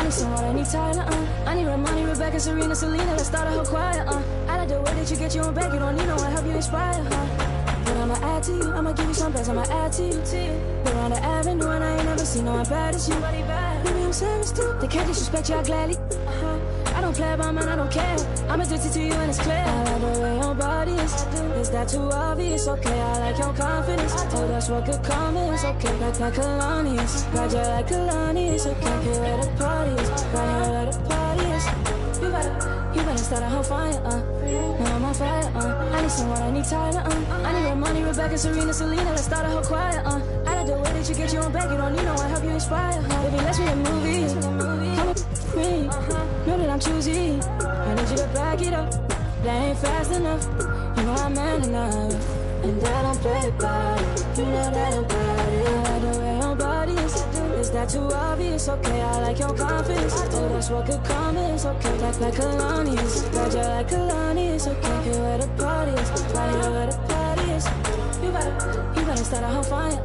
need some water, I need Tyler, I need Ramani, Rebecca, Serena, Selena, let's start a whole choir, I like the way that you get your own back, you don't need no one, help you inspire, But I'ma add to you, I'ma give you some best, I'ma add to you. We're on the avenue and I ain't never seen no one bad as you. Baby, I'm serious too, they can't disrespect you, I gladly. I don't play about man, I don't care. I'm addicted to you and it's clear. I like the way your body is that too obvious? Okay, I like your confidence. Oh, that's what could come is. Okay, like that Kalani's. Got you like Kalani's. Okay, here where the party is. Right here where the party is. You better start a whole fire, Now I'm on fire, I need someone, I need Tyler, I need Ramani, Rebecca, Serena, Selena, let's start a whole choir, I like the way that you get your own back, you don't need no one, help you inspire, Baby, let's make a movie, come with me, know that I'm choosy, I need you to back it up, that ain't fast enough, you know I'm man enough, and I don't play about it, you know that about it, I like the way your body is that too obvious? Okay, I like your confidence. Oh, that's what could come is. Okay, like Kalani's. Got you like Kalani's. Okay, here where the party is. Right here where the party is. You better start a whole fire,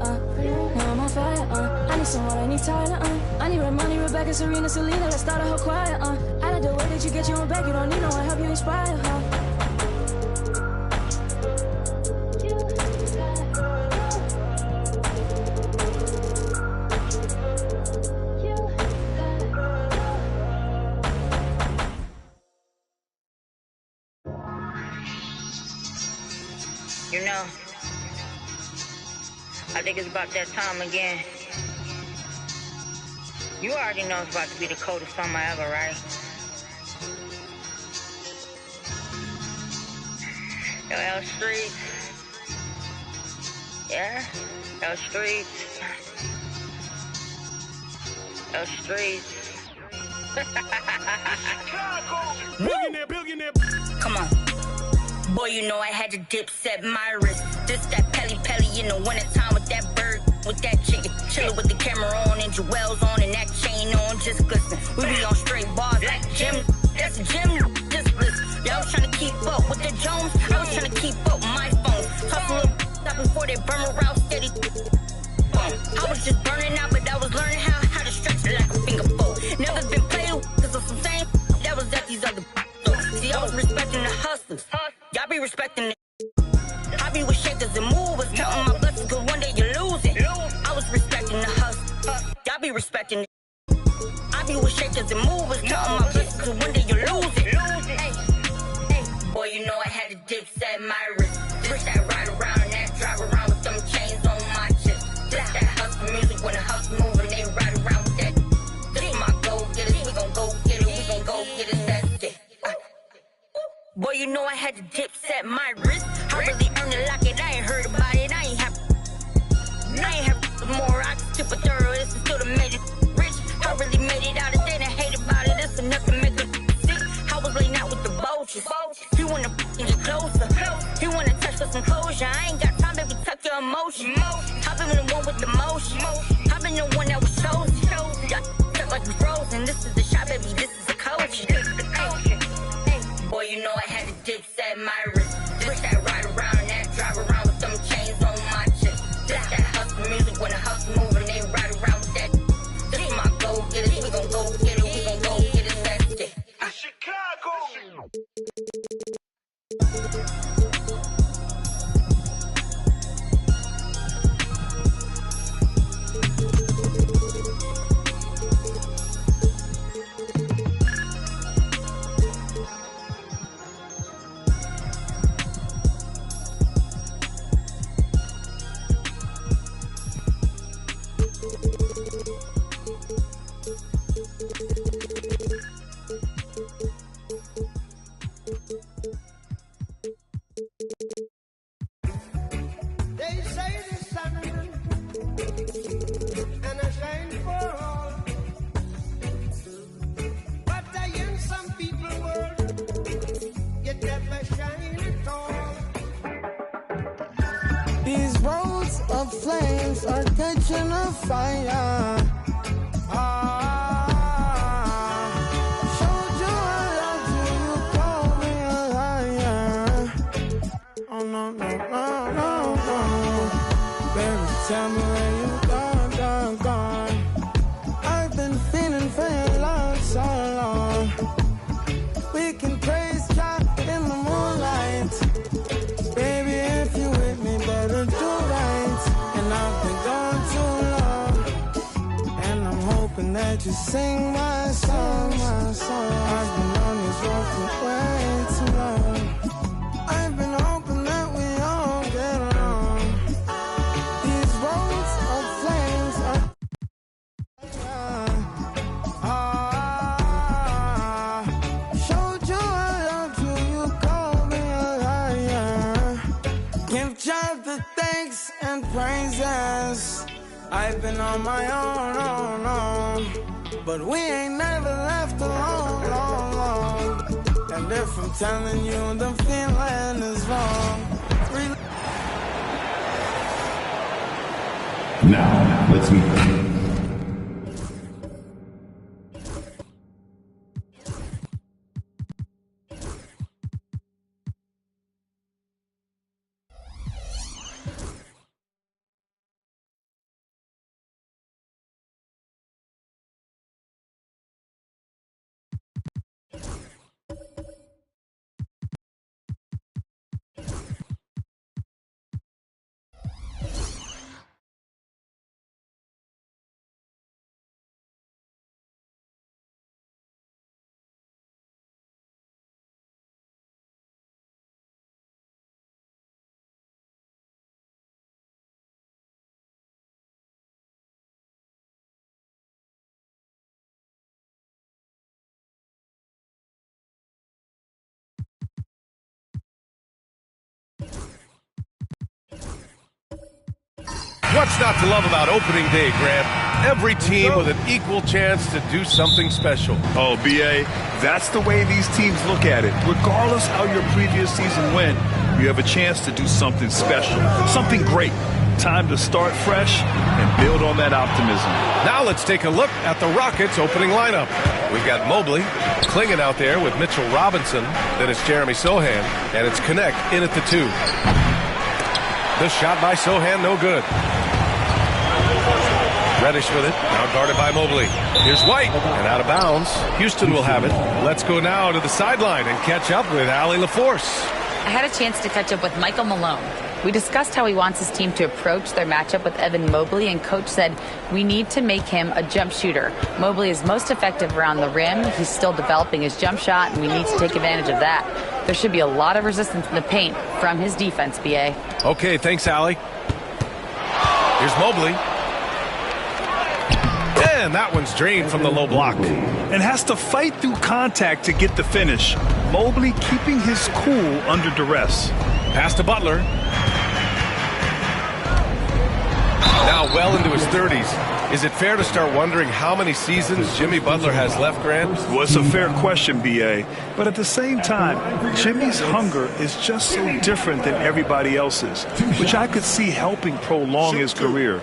Now I'm on fire, I need someone, I need Tyler, I need Ramani, Rebecca, Serena, Selena, let's start a whole choir, I like the way that you get your own back, you don't need no one, help you inspire, You know, I think it's about that time again. You already know it's about to be the coldest summer ever, right? Yo, L Streets. Yeah? L Streets. L Streets. Billionaire. Come on. Boy, you know I had to dip, set my wrist. This that Pelly in the wintertime with that bird, with that chicken. Chillin' with the camera on and jewels on and that chain on, just glisten. We be on straight bars like Jim. That's a gym, just listen. Y'all was tryna keep up with the Jones. I was tryna keep up with my phone. Toss a little up before they burn around steady. I was just burning out, but I was learning how to stretch it like a finger fold. Never been played with, cause of some same that was at these other. See, I was respecting the hustlers. Y'all be respecting it. I be with shakers and movers, counting my blessings, cause one day you lose it. I was respecting the hustle. Y'all be respecting it. I be with shakers and movers, counting my blessings, cause one day you lose it. Hey, boy, you know I had to dip, set my wrist. This that ride around and that drive around with them chains on my chest. This that hustle music when the hustle move and they ride around with that. This my go getters, we gon' go get it, we gon' go get it, that's it. Boy, you know I had to dip, set my wrist. I really earned it, lock it, I ain't heard about it, I ain't have more, I can tip a thorough, this is still the made it rich. I really made it out, and then I hate about it, this enough to make it sick. I was laying out with the vultures, he wanna get closer, he wanna touch for some closure. I ain't got time, baby, tuck your emotion. I've been the one with the motion, I've been the one that was chosen. Y'all felt like we frozen, this is the shot, baby, this is the coach. Boy, you know I had to dip, set my wrist. This that ride around and that drive around with them chains on my chest. This that hustle music when the hustle move and they ride around with that. This my go getters, we gon' go get it, we gon' go get it, that's it. Chicago. Flames are catching a fire. Showed you I love you, you call me a liar. Oh no, no, no, no, no. Baby, tell me where you gone. I've been feeling for your love we can praise God in the moonlight. Baby, if you with me, better do right. And I've been gone too long, and I'm hoping that you sing my song, my song. I've been on this road for way too long. I've been hoping that we all get along. These roads of flames are showed you I loved you, you called me a liar. Give God the thanks and praises. I've been on my own, but we ain't never left alone, long. And if I'm telling you the feeling is wrong, now, let's meet them. What's not to love about opening day, Grant? Every team with an equal chance to do something special. Oh, B.A., that's the way these teams look at it. Regardless how your previous season went, you have a chance to do something special, something great. Time to start fresh and build on that optimism. Now let's take a look at the Rockets' opening lineup. We've got Mobley, Clingan out there with Mitchell Robinson. Then it's Jeremy Sohan, and it's Connect in at the 2. The shot by Sohan, no good. Reddish with it, now guarded by Mobley. Here's White, and out of bounds. Houston will have it. Let's go now to the sideline and catch up with Allie LaForce. I had a chance to catch up with Michael Malone. We discussed how he wants his team to approach their matchup with Evan Mobley, and Coach said we need to make him a jump shooter. Mobley is most effective around the rim. He's still developing his jump shot, and we need to take advantage of that. There should be a lot of resistance in the paint from his defense, B.A. Okay, thanks, Allie. Here's Mobley. And that one's drained from the low block. And has to fight through contact to get the finish. Mobley keeping his cool under duress. Pass to Butler. Now well into his 30s. Is it fair to start wondering how many seasons Jimmy Butler has left, Grant? Well, it's a fair question, B.A. But at the same time, Jimmy's hunger is just so different than everybody else's, which I could see helping prolong his career.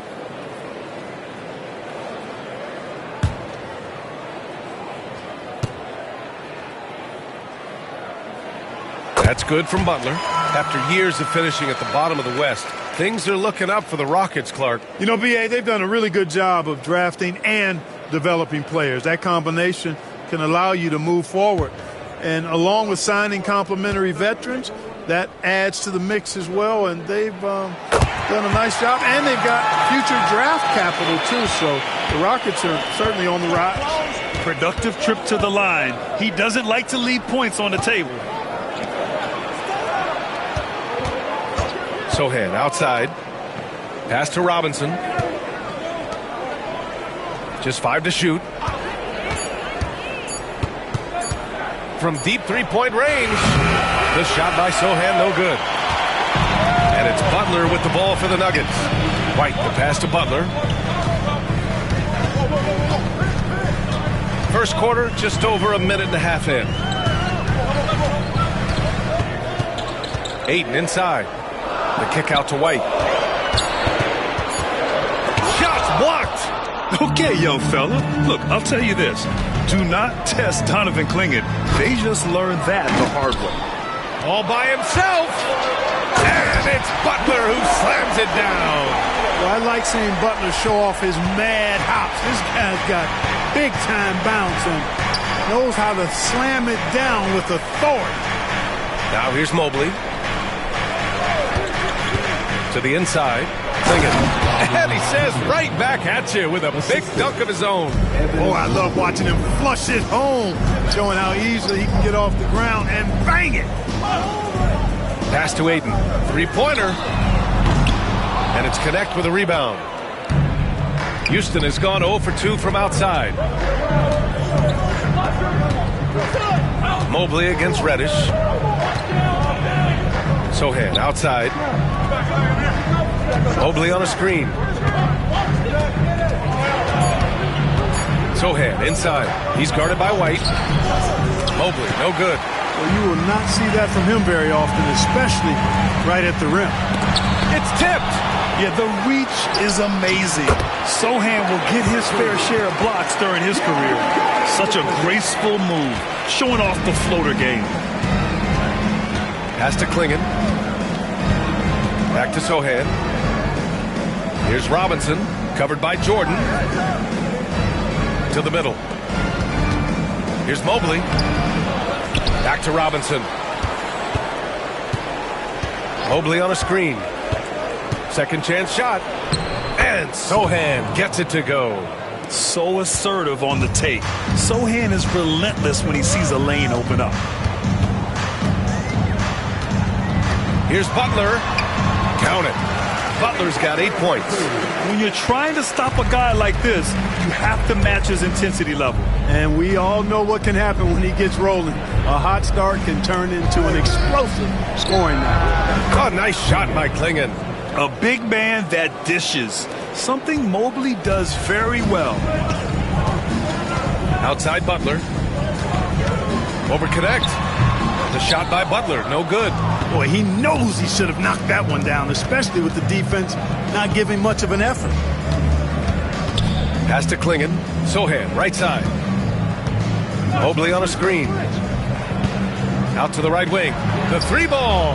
That's good from Butler. After years of finishing at the bottom of the West, things are looking up for the Rockets, Clark. You know, B.A., they've done a really good job of drafting and developing players. That combination can allow you to move forward. And along with signing complementary veterans, that adds to the mix as well. And they've done a nice job. And they've got future draft capital, too. So the Rockets are certainly on the rise. Productive trip to the line. He doesn't like to leave points on the table. Sohan outside. Pass to Robinson. Just 5 to shoot. From deep three-point range. The shot by Sohan, no good. And it's Butler with the ball for the Nuggets. White, the pass to Butler. First quarter, just over a minute and a half in. Ayton inside. The kick out to White. Shots blocked. Okay, young fella. Look, I'll tell you this. Do not test Donovan Clingan. They just learned that the hard way. All by himself. And it's Butler who slams it down. Well, I like seeing Butler show off his mad hops. This guy's got big-time bounce, and knows how to slam it down with authority. Now here's Mobley. To the inside. Clingan. And he says right back at you with a big dunk of his own. Oh, I love watching him flush it home, showing how easily he can get off the ground and bang it. Pass to Ayton. Three-pointer. And it's Connect with a rebound. Houston has gone 0 for 2 from outside. Mobley against Reddish. Sochan outside. Mobley on a screen. Sochan inside. He's guarded by White. Mobley, no good. Well, you will not see that from him very often, especially right at the rim. It's tipped. Yeah, the reach is amazing. Sochan will get his fair share of blocks during his career. Such a graceful move, showing off the floater game. Pass to Clingan. Back to Sochan. Here's Robinson, covered by Jordan. To the middle. Here's Mobley. Back to Robinson. Mobley on a screen. Second chance shot. And Sochan gets it to go. So assertive on the tape. Sochan is relentless when he sees a lane open up. Here's Butler. Count it. Butler's got 8 points. When you're trying to stop a guy like this, you have to match his intensity level. And we all know what can happen when he gets rolling. A hot start can turn into an explosive scoring night. Oh, nice shot by Clingan. A big man that dishes. Something Mobley does very well. Outside Butler. Over Connect. The shot by Butler, no good. Boy, he knows he should have knocked that one down, especially with the defense not giving much of an effort. Pass to Clingan. Sochan, right side. Mobley on a screen. Out to the right wing. The three ball.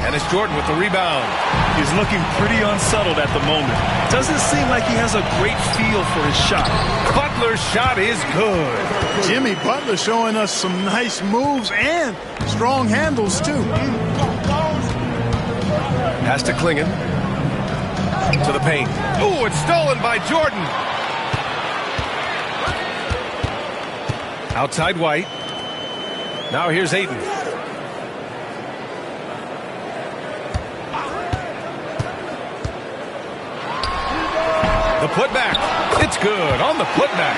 And it's Jordan with the rebound. He's looking pretty unsettled at the moment. Doesn't seem like he has a great feel for his shot. Butler's shot is good. Jimmy Butler showing us some nice moves and strong handles, too. Pass to Clingan. To the paint. Oh, it's stolen by Jordan. Outside White. Now here's Ayton. The putback. It's good on the putback.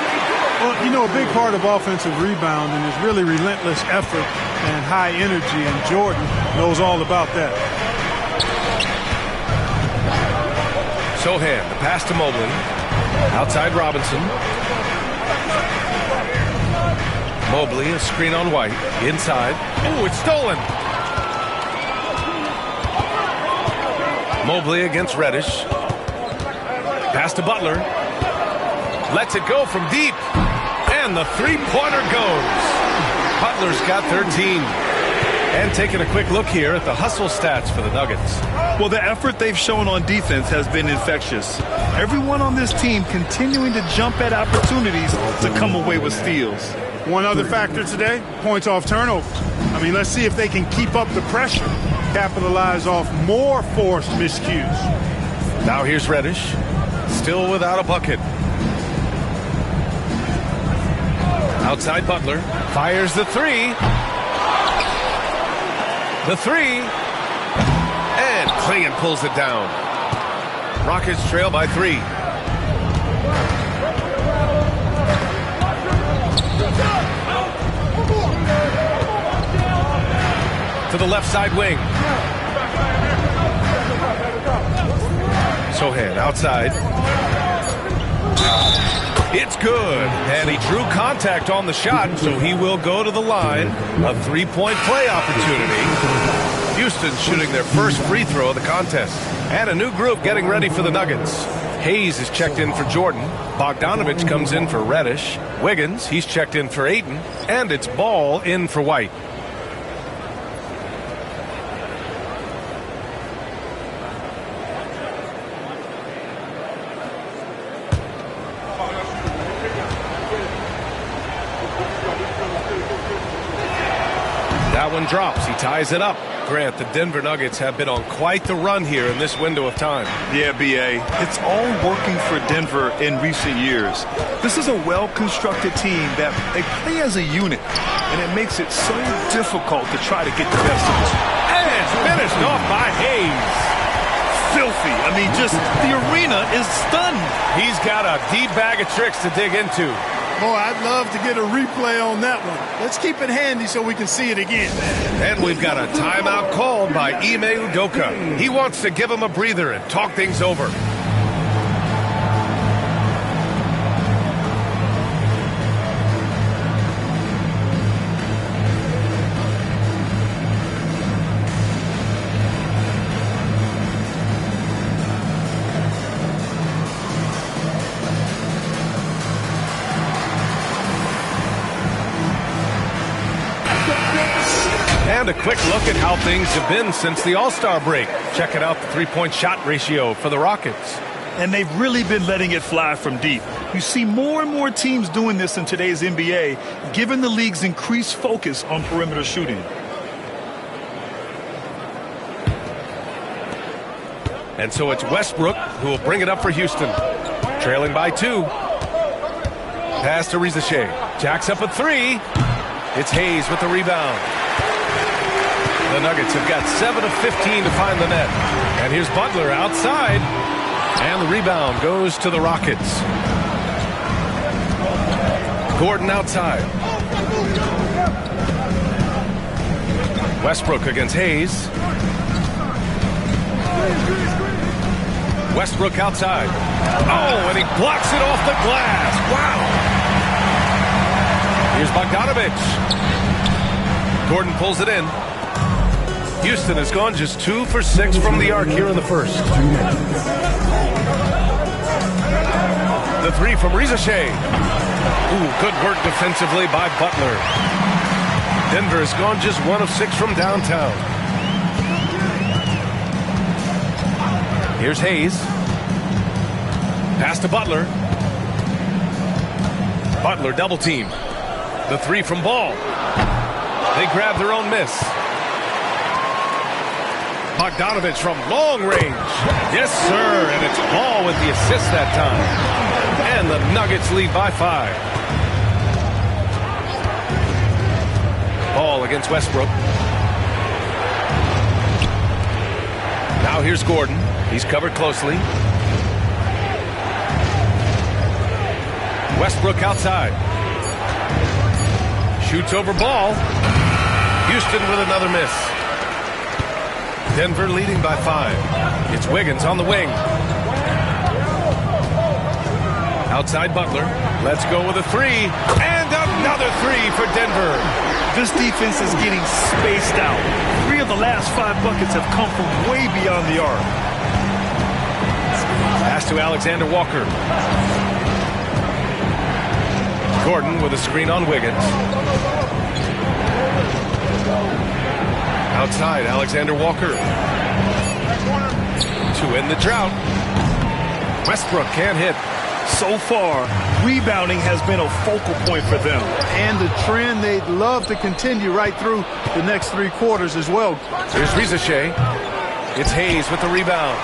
Well, you know, a big part of offensive rebounding is really relentless effort and high energy, and Jordan knows all about that. Sochan, the pass to Mobley. Outside Robinson. Mobley, a screen on White. Inside. Oh, it's stolen. Mobley against Reddish. Pass to Butler. Lets it go from deep. And the three-pointer goes. Butler's got 13. And taking a quick look here at the hustle stats for the Nuggets. Well, the effort they've shown on defense has been infectious. Everyone on this team continuing to jump at opportunities to come away with steals. One other factor today, points off turnovers. I mean, let's see if they can keep up the pressure, capitalize off more forced miscues. Now here's Reddish, still without a bucket. Outside Butler, fires the three. The three. And Clingan pulls it down. Rockets trail by 3. To the left side wing. Sochan outside. It's good. And he drew contact on the shot, so he will go to the line. A three-point play opportunity. Houston shooting their first free throw of the contest. And a new group getting ready for the Nuggets. Hayes is checked in for Jordan. Bogdanovich comes in for Reddish. Wiggins, he's checked in for Ayton. And it's Ball in for White. one drops. He ties it up. Grant, the Denver Nuggets have been on quite the run here in this window of time. Yeah, B.A. It's all working for Denver in recent years. This is a well-constructed team that they play as a unit, and it makes it so difficult to try to get the best of them. And it's finished off by Hayes. Filthy. I mean, just the arena is stunned. He's got a deep bag of tricks to dig into. Boy, I'd love to get a replay on that one. Let's keep it handy so we can see it again. And we've got a timeout called by Ime Udoka. He wants to give him a breather and talk things over. And a quick look at how things have been since the All-Star break. Checking out the three-point shot ratio for the Rockets. And they've really been letting it fly from deep. You see more and more teams doing this in today's NBA, given the league's increased focus on perimeter shooting. And so it's Westbrook who will bring it up for Houston. Trailing by 2. Pass to Rizachet. Jacks up a 3. It's Hayes with the rebound. The Nuggets have got 7 of 15 to find the net. And here's Butler outside. And the rebound goes to the Rockets. Gordon outside. Westbrook against Hayes. Westbrook outside. Oh, and he blocks it off the glass. Wow. Here's Bogdanovich. Gordon pulls it in. Houston has gone just 2 for 6 from the arc here in the first. The 3 from Rizachet. Ooh, good work defensively by Butler. Denver has gone just 1 of 6 from downtown. Here's Hayes. Pass to Butler. Butler double team. The 3 from Ball. They grab their own miss. Bogdanovich from long range. Yes, sir. And it's Ball with the assist that time. And the Nuggets lead by 5. Ball against Westbrook. Now here's Gordon. He's covered closely. Westbrook outside. Shoots over Ball. Houston with another miss. Denver leading by 5. It's Wiggins on the wing. Outside Butler. Let's go with a 3. And another 3 for Denver. This defense is getting spaced out. 3 of the last 5 buckets have come from way beyond the arc. Pass to Alexander Walker. Gordon with a screen on Wiggins. Outside, Alexander Walker. To end the drought. Westbrook can't hit. So far, rebounding has been a focal point for them. And the trend they'd love to continue right through the next 3 quarters as well. Here's Rizachet. It's Hayes with the rebound.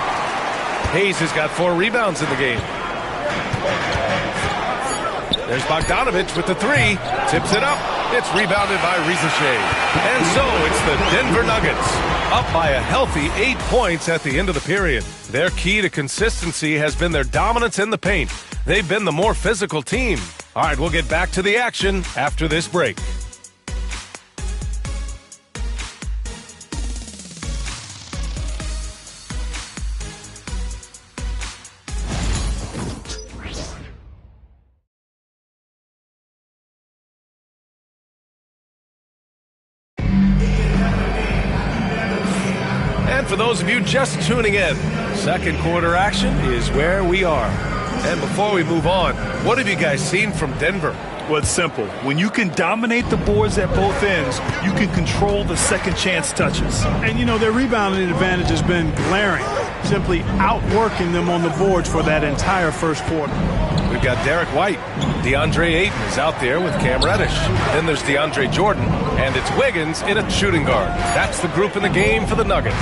Hayes has got 4 rebounds in the game. There's Bogdanovich with the 3. Tips it up. It's rebounded by Rizachet. And so it's the Denver Nuggets up by a healthy 8 points at the end of the period. Their key to consistency has been their dominance in the paint. They've been the more physical team. All right, we'll get back to the action after this break. For those of you just tuning in, second quarter action is where we are. And before we move on, what have you guys seen from Denver? Well, it's simple. When you can dominate the boards at both ends, you can control the second chance touches. And, you know, their rebounding advantage has been glaring, simply outworking them on the boards for that entire first quarter. We've we've got Derek White. DeAndre Ayton is out there with Cam Reddish. Then there's DeAndre Jordan, and it's Wiggins in at shooting guard. That's the group in the game for the Nuggets.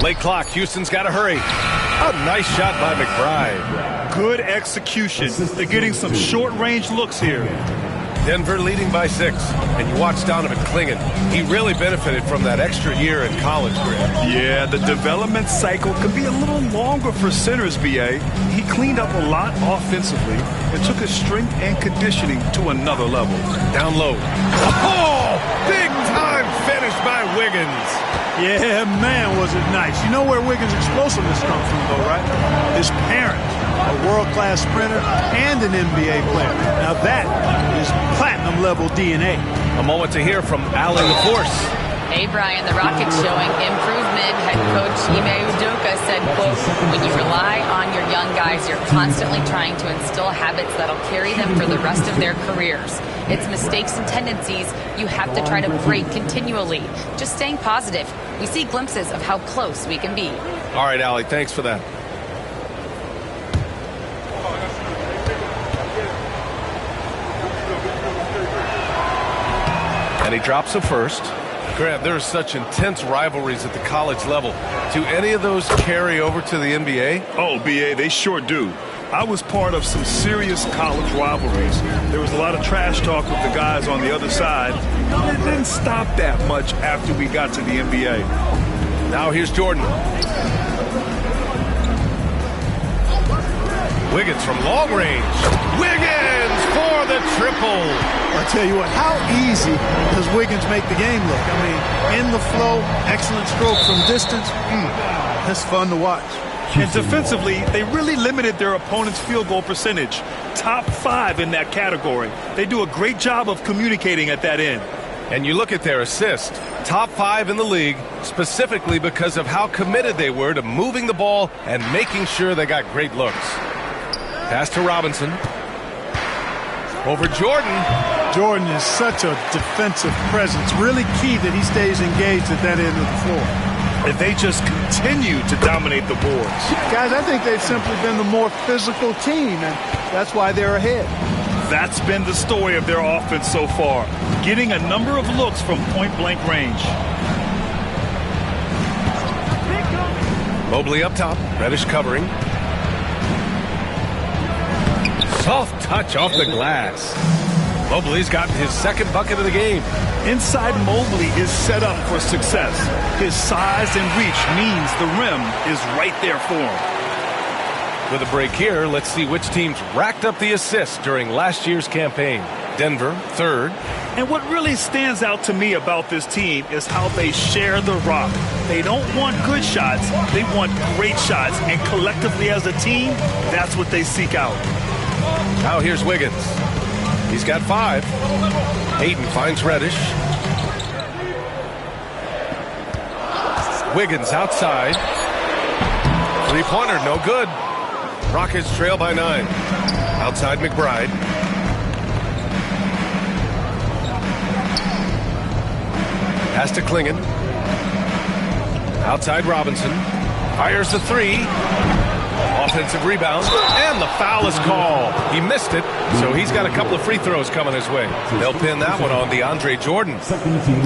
Late clock, Houston's got to hurry. A nice shot by McBride. Good execution. They're getting some short-range looks here. Denver leading by 6. And you watch Donovan Clingan. He really benefited from that extra year in college, Grant. Yeah, the development cycle can be a little longer for centers, B.A. He cleaned up a lot offensively and took his strength and conditioning to another level. Down low. Oh! Big time finish by Wiggins. Yeah, man, was it nice. You know where Wiggins' explosiveness comes from, though, right? His parents, a world-class sprinter and an NBA player. Now that is platinum-level DNA. A moment to hear from Allie LaForce. Hey, Brian, the Rockets showing improvement. Head coach Ime Udoka said, quote, when you rely on your young guys, you're constantly trying to instill habits that'll carry them for the rest of their careers. It's mistakes and tendencies you have to try to break continually. Just staying positive. We see glimpses of how close we can be. All right, Allie, thanks for that. And he drops a first. Grant, there are such intense rivalries at the college level. Do any of those carry over to the NBA? Oh, B.A., they sure do. I was part of some serious college rivalries. There was a lot of trash talk with the guys on the other side. It didn't stop that much after we got to the NBA. Now here's Jordan. Wiggins from long range. Wiggins for the triple. I tell you what, how easy does Wiggins make the game look? I mean, in the flow, excellent stroke from distance. That's fun to watch. And defensively, they really limited their opponent's field goal percentage. Top 5 in that category. They do a great job of communicating at that end. And you look at their assist, top 5 in the league, specifically because of how committed they were to moving the ball and making sure they got great looks. Pass to Robinson. Over Jordan. Jordan is such a defensive presence. Really key that he stays engaged at that end of the floor. And they just continue to dominate the boards. Guys, I think they've simply been the more physical team, and that's why they're ahead. That's been the story of their offense so far, getting a number of looks from point-blank range. Mobley up top, Reddish covering. Soft touch off the glass. Mobley's gotten his second bucket of the game. Inside Mobley is set up for success. His size and reach means the rim is right there for him. With a break here, let's see which teams racked up the assists during last year's campaign. Denver, third. And what really stands out to me about this team is how they share the rock. They don't want good shots, they want great shots. And collectively as a team, that's what they seek out. Now here's Wiggins. He's got 5. Ayton finds Reddish. Wiggins outside. Three-pointer, no good. Rockets trail by 9. Outside McBride. Pass to Clingan. Outside Robinson. Fires the 3. Offensive rebound, and the foul is called. He missed it, so he's got a couple of free throws coming his way. They'll pin that one on DeAndre Jordan.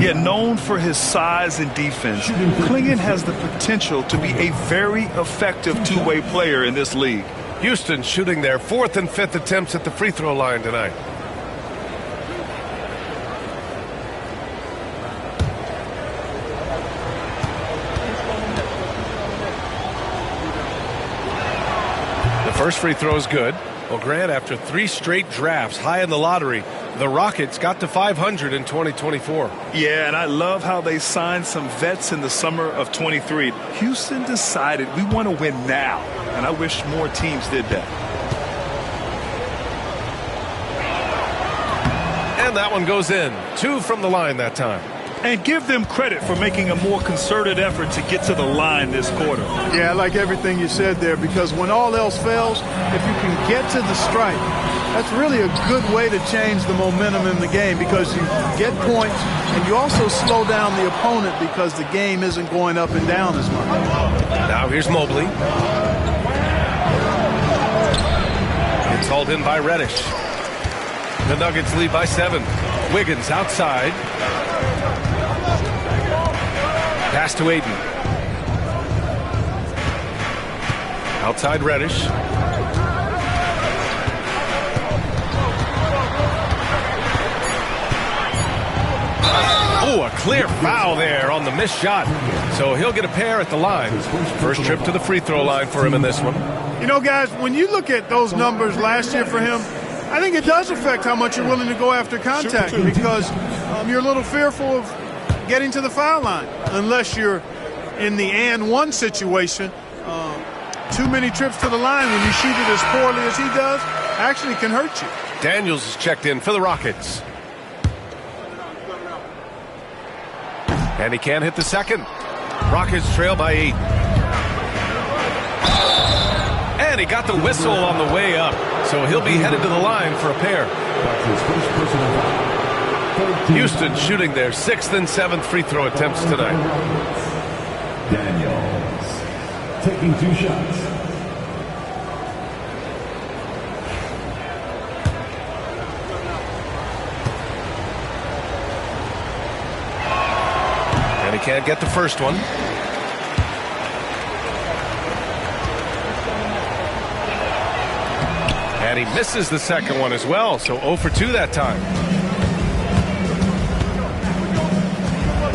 Yeah, known for his size and defense, Clingan has the potential to be a very effective two-way player in this league. Houston shooting their 4th and 5th attempts at the free throw line tonight. First free throw is good. Well, Grant, after 3 straight drafts high in the lottery, the Rockets got to 500 in 2024. Yeah, and I love how they signed some vets in the summer of 23. Houston decided we want to win now, and I wish more teams did that. And that one goes in. 2 from the line that time. And give them credit for making a more concerted effort to get to the line this quarter. Yeah, I like everything you said there, because when all else fails, if you can get to the stripe, that's really a good way to change the momentum in the game, because you get points and you also slow down the opponent because the game isn't going up and down as much. Now here's Mobley. Called in by Reddish. The Nuggets lead by 7. Wiggins outside. Pass to Ayton. Outside Reddish. Oh, a clear foul there on the missed shot. So he'll get a pair at the line. First trip to the free throw line for him in this one. You know, guys, when you look at those numbers last year for him, I think it does affect how much you're willing to go after contact because you're a little fearful of getting to the foul line unless you're in the and one situation. Too many trips to the line when you shoot it as poorly as he does actually can hurt you. Daniels is checked in for the Rockets. And he can't hit the second. Rockets trail by 8. And he got the whistle on the way up. So he'll be headed to the line for a pair. Houston shooting their 6th and 7th free throw attempts tonight. Daniels taking 2 shots. And he can't get the first one. And he misses the second one as well, so 0 for 2 that time.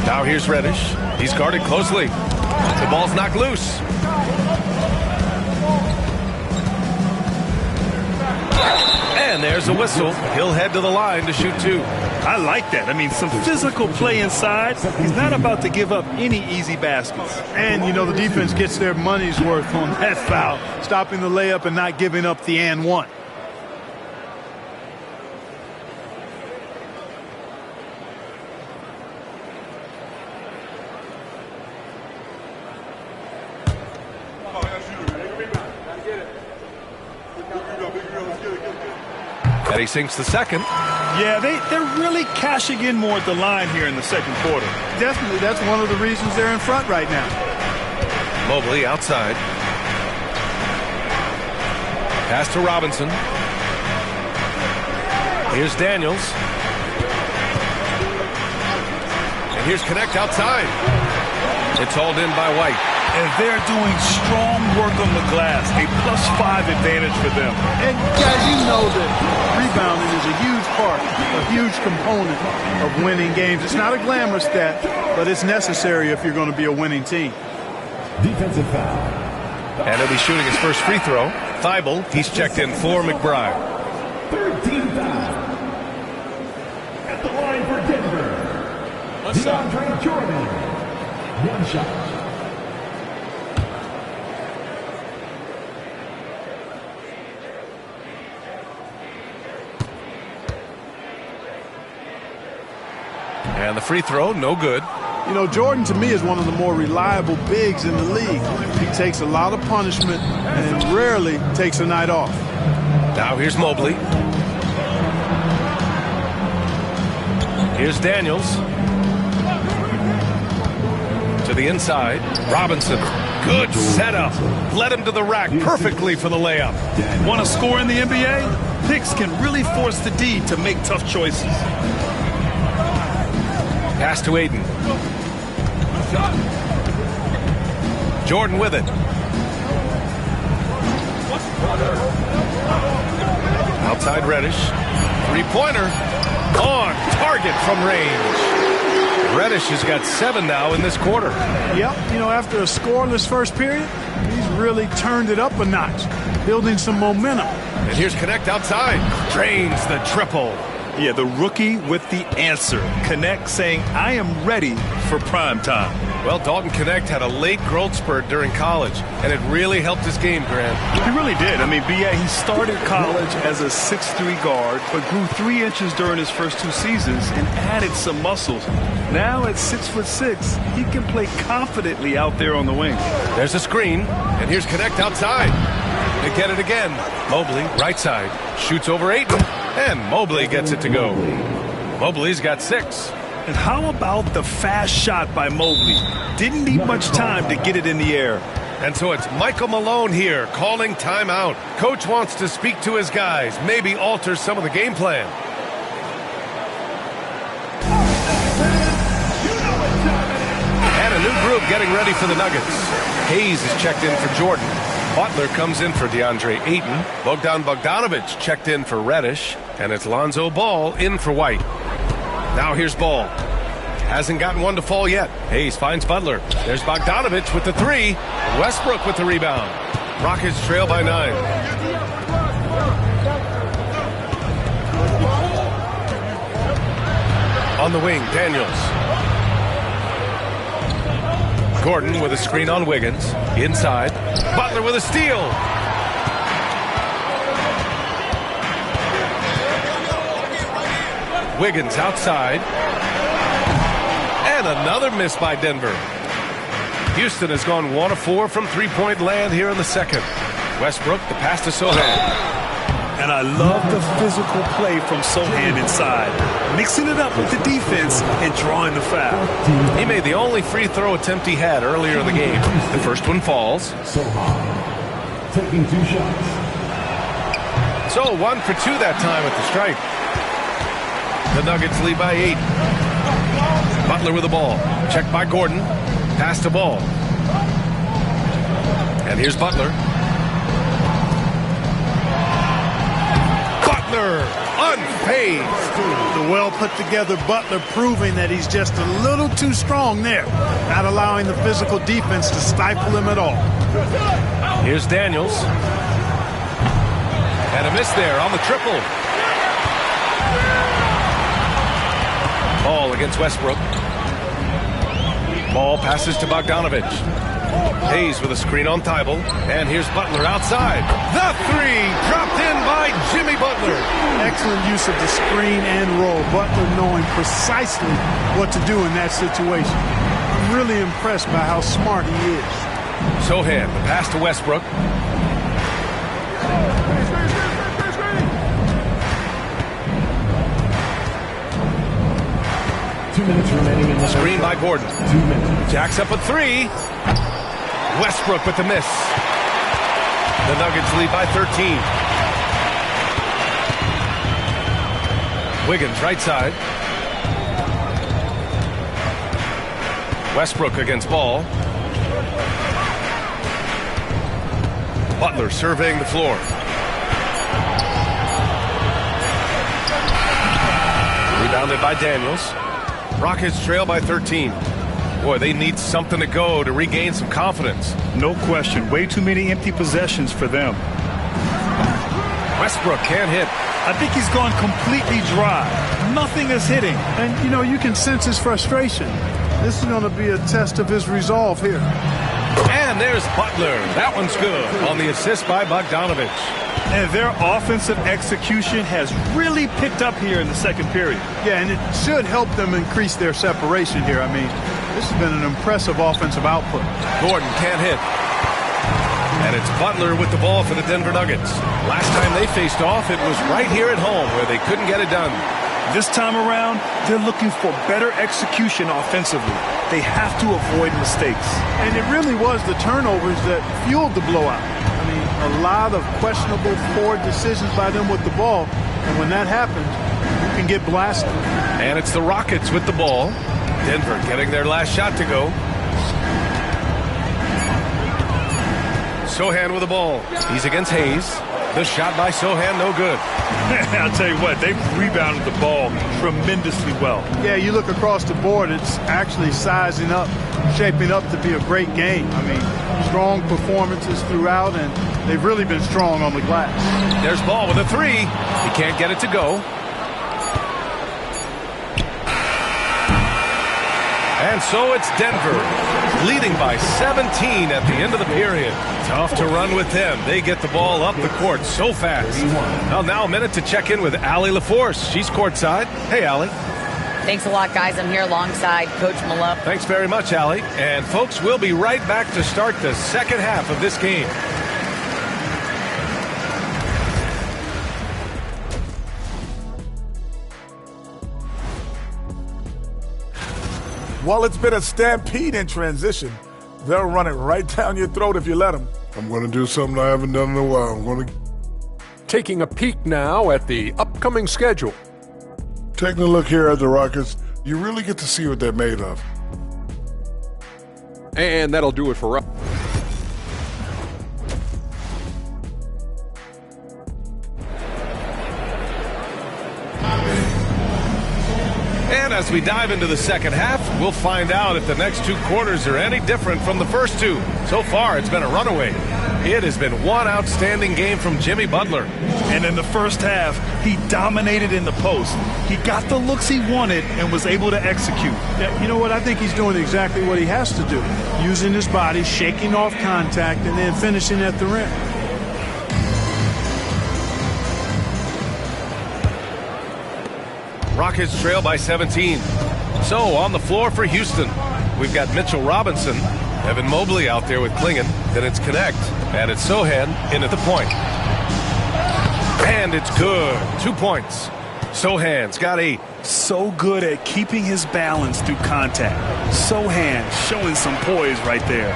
Now here's Reddish. He's guarded closely. The ball's knocked loose. And there's a whistle. He'll head to the line to shoot 2. I like that. I mean, some physical play inside. He's not about to give up any easy baskets. And, you know, the defense gets their money's worth on that foul, stopping the layup and not giving up the and one. And he sinks the second. Yeah, they're really cashing in more at the line here in the second quarter. Definitely, that's one of the reasons they're in front right now. Mobley outside. Pass to Robinson. Here's Daniels. And here's Connect outside. It's hauled in by White. And they're doing strong work on the glass. A +5 advantage for them. And guys, you know that rebounding is a huge part, a huge component of winning games. It's not a glamorous stat, but it's necessary if you're going to be a winning team. Defensive foul. And he'll be shooting his first free throw. Thibault, he's checked in for McBride. 13 foul. At the line for Denver. DeAndre Jordan. 1 shot. And the free throw, no good. You know, Jordan, to me, is one of the more reliable bigs in the league. He takes a lot of punishment and rarely takes a night off. Now here's Mobley. Here's Daniels. To the inside. Robinson. Good setup. Led him to the rack perfectly for the layup. Want to score in the NBA? Picks can really force the D to make tough choices. Pass to Ayton. Jordan with it. Outside Reddish. Three-pointer. On target from range. Reddish has got 7 now in this quarter. Yep, you know, after a scoreless first period, he's really turned it up a notch, building some momentum. And here's Connect outside. Drains the triple. Yeah, the rookie with the answer. Connect saying, I am ready for prime time. Well, Dalton Connect had a late growth spurt during college, and it really helped his game, Grant. He really did. I mean, B.A., he started college as a 6'3" guard, but grew 3 inches during his first 2 seasons and added some muscles. Now at 6'6", he can play confidently out there on the wing. There's a screen, and here's Connect outside. They get it again. Mobley, right side, shoots over Ayton, and Mobley gets it to go. Mobley's got 6. And how about the fast shot by Mobley? Didn't need much time to get it in the air. And so it's Michael Malone here calling timeout. Coach wants to speak to his guys, maybe alter some of the game plan. And a new group getting ready for the Nuggets. Hayes is checked in for Jordan. Butler comes in for DeAndre Ayton. Bogdan Bogdanović checked in for Reddish. And it's Lonzo Ball in for White. Now here's Ball. Hasn't gotten one to fall yet. Hayes finds Butler. There's Bogdanović with the three. Westbrook with the rebound. Rockets trail by 9. On the wing, Daniels. Gordon with a screen on Wiggins. Inside. Butler with a steal. Wiggins outside. And another miss by Denver. Houston has gone 1 of 4 from three-point land here in the second. Westbrook, the pass to Sohan. And I love the physical play from Sohan inside, mixing it up with the defense and drawing the foul. He made the only free throw attempt he had earlier in the game. The first one falls. Sohan taking 2 shots. So 1 for 2 that time at the stripe. The Nuggets lead by 8. Butler with the ball. Checked by Gordon. Pass to Ball. And here's Butler. Butler unfazed. The well-put-together Butler proving that he's just a little too strong there, not allowing the physical defense to stifle him at all. Here's Daniels. And a miss there on the triple. Ball against Westbrook. Ball passes to Bogdanović. Hayes with a screen on Thibault. And here's Butler outside. The three dropped in by Jimmy Butler. Excellent use of the screen and roll. Butler knowing precisely what to do in that situation. I'm really impressed by how smart he is. Sohan, the pass to Westbrook. 2 minutes remaining in the Screen by Gordon. 2 minutes. Jacks up a three. Westbrook with the miss. The Nuggets lead by 13. Wiggins right side. Westbrook against Ball. Butler surveying the floor. Rebounded by Daniels. Rockets trail by 13. Boy, they need something to go to regain some confidence. No question. Way too many empty possessions for them. Westbrook can't hit. I think he's gone completely dry. Nothing is hitting. And, you know, you can sense his frustration. This is going to be a test of his resolve here. And there's Butler. That one's good on the assist by Bogdanović. And their offensive execution has really picked up here in the second period. Yeah, and it should help them increase their separation here. I mean, this has been an impressive offensive output. Gordon can't hit. And it's Butler with the ball for the Denver Nuggets. Last time they faced off, it was right here at home where they couldn't get it done. This time around, they're looking for better execution offensively. They have to avoid mistakes. And it really was the turnovers that fueled the blowout. I mean, a lot of questionable, poor decisions by them with the ball. And when that happens, you can get blasted. And it's the Rockets with the ball. Denver getting their last shot to go. Sohan with the ball. He's against Hayes. The shot by Sohan, no good. I'll tell you what, they've rebounded the ball tremendously well. Yeah, you look across the board, it's actually sizing up, shaping up to be a great game. I mean, strong performances throughout, and they've really been strong on the glass. There's Ball with a three. He can't get it to go. And so it's Denver, leading by 17 at the end of the period. Tough to run with them. They get the ball up the court so fast. Well, now a minute to check in with Allie LaForce. She's courtside. Hey, Allie. Thanks a lot, guys. I'm here alongside Coach Malone. Thanks very much, Allie. And, folks, we'll be right back to start the second half of this game. While it's been a stampede in transition, They'll run it right down your throat if you let them. I'm going to do something I haven't done in a while. I'm going to... Taking a peek now at the upcoming schedule. Taking a look here at the Rockets, you really get to see what they're made of. And that'll do it for us. And as we dive into the second half, we'll find out if the next 2 quarters are any different from the first 2. So far, it's been a runaway. It has been one outstanding game from Jimmy Butler. And in the first half, he dominated in the post. He got the looks he wanted and was able to execute. Yeah, you know what? I think he's doing exactly what he has to do. Using his body, shaking off contact, and then finishing at the rim. Rockets trail by 17. So on the floor for Houston, we've got Mitchell Robinson, Evan Mobley out there with Klingon. Then it's Connect, and it's Sohan in at the point. And it's good. 2 points. Sohan's got 8. So good at keeping his balance through contact. Sohan showing some poise right there.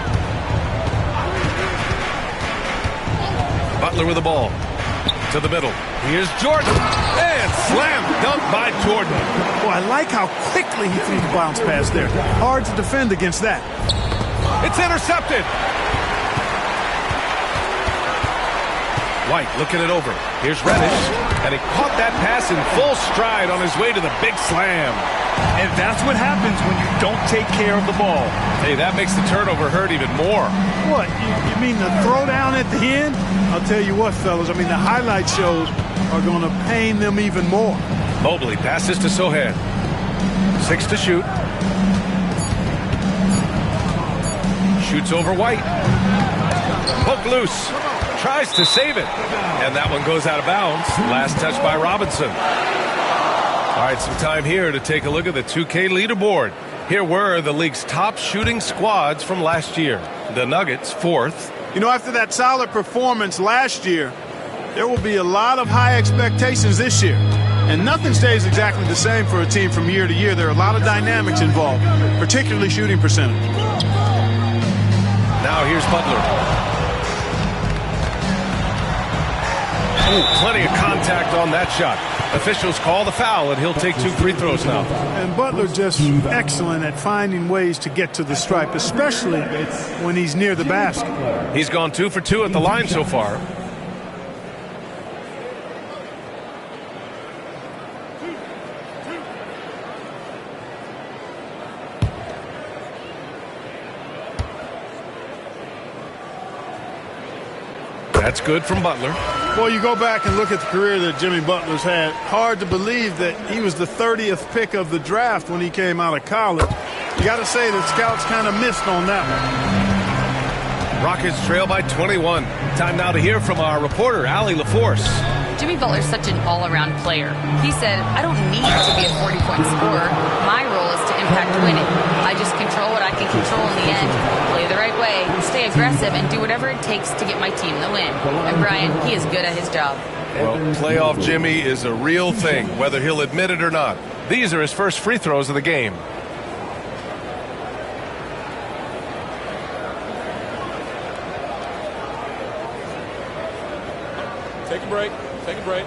Butler with the ball. To the middle. Here's Jordan. And slam dunk by Jordan. Boy, I like how quickly he threw the bounce pass there. Hard to defend against that. It's intercepted. White looking it over. Here's Reddish. And he caught that pass in full stride on his way to the big slam. And that's what happens when you don't take care of the ball. Hey, that makes the turnover hurt even more. What? You mean the throwdown at the end? I'll tell you what, fellas. I mean, the highlight shows are going to pain them even more. Mobley passes to Sohan. 6 to shoot. Shoots over White. Hook loose. Tries to save it. And that one goes out of bounds. Last touch by Robinson. All right, some time here to take a look at the 2K leaderboard. Here were the league's top shooting squads from last year. The Nuggets, 4th. You know, after that solid performance last year, there will be a lot of high expectations this year. And nothing stays exactly the same for a team from year to year. There are a lot of dynamics involved, particularly shooting percentage. Now here's Butler. Ooh, plenty of contact on that shot. Officials call the foul, and he'll take 2 free throws now. And Butler just excellent at finding ways to get to the stripe, especially when he's near the basket. He's gone 2 for 2 at the line so far. That's good from Butler. Boy, you go back and look at the career that Jimmy Butler's had. Hard to believe that he was the 30th pick of the draft when he came out of college. You got to say that scouts kind of missed on that one. Rockets trail by 21. Time now to hear from our reporter, Allie LaForce. Jimmy Butler's such an all-around player. He said, I don't need to be a 40-point scorer. My role is to impact winning. I just control what I can control in the end. Play the right way, stay aggressive, and do whatever it takes to get my team the win. And Brian, he is good at his job. Well, playoff Jimmy is a real thing, whether he'll admit it or not. These are his first free throws of the game. Take a break. Take a break.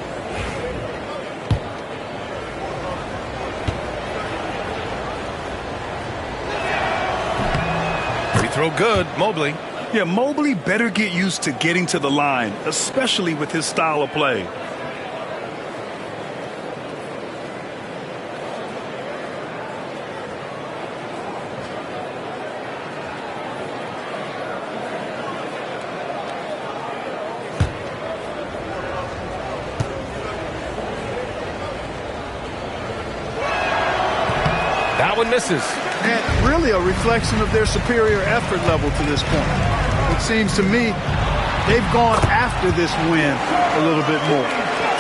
Free throw good, Mobley. Yeah, Mobley better get used to getting to the line, especially with his style of play. That one misses. And really a reflection of their superior effort level to this point. It seems to me they've gone after this win a little bit more.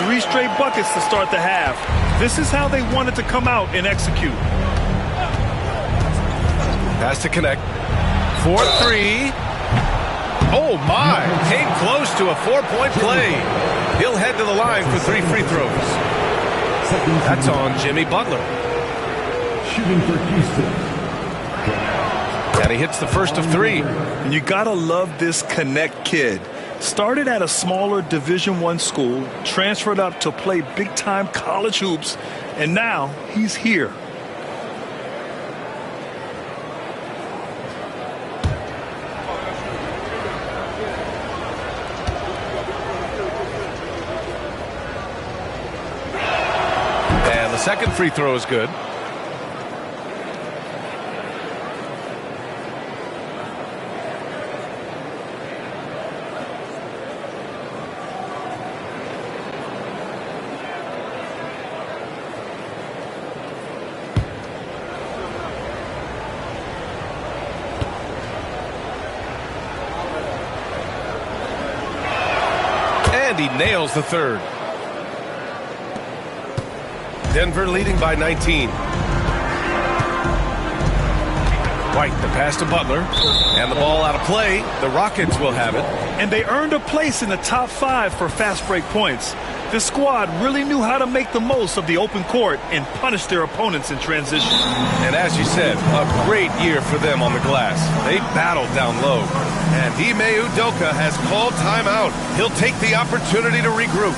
3 straight buckets to start the half. This is how they wanted to come out and execute. Pass to Connect. 4-3. Oh, my. Came close to a 4-point play. He'll head to the line for 3 free throws. That's on Jimmy Butler. Shooting for Houston. And he hits the first of 3. And you gotta love this Connect kid. Started at a smaller Division I school, transferred up to play big-time college hoops, and now he's here. And the second free throw is good. And he nails the third. Denver leading by 19. White, the pass to Butler. And the ball out of play. The Rockets will have it. And they earned a place in the top 5 for fast break points. This squad really knew how to make the most of the open court and punish their opponents in transition. And as you said, a great year for them on the glass. They battled down low. And Ime Udoka has called timeout. He'll take the opportunity to regroup.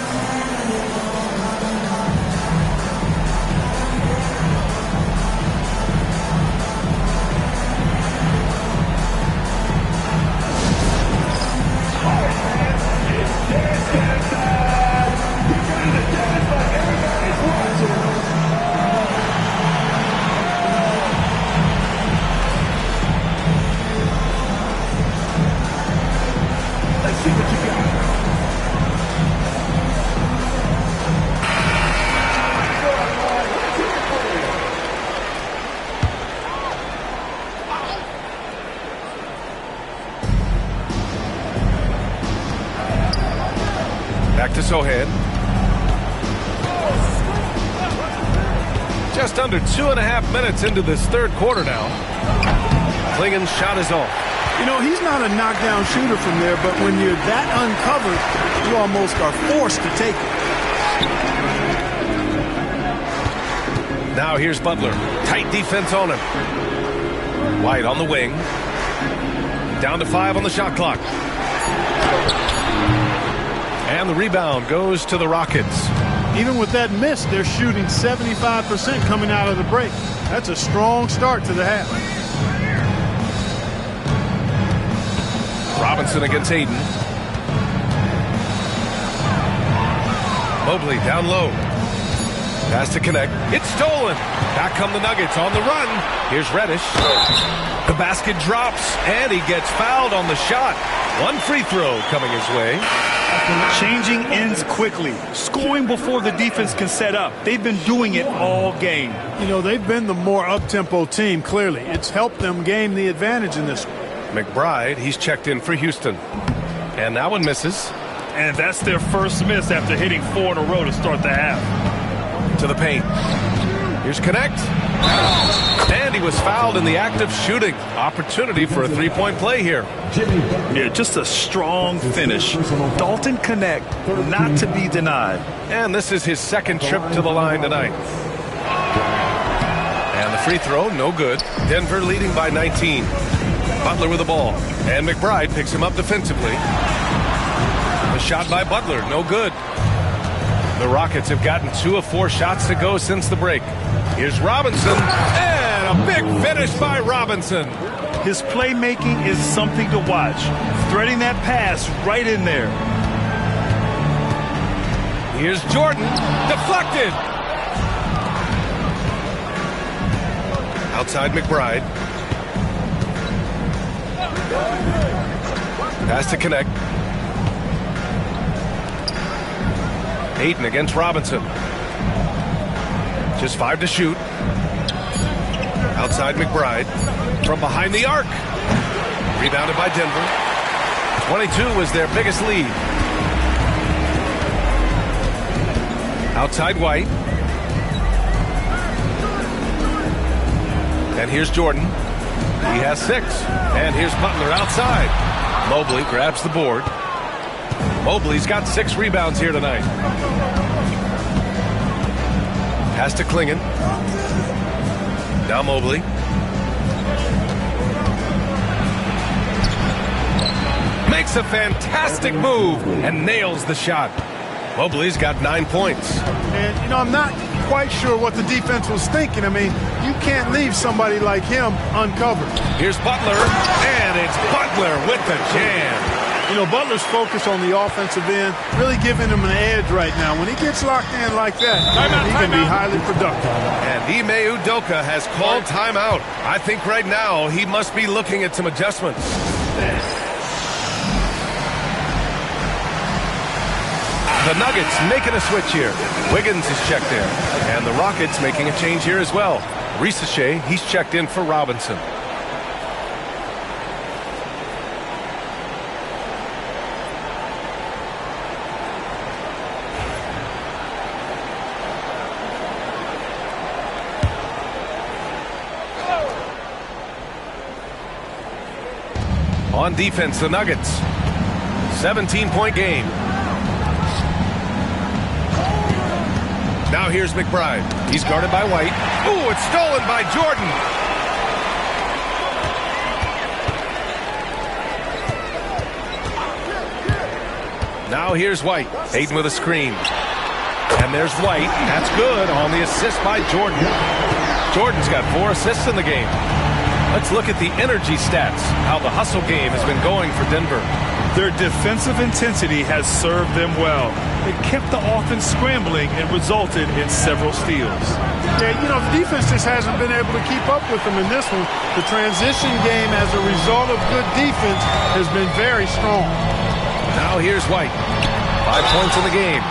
Back to Sohan. Just under 2.5 minutes into this third quarter now. Klingen's shot is off. You know, he's not a knockdown shooter from there, but when you're that uncovered, you almost are forced to take it. Now here's Butler. Tight defense on him. White on the wing. Down to 5 on the shot clock. And the rebound goes to the Rockets. Even with that miss, they're shooting 75% coming out of the break. That's a strong start to the half. Robinson against Hayden. Mobley down low. Pass to Connect. It's stolen. Back come the Nuggets on the run. Here's Reddish. The basket drops, and he gets fouled on the shot. One free throw coming his way. Changing ends quickly. Scoring before the defense can set up. They've been doing it all game. You know, they've been the more up-tempo team, clearly. It's helped them gain the advantage in this one. McBride, he's checked in for Houston. And that one misses. And that's their first miss after hitting 4 in a row to start the half. To the paint. Here's Connect. And he was fouled in the act of shooting. Opportunity for a three-point play here. Yeah, just a strong finish. Dalton Connect, not to be denied. And this is his second trip to the line tonight. And the free throw, no good. Denver leading by 19. Butler with the ball. And McBride picks him up defensively. The shot by Butler, no good. The Rockets have gotten 2 of 4 shots to go since the break. Here's Robinson, and a big finish by Robinson. His playmaking is something to watch. Threading that pass right in there. Here's Jordan, deflected. Outside McBride. Pass to Connect. Hayden against Robinson. Just 5 to shoot. Outside McBride. From behind the arc. Rebounded by Denver. 22 was their biggest lead. Outside White. And here's Jordan. He has 6. And here's Butler outside. Mobley grabs the board. Mobley's got 6 rebounds here tonight. Pass to Klingen. Now Mobley. makes a fantastic move and nails the shot. Mobley's got 9 points. And, you know, I'm not quite sure what the defense was thinking. I mean, you can't leave somebody like him uncovered. Here's Butler, and it's Butler with the jam. You know, Butler's focus on the offensive end really giving him an edge right now. When he gets locked in like that, he can be highly productive. And Ime Udoka has called timeout. I think right now he must be looking at some adjustments. The Nuggets making a switch here. Wiggins is checked in. And the Rockets making a change here as well. Risache, he's checked in for Robinson. On defense, the Nuggets. 17-point game. Now here's McBride. He's guarded by White. Ooh, it's stolen by Jordan. Now here's White. Aiden with a screen. And there's White. That's good on the assist by Jordan. Jordan's got 4 assists in the game. Let's look at the energy stats, how the hustle game has been going for Denver. Their defensive intensity has served them well. It kept the offense scrambling and resulted in several steals. Yeah, you know, the defense just hasn't been able to keep up with them in this one. The transition game as a result of good defense has been very strong. Now here's White. 5 points in the game.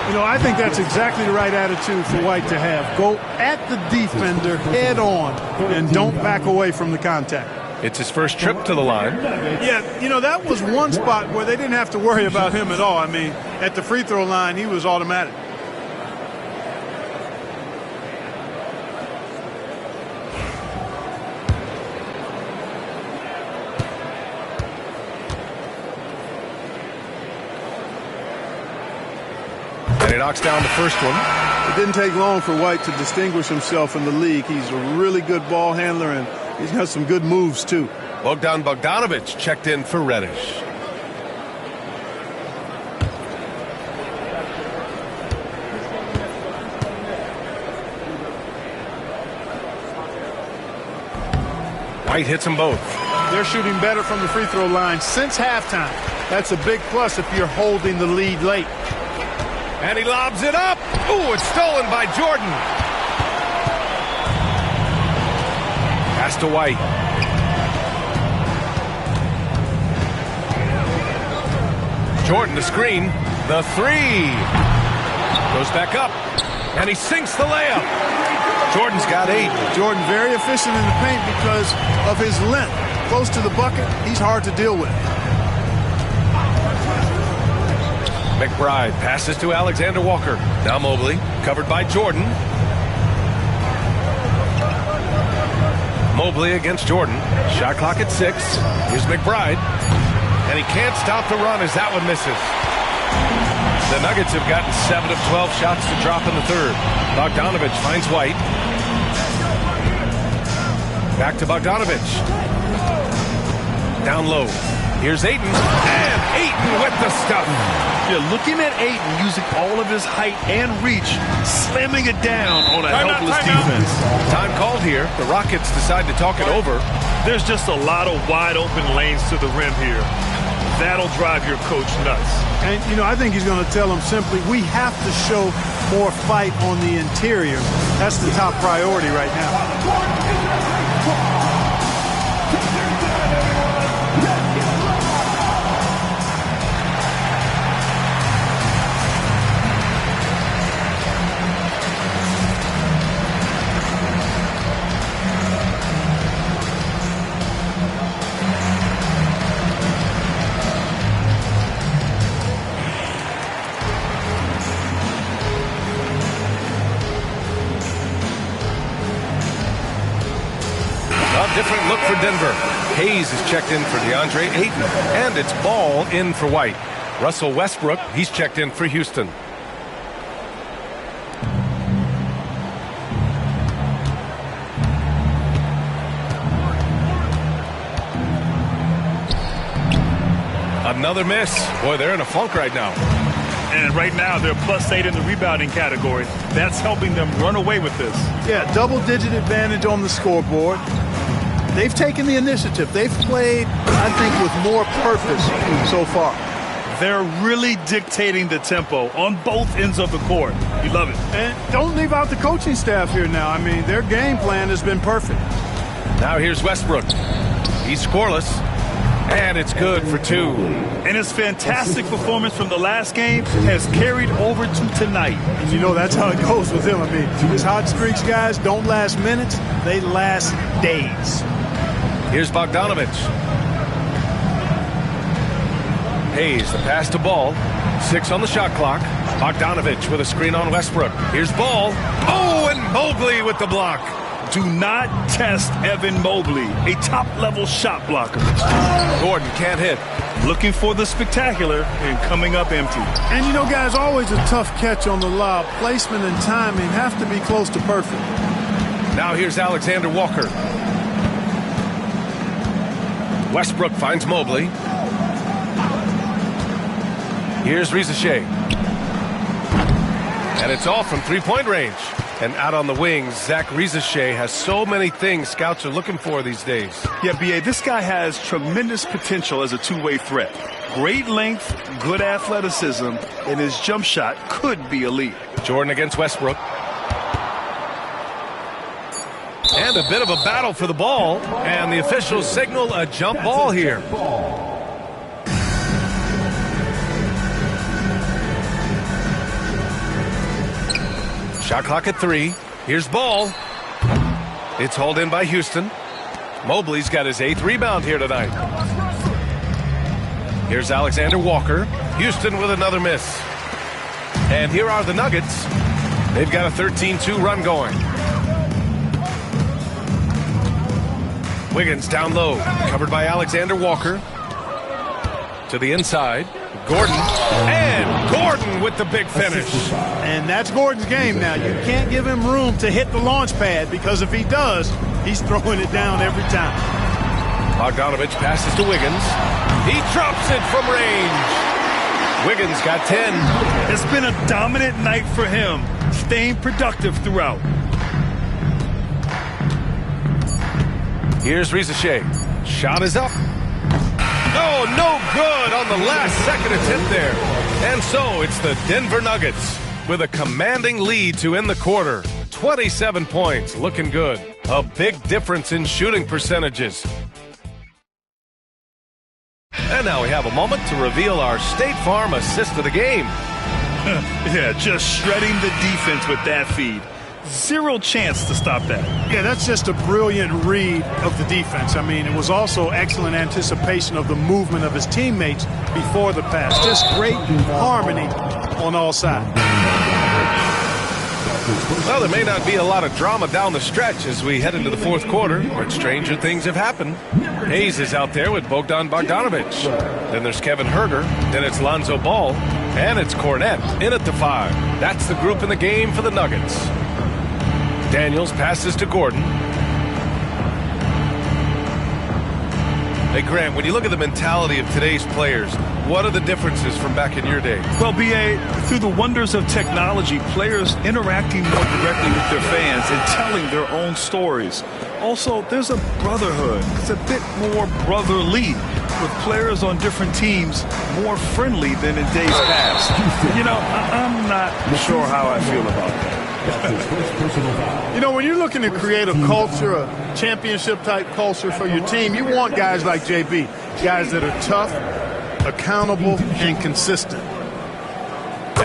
You know, I think that's exactly the right attitude for White to have. Go at the defender head on and don't back away from the contact. It's his first trip to the line. Yeah, you know, that was one spot where they didn't have to worry about him at all. I mean, at the free throw line, he was automatic. And he knocks down the first one. It didn't take long for White to distinguish himself in the league. He's a really good ball handler, and he's got some good moves, too. Bogdan Bogdanović checked in for Reddish. White hits them both. They're shooting better from the free throw line since halftime. That's a big plus if you're holding the lead late. And he lobs it up. Ooh, it's stolen by Jordan. Pass to White. Jordan to screen. The 3. Goes back up. And he sinks the layup. Jordan's got 8. Jordan very efficient in the paint because of his length. Close to the bucket, he's hard to deal with. McBride passes to Alexander Walker. Now Mobley, covered by Jordan. Mobley against Jordan. Shot clock at 6. Here's McBride. And he can't stop the run as that one misses. The Nuggets have gotten 7 of 12 shots to drop in the third. Bogdanović finds White. Back to Bogdanović. Down low. Here's Ayton. And Ayton with the stuff. Yeah, looking at Ayton using all of his height and reach, slamming it down on a helpless defense. Time called here. The Rockets decide to talk it over. There's just a lot of wide open lanes to the rim here. That'll drive your coach nuts. And, you know, I think he's going to tell them simply, we have to show more fight on the interior. That's the top priority right now. Different look for Denver. Hayes is checked in for DeAndre Ayton, and it's Ball in for White. Russell Westbrook, he's checked in for Houston. Another miss. Boy, they're in a funk right now. And right now, they're +8 in the rebounding category. That's helping them run away with this. Yeah, double-digit advantage on the scoreboard. They've taken the initiative. They've played, I think, with more purpose so far. They're really dictating the tempo on both ends of the court. You love it. And don't leave out the coaching staff here now. I mean, their game plan has been perfect. Now here's Westbrook. He's scoreless, and it's good for 2. And his fantastic performance from the last game has carried over to tonight. And you know that's how it goes with him. I mean, his hot streaks, guys, don't last minutes. They last days. Here's Bogdanovich. Hayes, the pass to Ball. 6 on the shot clock. Bogdanovich with a screen on Westbrook. Here's Ball. Oh, and Mobley with the block. Do not test Evan Mobley, a top-level shot blocker. Gordon can't hit. Looking for the spectacular and coming up empty. And, you know, guys, always a tough catch on the lob. Placement and timing have to be close to perfect. Now here's Alexander Walker. Westbrook finds Mobley. Here's Reza Shea. And it's off from three-point range. And out on the wings, Zach Rizachet has so many things scouts are looking for these days. Yeah, B.A., this guy has tremendous potential as a two-way threat. Great length, good athleticism, and his jump shot could be elite. Jordan against Westbrook. And a bit of a battle for the ball. And the officials signal a jump ball here. Shot clock at 3. Here's Ball. It's hauled in by Houston. Mobley's got his 8th rebound here tonight. Here's Alexander Walker. Houston with another miss. And here are the Nuggets. They've got a 13-2 run going. Wiggins down low. Covered by Alexander Walker. To the inside. Gordon. And Gordon with the big finish. And that's Gordon's game now. You can't give him room to hit the launch pad because if he does, he's throwing it down every time. Bogdanovich passes to Wiggins. He drops it from range. Wiggins got 10. It's been a dominant night for him, staying productive throughout. Here's Reza Shea. Shot is up. Oh, no good on the last second attempt there. And so it's the Denver Nuggets with a commanding lead to end the quarter. 27 points, looking good. A big difference in shooting percentages. And now we have a moment to reveal our State Farm assist of the game. Yeah, just shredding the defense with that feed. Zero chance to stop that. Yeah, that's just a brilliant read of the defense. I mean, it was also excellent anticipation of the movement of his teammates before the pass. Just great harmony on all sides. Well, there may not be a lot of drama down the stretch as we head into the fourth quarter, but stranger things have happened. Hayes is out there with Bogdan Bogdanovich. Then there's Kevin Huerter. Then it's Lonzo Ball. And it's Cornette in at the 5. That's the group in the game for the Nuggets. Daniels passes to Gordon. Hey, Grant, when you look at the mentality of today's players, what are the differences from back in your day? Well, B.A., through the wonders of technology, players interacting more directly with their fans and telling their own stories. Also, there's a brotherhood. It's a bit more brotherly, with players on different teams more friendly than in days past. You know, I'm not sure how I feel about that. You know, when you're looking to create a culture, a championship-type culture for your team, you want guys like JB, guys that are tough, accountable, and consistent.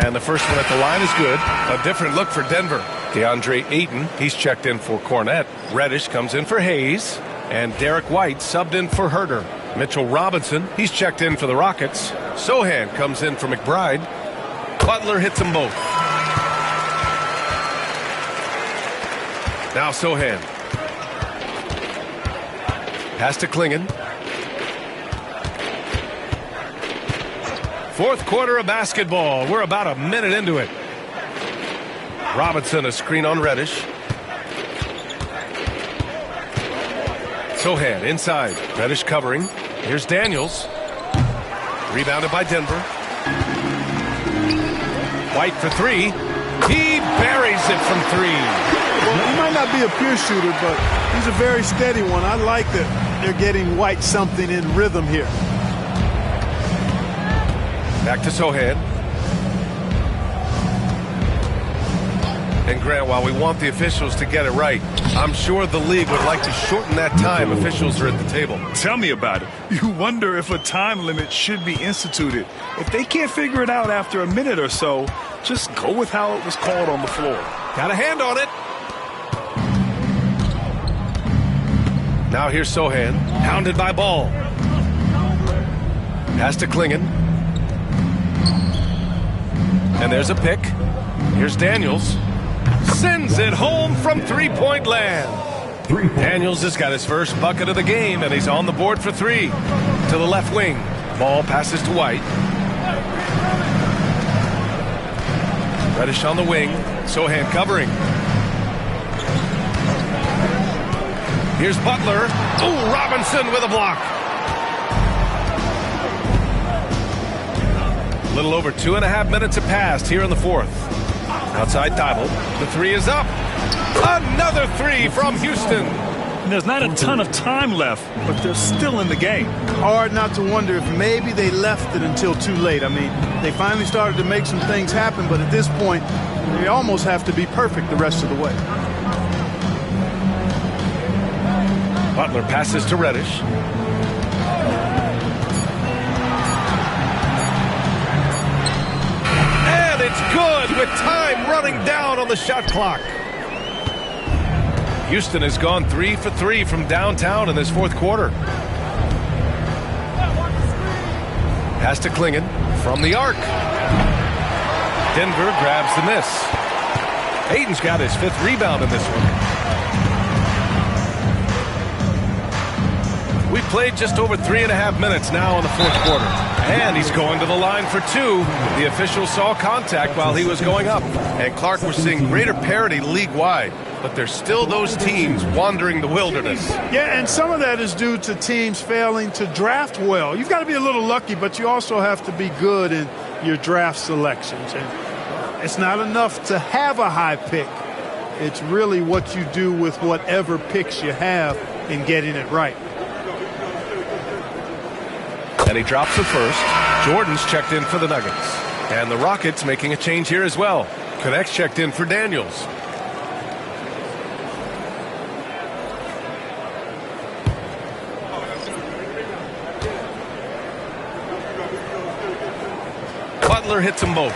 And the first one at the line is good. A different look for Denver. DeAndre Ayton, he's checked in for Cornette. Reddish comes in for Hayes. And Derek White subbed in for Huerter. Mitchell Robinson, he's checked in for the Rockets. Sohan comes in for McBride. Butler hits them both. Now Sohan. Pass to Klingon. Fourth quarter of basketball. We're about a minute into it. Robinson, a screen on Reddish. Sohan inside. Reddish covering. Here's Daniels. Rebounded by Denver. White for three. He buries it from three. Well, he might not be a pure shooter, but he's a very steady one. I like that they're getting White something in rhythm here. Back to Sohan. And Grant, while we want the officials to get it right, I'm sure the league would like to shorten that time officials are at the table. Tell me about it. You wonder if a time limit should be instituted. If they can't figure it out after a minute or so, just go with how it was called on the floor. Got a hand on it. Now here's Sohan, hounded by Ball. Pass to Klingon. And there's a pick. Here's Daniels. Sends it home from three-point land. Daniels has got his first bucket of the game, and he's on the board for three. To the left wing. Ball passes to White. Reddish on the wing. Sohan covering. Here's Butler. Ooh, Robinson with a block. A little over 2.5 minutes have passed here in the fourth. Outside Thibault. The three is up. Another three from Houston. There's not a ton of time left, but they're still in the game. Hard not to wonder if maybe they left it until too late. I mean, they finally started to make some things happen, but at this point, they almost have to be perfect the rest of the way. Butler passes to Reddish. And it's good with time running down on the shot clock. Houston has gone 3 for 3 from downtown in this fourth quarter. Pass to Klingon from the arc. Denver grabs the miss. Ayton's got his 5th rebound in this one. We've played just over 3.5 minutes now in the fourth quarter. And he's going to the line for two. The official saw contact while he was going up. And Clark, we're seeing greater parity league-wide. But there's still those teams wandering the wilderness. Yeah, and some of that is due to teams failing to draft well. You've got to be a little lucky, but you also have to be good in your draft selections. And it's not enough to have a high pick. It's really what you do with whatever picks you have in getting it right. And he drops the first. Jordan's checked in for the Nuggets. And the Rockets making a change here as well. Connect's checked in for Daniels. Butler hits them both.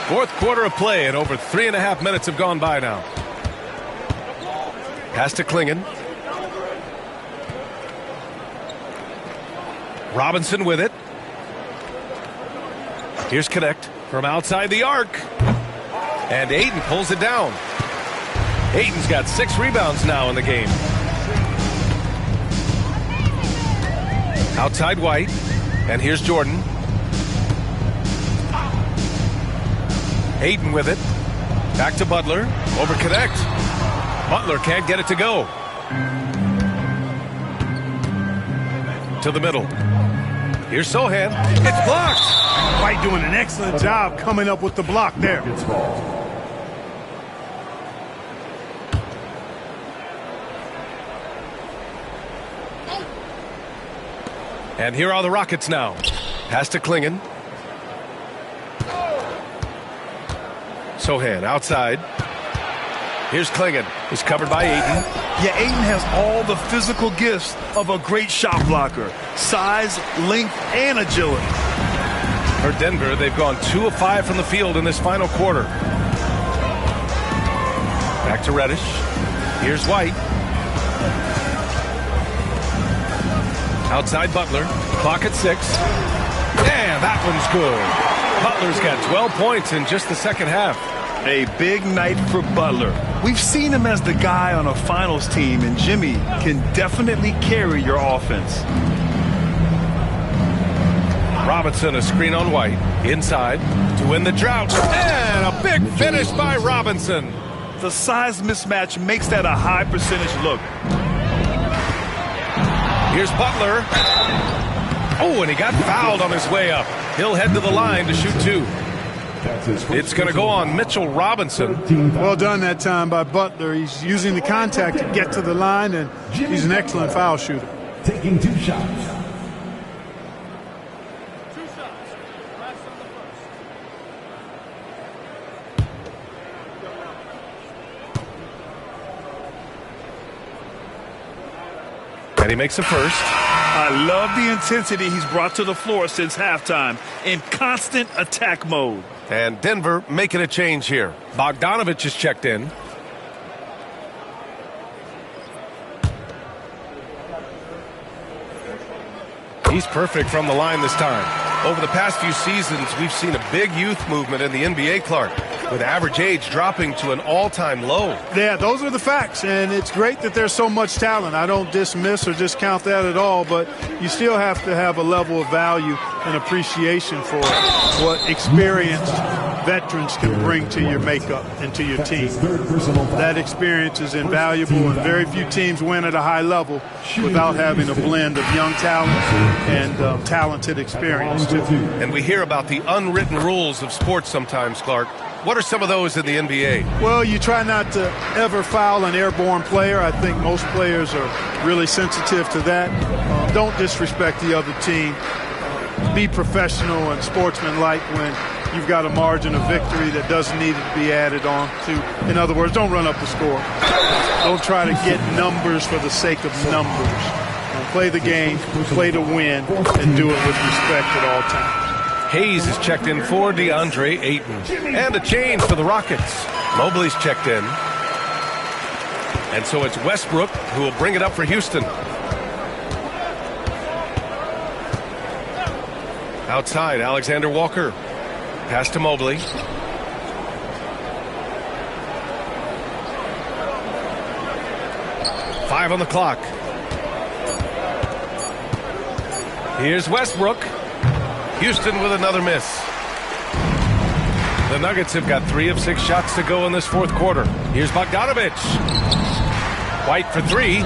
Fourth quarter of play, and over 3.5 minutes have gone by now. Pass to Klingon. Robinson with it. Here's Connect from outside the arc. And Ayton pulls it down. Ayton's got 6 rebounds now in the game. Outside White. And here's Jordan. Ayton with it. Back to Butler. Over Connect. Butler can't get it to go. To the middle. Here's Sohan. It's blocked. White doing an excellent job coming up with the block there. And here are the Rockets now. Pass to Klingon. Sohan outside. Here's Klingon. He's covered by Ayton. Yeah, Ayton has all the physical gifts of a great shot blocker. Size, length, and agility. For Denver, they've gone 2 of 5 from the field in this final quarter. Back to Reddish. Here's White. Outside Butler. Clock at 6. And that one's good. Butler's got 12 points in just the second half. A big night for Butler. We've seen him as the guy on a finals team, and Jimmy can definitely carry your offense. Robinson, a screen on White. Inside to win the drought. And a big finish by Robinson. The size mismatch makes that a high percentage look. Here's Butler. Oh, and he got fouled on his way up. He'll head to the line to shoot 2. It's going to go on Mitchell Robinson. Well done that time by Butler. He's using the contact to get to the line, and he's an excellent foul shooter. Taking 2 shots. And he makes a first. I love the intensity he's brought to the floor since halftime, in constant attack mode. And Denver making a change here. Bogdanovich is checked in. He's perfect from the line this time. Over the past few seasons, we've seen a big youth movement in the NBA, Clark, with average age dropping to an all-time low. Yeah, those are the facts, and it's great that there's so much talent. I don't dismiss or discount that at all, but you still have to have a level of value and appreciation for what experienced veterans can bring to your makeup and to your team. That experience is invaluable, and very few teams win at a high level without having a blend of young talent and talented experience, too. And we hear about the unwritten rules of sports sometimes, Clark. What are some of those in the NBA? Well, you try not to ever foul an airborne player. I think most players are really sensitive to that. Don't disrespect the other team. Be professional and sportsmanlike when you've got a margin of victory that doesn't need to be added on to. In other words, don't run up the score. Don't try to get numbers for the sake of numbers. Play the game, play to win, and do it with respect at all times. Hayes is checked in for DeAndre Ayton. And a change for the Rockets. Mobley's checked in. And so it's Westbrook who will bring it up for Houston. Outside, Alexander Walker. Pass to Mobley. Five on the clock. Here's Westbrook. Houston with another miss. The Nuggets have got 3 of 6 shots to go in this fourth quarter. Here's Bogdanovich. White for 3.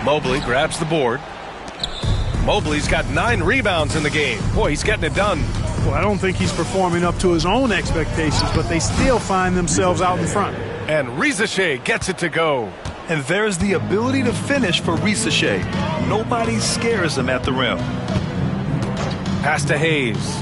Mobley grabs the board. Mobley's got 9 rebounds in the game. Boy, he's getting it done. Well, I don't think he's performing up to his own expectations, but they still find themselves out in front. And Risache gets it to go. And there's the ability to finish for Risache. Nobody scares him at the rim. Pass to Hayes.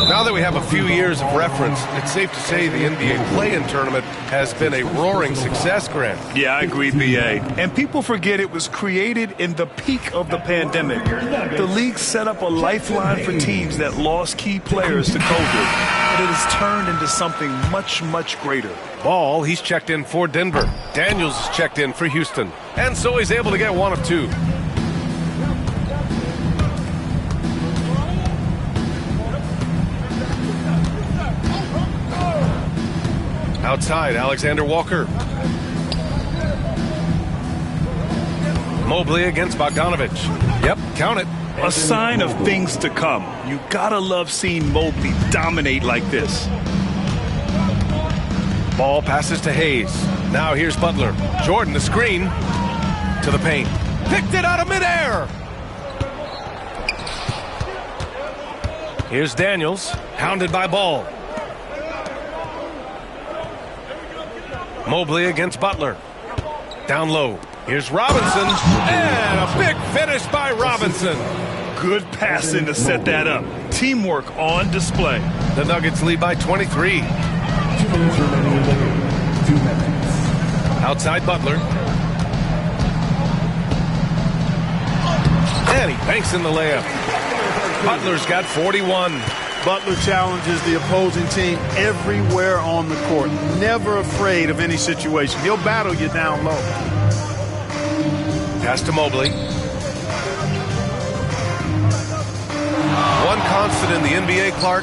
Now that we have a few years of reference, it's safe to say the NBA play-in tournament has been a roaring success, Grant. Yeah, I agree, B.A. And people forget it was created in the peak of the pandemic. The league set up a lifeline for teams that lost key players to COVID. But it has turned into something much, much greater. Ball, he's checked in for Denver. Daniels is checked in for Houston. And so he's able to get 1 of 2. Outside, Alexander Walker. Mobley against Bogdanovich. Yep, count it. A sign of things to come. You gotta love seeing Mobley dominate like this. Ball passes to Hayes. Now here's Butler. Jordan, the screen. To the paint. Picked it out of midair. Here's Daniels. Hounded by Ball. Mobley against Butler. Down low. Here's Robinson. And a big finish by Robinson. Good passing to set that up. Teamwork on display. The Nuggets lead by 23. 2 minutes remaining in the game. 2 minutes. Outside Butler. And he banks in the layup. Butler's got 41. Butler challenges the opposing team everywhere on the court. Never afraid of any situation. He'll battle you down low. Pass to Mobley. One constant in the NBA, Clark,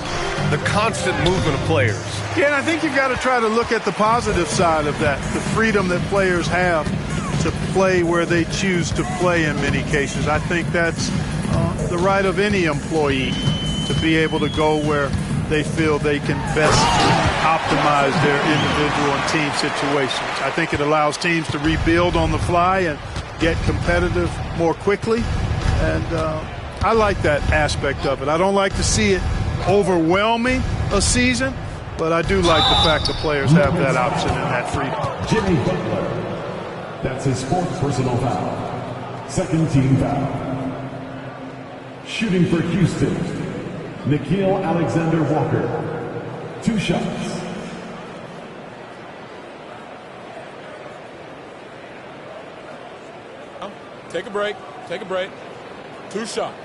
the constant movement of players. Yeah, and I think you've got to try to look at the positive side of that, the freedom that players have to play where they choose to play in many cases. I think that's the right of any employee, to be able to go where they feel they can best optimize their individual and team situations. I think it allows teams to rebuild on the fly and get competitive more quickly. And I like that aspect of it. I don't like to see it overwhelming a season, but I do like the fact that players have that option and that freedom. Jimmy Butler. That's his fourth personal foul. Second team foul. Shooting for Houston, Nickeil Alexander-Walker. 2 shots. Take a break. Take a break. 2 shots.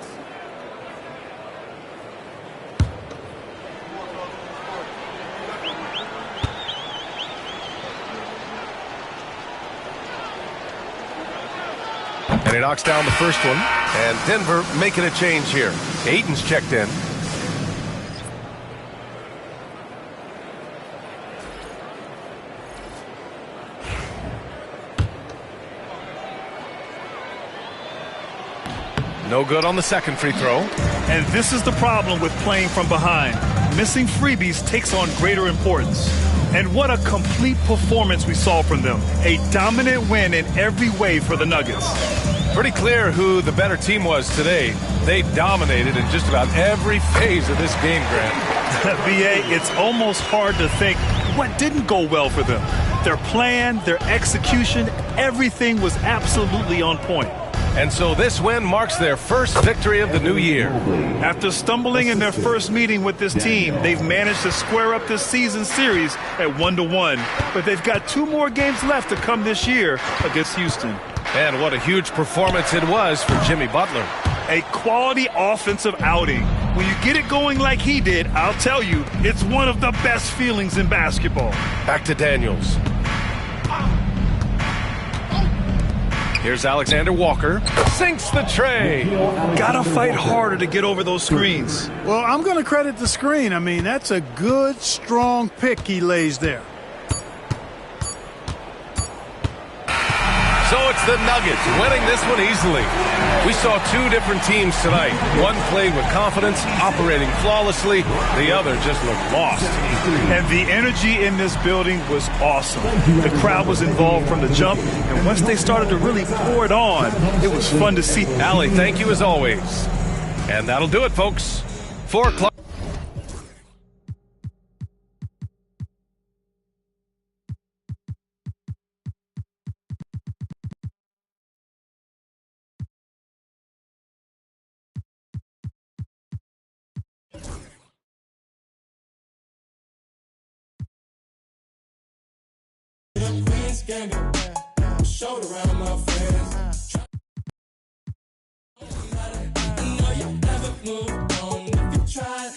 And he knocks down the first one. And Denver making a change here. Ayton's checked in. No good on the second free throw. And this is the problem with playing from behind. Missing freebies takes on greater importance. And what a complete performance we saw from them. A dominant win in every way for the Nuggets. Pretty clear who the better team was today. They dominated in just about every phase of this game, Grant. B.A., it's almost hard to think what didn't go well for them. Their plan, their execution, everything was absolutely on point. And so this win marks their first victory of the new year. After stumbling in their first meeting with this team, they've managed to square up this season series at 1-1. But they've got 2 more games left to come this year against Houston. And what a huge performance it was for Jimmy Butler. A quality offensive outing. When you get it going like he did, I'll tell you, it's one of the best feelings in basketball. Back to Daniels. Here's Alexander Walker. Sinks the tray. Gotta fight harder to get over those screens. Well, I'm going to credit the screen. I mean, that's a good, strong pick he lays there. So it's the Nuggets winning this one easily. We saw 2 different teams tonight. One played with confidence, operating flawlessly. The other just looked lost. And the energy in this building was awesome. The crowd was involved from the jump, and once they started to really pour it on, it was fun to see. Allie, thank you as always. And that'll do it, folks. 4 o'clock. Shoulder around my friends. I know you never moved on if you tried.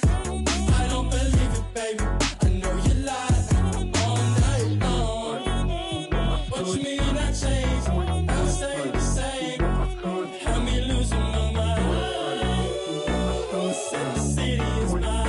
I don't believe it, baby. I know you lied all night long. But you mean I changed? I'll stay the same. Have me losing my mind. Said the city is mine.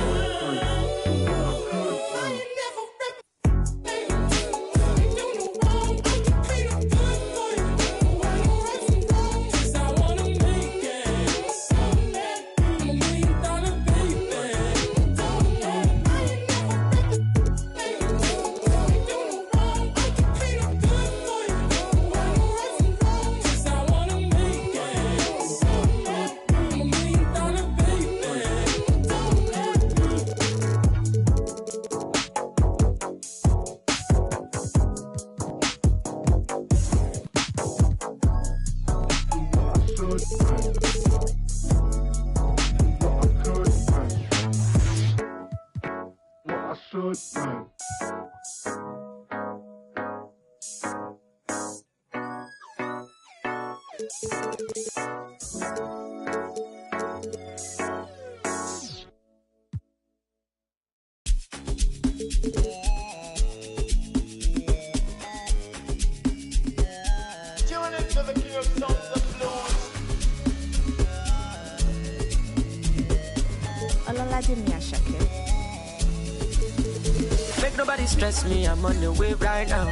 Make nobody stress me, I'm on the way right now.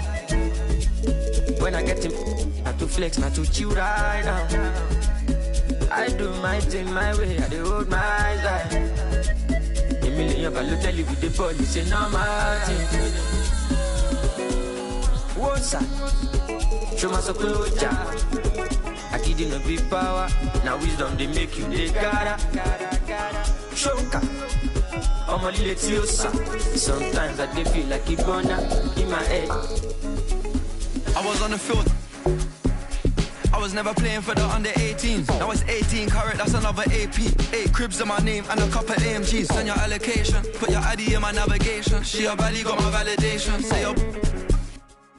When I get to not to flex, not to chill right now. I do my thing my way, I do hold my side. A million value tell you with the ball, it's a normal thing. What's that? Show my support, I didn't know big power. Now wisdom they make you they gotta. Shoka. I'm a little sometimes I dey feel like a burner in my head. I was on the field. I was never playing for the under 18s. Now it's 18 carat, that's another AP. 8 cribs in my name and a couple AMGs. Send your allocation, put your ID in my navigation. She a valley, got my validation.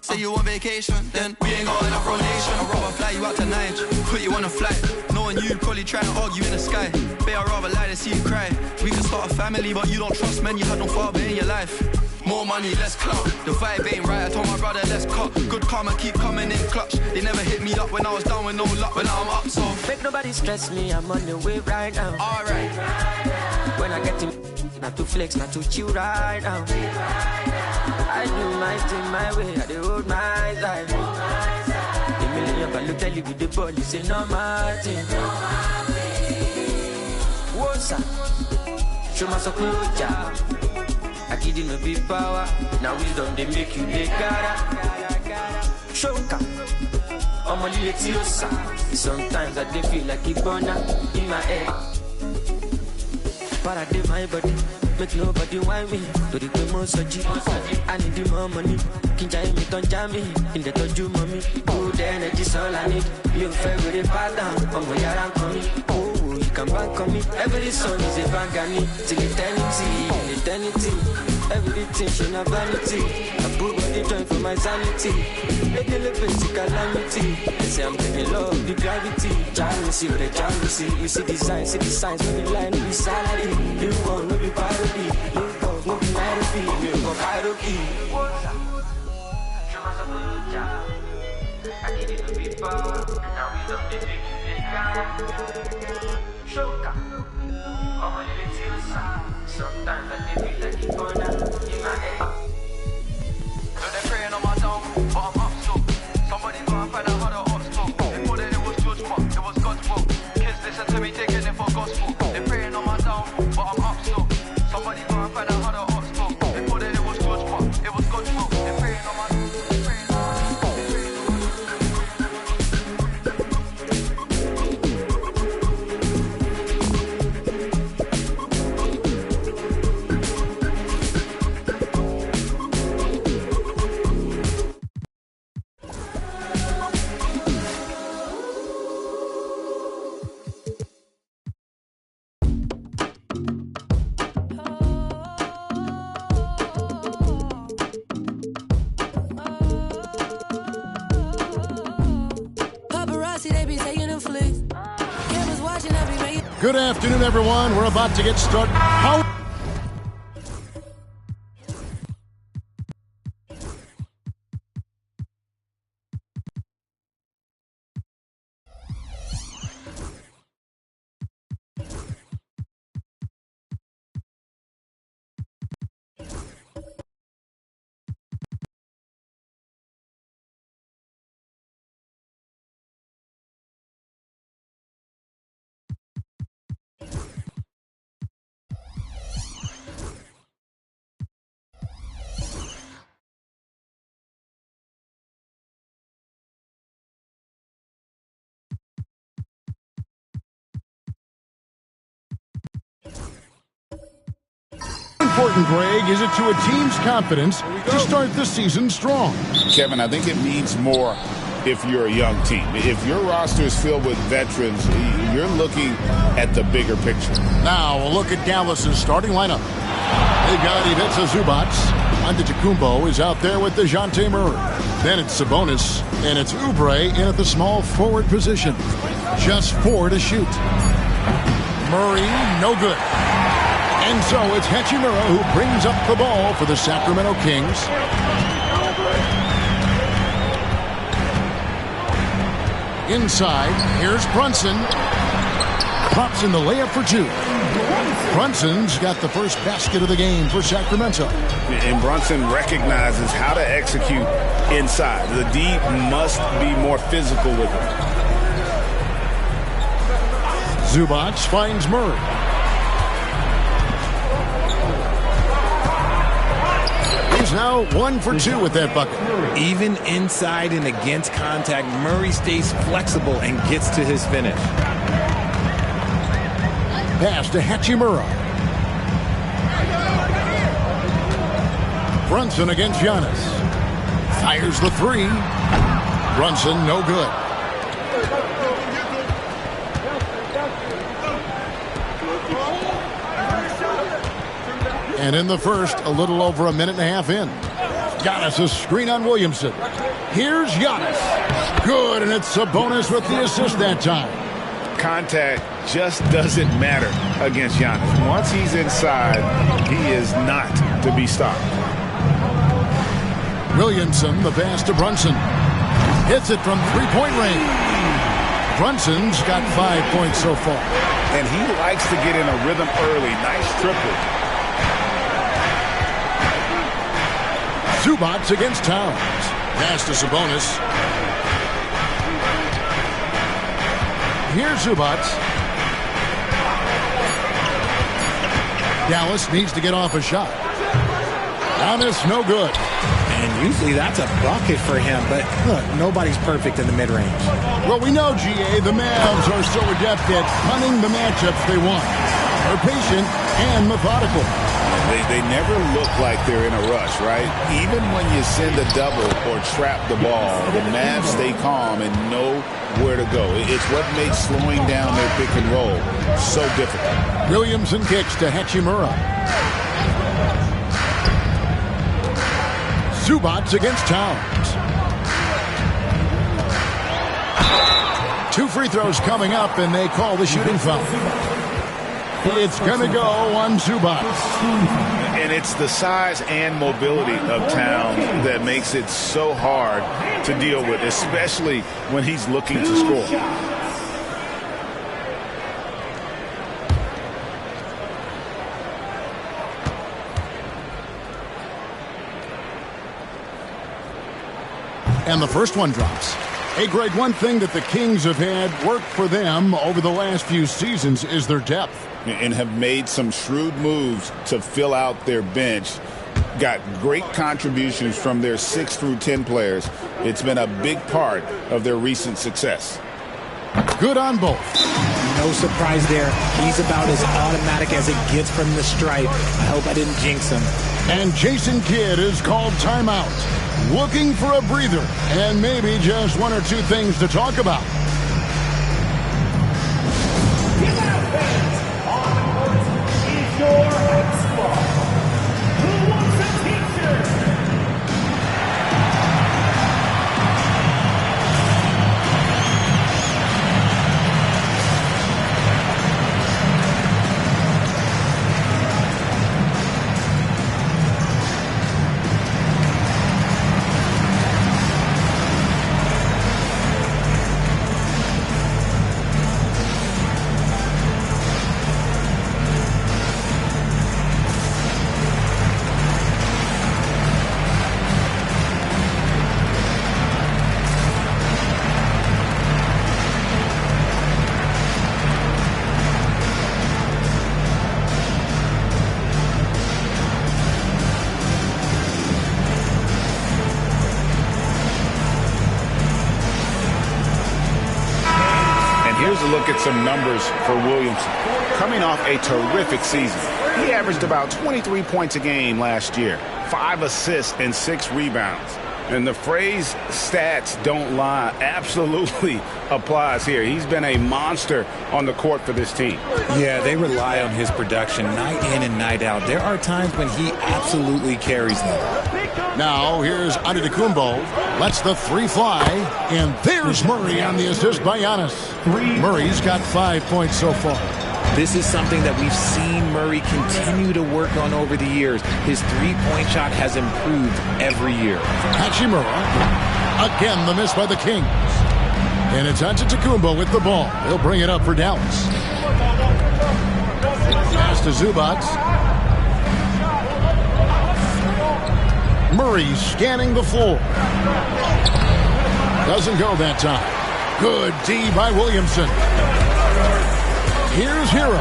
Say you on vacation, then we ain't got enough rotation. I'd rather fly you out to Niger, put you on a flight. Knowing you probably trying to argue in the sky. Babe, I'd rather lie than see you cry. We can start a family, but you don't trust men. You had no father in your life. More money, less clout. The vibe ain't right, I told my brother, let's cut. Good karma keep coming in clutch. They never hit me up when I was down with no luck. But now I'm up, so make nobody stress me, I'm on the way right now. Alright. When I get to not to flex, not to chill right now. I do my thing my way, I do hold my life. The million but tell you with the ball, you say no Martin. What's up? Show my support. I didn't know big power. Now wisdom they make you they gotta. Shoka. I'm a little sometimes I dey feel like a burner in my head. But I did my body, make nobody want me. To the most I need the more money. Kinja me don't jam me. In the toju mommy. Good energy's all I need. You favorite pattern. I'm going to come. You can bank on me. Every song is a bangani. Till eternity. Everything should not vanity. I put body joint for my sanity. Make a little basic calamity. They say I'm taking love, the gravity. Jealousy, what they jealousy. You see the signs, no be line, no be salary. You want, no be parody. You want, no be melody. You want, hierarchy. I need it to be power. Now we don't take it. Shoka. I'm a little sad. Sometimes I feel like it's gonna in my head. So they're praying on my down, but I'm up so. Somebody go and find out how the ops talk. They thought that it was George, but it was God's will. Kids listen to me, taking it for gospel. They're praying on my down, but I'm up so. Somebody go and find out how the ops talk. They thought that it was George, but it was God's will. They're praying on my down. Good afternoon, everyone. We're about to get started. Important, Greg, is it to a team's confidence to start the season strong? Kevin, I think it means more if you're a young team. If your roster is filled with veterans, you're looking at the bigger picture. Now, a look at Dallas's starting lineup. They got Ivica Zubac. Antetokounmpo is out there with DeJounte Murray. Then it's Sabonis, and it's Oubre in at the small forward position. Just 4 to shoot. Murray, no good. And so it's Hachimura who brings up the ball for the Sacramento Kings. Inside, here's Brunson. Pops in the layup for 2. Brunson's got the first basket of the game for Sacramento. And Brunson recognizes how to execute inside. The D must be more physical with him. Zubac finds Murray. now 1 for 2 with that bucket. Even inside and against contact, Murray stays flexible and gets to his finish. Pass to Hachimura. Brunson against Giannis. Fires the three. Brunson, no good. And in the first, a little over a minute and a half in. Giannis, a screen on Williamson. Here's Giannis. Good, and it's Sabonis with the assist that time. Contact just doesn't matter against Giannis. Once he's inside, he is not to be stopped. Williamson, the pass to Brunson. Hits it from three-point range. Brunson's got 5 points so far. And he likes to get in a rhythm early. Nice triple. Zubac against Towns. Pass to Sabonis. Here's Zubac. Dallas needs to get off a shot. Giannis, no good. And usually that's a bucket for him, but look, nobody's perfect in the mid-range. Well, we know, GA, the Mavs are so adept at punting the matchups they want. They're patient and methodical. They never look like they're in a rush, right? Even when you send a double or trap the ball, the Mavs stay calm and know where to go. It's what makes slowing down their pick and roll so difficult. Williamson kicks to Hachimura. Zubac against Towns. 2 free throws coming up, and they call the shooting foul. It's going to go on Zubac. And it's the size and mobility of Towns that makes it so hard to deal with, especially when he's looking to score. And the first one drops. Hey, Greg, one thing that the Kings have had work for them over the last few seasons is their depth. And have made some shrewd moves to fill out their bench. Got great contributions from their 6 through 10 players. It's been a big part of their recent success. Good on both. No surprise there. He's about as automatic as it gets from the stripe. I hope I didn't jinx him. And Jason Kidd is called timeout. Looking for a breather and maybe just 1 or 2 things to talk about. Your Xbox. Who wants a t-shirt? Here's a look at some numbers for Williamson. Coming off a terrific season, he averaged about 23 points a game last year, 5 assists and 6 rebounds. And the phrase stats don't lie absolutely applies here. He's been a monster on the court for this team. Yeah, they rely on his production night in and night out. There are times when he absolutely carries them. Now here's Antetokounmpo. Lets the 3 fly. And there's Murray on the assist by Giannis. Murray's got 5 points so far. This is something that we've seen Murray continue to work on over the years. His three-point shot has improved every year. Hachimura. Again, the miss by the Kings. And it's Antetokounmpo with the ball. He'll bring it up for Dallas. Pass to Zubac. Murray scanning the floor. Doesn't go that time. Good D by Williamson. Here's Hero.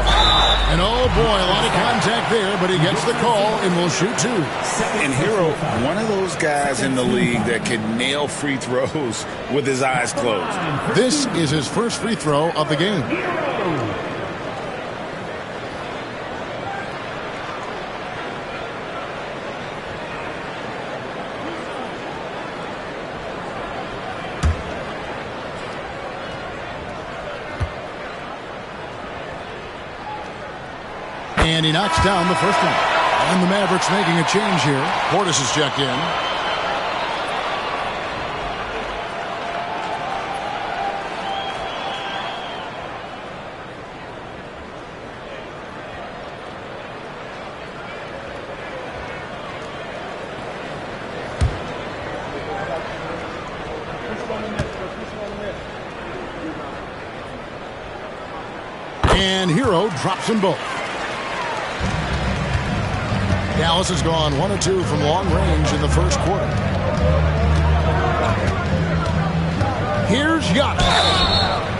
And oh boy, a lot of contact there, but he gets the call and will shoot 2. And Hero, one of those guys in the league that can nail free throws with his eyes closed. This is his first free throw of the game. And he knocks down the first one. And the Mavericks making a change here. Portis is checked in. And Hero drops them both. Dallas has gone 1 of 2 from long range in the first quarter. Here's Giannis.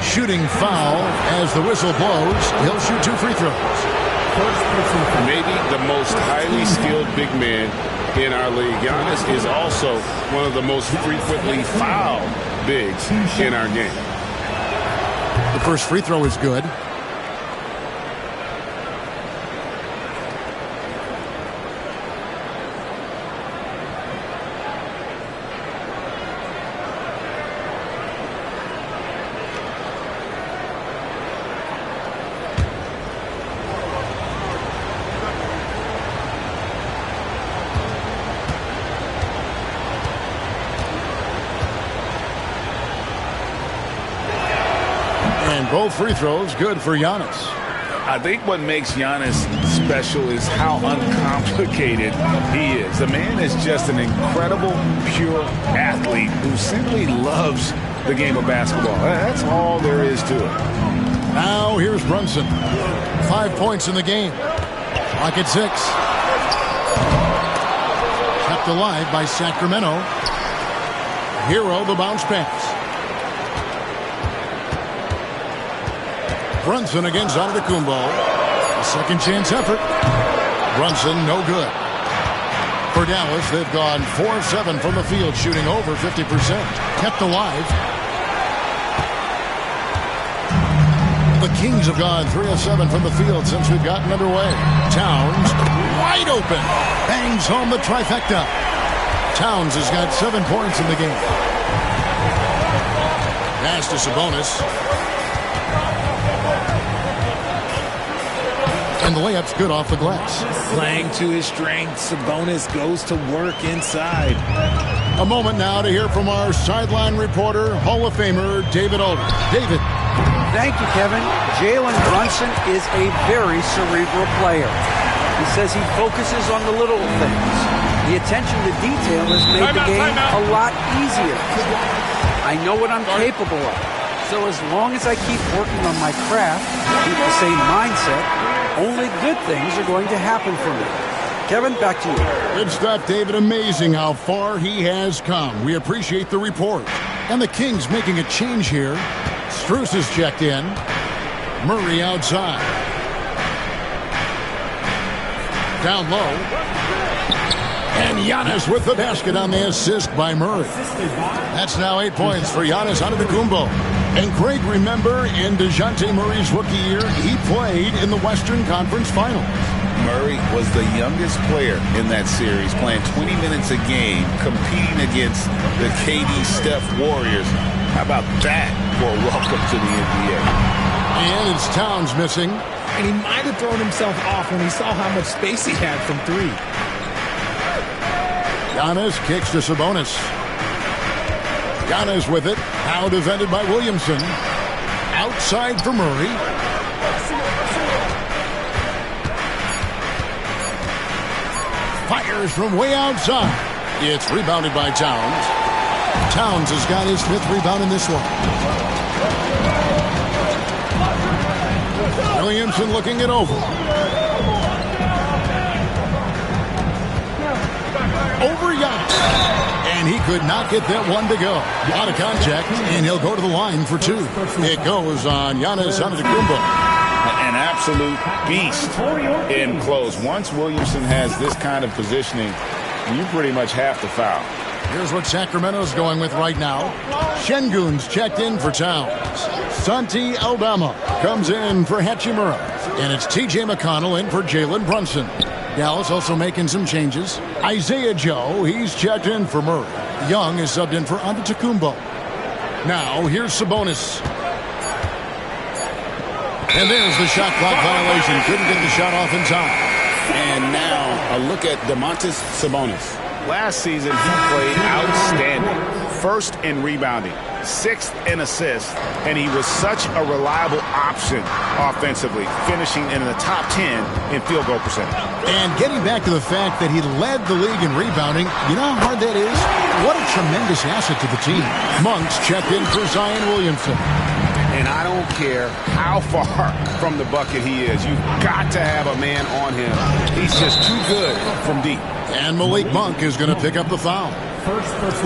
Shooting foul as the whistle blows. He'll shoot 2 free throws. Maybe the most highly skilled big man in our league. Giannis is also one of the most frequently fouled bigs in our game. The first free throw is good. Both free throws good for Giannis. I think what makes Giannis special is how uncomplicated he is. The man is just an incredible, pure athlete who simply loves the game of basketball. That's all there is to it. Now here's Brunson. 5 points in the game. Clock at 6. Kept alive by Sacramento. Hero the bounce pass. Brunson against Antetokounmpo. A second chance effort. Brunson no good. For Dallas, they've gone 4 of 7 from the field, shooting over 50%. Kept alive. The Kings have gone 3 of 7 from the field since we've gotten underway. Towns wide open. Bangs home the trifecta. Towns has got 7 points in the game. Pass to Sabonis. And the layup's good off the glass. Playing to his strengths, Sabonis goes to work inside. A moment now to hear from our sideline reporter, Hall of Famer David Aldridge. David. Thank you, Kevin. Jalen Brunson is a very cerebral player. He says he focuses on the little things. The attention to detail has made the game a lot easier. I know what I'm capable of. So as long as I keep working on my craft, keep the same mindset, only good things are going to happen for me. Kevin, back to you. Good stuff, David. Amazing how far he has come. We appreciate the report. And the Kings making a change here. Strus is checked in. Murray outside. Down low. And Giannis with the basket on the assist by Murray. That's now 8 points for Giannis Antetokounmpo. And Craig, remember, in DeJounte Murray's rookie year, he played in the Western Conference Finals. Murray was the youngest player in that series, playing 20 minutes a game, competing against the KD Steph Warriors. How about that for a welcome to the NBA? And it's Towns missing. And he might have thrown himself off when he saw how much space he had from 3. Giannis kicks to Sabonis. Giannis with it. Now defended by Williamson. Outside for Murray. Fires from way outside. It's rebounded by Towns. Towns has got his 5th rebound in this one. Williamson looking it over. Over Giannis. And he could not get that one to go. Out of contact, and he'll go to the line for 2. It goes on Giannis Antetokounmpo. And absolute beast in close. Once Williamson has this kind of positioning, you pretty much have to foul. Here's what Sacramento's going with right now. Şengün's checked in for Towns. Santi Aldama comes in for Hachimura. And it's T.J. McConnell in for Jalen Brunson. Dallas also making some changes. Isaiah Joe, he's checked in for Murray. Young is subbed in for Antetokounmpo. Now, here's Sabonis. And there's the shot clock violation. Couldn't get the shot off in time. And now a look at Domantas Sabonis. Last season, he played outstanding. First in rebounding, 6th in assists, and he was such a reliable option offensively, finishing in the top 10 in field goal percentage. And getting back to the fact that he led the league in rebounding, you know how hard that is? What a tremendous asset to the team. Monk's checked in for Zion Williamson. And I don't care how far from the bucket he is. You've got to have a man on him. He's just too good from deep. And Malik Monk is going to pick up the foul.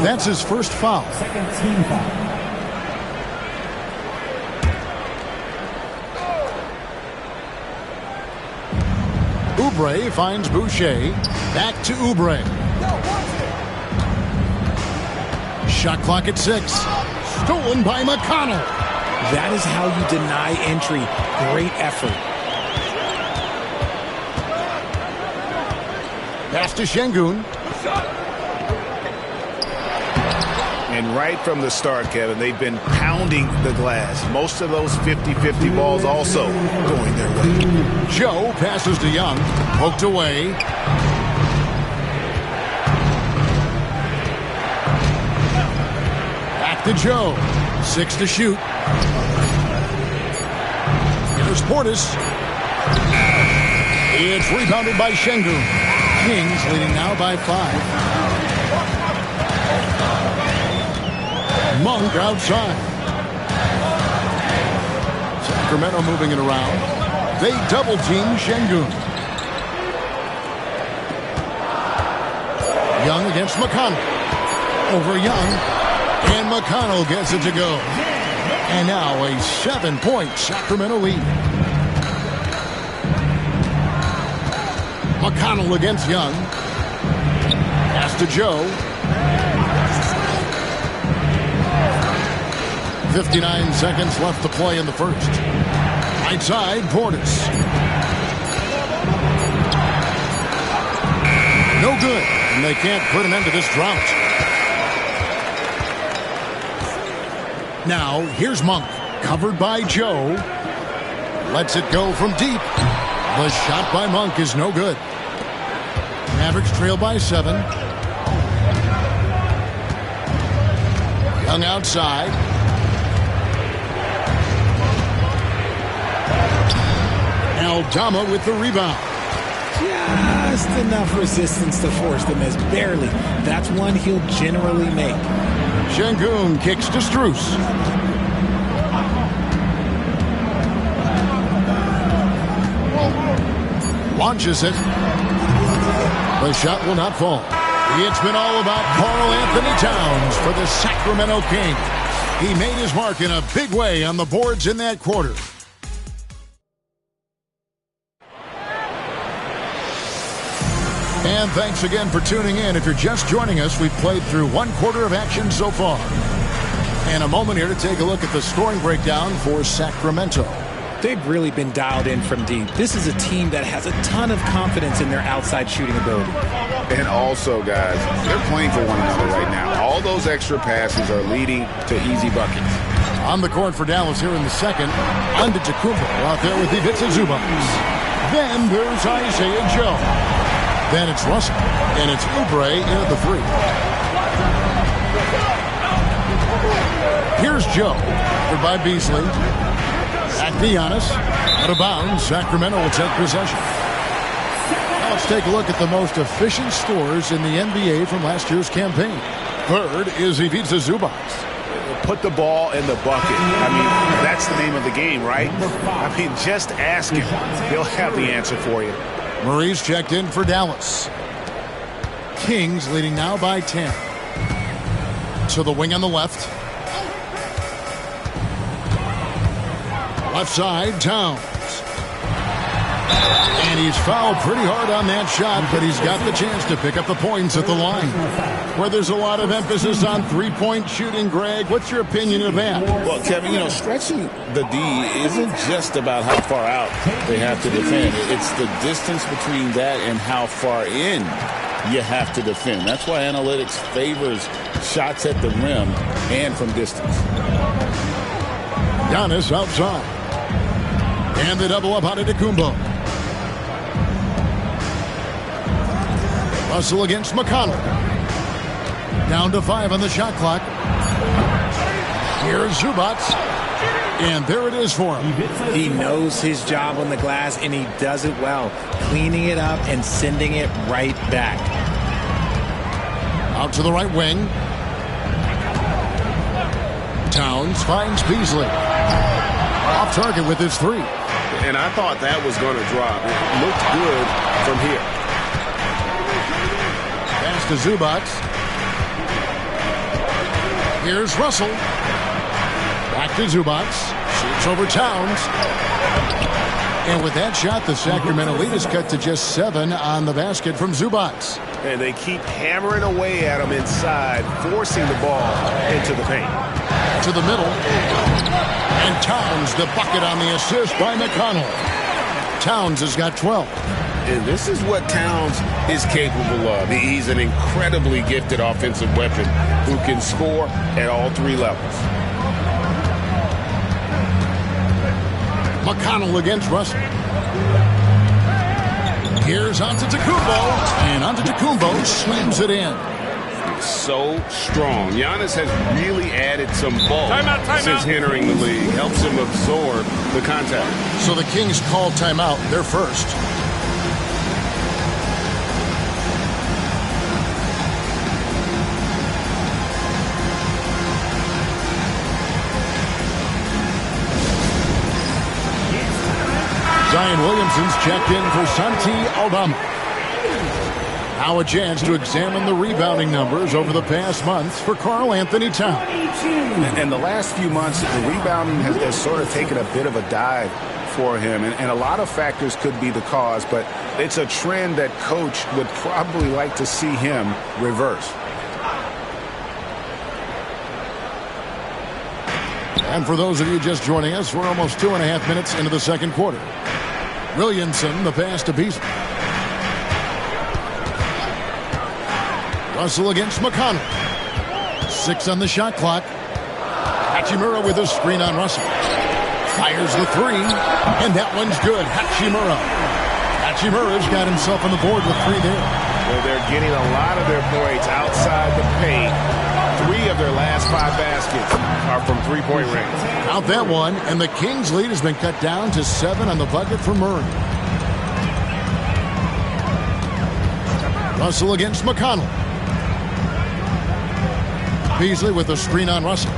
That's his first foul. Second team foul. Oubre finds Boucher. Back to Oubre. Shot clock at 6. Stolen by McConnell. That is how you deny entry. Great effort. Pass to Şengün. And right from the start, Kevin, they've been pounding the glass. Most of those 50-50 balls also going their way. Joe passes to Young. Poked away. Back to Joe. 6 to shoot. Here's Portis. It's rebounded by Şengün. Kings leading now by 5. Monk outside. Sacramento moving it around. They double team Şengün. Young against McConnell. Over Young. And McConnell gets it to go. And now a 7-point Sacramento lead. McConnell against Young. Pass to Joe. 59 seconds left to play in the first. Right side, Portis. No good. And they can't put an end to this drought. Now, here's Monk. Covered by Joe. Lets it go from deep. The shot by Monk is no good. Mavericks trail by 7. Young outside. Aldama with the rebound. Just enough resistance to force the miss. Barely. That's one he'll generally make. Şengün kicks to Strus. Launches it. The shot will not fall. It's been all about Karl Anthony Towns for the Sacramento Kings. He made his mark in a big way on the boards in that quarter. And thanks again for tuning in. If you're just joining us, we've played through one quarter of action so far. And a moment here to take a look at the scoring breakdown for Sacramento. They've really been dialed in from deep. This is a team that has a ton of confidence in their outside shooting ability. And also, guys, they're playing for one another right now. All those extra passes are leading to easy buckets. On the court for Dallas here in the second, Antetokounmpo out there with Ivica Zubac. Then there's Isaiah Joe. Then it's Russell, and it's Oubre in at the 3. Here's Joe, covered by Beasley. Back to Giannis. Out of bounds, Sacramento will take possession. Now let's take a look at the most efficient scorers in the NBA from last year's campaign. Third is Ivica Zubac. Put the ball in the bucket. I mean, that's the name of the game, right? I mean, just ask him. He'll have the answer for you. Murray's checked in for Dallas. Kings leading now by 10. To the wing on the left. Left side, Towns. And he's fouled pretty hard on that shot, but he's got the chance to pick up the points at the line. Where there's a lot of emphasis on three-point shooting, Greg, what's your opinion of that? Well, Kevin, stretching the D isn't just about how far out they have to defend. It's the distance between that and how far in you have to defend. That's why analytics favors shots at the rim and from distance. Giannis outside. And the double up on Antetokounmpo. Russell against McConnell. Down to 5 on the shot clock. Here's Zubac. And there it is for him. He knows his job on the glass, and he does it well. Cleaning it up and sending it right back. Out to the right wing. Towns finds Beasley. Off target with his three. And I thought that was going to drop. It looked good from here. Pass to Zubac. Here's Russell. Back to Zubac. Shoots over Towns. And with that shot, the Sacramento lead is cut to just 7 on the basket from Zubac. And they keep hammering away at him inside, forcing the ball into the paint. To the middle. And Towns, the bucket on the assist by McConnell. Towns has got 12. And this is what Towns is capable of. He's an incredibly gifted offensive weapon who can score at all 3 levels. McConnell against Russell. Here's Antetokounmpo. And Antetokounmpo slams it in. So strong. Giannis has really added some bulk since entering the league. Helps him absorb the contact. So the Kings call timeout. They're first. Zion Williamson's checked in for Santi Aldama. Now a chance to examine the rebounding numbers over the past months for Karl Anthony Towns. And the last few months, the rebounding has sort of taken a bit of a dive for him. And a lot of factors could be the cause, but it's a trend that coach would probably like to see him reverse. And for those of you just joining us, we're almost 2.5 minutes into the second quarter. Williamson, the pass to Beasley. Russell against McConnell. 6 on the shot clock. Hachimura with a screen on Russell. Fires the 3, and that one's good. Hachimura. Hachimura's got himself on the board with 3 there. Well, they're getting a lot of their points outside the paint. 3 of their last 5 baskets are from three-point range. Out that one, and the Kings' lead has been cut down to 7 on the bucket for Murray. Russell against McConnell. Beasley with a screen on Russell.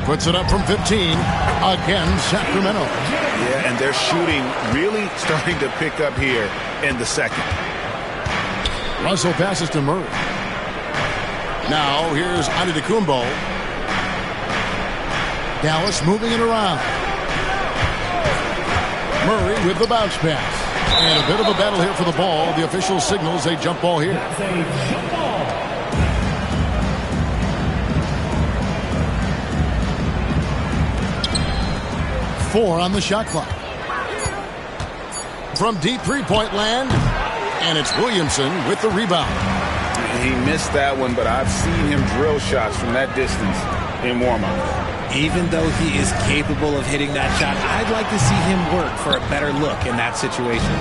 Puts it up from 15. Again, Sacramento. Yeah, and their shooting really starting to pick up here in the second. Russell passes to Murray. Now, here's Antetokounmpo. Dallas moving it around. Murray with the bounce pass. And a bit of a battle here for the ball. The official signals a jump ball here. Four on the shot clock. From deep three-point land. And it's Williamson with the rebound. He missed that one, but I've seen him drill shots from that distance in warm-up. Even though he is capable of hitting that shot, I'd like to see him work for a better look in that situation.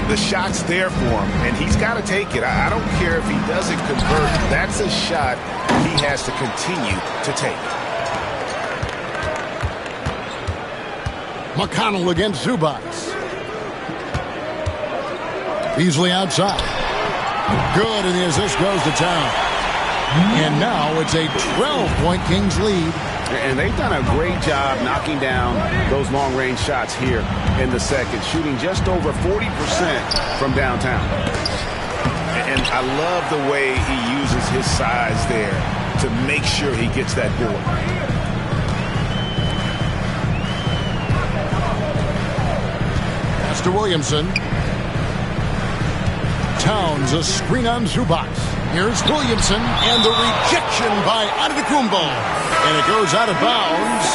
The shot's there for him, and he's got to take it. I don't care if he doesn't convert. That's a shot he has to continue to take. McConnell against Zubac. Beasley outside. Good, and the assist goes to Town. And now it's a 12-point Kings lead. And they've done a great job knocking down those long-range shots here in the second, shooting just over 40% from downtown. And I love the way he uses his size there to make sure he gets that board. to Williamson. Towns, a screen on Zubac. Here's Williamson, and the rejection by Antetokounmpo. And it goes out of bounds.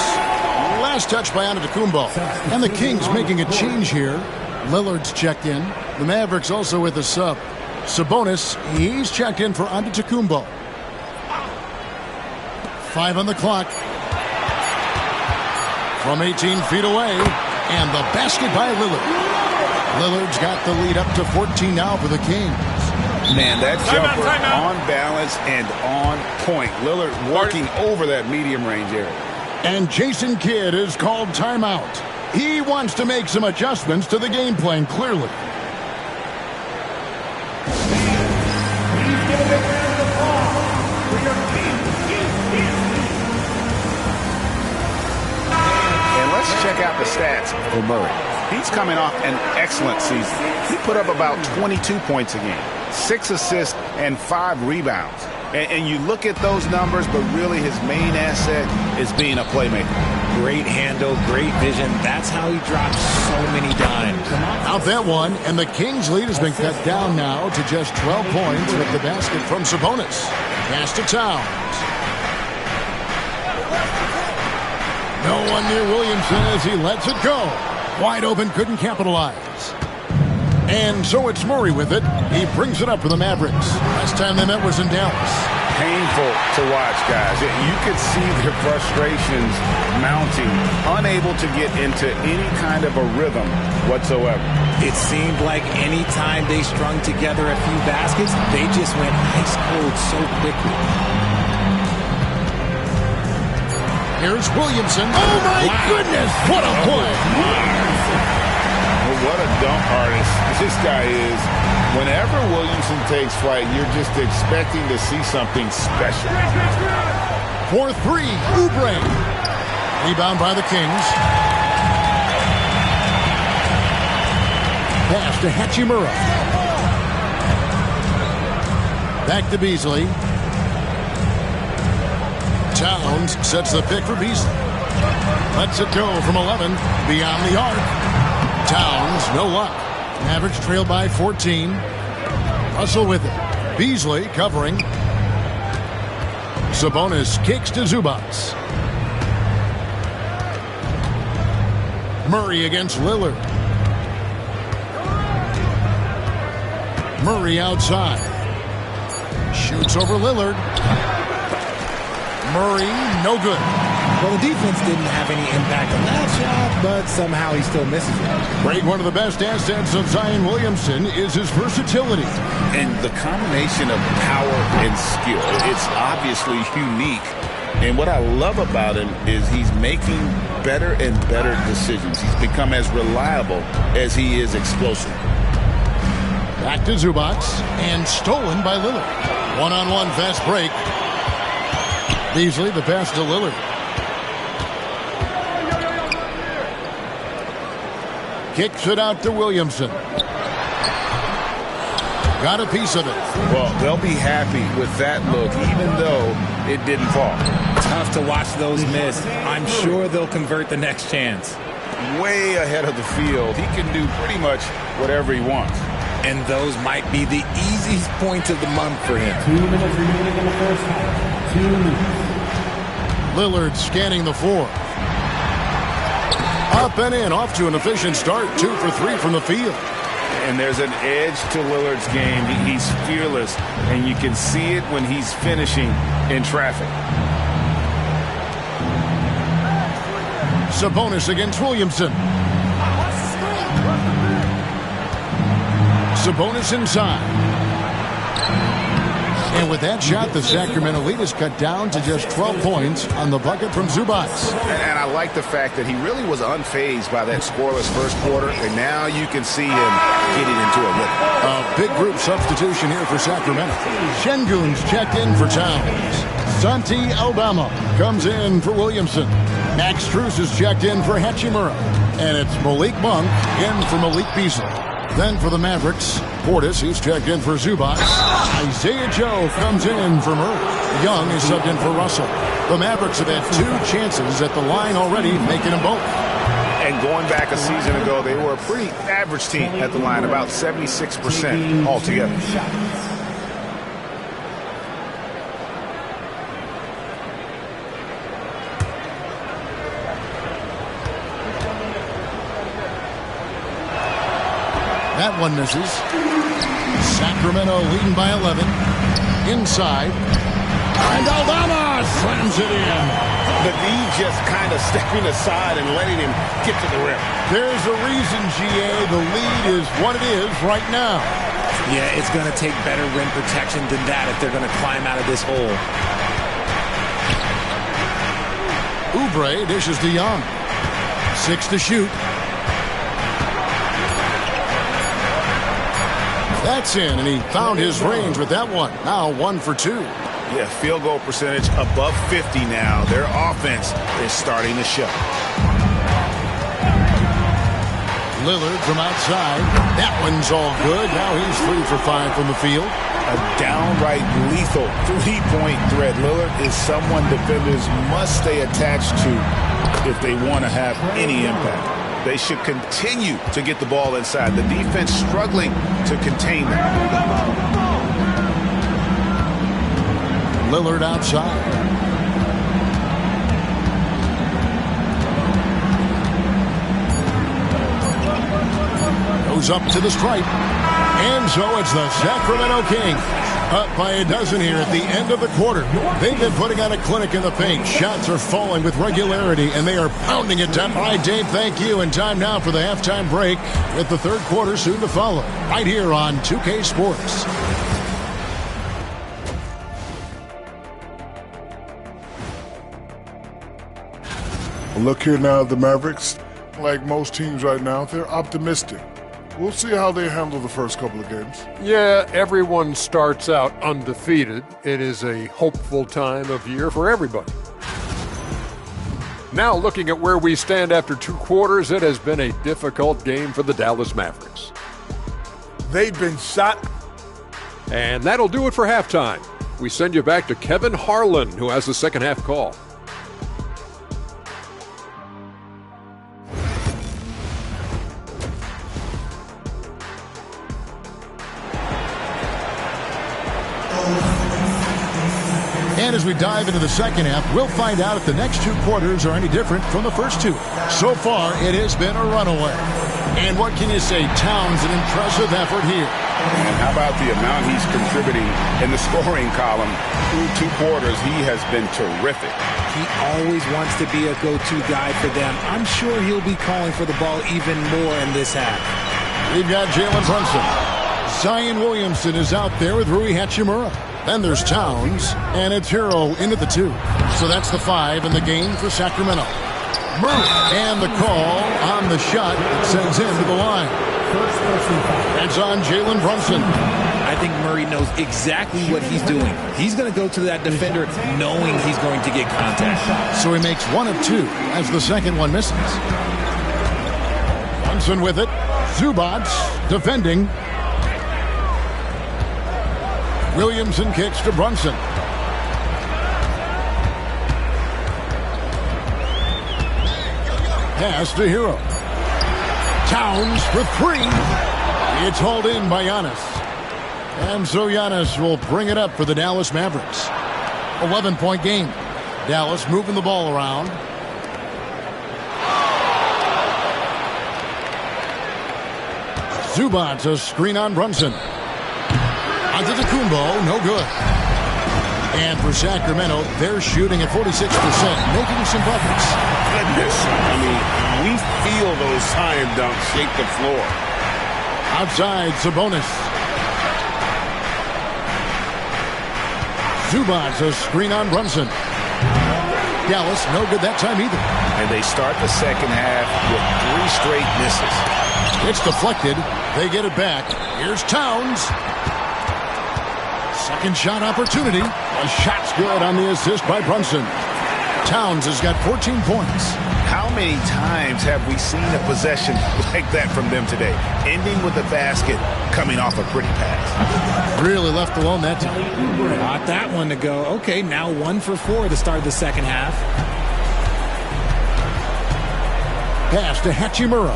Last touch by Antetokounmpo. And the Kings making a change here. Lillard's checked in. The Mavericks also with a sub. Sabonis, he's checked in for Antetokounmpo. 5 on the clock. From 18 feet away. And the basket by Lillard. Lillard's got the lead up to 14 now for the Kings. Man, that jumper on balance and on point. Lillard working over that medium range area. And Jason Kidd is called timeout. He wants to make some adjustments to the game plan, clearly. And let's check out the stats for Murray. He's coming off an excellent season. He put up about 22 points a game, 6 assists, and 5 rebounds. And you look at those numbers, but really his main asset is being a playmaker. Great handle, great vision. That's how he drops so many dimes. Out that one, and the Kings' lead has been cut down now to just 12 points with the basket from Sabonis. Pass to Towns. No one near Williamson as he lets it go. Wide open, couldn't capitalize. And so it's Murray with it. He brings it up for the Mavericks. Last time they met was in Dallas. Painful to watch, guys. You could see their frustrations mounting, unable to get into any kind of a rhythm whatsoever. It seemed like any time they strung together a few baskets, they just went ice cold so quickly. Here's Williamson. Oh, my goodness. What a play. What a dunk artist this guy is. Whenever Williamson takes flight, you're just expecting to see something special. 4-3, Oubre. Rebound by the Kings. Pass to Hachimura. Back to Beasley. Towns sets the pick for Beasley. Lets it go from 11 beyond the arc. Towns, no luck. Mavericks trail by 14. Russell with it. Beasley covering. Sabonis kicks to Zubac. Murray against Lillard. Murray outside. Shoots over Lillard. Murray, no good. Well, the defense didn't have any impact on that shot, but somehow he still misses it. Great, one of the best assets of Zion Williamson is his versatility. And the combination of power and skill, it's obviously unique. And what I love about him is he's making better and better decisions. He's become as reliable as he is explosive. Back to Zubac, and stolen by Lillard. One-on-one fast break. Beasley, the pass to Lillard. Kicks it out to Williamson. Got a piece of it. Well, they'll be happy with that look, even though it didn't fall. Tough to watch those miss. I'm sure they'll convert the next chance. Way ahead of the field. He can do pretty much whatever he wants. And those might be the easiest points of the month for him. 2 minutes remaining in the first half. 2 minutes. Lillard scanning the floor. Up and in, off to an efficient start. 2 for 3 from the field. And there's an edge to Lillard's game. He's fearless, and you can see it when he's finishing in traffic. Sabonis against Williamson. Sabonis inside. And with that shot, the Sacramento lead is cut down to just 12 points on the bucket from Zubac. And I like the fact that he really was unfazed by that scoreless first quarter, and now you can see him getting into a rhythm. A big group substitution here for Sacramento. Şengün's checked in for Towns. Santi Aldama comes in for Williamson. Max Strus is checked in for Hachimura. And it's Malik Monk in for Malik Beasley. Then for the Mavericks, Portis, he's checked in for Zubac. Isaiah Joe comes in for Murray. Young is subbed in for Russell. The Mavericks have had 2 chances at the line already, making them both. And going back a season ago, they were a pretty average team at the line, about 76% altogether. That one misses. Sacramento leading by 11. Inside. And Aldama slams it in. The D just kind of stepping aside and letting him get to the rim. There's a reason, GA. The lead is what it is right now. Yeah, it's going to take better rim protection than that if they're going to climb out of this hole. Oubre dishes to Young. 6 to shoot. That's in, and he found his range with that one. Now 1 for 2. Yeah, field goal percentage above 50 now. Their offense is starting to show. Lillard from outside. That one's all good. Now he's 3 for 5 from the field. A downright lethal three-point threat. Lillard is someone defenders must stay attached to if they want to have any impact. They should continue to get the ball inside. The defense struggling to contain them. Lillard outside. Goes up to the stripe. And so it's the Sacramento Kings. Up by a dozen here at the end of the quarter. They've been putting on a clinic in the paint. Shots are falling with regularity, and they are pounding it down. All right, Dave, thank you. And time now for the halftime break with the third quarter soon to follow. Right here on 2K Sports. Look here now at the Mavericks. Like most teams right now, they're optimistic. We'll see how they handle the first couple of games. Yeah, everyone starts out undefeated. It is a hopeful time of year for everybody. Now looking at where we stand after 2 quarters, it has been a difficult game for the Dallas Mavericks. They've been shot. And that'll do it for halftime. We send you back to Kevin Harlan, who has the second half call. And as we dive into the second half, we'll find out if the next 2 quarters are any different from the first 2. So far, it has been a runaway. And what can you say? Towns, an impressive effort here. And how about the amount he's contributing in the scoring column? Through 2 quarters, he has been terrific. He always wants to be a go-to guy for them. I'm sure he'll be calling for the ball even more in this half. We've got Jalen Brunson. Zion Williamson is out there with Rui Hachimura. Then there's Towns, and it's Hero into the 2. So that's the 5 in the game for Sacramento. And the call on the shot that sends him to the line. It's on Jalen Brunson. I think Murray knows exactly what he's doing. He's going to go to that defender knowing he's going to get contact. So he makes 1 of 2 as the second one misses. Brunson with it. Zubac defending. Williamson kicks to Brunson. Pass to Hero. Towns for 3. It's hauled in by Giannis. And so Giannis will bring it up for the Dallas Mavericks. 11-point game. Dallas moving the ball around. Zubac, a screen on Brunson. Antetokounmpo, no good. And for Sacramento, they're shooting at 46%, making some buckets. Goodness, I mean, we feel those Zion dunks shake the floor. Outside, Sabonis. Zubac, a screen on Brunson. Dallas, no good that time either. And they start the second half with 3 straight misses. It's deflected. They get it back. Here's Towns. Second shot opportunity. A shot's good on the assist by Brunson. Towns has got 14 points. How many times have we seen a possession like that from them today? Ending with a basket, coming off a pretty pass. Really left alone that time. Got that one to go. Okay, now 1 for 4 to start the second half. Pass to Hachimura.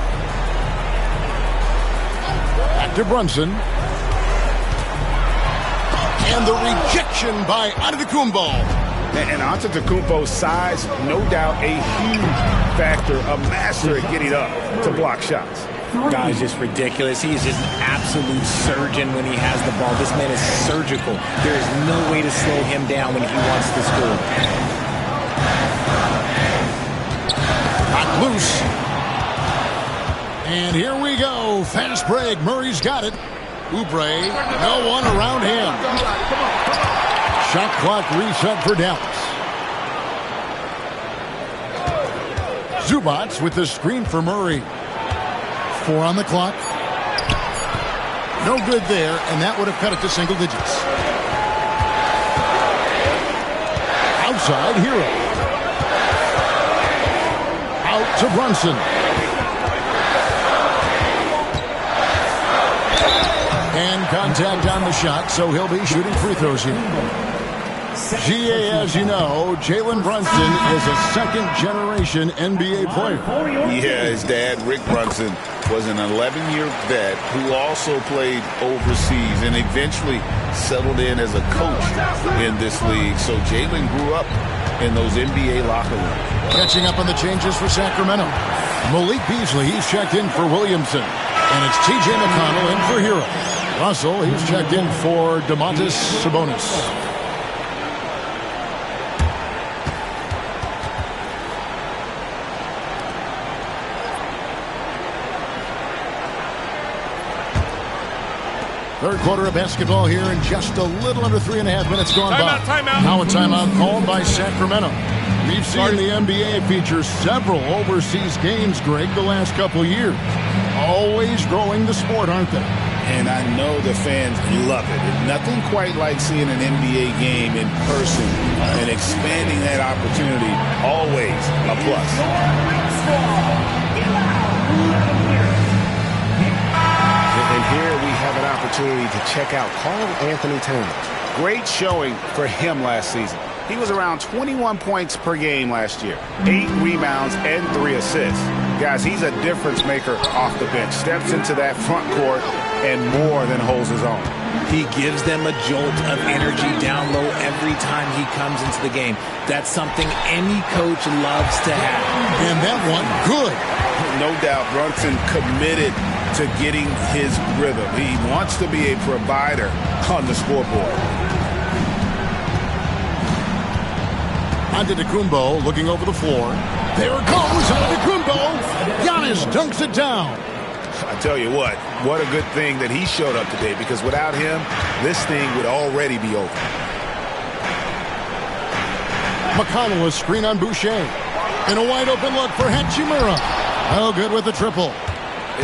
Back to Brunson. And the rejection by Antetokounmpo. And Antetokounmpo's size, no doubt a huge factor, a master at getting up to block shots. Guy's just ridiculous. He is just an absolute surgeon when he has the ball. This man is surgical. There is no way to slow him down when he wants to score. Hot loose. And here we go. Fast break. Murray's got it. Oubre, no one around him. Shot clock reset for Dallas. Zubac with the screen for Murray. 4 on the clock. No good there, and that would have cut it to single digits. Outside, Hero. Out to Brunson. And contact on the shot, so he'll be shooting free throws here. GA, as you know, Jalen Brunson is a second-generation NBA player. Yeah, his dad, Rick Brunson, was an 11-year vet who also played overseas and eventually settled in as a coach in this league. So Jalen grew up in those NBA locker rooms. Catching up on the changes for Sacramento. Malik Beasley, he's checked in for Williamson. And it's TJ McConnell in for Hero. Russell, he's checked in for Domantas Sabonis. Third quarter of basketball here in just a little under 3.5 minutes gone by. Timeout. Now a timeout called by Sacramento. We've seen the NBA feature several overseas games, Greg, the last couple of years. Always growing the sport, aren't they? And I know the fans love it. It's nothing quite like seeing an NBA game in person and expanding that opportunity. Always a plus. And here we have an opportunity to check out Karl Anthony Towns. Great showing for him last season. He was around 21 points per game last year, 8 rebounds and 3 assists. Guys, he's a difference maker off the bench. Steps into that front court and more than holds his own. He gives them a jolt of energy down low every time he comes into the game. That's something any coach loves to have. And that one, good. No doubt Brunson committed to getting his rhythm. He wants to be a provider on the scoreboard. Antetokounmpo looking over the floor. There it goes, Antetokounmpo. Giannis dunks it down. I tell you what a good thing that he showed up today, because without him, this thing would already be over. McConnell, a screen on Boucher. And a wide open look for Hachimura. Oh, good with the triple.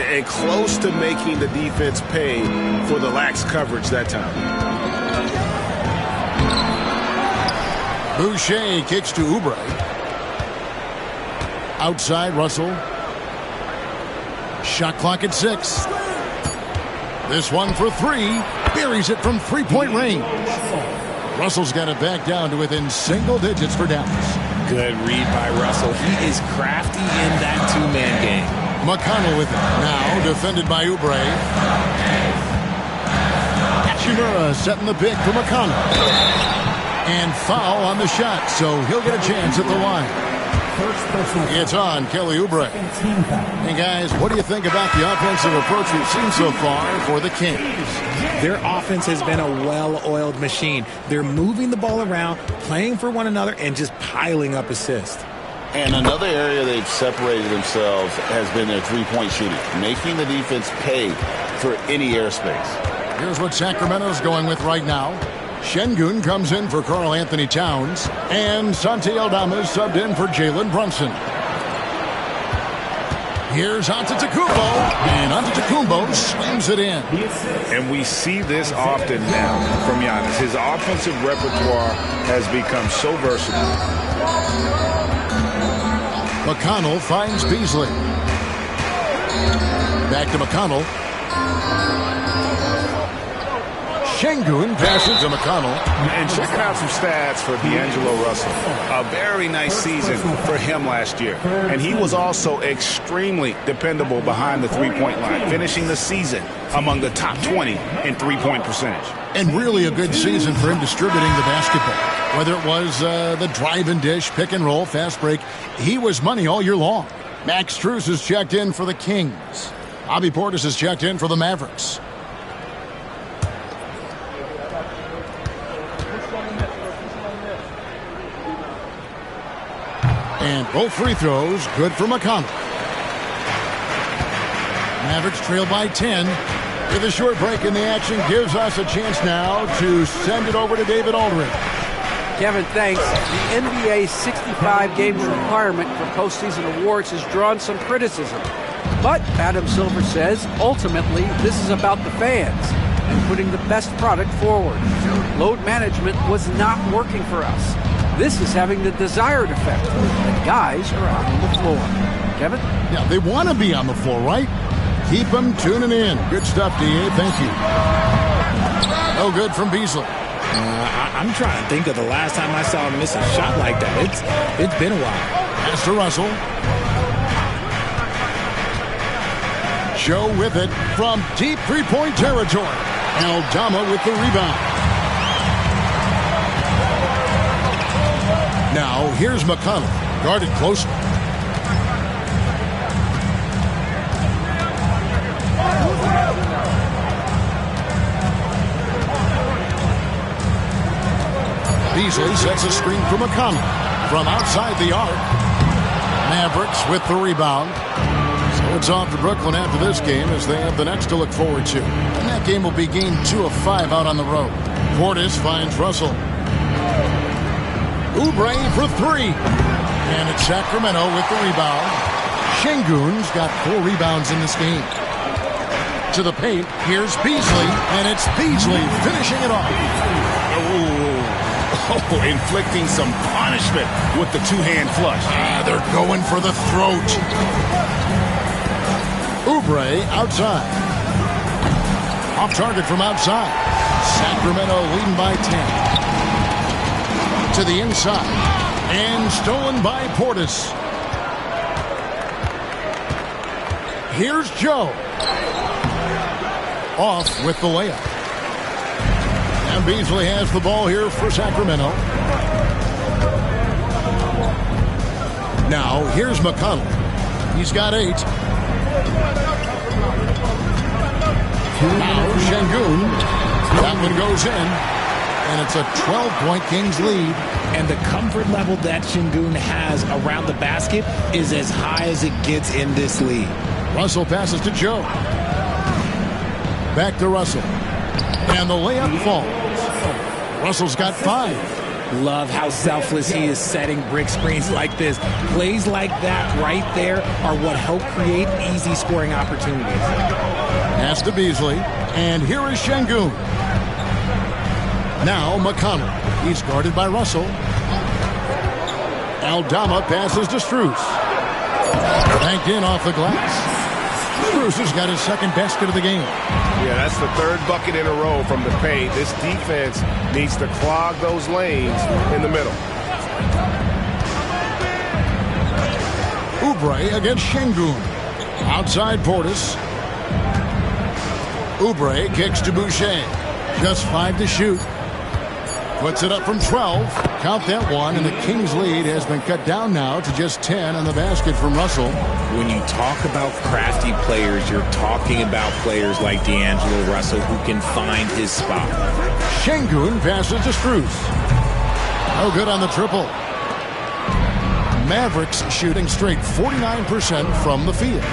And close to making the defense pay for the lax coverage that time. Boucher kicks to Oubre. Outside, Russell. Shot clock at 6. This one for 3. Buries it from three-point range. Russell's got it back down to within single digits for Dallas. Good read by Russell. He is crafty in that two-man game. McConnell with it. Now defended by Oubre. Hachimura setting the pick for McConnell. And foul on the shot, so he'll get a chance at the line. It's on Kelly Oubre. Hey, guys, what do you think about the offensive approach we've seen so far for the Kings? Their offense has been a well-oiled machine. They're moving the ball around, playing for one another, and just piling up assists. And another area they've separated themselves has been their three-point shooting, making the defense pay for any airspace. Here's what Sacramento's going with right now. Şengün comes in for Karl Anthony Towns, and Santi Aldama subbed in for Jalen Brunson. Here's Antetokounmpo, and Antetokounmpo slams it in. And we see this often now from Giannis. His offensive repertoire has become so versatile. McConnell finds Beasley. Back to McConnell. Şengün passes to McConnell. And check out some stats for D'Angelo Russell. A very nice season for him last year. And he was also extremely dependable behind the three-point line, finishing the season among the top 20 in three-point percentage. And really a good season for him distributing the basketball. Whether it was the drive and dish, pick and roll, fast break, he was money all year long. Max Strus has checked in for the Kings. Bobby Portis has checked in for the Mavericks. And both free throws good for McConnell. Mavericks trail by 10. With a short break in the action, gives us a chance now to send it over to David Aldridge. Kevin, thanks. The NBA 65 games requirement for postseason awards has drawn some criticism. But, Adam Silver says, ultimately, this is about the fans and putting the best product forward. Load management was not working for us. This is having the desired effect. The guys are out on the floor. Kevin? Yeah, they want to be on the floor, right? Keep them tuning in. Good stuff, D.A. Thank you. No good from Beasley. I'm trying to think of the last time I saw him miss a shot like that. It's been a while. Pass to Russell. Joe with it from deep three-point territory. Aldama with the rebound. Now, here's McConnell, guarded closely. Beasley sets a screen for McConnell from outside the arc. Mavericks with the rebound. So it's on for Brooklyn after this game as they have the next to look forward to. And that game will be game 2 of 5 out on the road. Portis finds Russell. Oubre for 3. And it's Sacramento with the rebound. Şengün's got 4 rebounds in this game. To the paint, here's Beasley, and it's Beasley finishing it off. Oh, inflicting some punishment with the two-hand flush. They're going for the throat. Oubre outside. Off target from outside. Sacramento leading by 10. To the inside. And stolen by Portis. Here's Joe. Off with the layup. And Beasley has the ball here for Sacramento. Now, here's McConnell. He's got 8. Now, Şengün. That one goes in. And it's a 12-point Kings lead. And the comfort level that Şengün has around the basket is as high as it gets in this league. Russell passes to Joe. Back to Russell. And the layup falls. Russell's got 5. Love how selfless he is setting brick screens like this. Plays like that right there are what help create easy scoring opportunities. Pass to Beasley. And here is Şengün. Now McConnell. He's guarded by Russell. Aldama passes to Strus. Banked in off the glass. Strus has got his second basket of the game. Yeah, that's the 3rd bucket in a row from the paint. This defense needs to clog those lanes in the middle. Oubre against Şengün. Outside Portis. Oubre kicks to Boucher. Just 5 to shoot. Puts it up from 12. Count that one, and the Kings' lead has been cut down now to just 10 on the basket from Russell. When you talk about crafty players, you're talking about players like D'Angelo Russell who can find his spot. Şengün passes to Strus. No good on the triple. Mavericks shooting straight 49% from the field.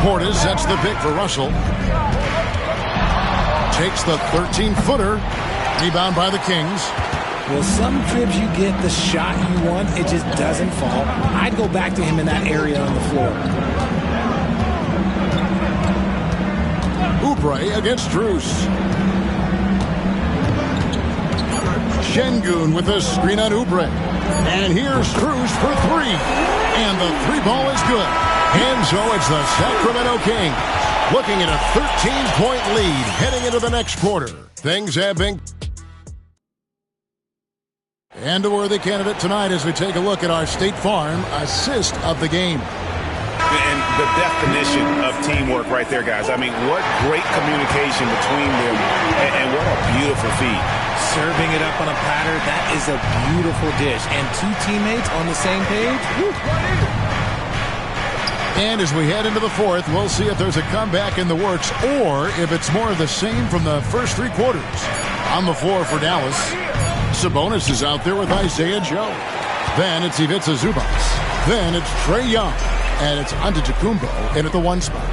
Portis sets the pick for Russell. Takes the 13-footer. Rebound by the Kings. Well, some trips you get the shot you want, it just doesn't fall. I'd go back to him in that area on the floor. Oubre against Strus. Şengün with a screen on Oubre. And here's Strus for 3. And the 3 ball is good. And so it's the Sacramento Kings looking at a 13-point lead heading into the next quarter. Things have been... And a worthy candidate tonight as we take a look at our State Farm assist of the game. And the definition of teamwork right there, guys. I mean, what great communication between them, and what a beautiful feed. Serving it up on a platter, that is a beautiful dish. And two teammates on the same page. Woo. And as we head into the fourth, we'll see if there's a comeback in the works or if it's more of the same from the first three quarters. On the floor for Dallas, Sabonis is out there with Isaiah Joe. Then it's Ivica Zubac. Then it's Trae Young. And it's Antetokounmpo in at the one spot.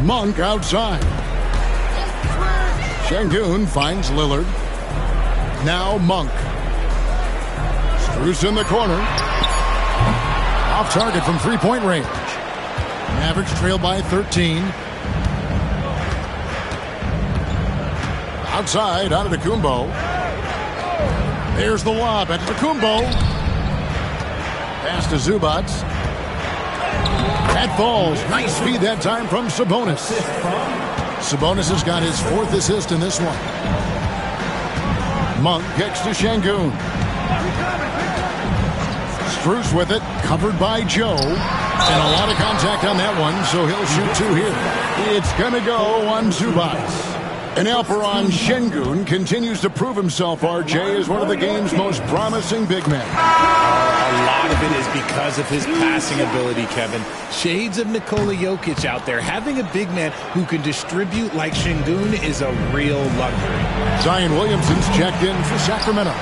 Monk outside. Şengün finds Lillard. Now Monk. Strus in the corner. Off target from three-point range. Mavericks trail by 13. Outside, Antetokounmpo. There's the lob. Antetokounmpo. Pass to Zubac. That falls. Nice feed that time from Sabonis. Sabonis has got his fourth assist in this one. Monk kicks to Şengün. Strus with it, covered by Joe. And a lot of contact on that one, so he'll shoot two here. It's going to go on Zubac. And Alperen Şengün continues to prove himself, RJ, as one of the game's most promising big men. A lot of it is because of his passing ability, Kevin. Shades of Nikola Jokic out there. Having a big man who can distribute like Şengün is a real luxury. Zion Williamson's checked in for Sacramento.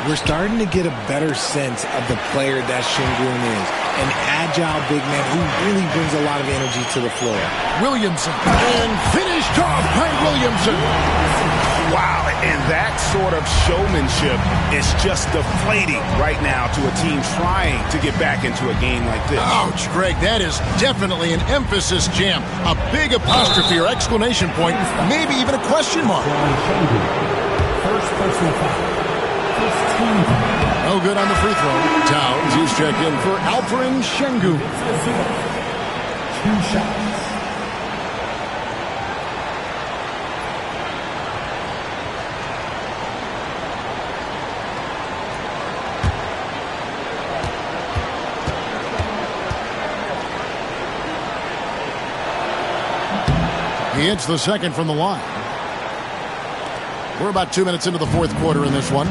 We're starting to get a better sense of the player that Şengün is. An agile big man who really brings a lot of energy to the floor. Williamson. And finished off by Williamson. Wow, and that sort of showmanship is just deflating right now to a team trying to get back into a game like this. Ouch, Greg, that is definitely an emphasis jam. A big apostrophe or exclamation point, maybe even a question mark. First personal foul. No good on the free throw. Towns, he's checked in for Alperen Şengün. 2 shots. He hits the second from the line. We're about 2 minutes into the fourth quarter in this one.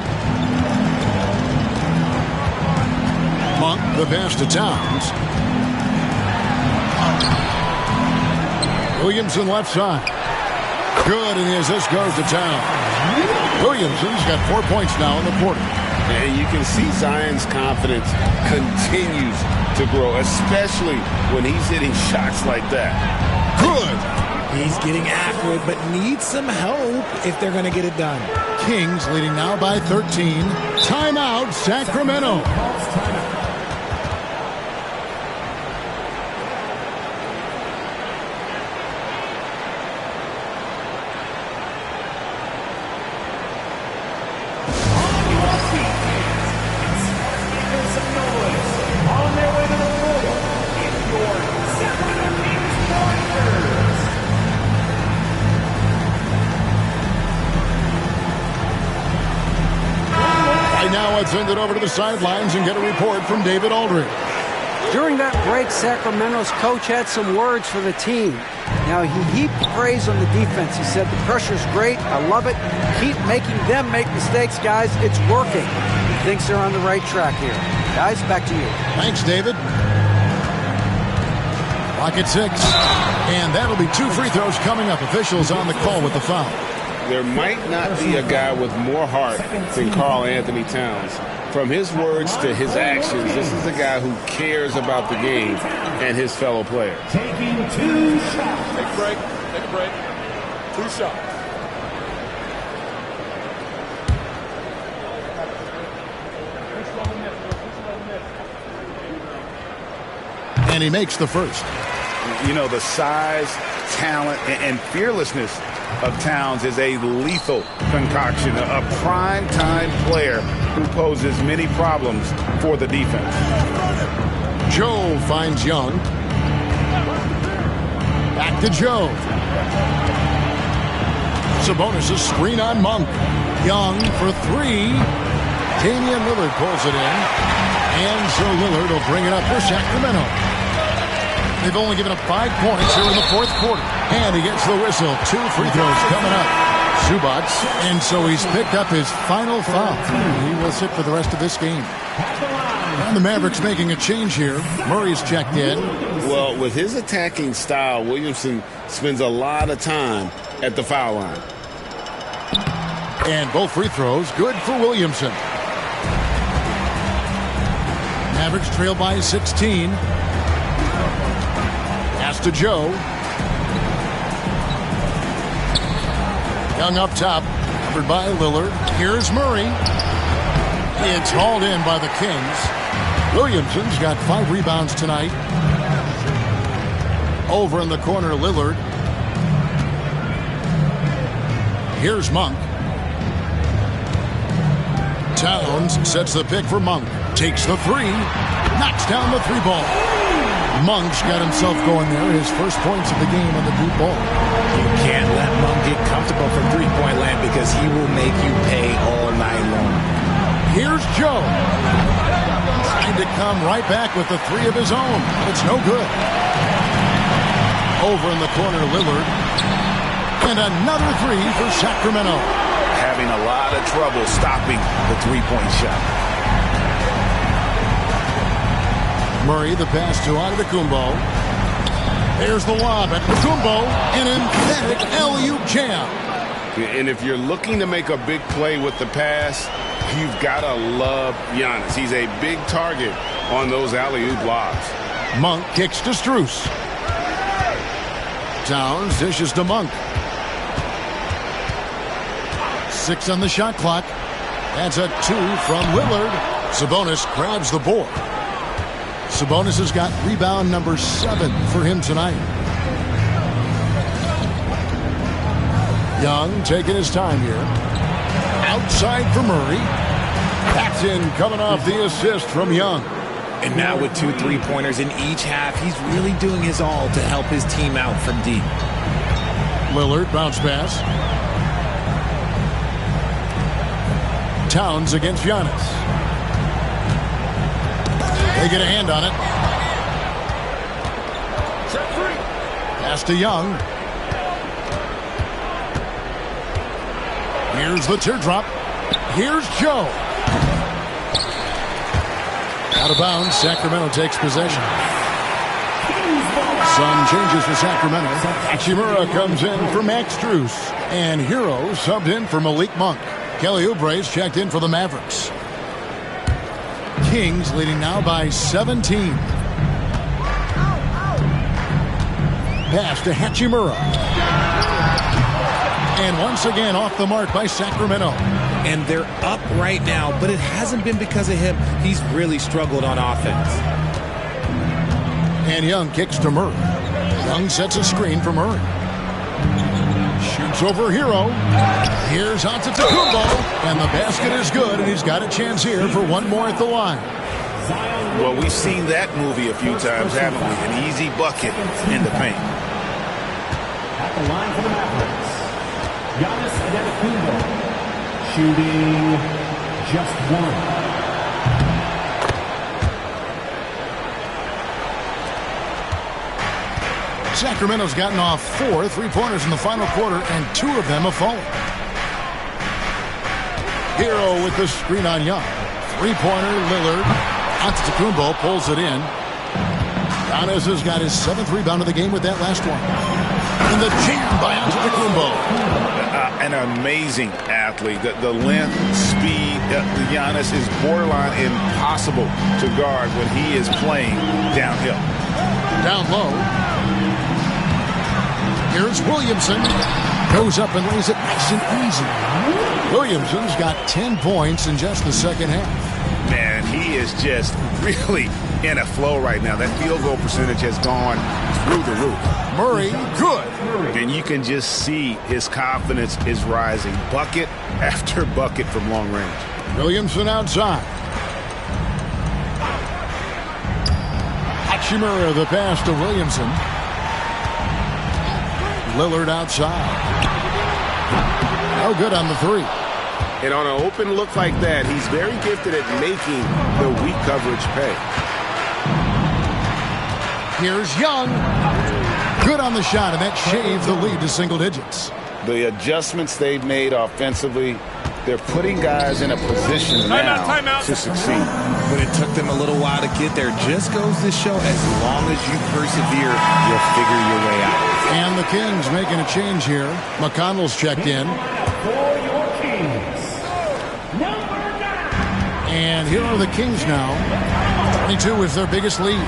Monk, the pass to Towns. Williamson left side. Good, and the assist goes to Towns. Williamson's got 4 points now in the quarter. And you can see Zion's confidence continues to grow, especially when he's hitting shots like that. Good. He's getting after it, but needs some help if they're going to get it done. Kings leading now by 13. Timeout, Sacramento. Send it over to the sidelines and get a report from David Aldridge. During that break, Sacramento's coach had some words for the team. Now, he heaped praise on the defense. He said, the pressure's great. I love it. Keep making them make mistakes, guys. It's working. He thinks they're on the right track here. Guys, back to you. Thanks, David. Clock at 6. And that'll be 2 free throws coming up. Officials on the call with the foul. There might not be a guy with more heart than Karl Anthony Towns. From his words to his actions, this is a guy who cares about the game and his fellow players. Taking 2 shots. Take a break. Take a break. 2 shots. And he makes the first. You know, the size, talent, and fearlessness of Towns is a lethal concoction, a prime-time player who poses many problems for the defense. Joe finds Young. Back to Joe. Sabonis' screen on Monk. Young for three. Damian Lillard pulls it in. And so Lillard will bring it up for Sacramento. They've only given up 5 points here in the fourth quarter. And he gets the whistle. 2 free throws coming up. Zubats. And so he's picked up his final foul. He will sit for the rest of this game. And the Mavericks making a change here. Murray's checked in. Well, with his attacking style, Williamson spends a lot of time at the foul line. And both free throws good for Williamson. Mavericks trail by 16. Pass to Joe. Young up top, covered by Lillard. Here's Murray. It's hauled in by the Kings. Williamson's got 5 rebounds tonight. Over in the corner, Lillard. Here's Monk. Towns sets the pick for Monk. Takes the three. Knocks down the 3-ball. Monk's got himself going there. His first points of the game on the deep ball. You can't let Monk get comfortable from three-point land because he will make you pay all night long. Here's Joe. Trying to come right back with the 3 of his own. It's no good. Over in the corner, Lillard. And another 3 for Sacramento. Having a lot of trouble stopping the three-point shot. Murray, the pass to Antetokounmpo. There's the lob at Antetokounmpo. An emphatic alley-oop jam. And if you're looking to make a big play with the pass, you've got to love Giannis. He's a big target on those alley-oop lobs. Monk kicks to Strus. Towns dishes to Monk. 6 on the shot clock. That's a 2 from Lillard. Sabonis grabs the board. Sabonis has got rebound number 7 for him tonight. Young taking his time here. Outside for Murray. That's in, coming off the assist from Young. And now with 2 3-pointers in each half, he's really doing his all to help his team out from deep. Lillard, bounce pass. Towns against Giannis. They get a hand on it. Pass to Young. Here's the teardrop. Here's Joe. Out of bounds. Sacramento takes possession. Some changes for Sacramento. Hachimura comes in for Max Strus. And Hero subbed in for Malik Monk. Kelly Oubre's checked in for the Mavericks. Kings leading now by 17. Pass to Hachimura. And once again off the mark by Sacramento. And they're up right now, but it hasn't been because of him. He's really struggled on offense. And Young kicks to Murray. Young sets a screen for Murray. Shoots over Hero. Here's Antetokounmpo. And the basket is good, and he's got a chance here for one more at the line. Well, we've seen that movie a few times, haven't we? An easy bucket in the paint. At the line for the Mavericks, Giannis Antetokounmpo, shooting just 1. Sacramento's gotten off 4 3-pointers in the final quarter, and 2 of them have fallen. Hero with the screen on Young. 3-pointer, Lillard. Antetokounmpo pulls it in. Giannis has got his 7th rebound of the game with that last one. And the jam by Antetokounmpo. An amazing athlete. The length, speed, Giannis is borderline impossible to guard when he is playing downhill. Down low. Here's Williamson. Goes up and lays it nice and easy. Williamson's got 10 points in just the second half. Man, he is just really in a flow right now. That field goal percentage has gone through the roof. Murray, good. And you can just see his confidence is rising. Bucket after bucket from long range. Williamson outside. Hachimura the pass to Williamson. Lillard outside. No good on the three. And on an open look like that, he's very gifted at making the weak coverage pay. Here's Young. Good on the shot, and that shaves the lead to single digits. The adjustments they've made offensively, they're putting guys in a position now to succeed. But it took them a little while to get there. Just goes to show, as long as you persevere, you'll figure your way out. And the Kings making a change here. McConnell's checked in. And here are the Kings now. 22 is their biggest lead.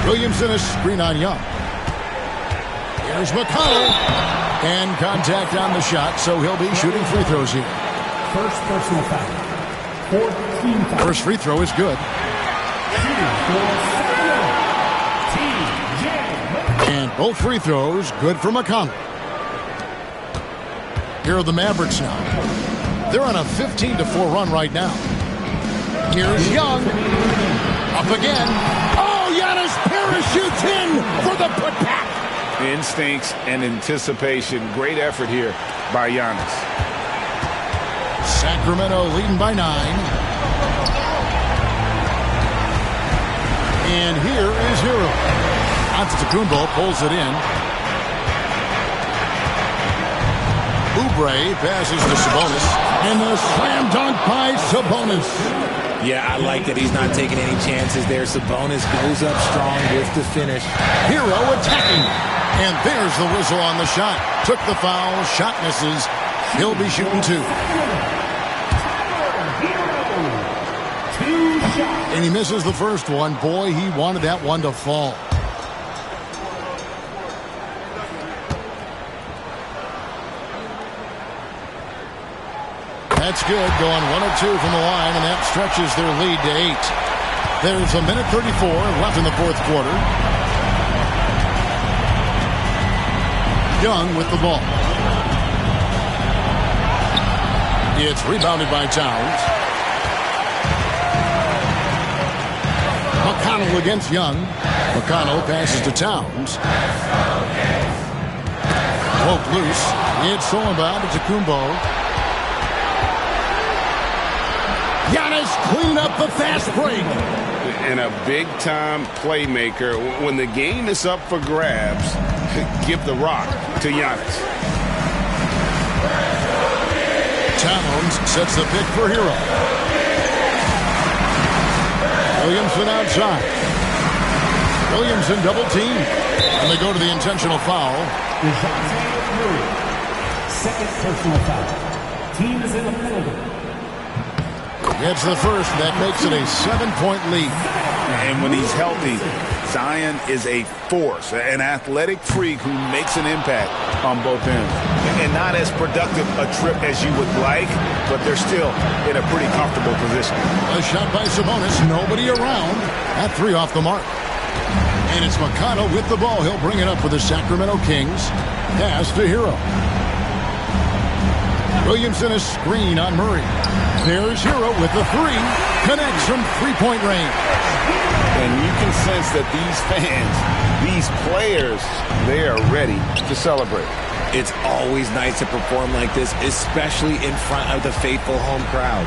Williamson a screen on Young. Here's McConnell. And contact on the shot, so he'll be shooting free throws here. First personal foul. 14 foul. First free throw is good. And both free throws good for McConnell. Here are the Mavericks now. They're on a 15-4 run right now. Here's Young. Up again. Oh, Giannis parachutes in for the putback. Instincts and anticipation. Great effort here by Giannis. Sacramento leading by 9. And here is Hero. Antetokounmpo pulls it in. Oubre passes to Sabonis. And the slam dunk by Sabonis. Yeah, I like that he's not taking any chances there. Sabonis goes up strong with the finish. Hero attacking. And there's the whistle on the shot. Took the foul. Shot misses. He'll be shooting 2. And he misses the first one. Boy, he wanted that one to fall. That's good. Going 1 of 2 from the line, and that stretches their lead to 8. There's a minute 34 left in the fourth quarter. Young with the ball. It's rebounded by Towns. McConnell against Young. McConnell passes to Towns. Poked loose. It's stolen by Antetokounmpo. Giannis clean up the fast break. And a big-time playmaker. When the game is up for grabs, give the rock to Giannis. Towns sets the pick for Hero. Williamson outside. Williamson double team. And they go to the intentional foul. Second personal foul. Team is in the penalty. Gets the first. That makes it a 7-point lead. And when he's healthy, Zion is a force, an athletic freak who makes an impact on both ends. And not as productive a trip as you would like, but they're still in a pretty comfortable position. A shot by Sabonis. Nobody around. That 3 off the mark. And it's McConnell with the ball. He'll bring it up for the Sacramento Kings. Pass to Hero. Williamson a screen on Murray. There's Hero with the 3. Connects from 3-point range. And you can sense that these fans, these players, they are ready to celebrate. It's always nice to perform like this, especially in front of the faithful home crowd.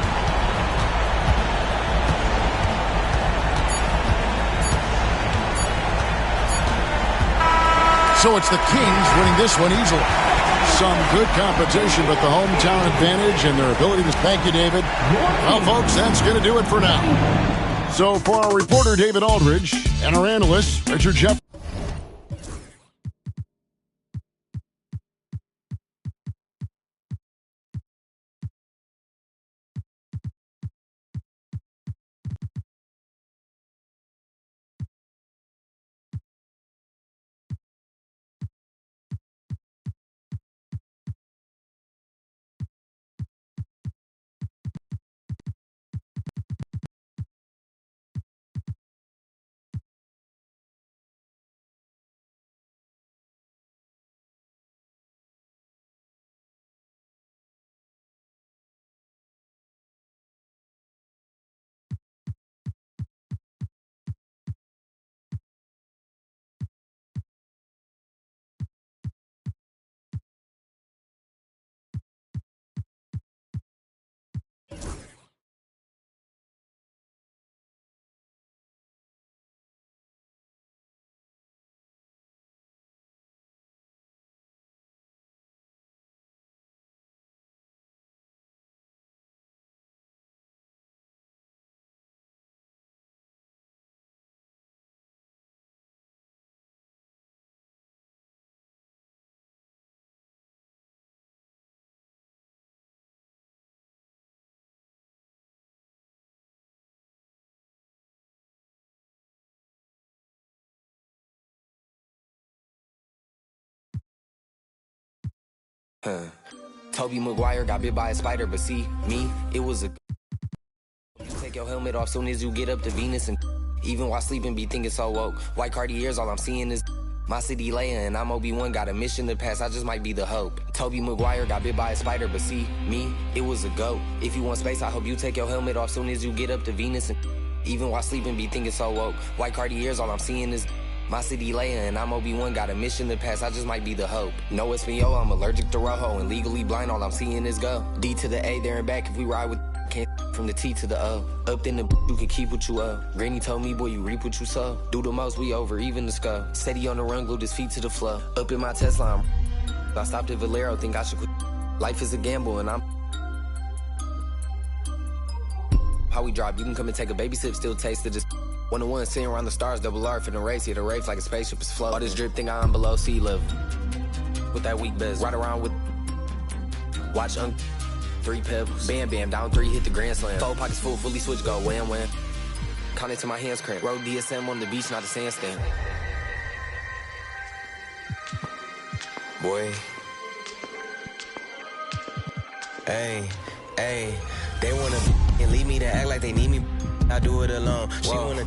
So it's the Kings winning this one easily. Some good competition, but the hometown advantage and their ability to thank you, David. Well, folks, that's going to do it for now. So for our reporter, David Aldridge, and our analyst, Richard Shepard. Tobey Maguire got bit by a spider, but see, me, it was a... You take your helmet off soon as you get up to Venus, and even while sleeping be thinking so woke. White Cartiers, all I'm seeing is my city Leia, and I'm Obi-Wan, got a mission to pass, I just might be the hope. Tobey Maguire got bit by a spider, but see, me, it was a goat. If you want space, I hope you take your helmet off soon as you get up to Venus, and even while sleeping be thinking so woke. White Cartiers, all I'm seeing is my city Leia, and I'm Obi-Wan, got a mission to pass, I just might be the hope. No Espanol, I'm allergic to Rojo, and legally blind, all I'm seeing is go. D to the A, there and back, if we ride with can't from the T to the O. Up in the you can keep what you owe. Granny told me, boy, you reap what you sow. Do the most, we over, even the skull. Steady on the run, glued his feet to the floor. Up in my Tesla, I stopped at Valero, think I should quit. Life is a gamble, and I'm... How we drop, you can come and take a baby sip, still taste it, just... 1-1, sitting around the stars, double R for the race. Hit a race like a spaceship is floating. All this drip thing I'm below sea level. With that weak best, ride around with. Watch 3 pebbles. Bam, bam, down 3, hit the grand slam. 4 pockets full, fully switch, go wham, wham. Count it to my hands cramp. Road DSM on the beach, not a sandstand. Boy. Hey, they wanna and leave me to act like they need me. I do it alone. She wanna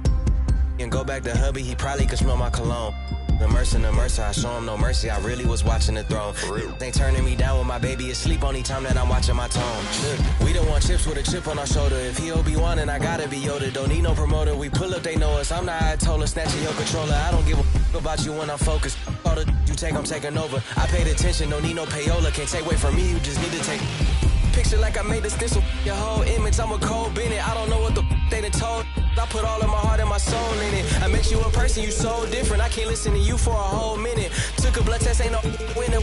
and go back to hubby, he probably could smell my cologne. The mercer, I show him no mercy, I really was watching the throne. For real. They turning me down when my baby is asleep only time that I'm watching my tone. Look, we don't want chips with a chip on our shoulder. If he Obi-Wan and I gotta be Yoda, don't need no promoter, we pull up, they know us. I'm the Ayatollah, snatching your controller. I don't give a f about you when I'm focused. All the you take, I'm taking over. I paid attention, don't need no payola, can't take away from me, you just need to take. Picture like I made the stencil, your whole image, I'm a cold Bennett. I don't know what the they done told. I put all of my heart and my soul in it. I make you a person, you so different. I can't listen to you for a whole minute. Took a blood test, ain't no winner.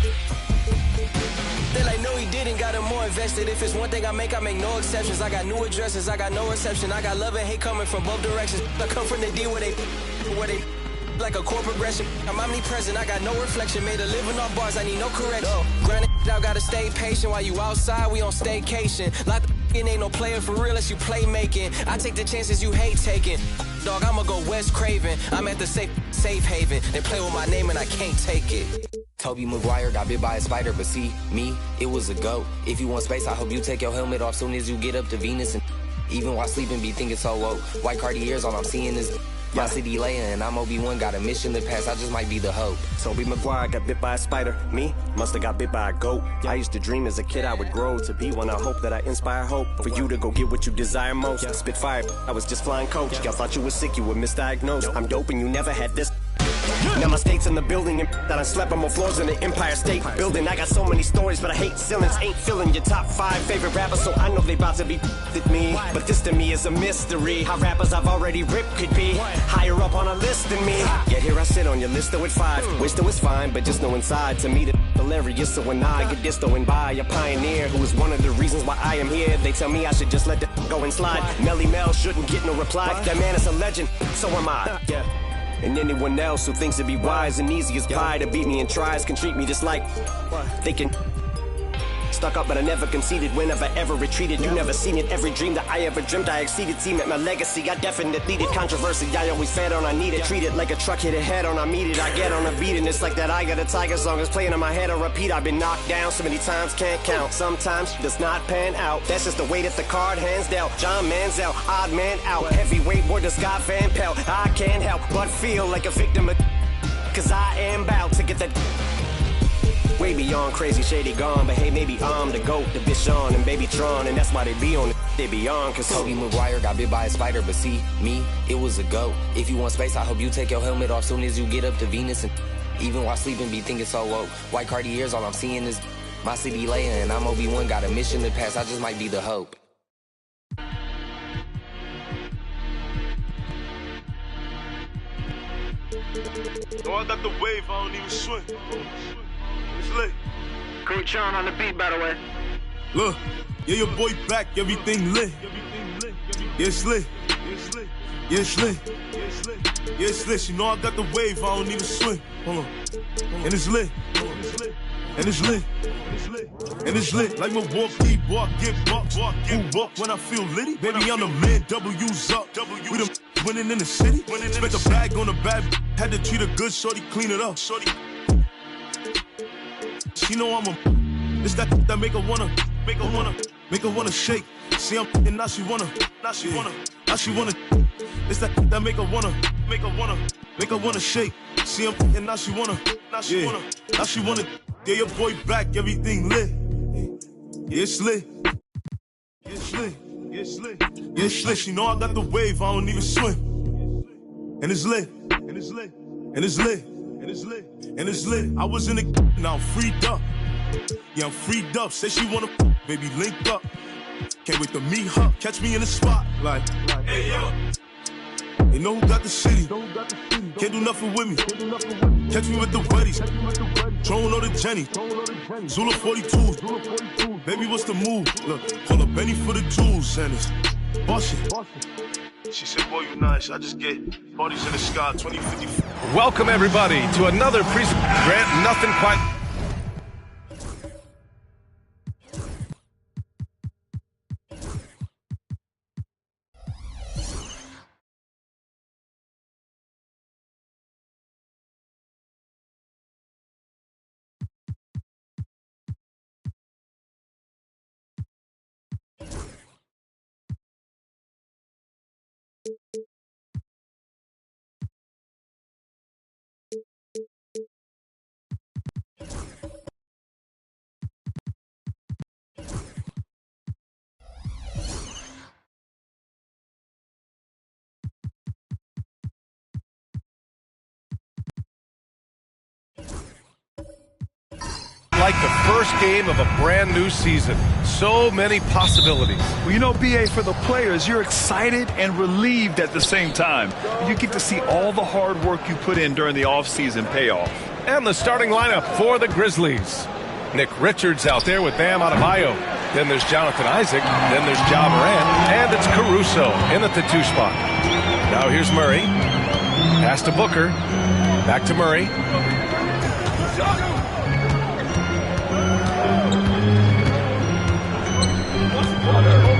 They like, no, he didn't, got him more invested. If it's one thing I make no exceptions. I got new addresses, I got no reception. I got love and hate coming from both directions. I come from the D where they like a core progression. I'm omnipresent, I got no reflection. Made a living off bars, I need no correction. Granted, I gotta stay patient while you outside, we on staycation. Like the ain't no player for real unless you play making. I take the chances you hate taking. Dog, I'ma go Wes Craven. I'm at the safe haven. They play with my name and I can't take it. Tobey Maguire got bit by a spider, but see, me, it was a goat. If you want space, I hope you take your helmet off soon as you get up to Venus. And even while sleeping, be thinking so woke. White Cartiers, all I'm seeing is my city Leia, and I'm Obi-Wan, got a mission to pass, I just might be the hope. Tobey Maguire got bit by a spider. Me, musta got bit by a goat. I used to dream as a kid I would grow to be one. I hope that I inspire hope for you to go get what you desire most. Spit fire, I was just flying coach. Y'all thought you was sick, you were misdiagnosed. I'm dope and you never had this. Now my state's in the building and that I slept on more floors in the Empire State Building. I got so many stories, but I hate ceilings. Ain't filling your top 5 favorite rappers, so I know they about to be with me. But this to me is a mystery. How rappers I've already ripped could be higher up on a list than me. Yet here I sit on your list with 5. Wish though it's fine, but just know inside to me the hilarious. So when I get this and by a pioneer who is one of the reasons why I am here, they tell me I should just let the go and slide. Melly Mel shouldn't get no reply. That man is a legend, so am I. And anyone else who thinks it'd be wise and easy as pie to beat me in tries can treat me just like they can. Stuck up, but I never conceded. Whenever I ever retreated, you never seen it. Every dream that I ever dreamt, I exceeded. Team at my legacy, I definitely needed controversy. I always fed on, I need it. Treat it like a truck hit a head on, I meet it. I get on a beat, and it's like that I Got a Tiger song is playing in my head. I repeat, I've been knocked down so many times, can't count. Sometimes it does not pan out. That's just the way that the card hands dealt. John Manziel, odd man out. Heavyweight boy to Scott Van Pelt. I can't help but feel like a victim of, cause I am about to get that way beyond crazy, shady gone. But hey, maybe I'm the GOAT, the bitch on and baby Tron, and that's why they be on the they be on. Cause Tobey Maguire got bit by a spider, but see, me, it was a goat. If you want space, I hope you take your helmet off soon as you get up to Venus. And even while sleeping, be thinking so woke. White Cartiers, all I'm seeing is my city Leia, and I'm Obi-Wan, got a mission to pass, I just might be the hope. No, I got the wave, I don't even swim. It's lit. Coach Sean on the beat, by the way. Look, yeah, your boy back, everything lit. Yeah, it's lit. Yeah, it's lit. Yeah, it's lit. You know I got the wave, I don't even swim. Hold on. And it's lit. And it's lit. And it's lit. Like Milwaukee, walk, get bucked. Who walk when I feel litty? Baby, I'm the man, W's up. We the winning in the city. Spent the bag on the bad. Had to treat her good, shorty, clean it up. She know I'm a It's that make her wanna shake. See, I'm and now she wanna. It's that make her wanna shake. See, I'm and now she wanna. Yeah, your boy back, everything lit. Yeah, it's lit. It's lit. You know I got the wave, I don't even swim. And it's lit. I was in the now I'm freed up. Yeah, I'm freed up. Say she wanna baby link up. Can't wait to meet her. Catch me in the spot. Like hey yo. You know who got the city? Can't do nothing with me. Catch me with the buddies. Drone or the Jenny. Zula 42. Baby, what's the move? Look, call up Benny for the jewels and it's bustin'. She said, boy, you nice. I just get parties in the sky 2050. Welcome, everybody, to another Grant, nothing quite. Like the first game of a brand new season. So many possibilities. Well, you know, BA, for the players, you're excited and relieved at the same time. You get to see all the hard work you put in during the offseason pay off. And the starting lineup for the Grizzlies. Nick Richards out there with Bam Adebayo. Then there's Jonathan Isaac. Then there's Ja Morant. And it's Caruso in at the 2 spot. Now here's Murray. Pass to Booker. Back to Murray.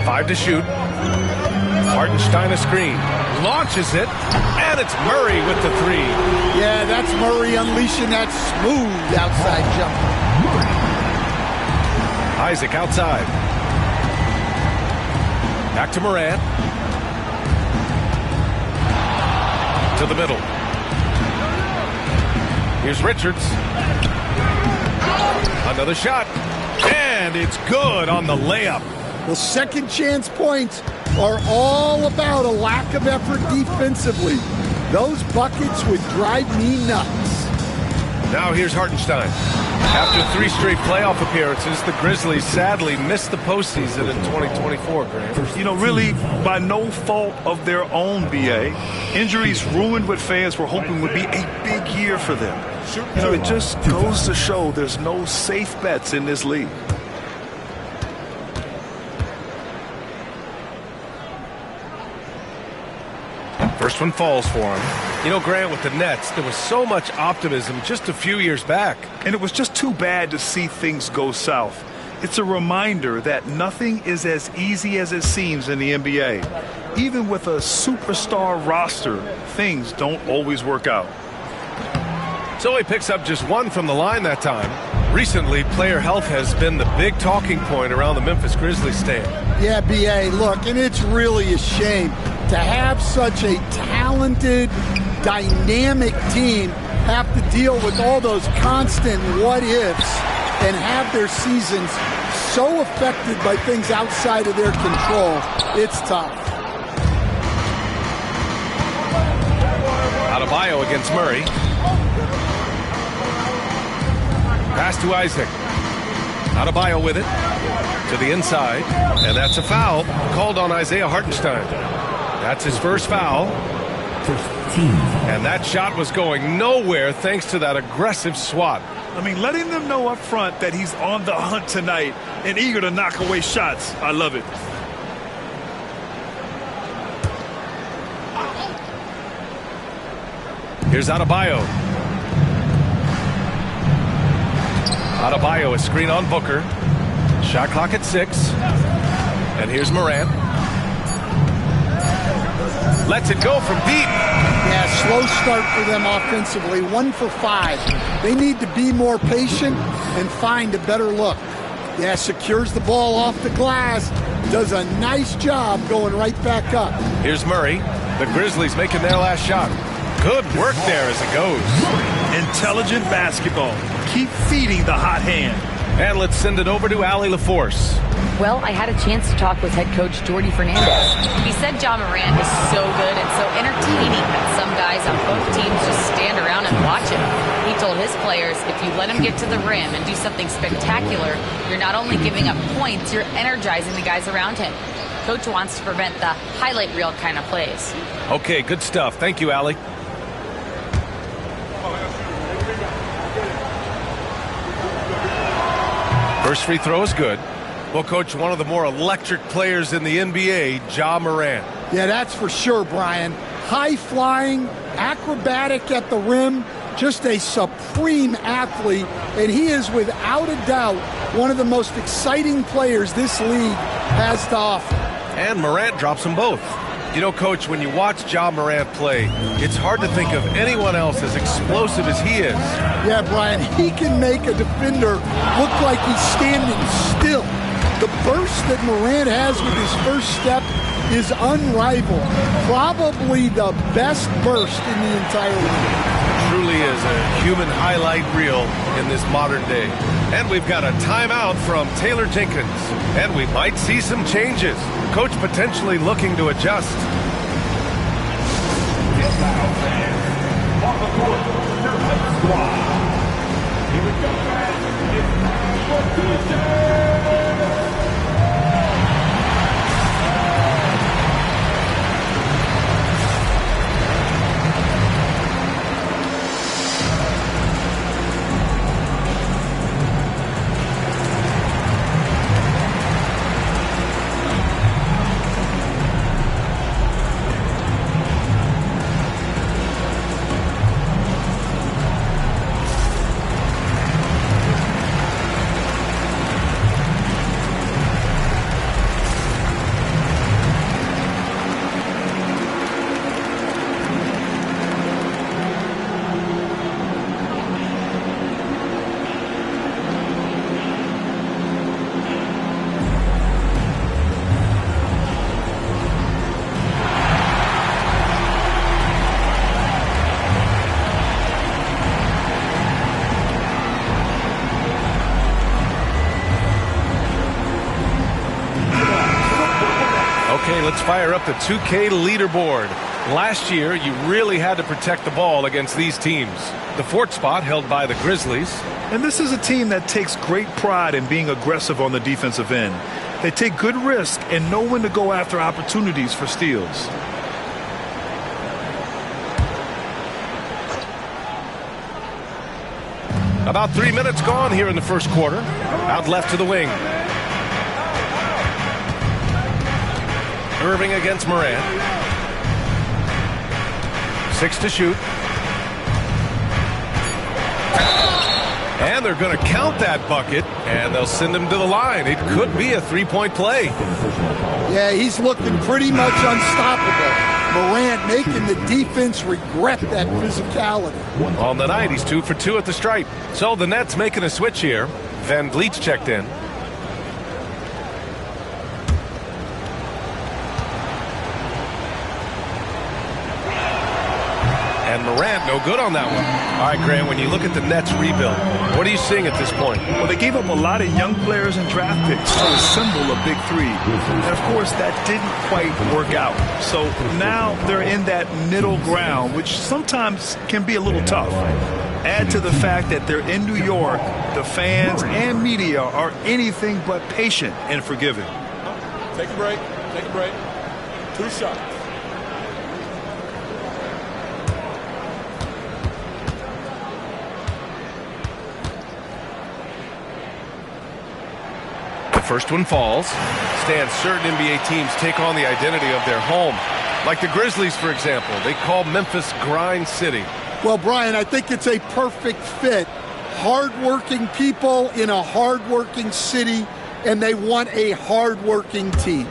5 to shoot. Hartenstein a screen. Launches it. And it's Murray with the 3. Yeah, that's Murray unleashing that smooth outside jumper. Isaac outside. Back to Morant. To the middle. Here's Richards. Another shot. And it's good on the layup. Well, second chance points are all about a lack of effort defensively. Those buckets would drive me nuts. Now here's Hartenstein. After 3 straight playoff appearances, the Grizzlies sadly missed the postseason in 2024, Grant. You know, really by no fault of their own, BA. Injuries ruined what fans were hoping would be a big year for them. You know, it just goes to show there's no safe bets in this league. First one falls for him. You know, Grant, with the Nets, there was so much optimism just a few years back. And it was just too bad to see things go south. It's a reminder that nothing is as easy as it seems in the NBA. Even with a superstar roster, things don't always work out. So he picks up just 1 from the line that time. Recently, player health has been the big talking point around the Memphis Grizzlies stand. Yeah, B.A., look, and it's really a shame to have such a talented, dynamic team have to deal with all those constant what-ifs and have their seasons so affected by things outside of their control. It's tough. Adebayo against Murray. Pass to Isaac. Adebayo with it to the inside, and that's a foul called on Isaiah Hartenstein. That's his first foul. And that shot was going nowhere thanks to that aggressive swat. I mean, letting them know up front that he's on the hunt tonight and eager to knock away shots. I love it. Here's Adebayo. Adebayo, a screen on Booker. Shot clock at 6. And here's Morant. Lets it go from deep. Yeah, slow start for them offensively. 1 for 5. They need to be more patient and find a better look. Yeah, secures the ball off the glass. Does a nice job going right back up. Here's Murray. The Grizzlies making their last shot. Good work there as it goes. Intelligent basketball. Keep feeding the hot hand. And let's send it over to Allie LaForce. Well, I had a chance to talk with head coach Jordi Fernandez. He said Ja Morant is so good and so entertaining that some guys on both teams just stand around and watch him. He told his players, if you let him get to the rim and do something spectacular, you're not only giving up points, you're energizing the guys around him. Coach wants to prevent the highlight reel kind of plays. Okay, good stuff. Thank you, Allie. First free throw is good. Well, Coach, one of the more electric players in the NBA, Ja Morant. Yeah, that's for sure, Brian. High-flying, acrobatic at the rim, just a supreme athlete, and he is without a doubt one of the most exciting players this league has to offer. And Morant drops them both. You know, Coach, when you watch Ja Morant play, it's hard to think of anyone else as explosive as he is. Yeah, Brian, he can make a defender look like he's standing still. The burst that Morant has with his first step is unrivaled. Probably the best burst in the entire league. Truly is a human highlight reel in this modern day. And we've got a timeout from Taylor Jenkins. And we might see some changes. Coach potentially looking to adjust. Let's fire up the 2K leaderboard. Last year, you really had to protect the ball against these teams. The fourth spot held by the Grizzlies. And this is a team that takes great pride in being aggressive on the defensive end. They take good risk and know when to go after opportunities for steals. About 3 minutes gone here in the first quarter. Out left to the wing. Irving against Morant. 6 to shoot. And they're going to count that bucket, and they'll send him to the line. It could be a three-point play. Yeah, he's looking pretty much unstoppable. Morant making the defense regret that physicality. On the night, he's 2 for 2 at the stripe. So the Nets making a switch here. Van Vliet's checked in. And Morant, no good on that one. All right, Grant, when you look at the Nets rebuild, what are you seeing at this point? Well, they gave up a lot of young players and draft picks to assemble a big three. And, of course, that didn't quite work out. So now they're in that middle ground, which sometimes can be a little tough. Add to the fact that they're in New York, the fans and media are anything but patient and forgiving. Take a break. Take a break. 2 shots. First one falls. Stan, certain NBA teams take on the identity of their home. Like the Grizzlies, for example. They call Memphis Grind City. Well, Brian, I think it's a perfect fit. Hard-working people in a hard-working city, and they want a hard-working team.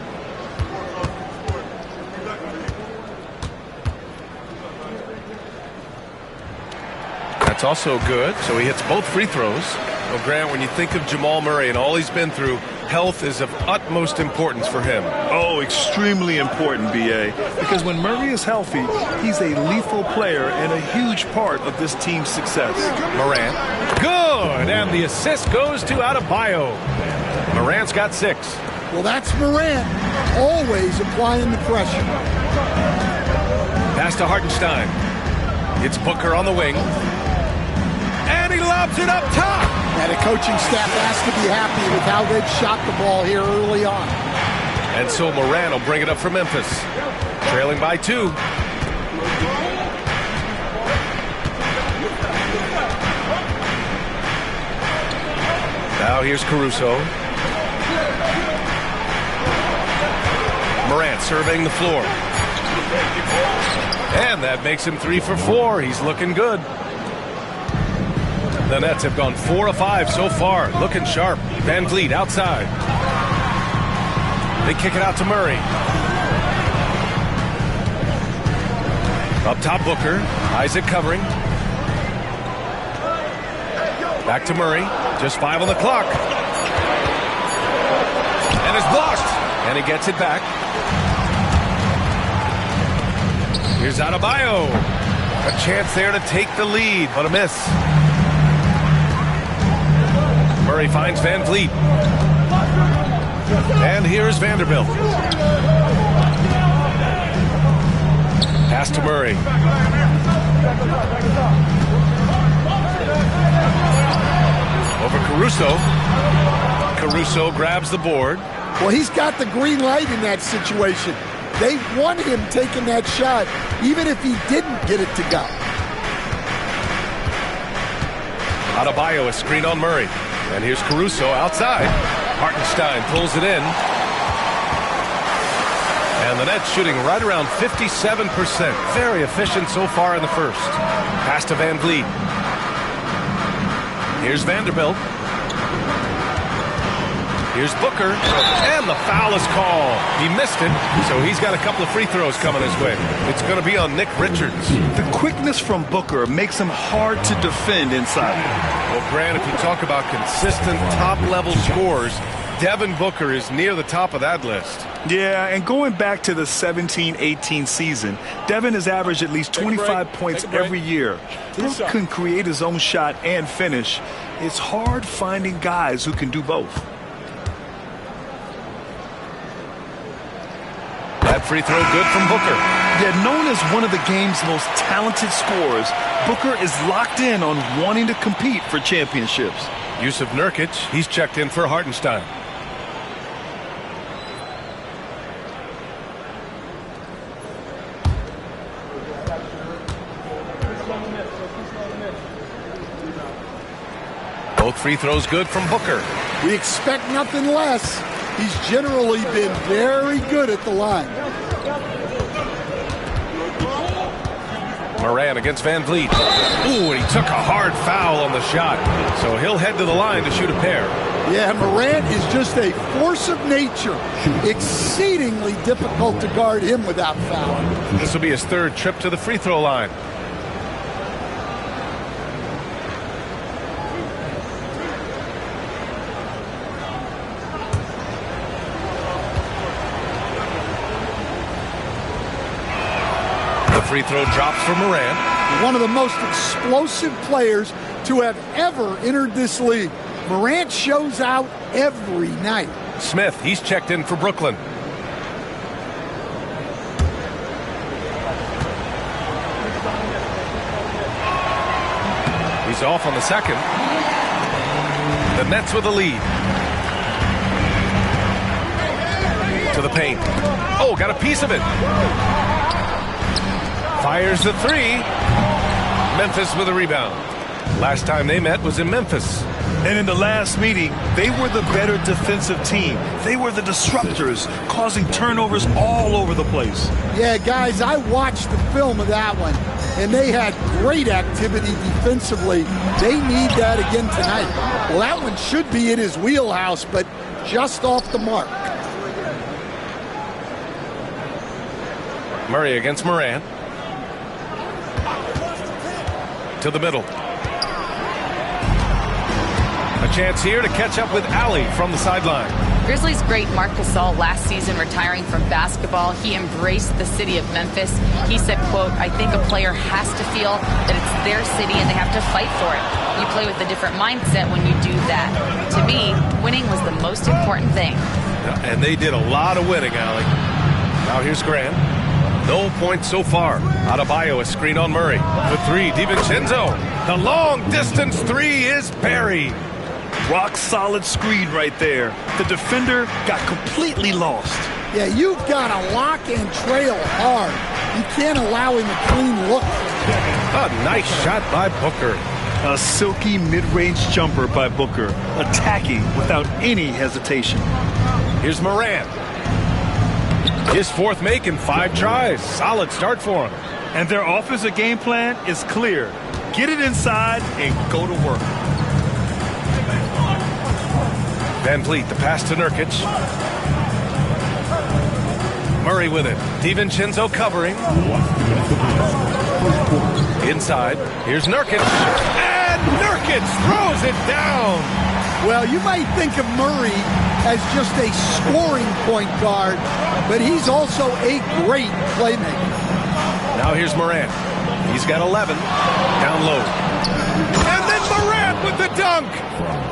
That's also good. So he hits both free throws. Well, Grant, when you think of Jamal Murray and all he's been through, health is of utmost importance for him. Oh, extremely important, B.A., because when Murray is healthy, he's a lethal player and a huge part of this team's success. Morant. Good, and the assist goes to Adebayo. Morant's got 6. Well, that's Morant, always applying the pressure. Pass to Hartenstein. It's Booker on the wing. And he lobs it up top. And the coaching staff has to be happy with how they've shot the ball here early on. And so Morant will bring it up for Memphis. Trailing by 2. Now here's Caruso. Morant surveying the floor. And that makes him 3 for 4. He's looking good. The Nets have gone 4 of 5 so far. Looking sharp. Van Vliet outside. They kick it out to Murray. Up top, Booker. Isaac covering. Back to Murray. Just 5 on the clock. And it's blocked. And he gets it back. Here's Adebayo. A chance there to take the lead, but a miss. Murray finds Van Vliet. And here's Vanderbilt. Pass to Murray. Over Caruso. Caruso grabs the board. Well, he's got the green light in that situation. They want him taking that shot, even if he didn't get it to go. Adebayo, a screen on Murray. And here's Caruso outside. Hartenstein pulls it in. And the Nets shooting right around 57%. Very efficient so far in the first. Pass to Van Vliet. Here's Vanderbilt. Here's Booker. And the foul is called. He missed it, so he's got a couple of free throws coming his way. It's going to be on Nick Richards. The quickness from Booker makes him hard to defend inside. Well, Grant, if you talk about consistent top-level scores, Devin Booker is near the top of that list. Yeah, and going back to the 17-18 season, Devin has averaged at least 25 points every year. Brook can create his own shot and finish. It's hard finding guys who can do both. That free throw good from Booker. Yeah, known as one of the game's most talented scorers, Booker is locked in on wanting to compete for championships. Yusuf Nurkic, he's checked in for Hartenstein. Both free throws good from Booker. We expect nothing less. He's generally been very good at the line. Morant against Van Vliet. Ooh, and he took a hard foul on the shot. So he'll head to the line to shoot a pair. Yeah, Morant is just a force of nature. Exceedingly difficult to guard him without fouling. This will be his 3rd trip to the free throw line. Free throw drops for Morant. One of the most explosive players to have ever entered this league. Morant shows out every night. Smith, he's checked in for Brooklyn. He's off on the second. The Nets with the lead. To the paint. Oh, got a piece of it. Fires the 3. Memphis with a rebound. Last time they met was in Memphis. And in the last meeting, they were the better defensive team. They were the disruptors, causing turnovers all over the place. Yeah, guys, I watched the film of that one, and they had great activity defensively. They need that again tonight. Well, that one should be in his wheelhouse, but just off the mark. Murray against Morant. To the middle. A chance here to catch up with Allie from the sideline. Grizzlies great Marc Gasol last season retiring from basketball. He embraced the city of Memphis. He said, quote, "I think a player has to feel that it's their city and they have to fight for it. You play with a different mindset when you do that. To me, winning was the most important thing." And they did a lot of winning, Allie. Now here's Grant. No points so far. Adebayo, a screen on Murray. For three, DiVincenzo. The long distance three is buried. Rock solid screen right there. The defender got completely lost. Yeah, you've got to lock and trail hard. You can't allow him a clean look. A nice shot by Booker. A silky mid-range jumper by Booker, attacking without any hesitation. Here's Morant. His fourth make in 5 tries. Solid start for him. And their offensive game plan is clear. Get it inside and go to work. Van Vliet, the pass to Nurkic. Murray with it. DiVincenzo covering. Inside. Here's Nurkic. And Nurkic throws it down. Well, you might think of Murray as just a scoring point guard, but he's also a great playmaker. Now here's Morant. He's got 11. Down low. And then Morant with the dunk.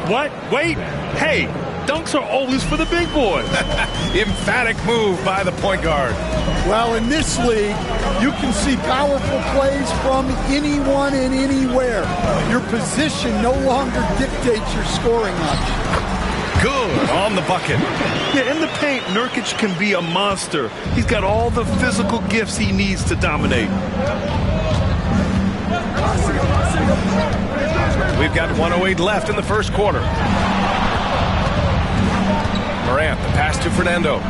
What? Wait. Hey, dunks are always for the big boys. Emphatic move by the point guard. Well, in this league, you can see powerful plays from anyone and anywhere. Your position no longer dictates your scoring option. Good on the bucket. Yeah, in the paint, Nurkic can be a monster. He's got all the physical gifts he needs to dominate. We've got 1:08 left in the first quarter. Morant, the pass to Fernando.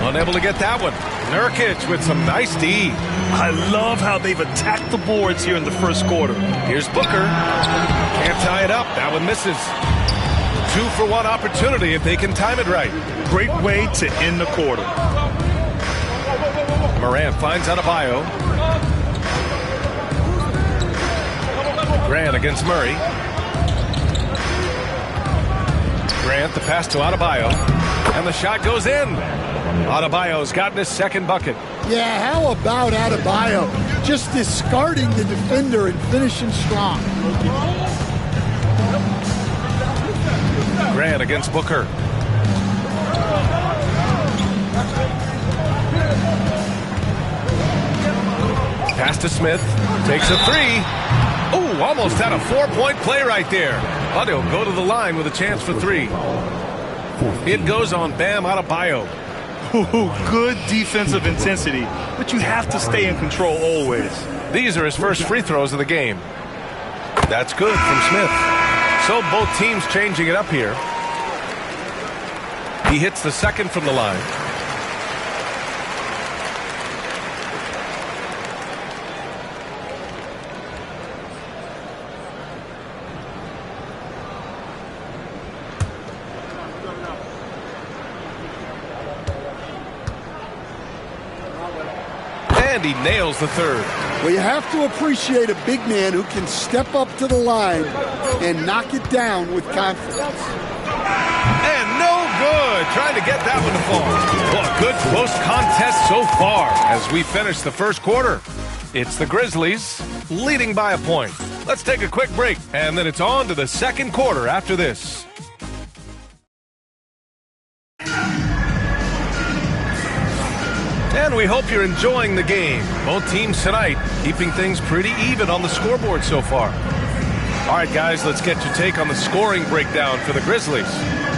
Unable to get that one. Nurkic with some nice D. I love how they've attacked the boards here in the first quarter. Here's Booker. Can't tie it up. That one misses. 2-for-1 opportunity if they can time it right. Great way to end the quarter. Morant finds Adebayo. Grant against Murray. Grant, the pass to Adebayo. And the shot goes in. Adebayo's gotten his second bucket. Yeah, how about Adebayo just discarding the defender and finishing strong? Grant against Booker. Pass to Smith. Takes a three. Oh, almost had a 4-point play right there. But he'll go to the line with a chance for 3. It goes on Bam Adebayo. Good defensive intensity, but you have to stay in control always. These are his first free throws of the game. That's good from Smith. So both teams changing it up here. He hits the second from the line. And he nails the third. Well, you have to appreciate a big man who can step up to the line and knock it down with confidence. And no good. Trying to get that one to fall. Well, a good close contest so far as we finish the first quarter. It's the Grizzlies leading by a point. Let's take a quick break, and then it's on to the second quarter after this. And we hope you're enjoying the game. Both teams tonight keeping things pretty even on the scoreboard so far. All right, guys, let's get your take on the scoring breakdown for the Grizzlies.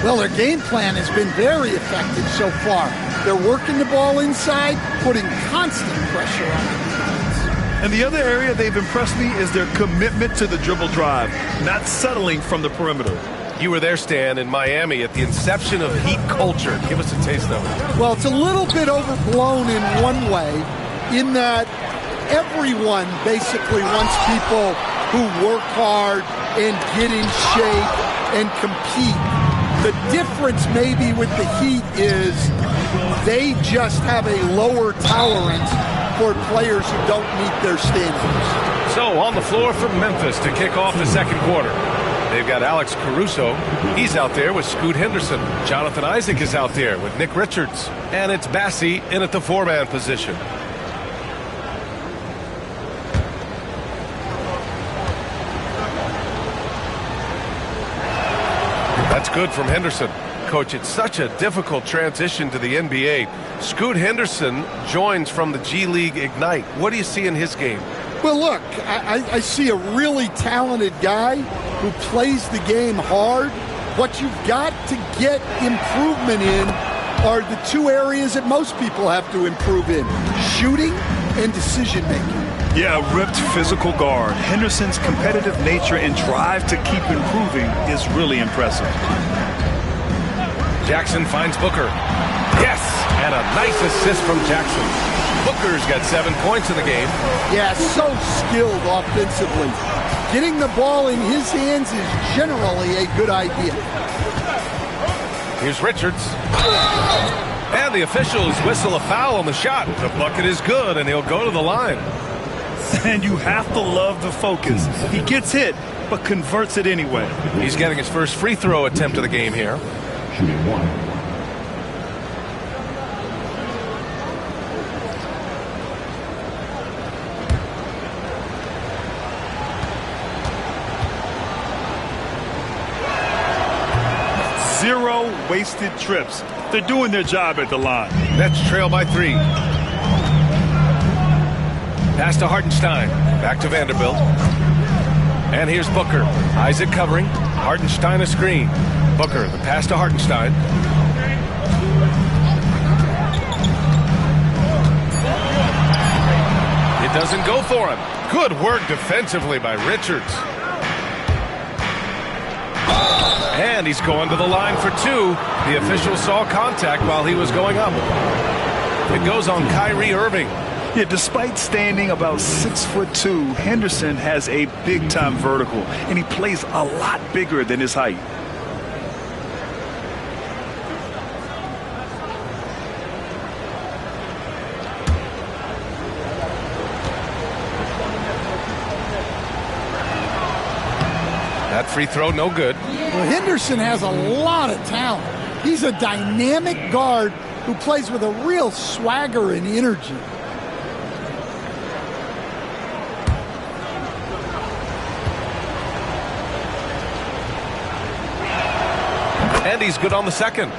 Well, their game plan has been very effective so far. They're working the ball inside, putting constant pressure on the defense. And the other area they've impressed me is their commitment to the dribble drive, not settling from the perimeter. You were there, Stan, in Miami at the inception of Heat culture. Give us a taste of it. Well, it's a little bit overblown in one way, in that everyone basically wants people who work hard and get in shape and compete. The difference maybe with the Heat is they just have a lower tolerance for players who don't meet their standards. So on the floor for Memphis to kick off the second quarter. They've got Alex Caruso. He's out there with Scoot Henderson. Jonathan Isaac is out there with Nick Richards. And it's Bassey in at the 4-man position. That's good from Henderson. Coach, it's such a difficult transition to the NBA. Scoot Henderson joins from the G League Ignite. What do you see in his game? Well, look, I see a really talented guy who plays the game hard. What you've got to get improvement in are the two areas that most people have to improve in: shooting and decision-making. Yeah, ripped physical guard. Henderson's competitive nature and drive to keep improving is really impressive. Jackson finds Booker. Yes! And a nice assist from Jackson. Booker's got 7 points in the game. Yeah, so skilled offensively. Getting the ball in his hands is generally a good idea. Here's Richards. And the officials whistle a foul on the shot. The bucket is good, and he'll go to the line. And you have to love the focus. He gets hit, but converts it anyway. He's getting his first free throw attempt of the game here. Shooting 1. Zero wasted trips. They're doing their job at the line. Nets trail by 3. Pass to Hartenstein. Back to Vanderbilt. And here's Booker. Isaac covering. Hartenstein a screen. Booker, the pass to Hartenstein. It doesn't go for him. Good work defensively by Richards. And he's going to the line for 2. The official saw contact while he was going up. It goes on Kyrie Irving. Yeah, despite standing about 6'2", Henderson has a big-time vertical, and he plays a lot bigger than his height. That free throw, no good. Well, Henderson has a lot of talent. He's a dynamic guard who plays with a real swagger and energy. And he's good on the second.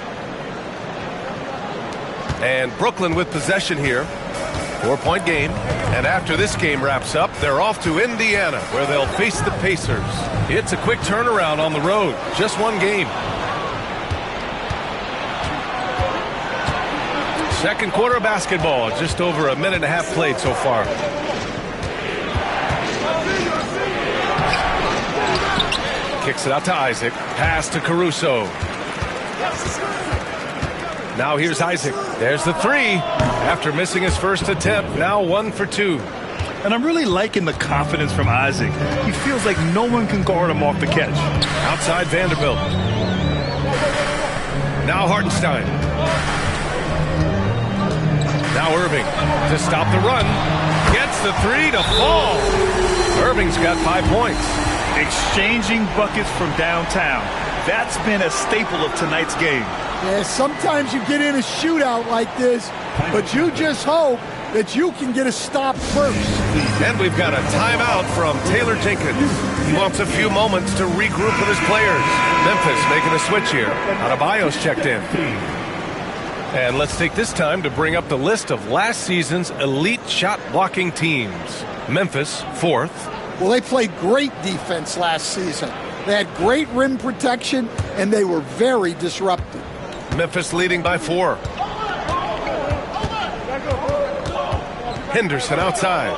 And Brooklyn with possession here. 4-point game. And after this game wraps up, they're off to Indiana, where they'll face the Pacers. It's a quick turnaround on the road. Just one game. Second quarter of basketball. Just over a minute and a half played so far. Kicks it out to Isaac. Pass to Caruso. Now here's Isaac. There's the 3. After missing his first attempt, now 1 for 2. And I'm really liking the confidence from Isaac. He feels like no one can guard him off the catch. Outside Vanderbilt. Now Hartenstein. Now Irving to stop the run. Gets the 3 to fall. Irving's got 5 points. Exchanging buckets from downtown. That's been a staple of tonight's game. Yeah, sometimes you get in a shootout like this, but you just hope that you can get a stop first. And we've got a timeout from Taylor Jenkins. He wants a few moments to regroup with his players. Memphis making a switch here. Adebayo's checked in. And let's take this time to bring up the list of last season's elite shot blocking teams. Memphis, 4th. Well, they played great defense last season. They had great rim protection, and they were very disruptive. Memphis leading by 4. Henderson outside.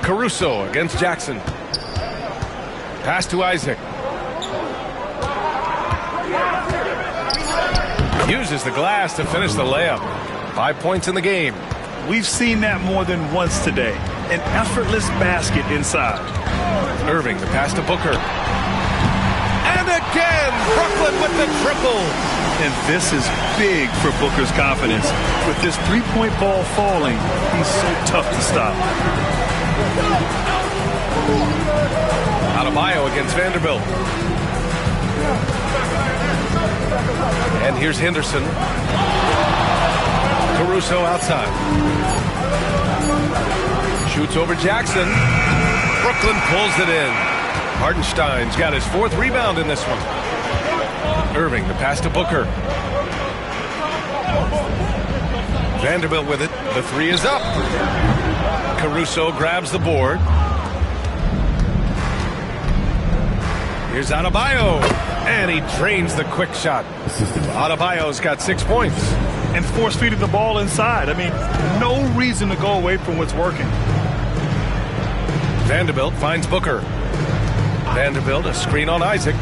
Caruso against Jackson. Pass to Isaac. Uses the glass to finish the layup. 5 points in the game. We've seen that more than once today. An effortless basket inside. Irving, the pass to Booker. And again, Brooklyn with the triple. And this is big for Booker's confidence. With this three-point ball falling, he's so tough to stop. Adebayo against Vanderbilt. And here's Henderson. Caruso outside. Shoots over Jackson. Brooklyn pulls it in. Hartenstein's got his 4th rebound in this one. Irving, the pass to Booker. Vanderbilt with it. The 3 is up. Caruso grabs the board. Here's Adebayo. And he drains the quick shot. Adebayo's got 6 points. And force-feeding the ball inside. I mean, no reason to go away from what's working. Vanderbilt finds Booker. Vanderbilt, a screen on Isaac.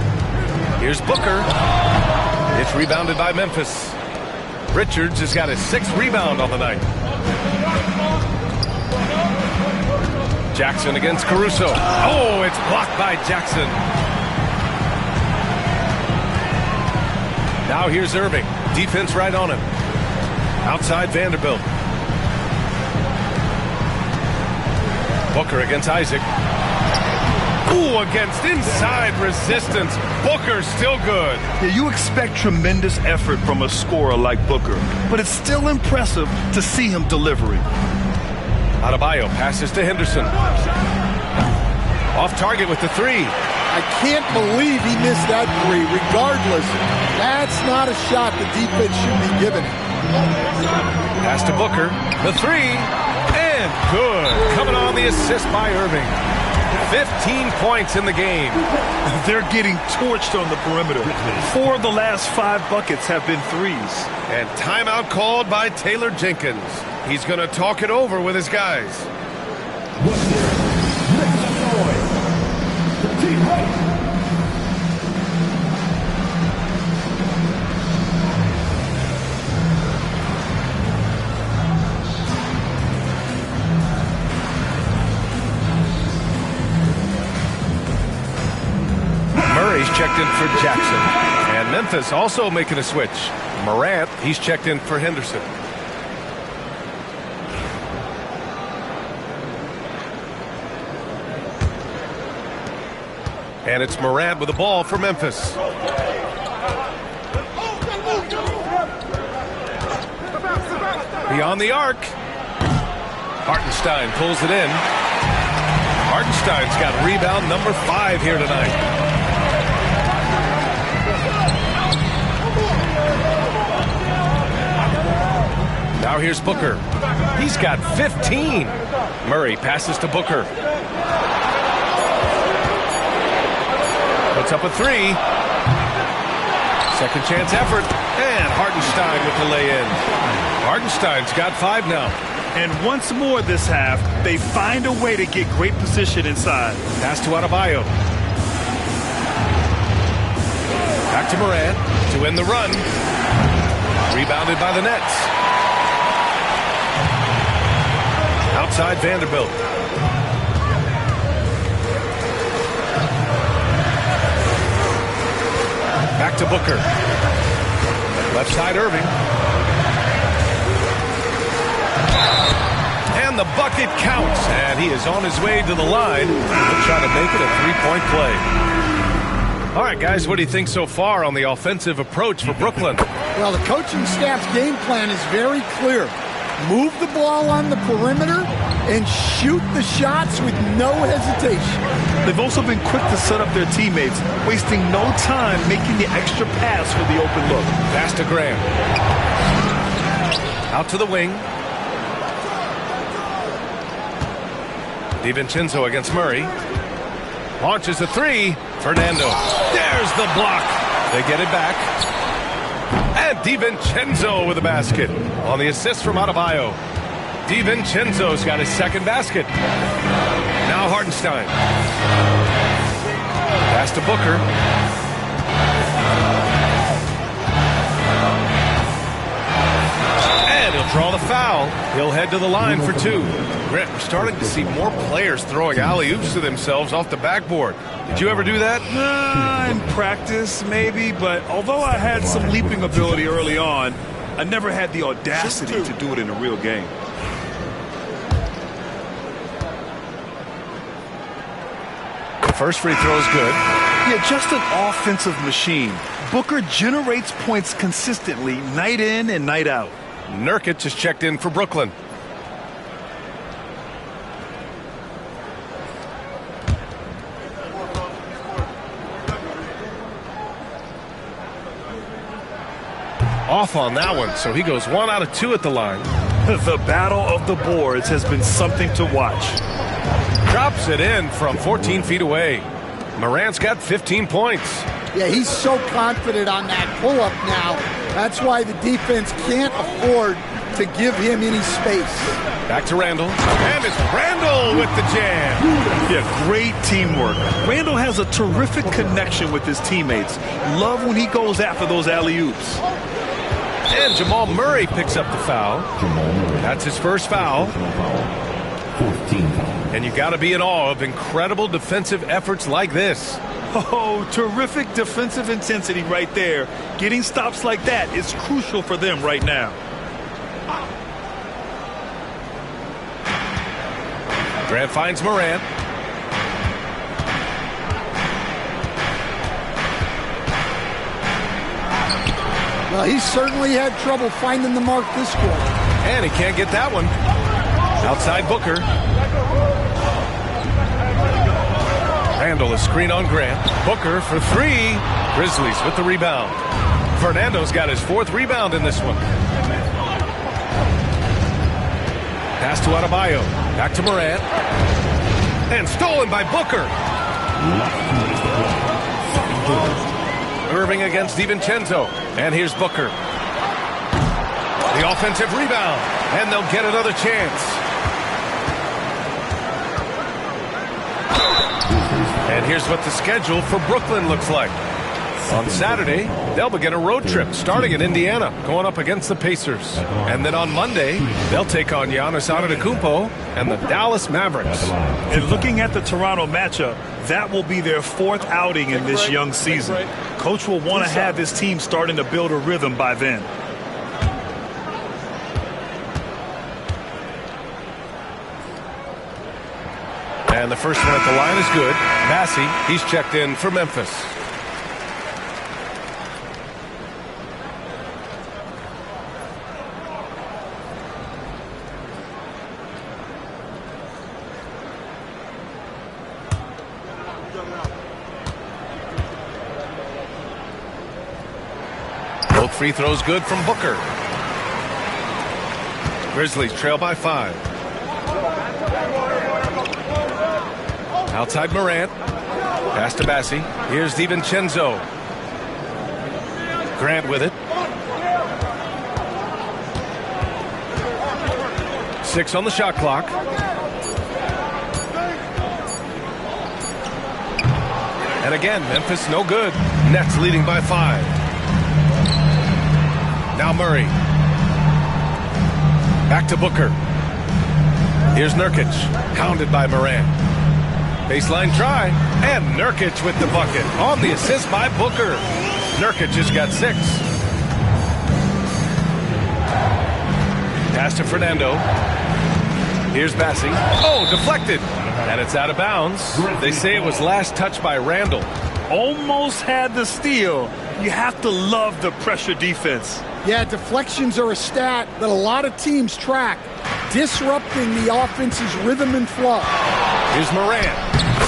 Here's Booker. It's rebounded by Memphis. Richards has got his 6th rebound on the night. Jackson against Caruso. Oh, it's blocked by Jackson. Now here's Irving. Defense right on him. Outside Vanderbilt. Booker against Isaac. Ooh, against inside resistance. Booker's still good. Yeah, you expect tremendous effort from a scorer like Booker, but it's still impressive to see him delivering. Adebayo passes to Henderson. Off target with the 3. I can't believe he missed that 3. Regardless, that's not a shot the defense should be giving him. Pass to Booker. The 3. And good. Coming on the assist by Irving. 15 points in the game. They're getting torched on the perimeter. 4 of the last 5 buckets have been 3s. And timeout called by Taylor Jenkins. He's going to talk it over with his guys. Murray's checked in for Jackson. And Memphis also making a switch. Morant, he's checked in for Henderson. And it's Morant with the ball for Memphis. Beyond the arc. Hartenstein pulls it in. Hartenstein's got rebound number 5 here tonight. Now here's Booker. He's got 15. Murray passes to Booker. Puts up a 3. Second chance effort. And Hartenstein with the lay-in. Hartenstein's got 5 now. And once more this half, they find a way to get great position inside. Pass to Adebayo. Back to Morant to end the run. Rebounded by the Nets. Outside Vanderbilt. Back to Booker. Left side Irving. And the bucket counts. And he is on his way to the line. He'll try to make it a 3-point play. All right, guys, what do you think so far on the offensive approach for Brooklyn? Well, the coaching staff's game plan is very clear. Move the ball on the perimeter and shoot the shots with no hesitation. They've also been quick to set up their teammates, wasting no time making the extra pass for the open look. Pass to Graham. Out to the wing. DiVincenzo against Murray. Launches a 3. Fernando. There's the block. They get it back. And DiVincenzo with a basket. On the assist from Adebayo. DiVincenzo's got his second basket. Now Hartenstein. Pass to Booker. And he'll draw the foul. He'll head to the line for 2. Grant, we're starting to see more players throwing alley-oops to themselves off the backboard. Did you ever do that? In practice, maybe, but although I had some leaping ability early on, I never had the audacity to do it in a real game. The first free throw is good. Yeah, just an offensive machine. Booker generates points consistently, night in and night out. Nurkic is checked in for Brooklyn. Off on that one, so he goes 1 out of 2 at the line. The battle of the boards has been something to watch. Drops it in from 14 feet away. Morant's got 15 points. Yeah, he's so confident on that pull-up now. That's why the defense can't afford to give him any space. Back to Randall. And it's Randall with the jam. Yeah, great teamwork. Randall has a terrific connection with his teammates. Love when he goes after those alley-oops. And Jamal Murray picks up the foul. That's his first foul. 14. And you got to be in awe of incredible defensive efforts like this. Oh, terrific defensive intensity right there. Getting stops like that is crucial for them right now. Grant finds Morant. Well, he certainly had trouble finding the mark this quarter. And he can't get that one. Outside Booker. Randall is screen on Grant. Booker for 3. Grizzlies with the rebound. Fernando's got his 4th rebound in this one. Pass to Adebayo. Back to Morant. And stolen by Booker. Irving against DiVincenzo. And here's Booker. The offensive rebound. And they'll get another chance. And here's what the schedule for Brooklyn looks like. On Saturday, they'll begin a road trip starting in Indiana, going up against the Pacers. And then on Monday, they'll take on Giannis Antetokounmpo and the Dallas Mavericks. And looking at the Toronto matchup, that will be their 4th outing in this young season. Coach will want to have his team starting to build a rhythm by then. And the first one at the line is good. Massey, he's checked in for Memphis. Both free throws good from Booker. Grizzlies trail by 5. Outside Morant. Pass to Massey. Here's DiVincenzo. Grant with it. 6 on the shot clock. And again, Memphis no good. Nets leading by 5. Now Murray. Back to Booker. Here's Nurkic. Hounded by Morant. Baseline try. And Nurkic with the bucket. On the assist by Booker. Nurkic just got 6. Pass to Fernando. Here's Massey. Oh, deflected. And it's out of bounds. They say it was last touched by Randall. Almost had the steal. You have to love the pressure defense. Yeah, deflections are a stat that a lot of teams track, disrupting the offense's rhythm and flow. Here's Morant.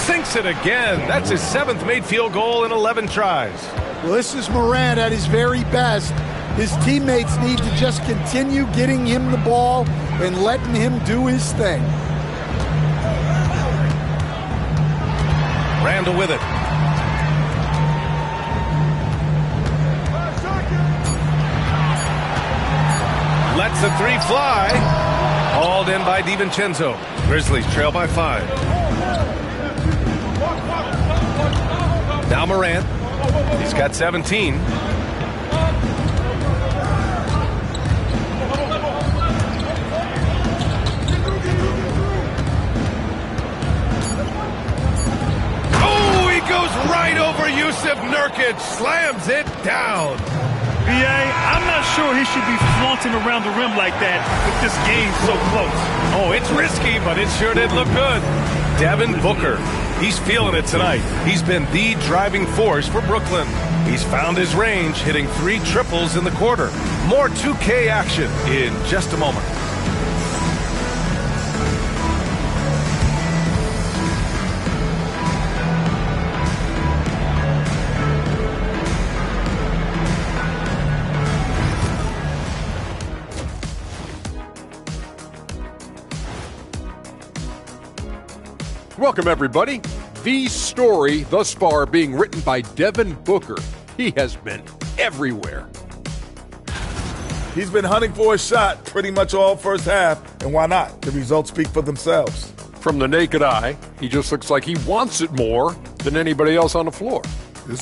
Sinks it again. That's his 7th made field goal in 11 tries. Well, this is Morant at his very best. His teammates need to just continue getting him the ball and letting him do his thing. Randall with it. Lets the 3 fly. Hauled in by DiVincenzo. Grizzlies trail by 5. Now Morant. He's got 17. Nurkic slams it down. B.A., I'm not sure he should be flaunting around the rim like that with this game so close. Oh, it's risky, but it sure did look good. Devin Booker, he's feeling it tonight. He's been the driving force for Brooklyn. He's found his range, hitting 3 triples in the quarter. More 2K action in just a moment. Welcome, everybody. The story thus far being written by Devin Booker. He has been everywhere. He's been hunting for a shot pretty much all first half, and why not? The results speak for themselves. From the naked eye, he just looks like he wants it more than anybody else on the floor.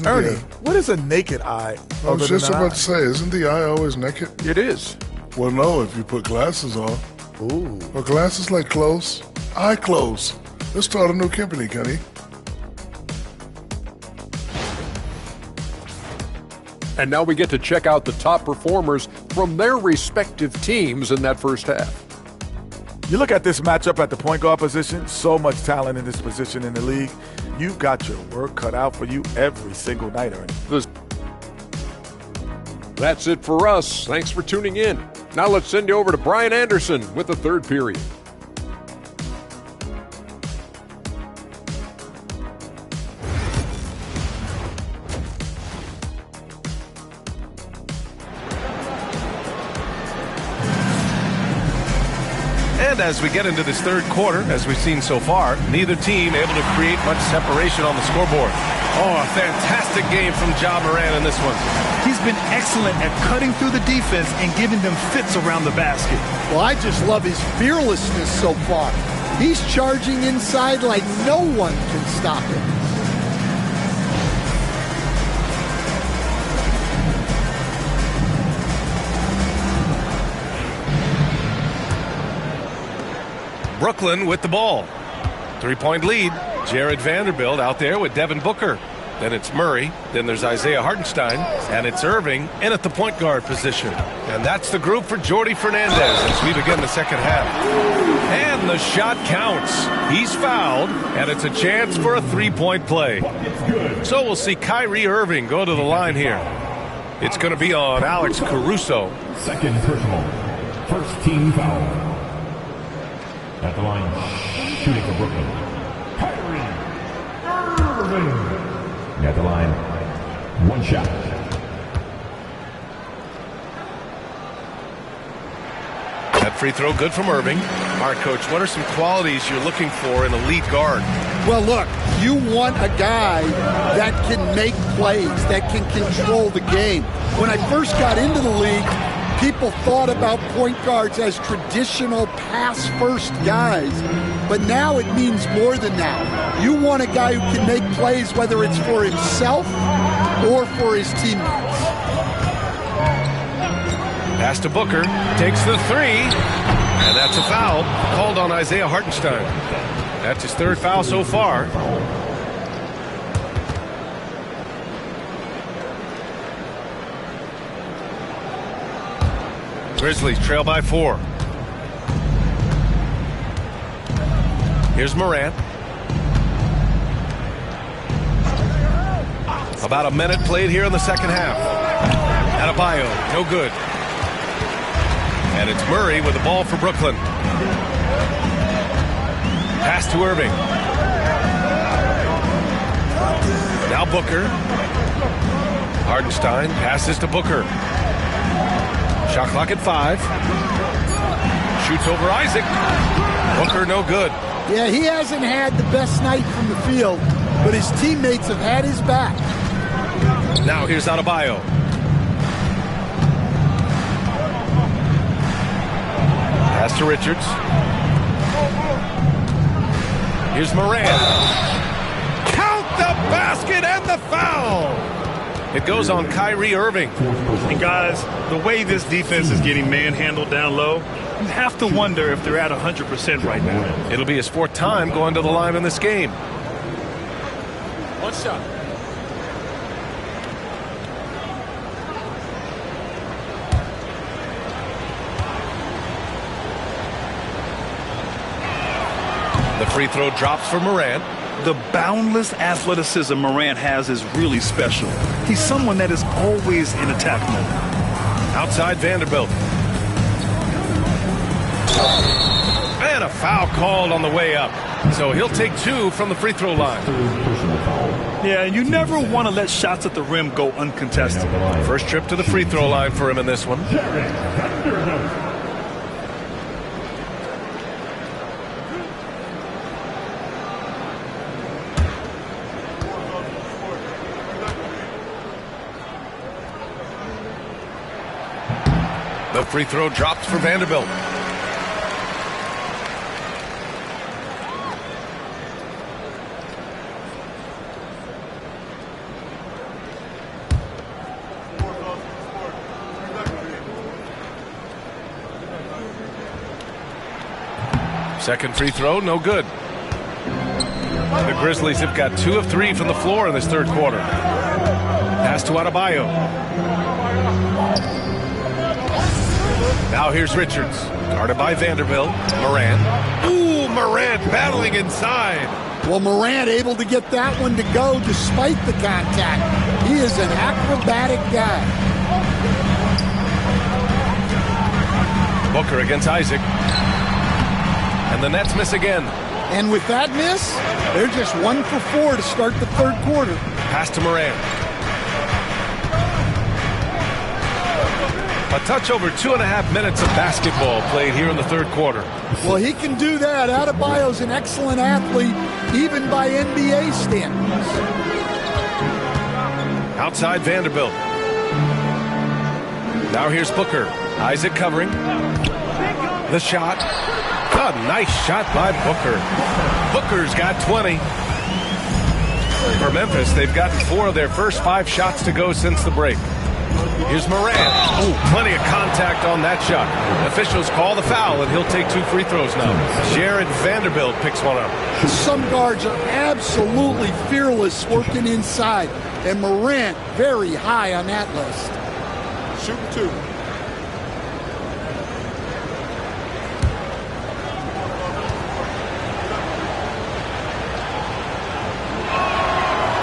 Ernie, what is a naked eye? I was just about to say, isn't the eye always naked? It is. Well, no, if you put glasses on. Ooh. Well, glasses like clothes. Eye clothes. Let's start a new company, Kenny. And now we get to check out the top performers from their respective teams in that first half. You look at this matchup at the point guard position, so much talent in this position in the league. You've got your work cut out for you every single night, Ernie. That's it for us. Thanks for tuning in. Now let's send you over to Brian Anderson with the third period. And as we get into this third quarter, as we've seen so far, neither team able to create much separation on the scoreboard. Oh, a fantastic game from Ja Morant in this one. He's been excellent at cutting through the defense and giving them fits around the basket. Well, I just love his fearlessness so far. He's charging inside like no one can stop him. Brooklyn with the ball. 3-point lead. Jared Vanderbilt out there with Devin Booker. Then it's Murray. Then there's Isaiah Hartenstein. And it's Irving in at the point guard position. And that's the group for Jordi Fernandez as we begin the second half. And the shot counts. He's fouled, and it's a chance for a 3-point play. So we'll see Kyrie Irving go to the line here. It's going to be on Alex Caruso. Second personal. First team foul. At the line, shooting for Brooklyn, Kyrie Irving. At the line, one shot. That free throw good from Irving. All right, Coach, what are some qualities you're looking for in a lead guard? Well, look, you want a guy that can make plays, that can control the game. When I first got into the league, people thought about point guards as traditional pass-first guys, but now it means more than that. You want a guy who can make plays, whether it's for himself or for his teammates. Pass to Booker, takes the three, and that's a foul called on Isaiah Hartenstein. That's his third foul so far. Grizzlies trail by 4. Here's Morant. About a minute played here in the second half. Adebayo, no good. And it's Murray with the ball for Brooklyn. Pass to Irving. Now Booker. Hartenstein passes to Booker. Shot clock at 5. Shoots over Isaac. Booker no good. Yeah, he hasn't had the best night from the field, but his teammates have had his back. Now here's Adebayo. Pass to Richards. Here's Morant. Count the basket and the foul. It goes on Kyrie Irving. And guys, the way this defense is getting manhandled down low, you have to wonder if they're at 100% right now. It'll be his 4th time going to the line in this game. One shot. free throw drops for Morant. The boundless athleticism Morant has is really special. He's someone that is always in attack mode. Outside Vanderbilt. And a foul called on the way up. So he'll take 2 from the free throw line. Yeah, and you never want to let shots at the rim go uncontested. First trip to the free throw line for him in this one. The free throw drops for Vanderbilt. Second free throw, no good. The Grizzlies have got 2 of 3 from the floor in this third quarter. Pass to Adebayo. Now here's Richards, guarded by Vanderbilt. Morant. Ooh, Morant battling inside. Well, Morant able to get that one to go despite the contact. He is an acrobatic guy. Booker against Isaac. And the Nets miss again. And with that miss, they're just 1 for 4 to start the third quarter. Pass to Morant. A touch over 2.5 minutes of basketball played here in the third quarter. Well, he can do that. Adebayo's an excellent athlete, even by NBA standards. Outside Vanderbilt. Now here's Booker. Isaac covering. The shot. A nice shot by Booker. Booker's got 20. For Memphis, they've gotten 4 of their first 5 shots to go since the break. Here's Morant. Oh, plenty of contact on that shot. Officials call the foul, and he'll take 2 free throws now. Jared Vanderbilt picks one up. Some guards are absolutely fearless working inside, and Morant very high on that list. Shooting 2.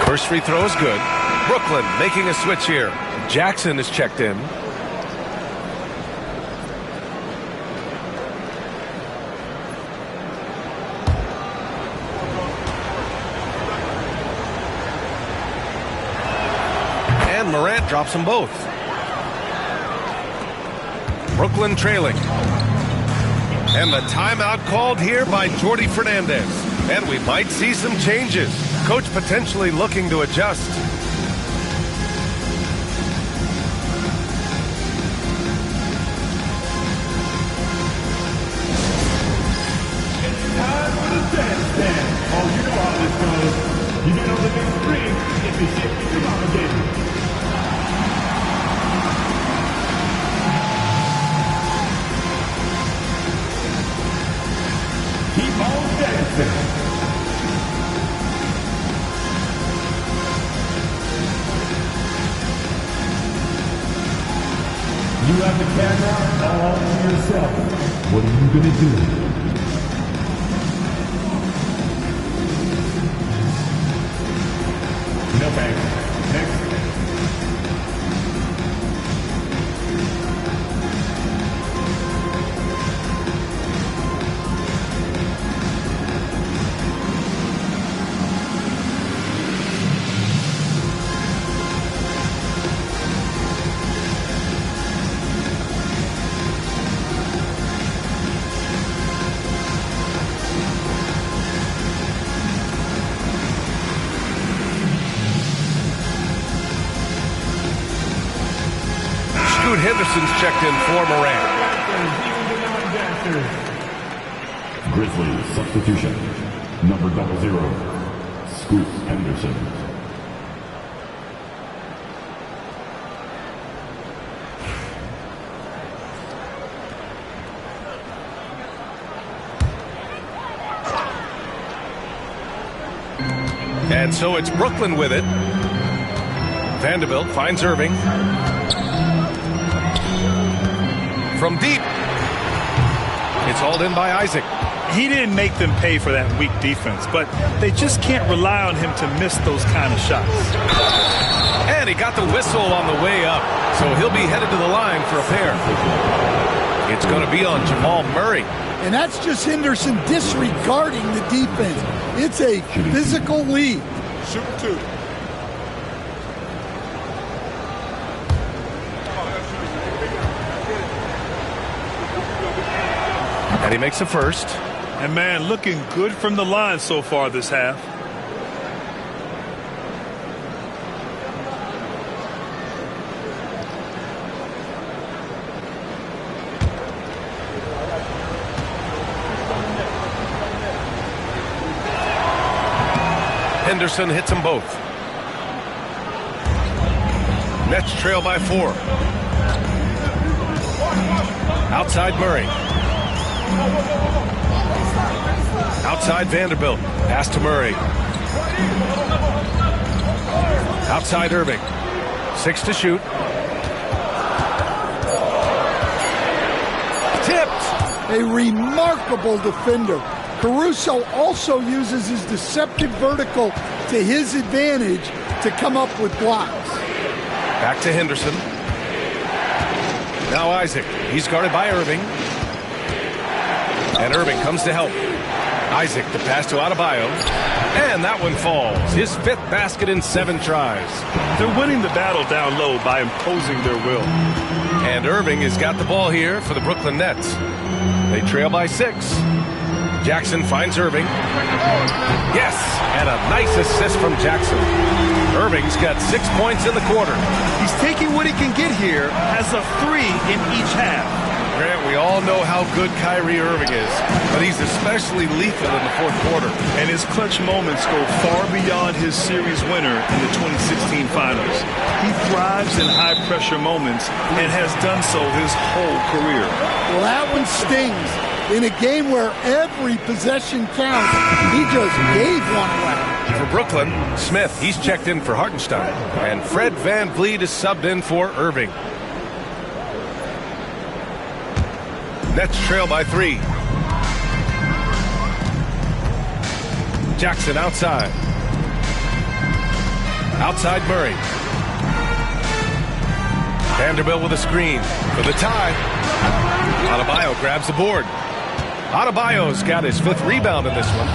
First free throw is good. Brooklyn making a switch here. Jackson is checked in. And Morant drops them both. Brooklyn trailing. And the timeout called here by Jordi Fernandez. And we might see some changes. Coach potentially looking to adjust. It's time for the dance dance. Oh, you know how this goes. You get on the big screen if you shake your mama again. Keep on dancing. You have the camera all to yourself. What are you going to do? No thanks. Next. Henderson's checked in for Morant. Grizzlies substitution. Number 00. Scoot Henderson. And so it's Brooklyn with it. Vanderbilt finds Irving. From deep. It's hauled in by Isaac. he didn't make them pay for that weak defense, but they just can't rely on him to miss those kind of shots. And he got the whistle on the way up, so he'll be headed to the line for a pair. It's going to be on Jamal Murray. And that's just Henderson disregarding the defense. It's a physical lead. Super 2. And he makes a first. And, man, looking good from the line so far this half. Henderson hits them both. Nets trail by 4. Outside Murray. Outside Vanderbilt. Pass to Murray. Outside Irving. 6 to shoot. Tipped. A remarkable defender. Caruso also uses his deceptive vertical to his advantage to come up with blocks. Back to Henderson. Now Isaac. He's guarded by Irving. And Irving comes to help. Isaac, the pass to Adebayo. And that one falls. His 5th basket in 7 tries. They're winning the battle down low by imposing their will. And Irving has got the ball here for the Brooklyn Nets. They trail by 6. Jackson finds Irving. Yes, and a nice assist from Jackson. Irving's got 6 points in the quarter. He's taking what he can get here as a 3 in each half. Grant, we all know how good Kyrie Irving is, but he's especially lethal in the 4th quarter. And his clutch moments go far beyond his series winner in the 2016 finals. He thrives in high-pressure moments and has done so his whole career. Well, that one stings. In a game where every possession counts, he just gave one away. For Brooklyn, Smith, he's checked in for Hartenstein. And Fred VanVleet is subbed in for Irving. Nets trail by 3. Jackson outside. Outside Murray. Vanderbilt with a screen for the tie. Adebayo grabs the board. Adebayo's got his 5th rebound in this one.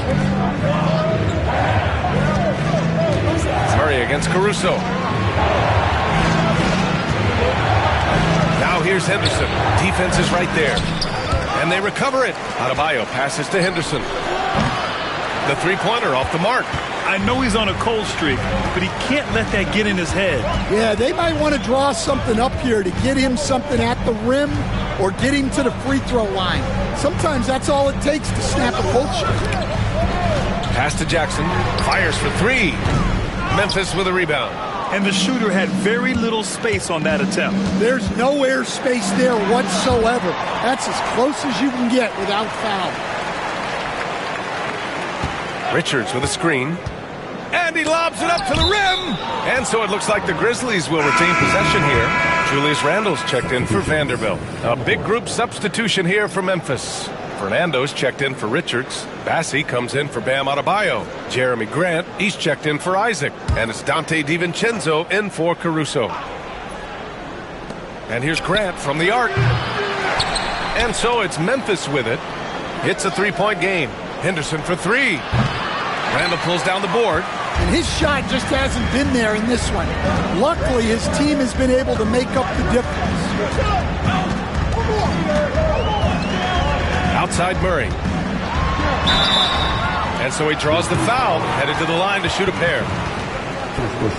Murray against Caruso. Now here's Henderson. Defense is right there. And they recover it. Adebayo passes to Henderson. The 3-pointer off the mark. I know he's on a cold streak, but he can't let that get in his head. Yeah, they might want to draw something up here to get him something at the rim or get him to the free throw line. Sometimes that's all it takes to snap a cold streak. Pass to Jackson. Fires for 3. Memphis with a rebound. And the shooter had very little space on that attempt. There's no air space there whatsoever. That's as close as you can get without foul. Richards with a screen. And he lobs it up to the rim. And so it looks like the Grizzlies will retain possession here. Julius Randle's checked in for Vanderbilt. A big group substitution here for Memphis. Fernando's checked in for Richards. Bassie comes in for Bam Adebayo. Jeremy Grant, he's checked in for Isaac. And it's Dante DiVincenzo in for Caruso. And here's Grant from the arc. And so it's Memphis with it. It's a 3-point game. Henderson for 3. Randle pulls down the board. And his shot just hasn't been there in this one. Luckily, his team has been able to make up the difference. Outside Murray. And so he draws the foul, headed to the line to shoot a pair.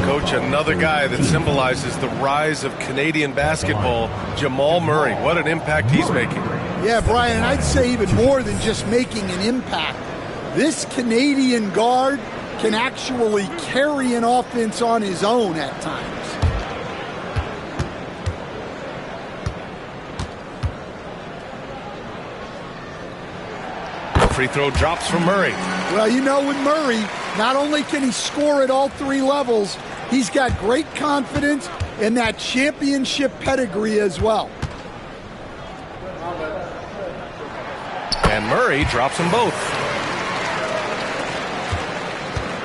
Coach, another guy that symbolizes the rise of Canadian basketball, Jamal Murray. What an impact he's making. Yeah, Brian, I'd say even more than just making an impact. This Canadian guard can actually carry an offense on his own at times. Free throw drops from Murray. Well, you know, with Murray, not only can he score at all 3 levels, he's got great confidence and that championship pedigree as well. And Murray drops them both.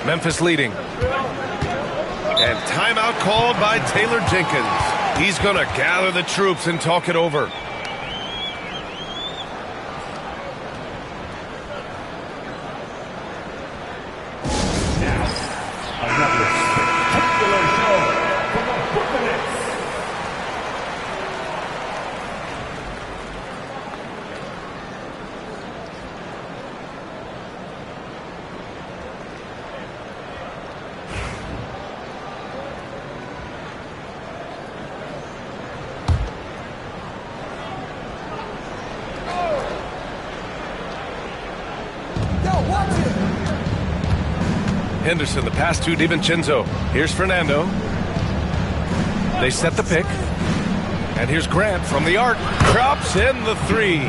Memphis leading. And timeout called by Taylor Jenkins. He's going to gather the troops and talk it over. Henderson, the pass to DiVincenzo. Here's Fernando. They set the pick. And here's Grant from the arc. Drops in the three.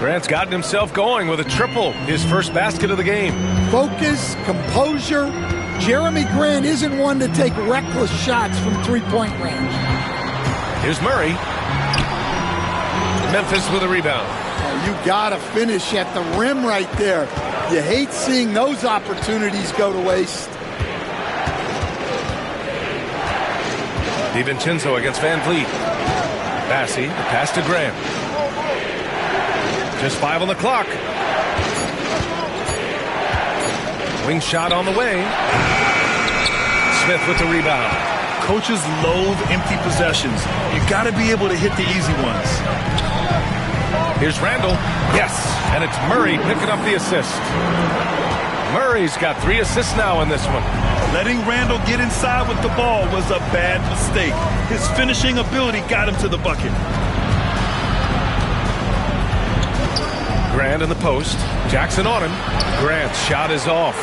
Grant's gotten himself going with a triple. His first basket of the game. Focus, composure. Jeremy Grant isn't one to take reckless shots from three-point range. Here's Murray. Memphis with a rebound. You gotta finish at the rim right there. You hate seeing those opportunities go to waste. DiVincenzo against Van Vliet. Bassey, the pass to Grant. Just 5 on the clock. Wing shot on the way. Smith with the rebound. Coaches loathe empty possessions. You got to be able to hit the easy ones. Here's Randall. Yes, and it's Murray picking up the assist. Murray's got 3 assists now in this one. Letting Randall get inside with the ball was a bad mistake. His finishing ability got him to the bucket. Grant in the post. Jackson on him. Grant's shot is off.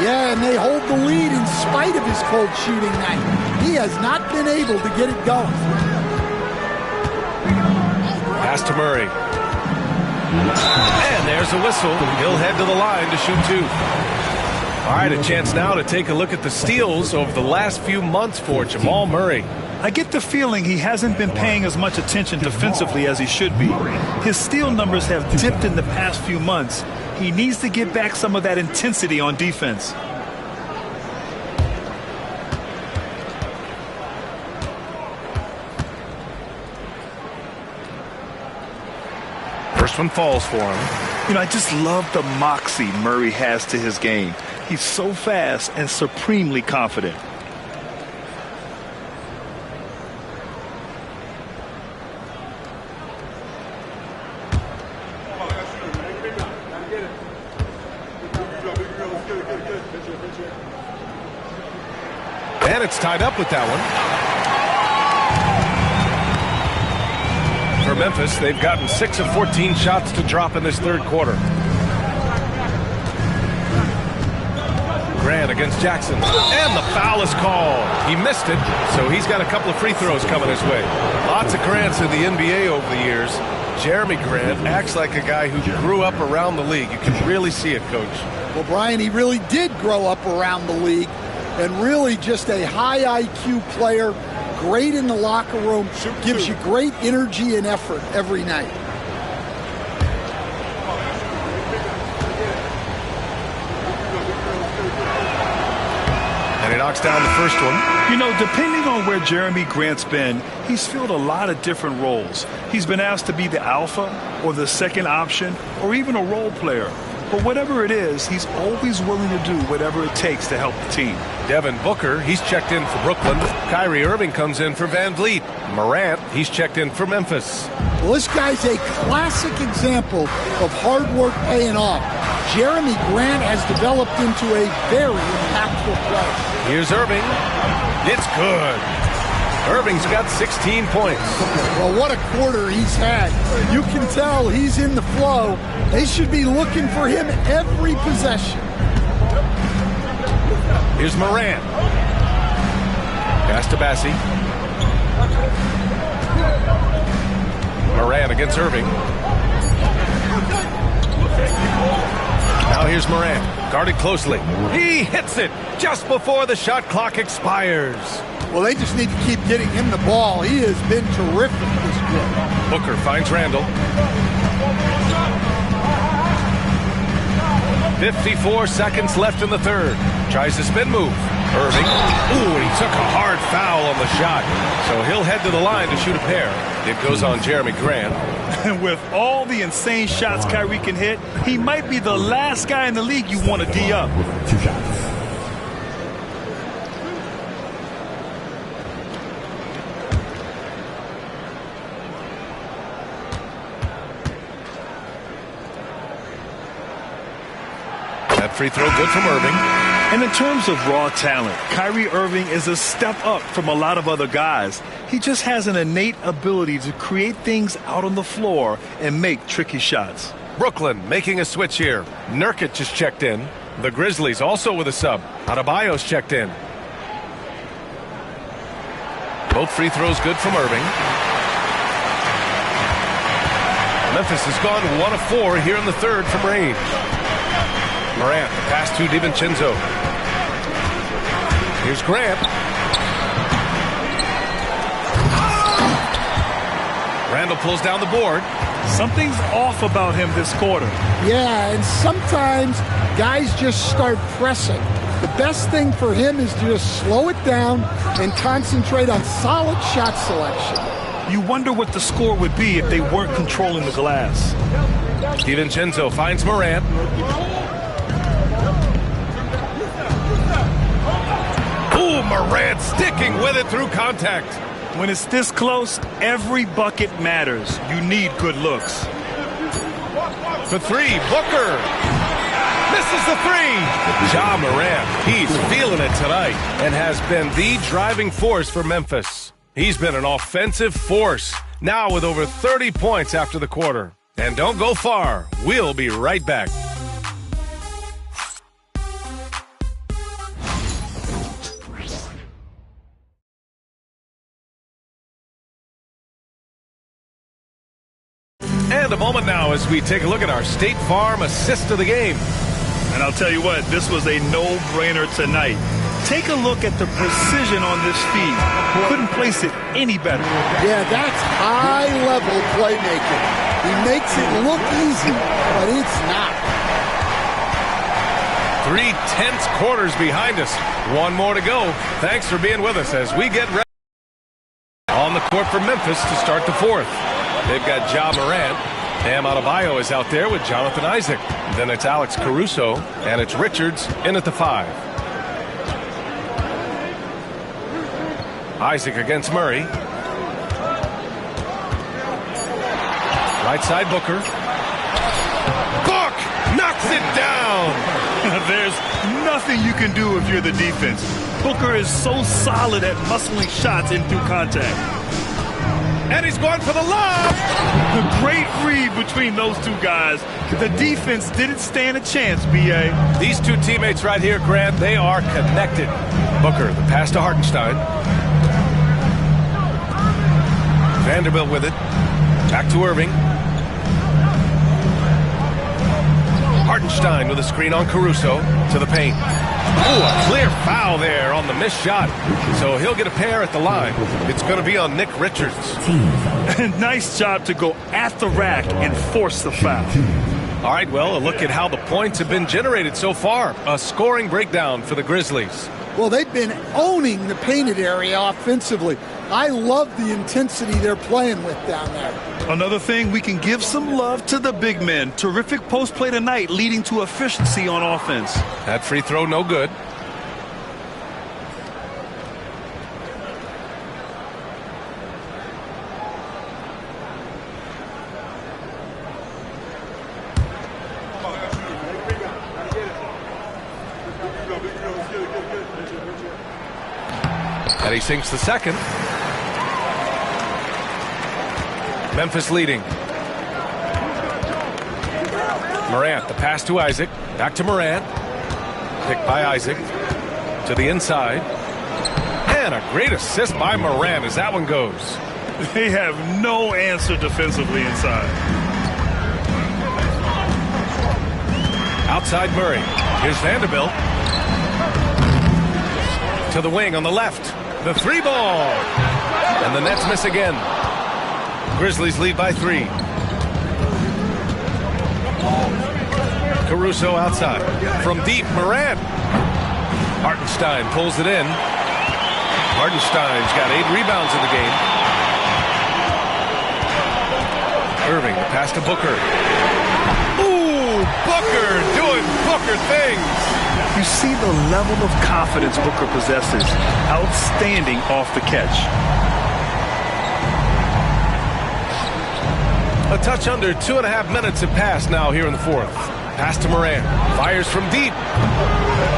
Yeah, and they hold the lead in spite of his cold shooting night. He has not been able to get it going. Pass to Murray. And there's a whistle. He'll head to the line to shoot 2. All right, a chance now to take a look at the steals over the last few months for Jamal Murray. I get the feeling he hasn't been paying as much attention defensively as he should be. His steal numbers have dipped in the past few months. He needs to get back some of that intensity on defense. First one falls for him. You know, I just love the moxie Murray has to his game. He's so fast and supremely confident. And it's tied up with that one. For Memphis, they've gotten 6 of 14 shots to drop in this third quarter. Grant against Jackson. And the foul is called. He missed it, so he's got a couple of free throws coming his way. Lots of Grants in the NBA over the years. Jeremy Grant acts like a guy who grew up around the league. You can really see it, Coach. Well, Brian, he really did grow up around the league, and really just a high IQ player, great in the locker room, gives you great energy and effort every night. And he knocks down the first one. You know, depending on where Jeremy Grant's been, he's filled a lot of different roles. He's been asked to be the alpha or the second option or even a role player. But whatever it is, he's always willing to do whatever it takes to help the team. Devin Booker, he's checked in for Brooklyn. Kyrie Irving comes in for Van Vliet. Morant, he's checked in for Memphis. Well, this guy's a classic example of hard work paying off. Jeremy Grant has developed into a very impactful player. Here's Irving. It's good. Irving's got 16 points. Well, what a quarter he's had. You can tell he's in the flow. They should be looking for him every possession. Here's Morant. Pass to Bassey. Morant against Irving. Now here's Morant. Guarded closely. He hits it just before the shot clock expires. Well, they just need to keep getting him the ball. He has been terrific this year. Booker finds Randall. 54 seconds left in the third. Tries a spin move. Irving. Ooh, he took a hard foul on the shot. So he'll head to the line to shoot a pair. It goes on Jeremy Grant. And with all the insane shots Kyrie can hit, he might be the last guy in the league you want to D up. 2 shots. That free throw good from Irving. And in terms of raw talent, Kyrie Irving is a step up from a lot of other guys. He just has an innate ability to create things out on the floor and make tricky shots. Brooklyn making a switch here. Nurkic just checked in. The Grizzlies also with a sub. Adebayo's checked in. Both free throws good from Irving. Memphis has gone 1 of 4 here in the third from range. Morant, the pass to DiVincenzo. Here's Grant. Randall pulls down the board. Something's off about him this quarter. Yeah, and sometimes guys just start pressing. The best thing for him is to just slow it down and concentrate on solid shot selection. You wonder what the score would be if they weren't controlling the glass. DiVincenzo finds Morant. Ooh, Morant sticking with it through contact. When it's this close, every bucket matters. You need good looks. For three, Booker. Misses the three. Ja Morant, he's feeling it tonight and has been the driving force for Memphis. He's been an offensive force, now with over 30 points after the quarter. And don't go far. We'll be right back. And a moment now as we take a look at our State Farm assist of the game. And I'll tell you what, this was a no-brainer tonight. Take a look at the precision on this feed. Couldn't place it any better. Yeah, that's high-level playmaking. He makes it look easy, but it's not. 3 tense quarters behind us. One more to go. Thanks for being with us as we get ready on the court for Memphis to start the fourth. They've got Ja Morant. Bam Adebayo is out there with Jonathan Isaac. Then it's Alex Caruso, and it's Richards in at the 5. Isaac against Murray. Right side Booker. Book knocks it down. There's nothing you can do if you're the defense. Booker is so solid at muscling shots in through contact. And he's going for the lob. The great read between those two guys. The defense didn't stand a chance, B.A. These two teammates right here, Grant, they are connected. Booker, the pass to Hartenstein. Vanderbilt with it. Back to Irving. Hartenstein with a screen on Caruso to the paint. Ooh, a clear foul there on the missed shot. So he'll get a pair at the line. It's going to be on Nick Richards. Nice job to go at the rack and force the foul. All right, well, a look at how the points have been generated so far. A scoring breakdown for the Grizzlies. Well, they've been owning the painted area offensively. I love the intensity they're playing with down there. Another thing, we can give some love to the big men. Terrific post play tonight, leading to efficiency on offense. That free throw no good. And he sinks the second. Memphis leading. Morant, the pass to Isaac. Back to Morant. Picked by Isaac. To the inside. And a great assist by Morant as that one goes. They have no answer defensively inside. Outside Murray. Here's Vanderbilt. To the wing on the left. The 3 ball. And the Nets miss again. Grizzlies lead by 3. Caruso outside. From deep, Morant. Hartenstein pulls it in. Hartenstein's got 8 rebounds in the game. Irving, the pass to Booker. Ooh, Booker doing Booker things. You see the level of confidence Booker possesses. Outstanding off the catch. A touch under 2.5 minutes have passed now here in the fourth. Pass to Morant. Fires from deep.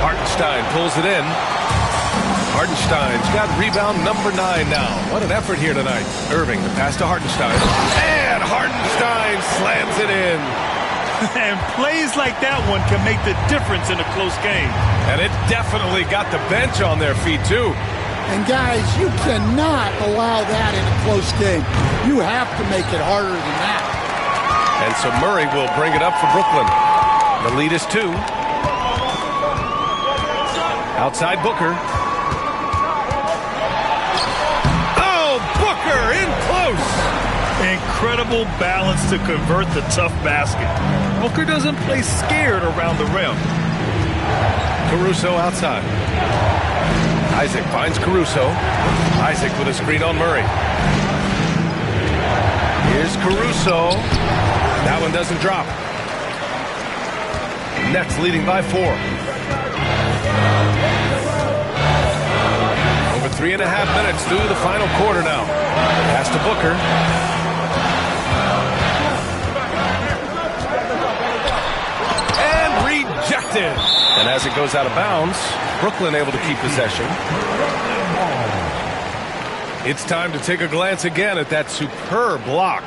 Hartenstein pulls it in. Hartenstein's got rebound number 9 now. What an effort here tonight. Irving, the pass to Hartenstein. And Hartenstein slams it in. And plays like that one can make the difference in a close game. And it definitely got the bench on their feet, too. And, guys, you cannot allow that in a close game. You have to make it harder than that. And so Murray will bring it up for Brooklyn. The lead is 2. Outside Booker. Oh, Booker in close. Incredible balance to convert the tough basket. Booker doesn't play scared around the rim. Caruso outside. Isaac finds Caruso. Isaac with a screen on Murray. Here's Caruso. That one doesn't drop. Nets leading by 4. Over 3.5 minutes through the final quarter now. Pass to Booker. And rejected. And as it goes out of bounds, Brooklyn able to keep possession. It's time to take a glance again at that superb block.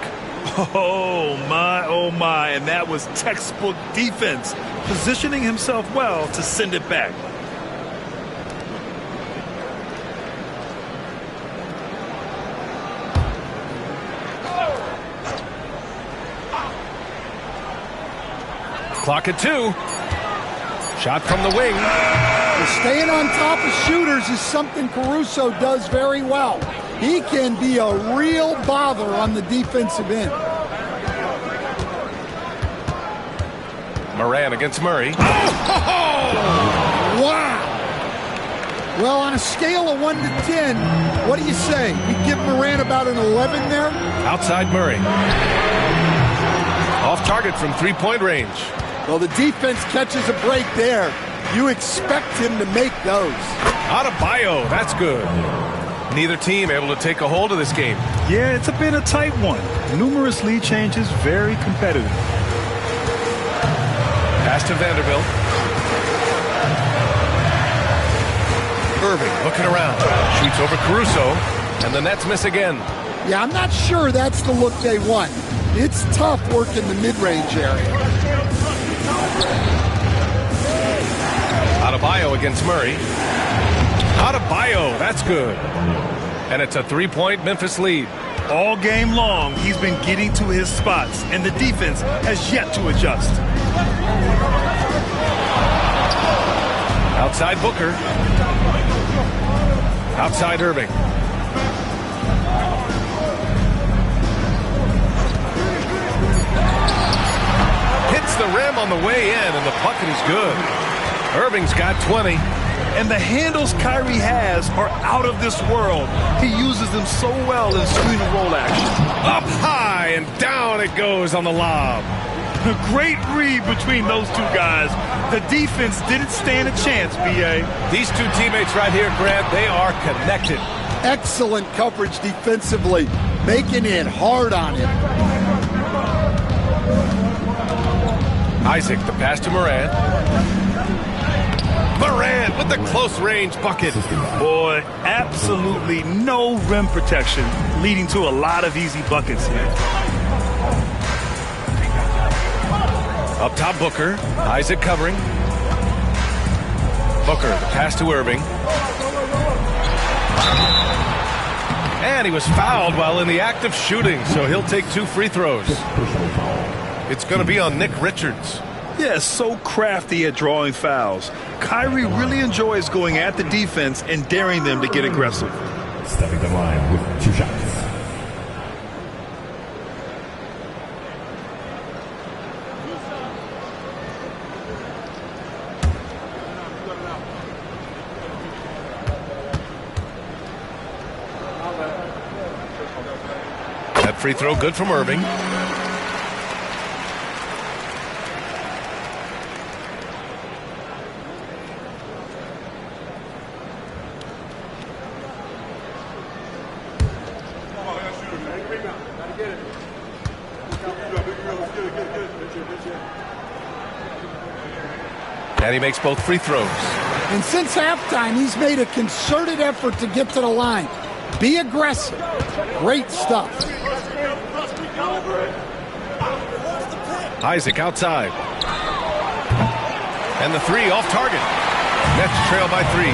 Oh, my, and that was textbook defense, positioning himself well to send it back. Clock at 2. Shot from the wing. Staying on top of shooters is something Caruso does very well. He can be a real bother on the defensive end. Morant against Murray. Wow. Well, on a scale of 1 to 10, what do you say? We give Morant about an 11 there? Outside Murray. Off target from 3-point range. Well, the defense catches a break there. You expect him to make those. Adebayo, that's good. Neither team able to take a hold of this game. Yeah, it's been a tight one. Numerous lead changes, very competitive. Pass to Vanderbilt. Irving looking around. Shoots over Caruso. And the Nets miss again. Yeah, I'm not sure that's the look they want. It's tough working the mid-range area. Adebayo against Murray. Adebayo, that's good. And it's a 3-point Memphis lead. All game long, he's been getting to his spots, and the defense has yet to adjust. Outside Booker. Outside Irving. Hits the rim on the way in, and the bucket is good. Irving's got 20. And the handles Kyrie has are out of this world. He uses them so well in screen and roll action. Up high and down it goes on the lob. A great read between those two guys. The defense didn't stand a chance, B.A. These two teammates right here, Grant, they are connected. Excellent coverage defensively, making it hard on him. Isaac, the pass to Morant. Morant with the close-range bucket. Boy, absolutely no rim protection, leading to a lot of easy buckets here. Up top, Booker. Isaac covering. Booker, the pass to Irving. And he was fouled while in the act of shooting, so he'll take 2 free throws. It's going to be on Nick Richards. Yeah, so crafty at drawing fouls. Kyrie really enjoys going at the defense and daring them to get aggressive. Stepping the line with 2 shots. Free throw good from Irving. And he makes both free throws. And since halftime, he's made a concerted effort to get to the line. Be aggressive. Great stuff. Isaac outside. And the three off target. Nets trail by 3.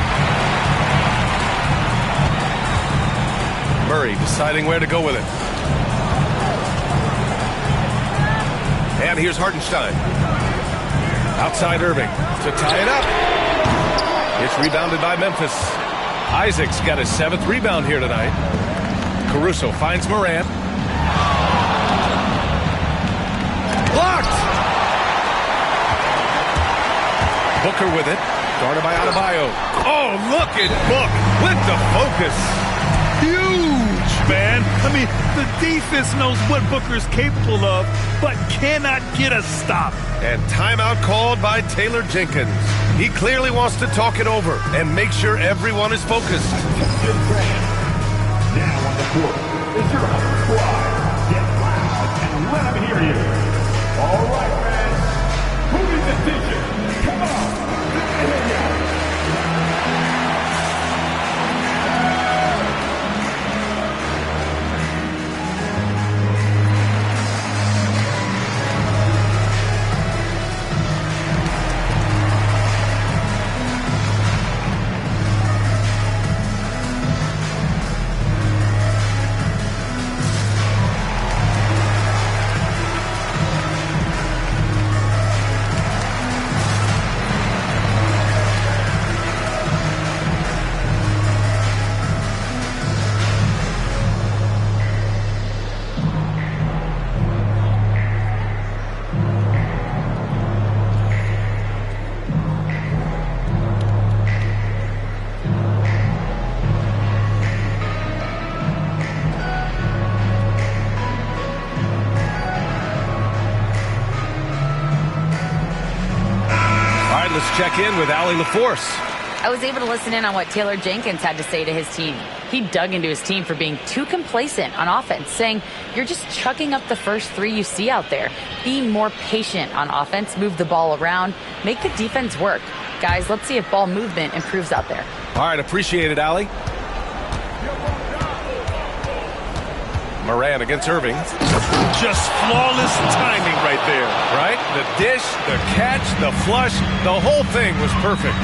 Murray deciding where to go with it. And here's Hartenstein. Outside Irving to tie it up. It's rebounded by Memphis. Isaac's got his 7th rebound here tonight. Caruso finds Morant. Blocked! Booker with it. Guarded by Adebayo. Oh, look at Book with the focus. Huge, man. I mean, the defense knows what Booker's capable of, but cannot get a stop. And timeout called by Taylor Jenkins. He clearly wants to talk it over and make sure everyone is focused. Now on the court is your home squad. Get loud and let them hear you. All right, fans. Who needs attention? Come on. Let me hear you. Let's check in with Allie LaForce. I was able to listen in on what Taylor Jenkins had to say to his team. He dug into his team for being too complacent on offense, saying, you're just chucking up the first 3 you see out there. Be more patient on offense, move the ball around, make the defense work. Guys, let's see if ball movement improves out there. All right, appreciate it, Allie. Morant against Irving. Just flawless timing right there. Right? The dish, the catch, the flush, the whole thing was perfect.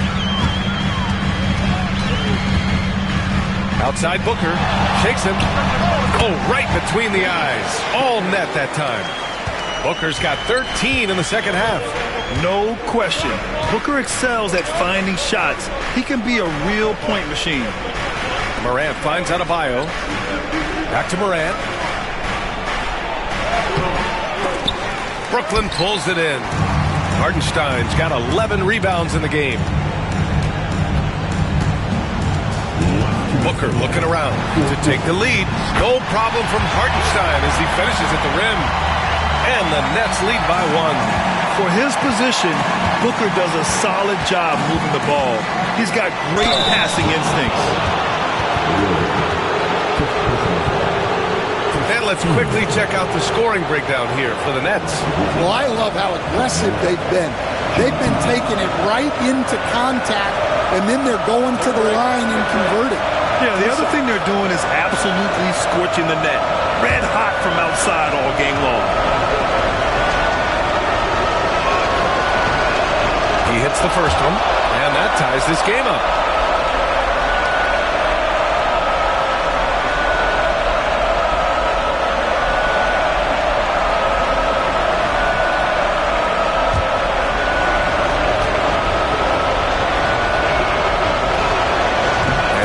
Outside Booker. Shakes him. Oh, right between the eyes. All net that time. Booker's got 13 in the second half. No question. Booker excels at finding shots. He can be a real point machine. Morant finds Adebayo. Back to Morant. Brooklyn pulls it in. Hartenstein's got 11 rebounds in the game. Booker looking around to take the lead. No problem from Hartenstein as he finishes at the rim. And the Nets lead by 1. For his position, Booker does a solid job moving the ball. He's got great passing instincts. And let's quickly check out the scoring breakdown here for the Nets. Well, I love how aggressive they've been. They've been taking it right into contact, and then they're going to the line and converting. Yeah, the other thing they're doing is absolutely scorching the net. Red hot from outside all game long. He hits the first one, and that ties this game up.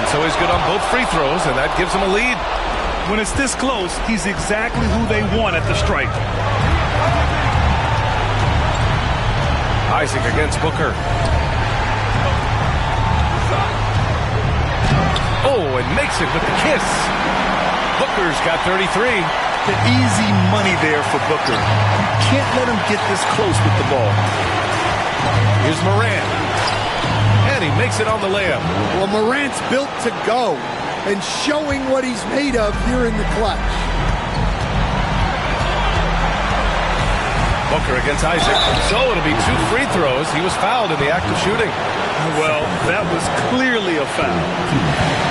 So he's good on both free throws, and that gives him a lead. When it's this close, he's exactly who they want at the stripe. Isaac against Booker. Oh, and makes it with the kiss. Booker's got 33. the easy money there for Booker. Can't let him get this close with the ball. Here's Morant. And he makes it on the layup. Well, Morant's built to go and showing what he's made of here in the clutch. Booker against Isaac. So it'll be 2 free throws. He was fouled in the act of shooting. Well, that was clearly a foul.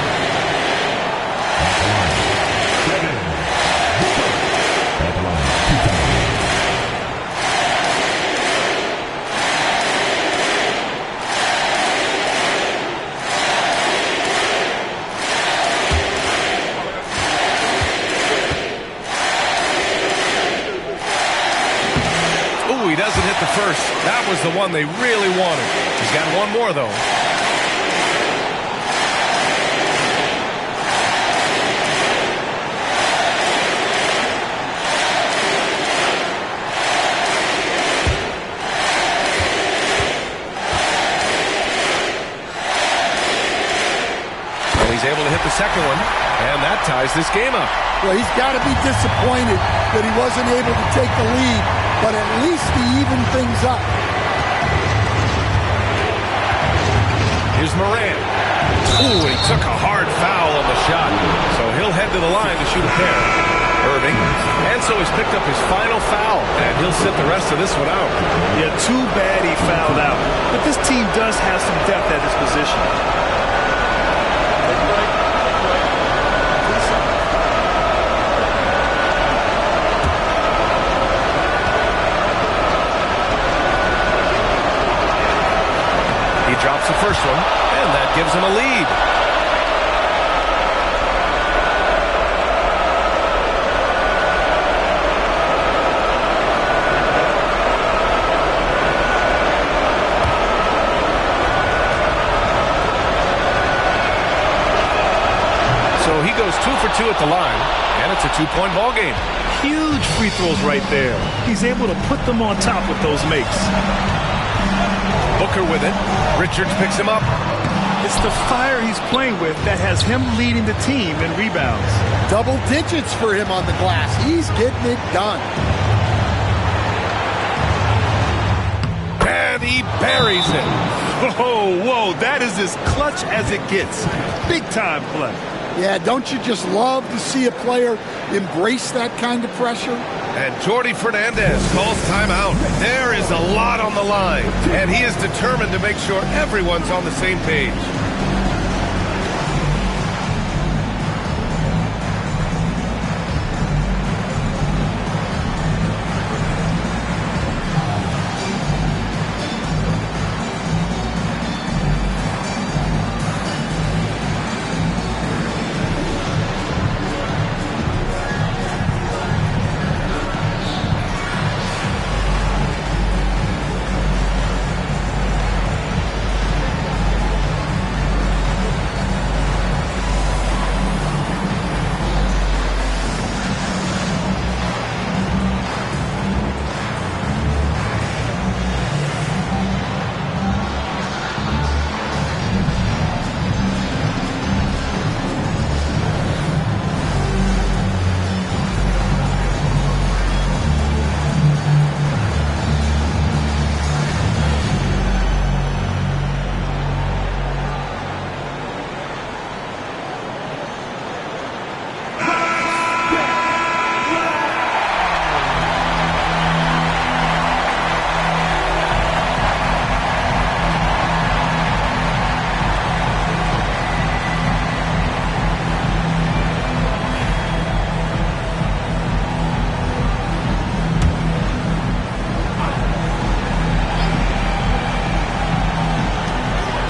He doesn't hit the first. That was the one they really wanted. He's got one more, though. And he's able to hit the second one, and that ties this game up. Well, he's got to be disappointed that he wasn't able to take the lead, but at least he evened things up. Here's Morant. Ooh, he took a hard foul on the shot, so he'll head to the line to shoot a pair. Irving. And so he's picked up his final foul, and he'll sit the rest of this one out. Yeah, too bad he fouled out. But this team does have some depth at his position. Drops the first one, and that gives him a lead. So he goes 2 for 2 at the line, and it's a 2-point ball game. Huge free throws right there. He's able to put them on top with those makes. Booker with it. Richards picks him up. It's the fire he's playing with that has him leading the team in rebounds. Double digits for him on the glass. He's getting it done. And he buries it. Whoa, that is as clutch as it gets. Big time play. Yeah, don't you just love to see a player embrace that kind of pressure? And Jordi Fernandez calls timeout. There is a lot on the line, and he is determined to make sure everyone's on the same page.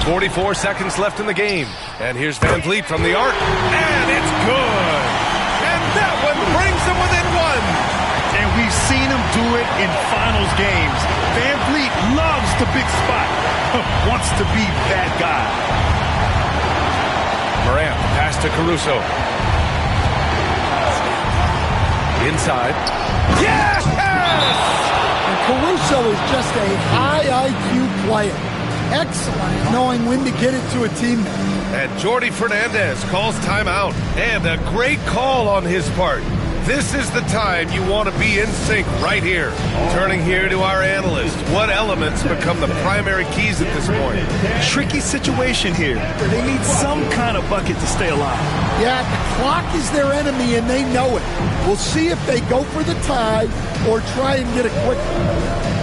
.44 seconds left in the game. And here's Van Vliet from the arc. And it's good. And that one brings them within one. And we've seen him do it in finals games. Van Vliet loves the big spot. Wants to be that guy. Morant, pass to Caruso. Inside. Yes! And Caruso is just a high IQ player. Excellent at knowing when to get it to a teammate. And Jordi Fernandez calls timeout. And a great call on his part. This is the time you want to be in sync right here. Turning here to our analyst. What elements become the primary keys at this point? Tricky situation here. They need some kind of bucket to stay alive. Yeah, the clock is their enemy, and they know it. We'll see if they go for the tie or try and get a quick one.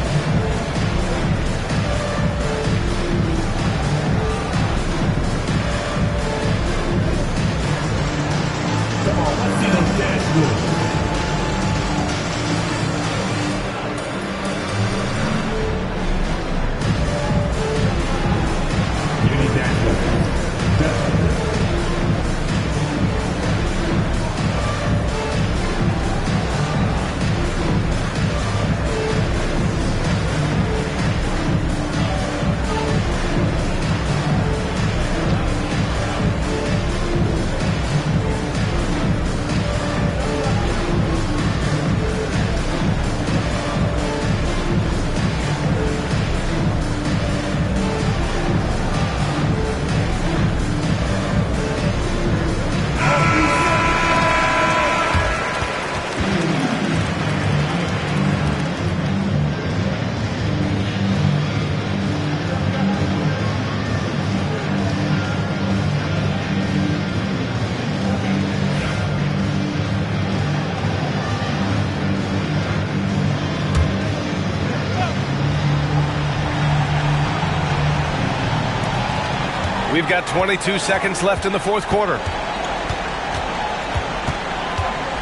We've got 22 seconds left in the fourth quarter.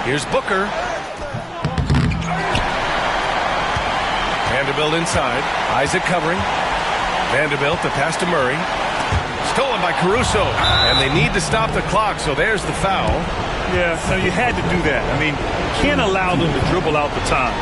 Here's Booker. Vanderbilt inside. Isaac covering. Vanderbilt, the pass to Murray. Stolen by Caruso. And they need to stop the clock, so there's the foul. Yeah, so you had to do that. I mean, you can't allow them to dribble out the time.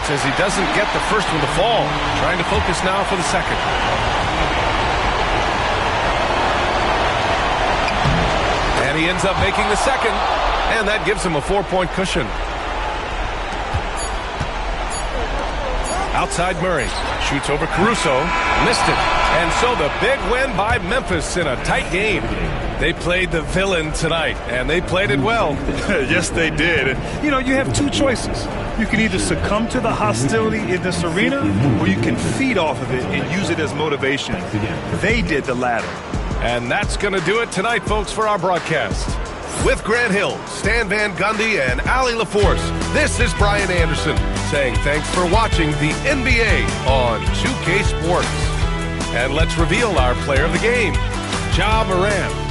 As he doesn't get the first one to fall. Trying to focus now for the second. And he ends up making the second. And that gives him a 4-point cushion. Outside Murray. Shoots over Caruso. Missed it. And so the big win by Memphis in a tight game. They played the villain tonight, and they played it well. Yes, they did. You know, you have two choices. You can either succumb to the hostility in this arena, or you can feed off of it and use it as motivation. They did the latter. And that's going to do it tonight, folks, for our broadcast. With Grant Hill, Stan Van Gundy, and Allie LaForce, this is Brian Anderson saying thanks for watching the NBA on 2K Sports. And let's reveal our player of the game, Ja Morant.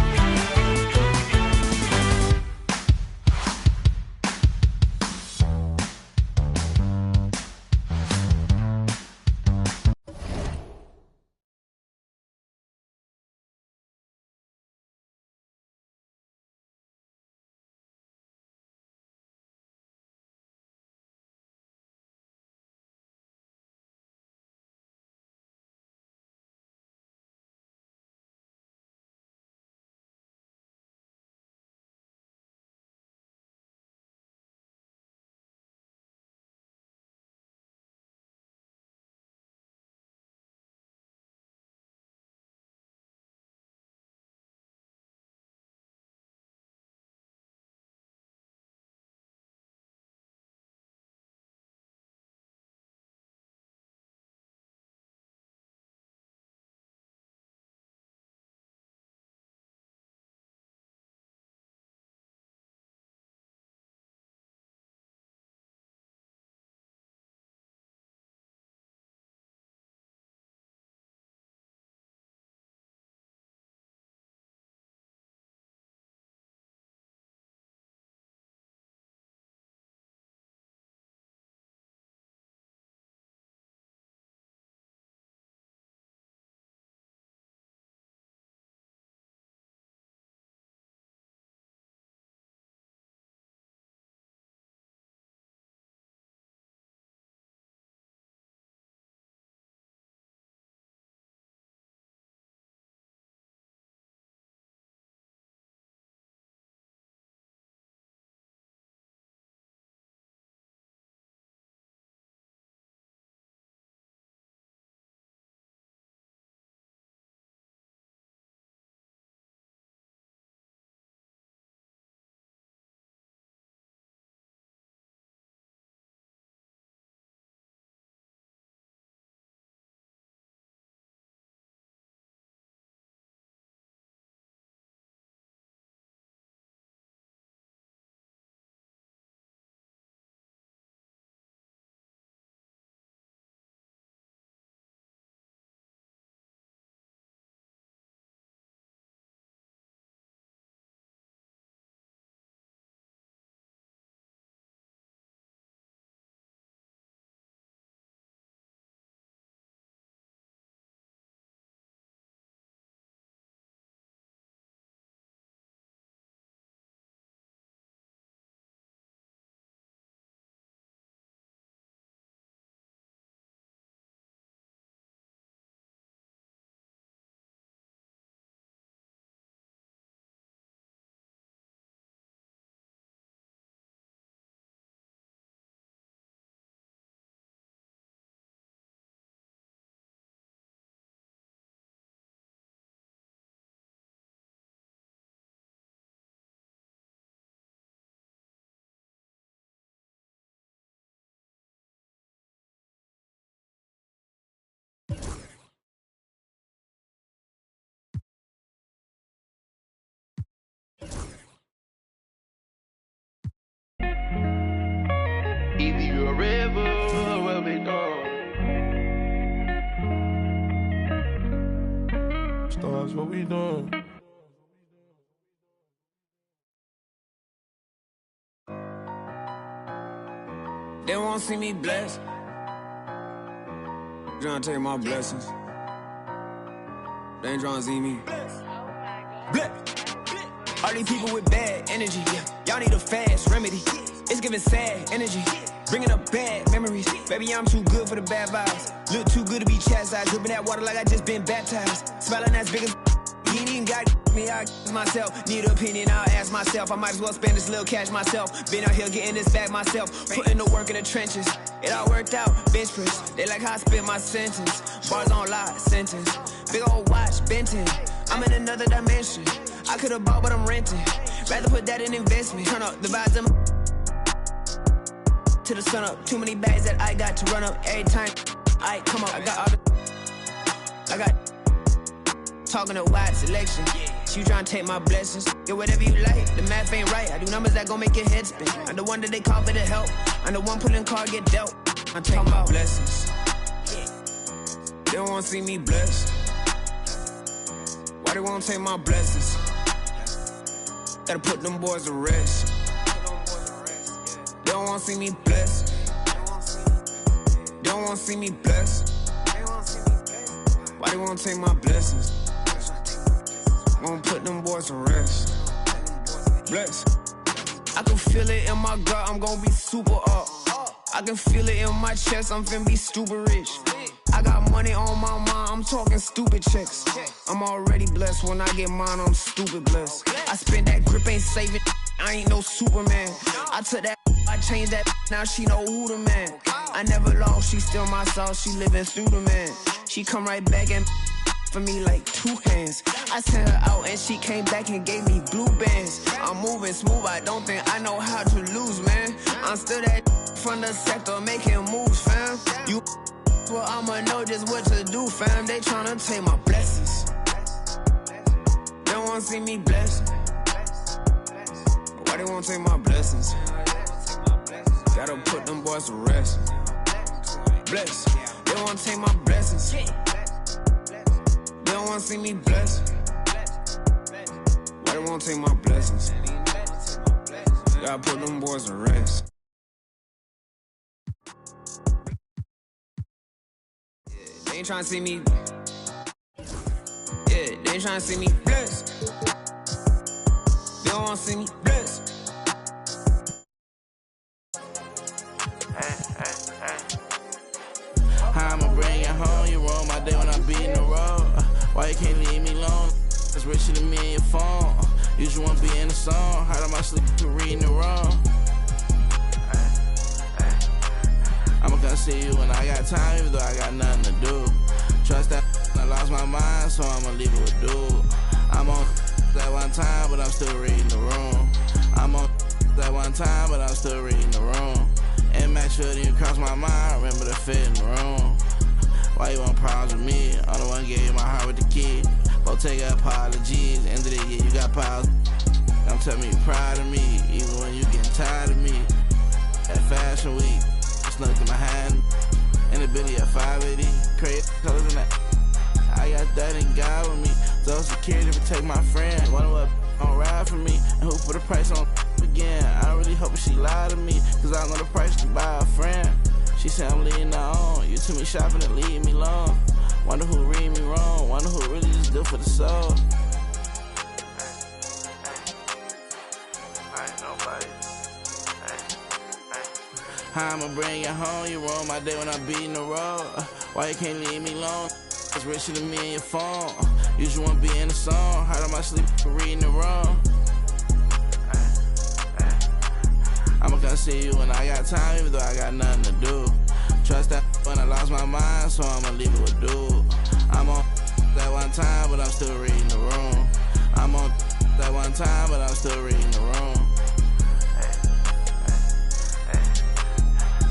Either you a rebel or a big dog. Stars, what we doing? They won't see me blessed. Trying to take my blessings. They ain't trying to see me. Bless. All these people with bad energy. Y'all need a fast remedy. It's giving sad energy. Bringing up bad memories. Baby, I'm too good for the bad vibes. Look too good to be chastised. Dripping that water like I just been baptized. Smiling as big as he ain't even got me, I myself. Need an opinion, I'll ask myself. I might as well spend this little cash myself. Been out here getting this back myself. Putting the work in the trenches. It all worked out, bench press. They like how I spit my sentence. Bars on lot, sentence. Big old watch, Benton. I'm in another dimension. I could've bought, but I'm renting. Rather put that in investment. Turn up the vibes to the sun up. Too many bags that I got to run up every time. I come up, I got all the. I got talking a wide selection. You trying to take my blessings. Get whatever you like. The math ain't right. I do numbers that gon' make your head spin. I'm the one that they call for the help. I'm the one pulling card get dealt. I take my blessings. They don't wanna see me blessed. Why they wanna take my blessings? Gotta put them boys to rest. They don't wanna see me blessed. They don't wanna see me blessed. Why they wanna take my blessings? Gonna put them boys to rest. Bless. I can feel it in my gut, I'm gonna be super up. I can feel it in my chest, I'm finna be stupid rich. I got money on my mind, I'm talking stupid checks. I'm already blessed, when I get mine, I'm stupid blessed. I spend that grip, ain't saving, I ain't no Superman. I took that, I changed that, now she know who the man. I never lost, she still my sauce, she living through the man. She come right back and for me like 2 hands. I sent her out and she came back and gave me blue bands. I'm moving smooth, I don't think I know how to lose, man. I'm still that from the sector making moves, fam. You well, I'ma know just what to do, fam. They tryna take my blessings. They don't wanna see me blessed. Why they wanna take my blessings? Gotta put them boys to rest. Bless. They wanna take my blessings. They don't wanna see me blessed. Why they wanna take my blessings? Gotta put them boys to rest. They ain't tryna see me. Yeah, they ain't tryna see me blessed. They don't wanna see me blessed. How I'ma bring it home? You roll my day when I be in the road. Why you can't leave me alone? It's richer than me and your phone. You just wanna be in the song. How am I sleeping to reading the wrong? I'ma come see you when I got time, even though I got nothing to do. Trust that I lost my mind, so I'ma leave it with dude. I'm on that one time, but I'm still reading the room. I'm on that one time, but I'm still reading the room. And make sure that you cross my mind, remember the fit in the room. Why you want problems with me? I'm the one gave you my heart with the key. Both take apologies, end of the year you got piles. Don't tell me you're proud of me, even when you getting tired of me. At Fashion Week, snuck in my hand, in the Billy at 580, crazy colors in that. I got that in God with me, so security protect my friend. Wonder what gon' ride for me, and who put a price on again. I really hope she lie to me, cause I know the price to buy a friend. She said I'm leading her on, you took me shopping and leave me alone. Wonder who read me wrong, wonder who really just do for the soul. I ain't nobody. How I'ma bring it home? You roll my day when I be in the road. Why you can't leave me alone? It's richer than me and your phone. You just wanna be in the song. How am I sleeping for reading the wrong? I'ma come see you when I got time, even though I got nothing to do. Trust that when I lost my mind, so I'ma leave it with dude. I'm on that one time, but I'm still reading the room. I'm on that one time, but I'm still reading the room.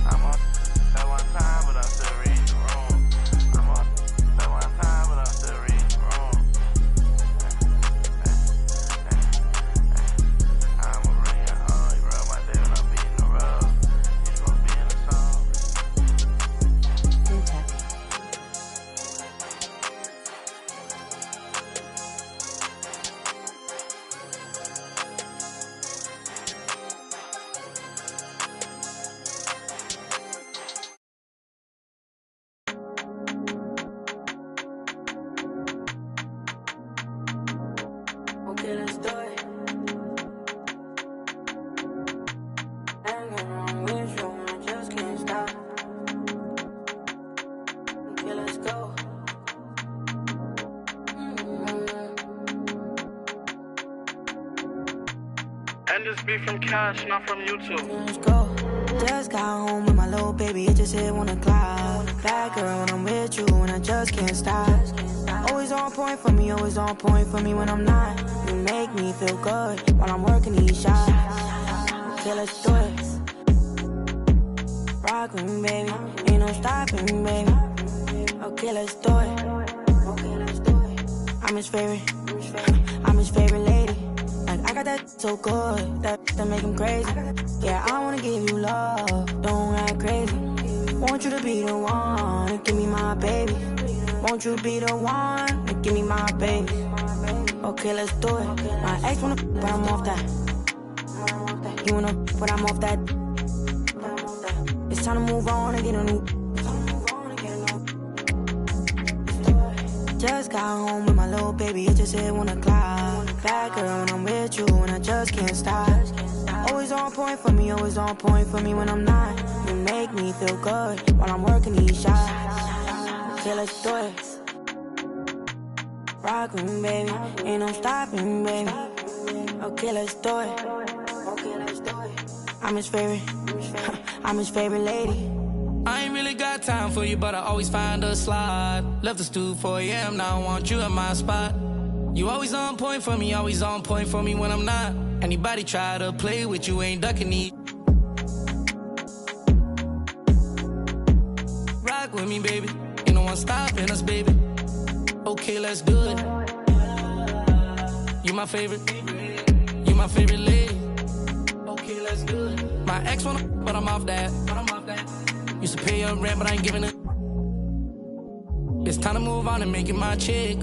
I'm on that one time, but I'm still reading the room. I'm on that one time, but I'm still reading the room. I'ma bring it home. You roll my day when I be in the road. You just wanna be in just be from cash, not from YouTube. Let's go. Just got home with my little baby, it just hit 1 o'clock. Bad girl when I'm with you, and I just can't stop. Always on point for me, always on point for me when I'm not. You make me feel good while I'm working these shots. Okay, let's do it. Rock with me, baby, ain't no stopping, baby. Okay, let's do it. I'm his favorite, I'm his favorite lady. Like, I got that so good, that make him crazy. Yeah, I wanna give you love, don't act crazy. Want you to be the one, and give me my baby. Want you to be the one, and give me my baby. Okay, let's do it. My ex wanna but I'm off that. You wanna but I'm off that. It's time to move on and get a new. Just got home with my little baby, it just hit 1 o'clock. Bad girl when I'm with you, and I just can't stop. Always on point for me, always on point for me when I'm not. You make me feel good while I'm working these shots. Okay, let's do it. Rock with me, baby, ain't no stopping, baby. Okay, let's do it. I'm his favorite, I'm his favorite lady. I ain't really got time for you, but I always find a slot. Left the stool 4 a.m., now I want you in my spot. You always on point for me, always on point for me when I'm not. Anybody try to play with you, ain't ducking me. Rock with me, baby, ain't no one stopping us, baby. Okay, let's do it. You my favorite lady. Okay, let's do it. My ex wanna, but I'm off that. Used to pay your rent, but I ain't giving it. It's time to move on and make it my chick,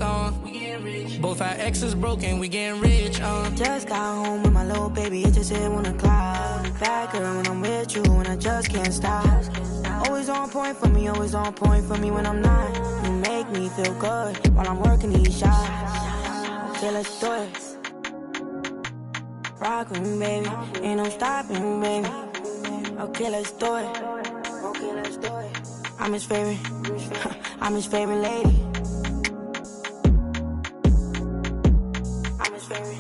We getting rich. Both our exes broken, we getting rich, Just got home with my little baby, it just hit 1 o'clock. Bad girl when I'm with you, and I just can't stop. Always on point for me, always on point for me when I'm not. You make me feel good while I'm working these shots. Okay, let's do it. Rock with me, baby, ain't no stopping, baby. Okay, let's do it. I'm his favorite, I'm his favorite lady. I'm his favorite,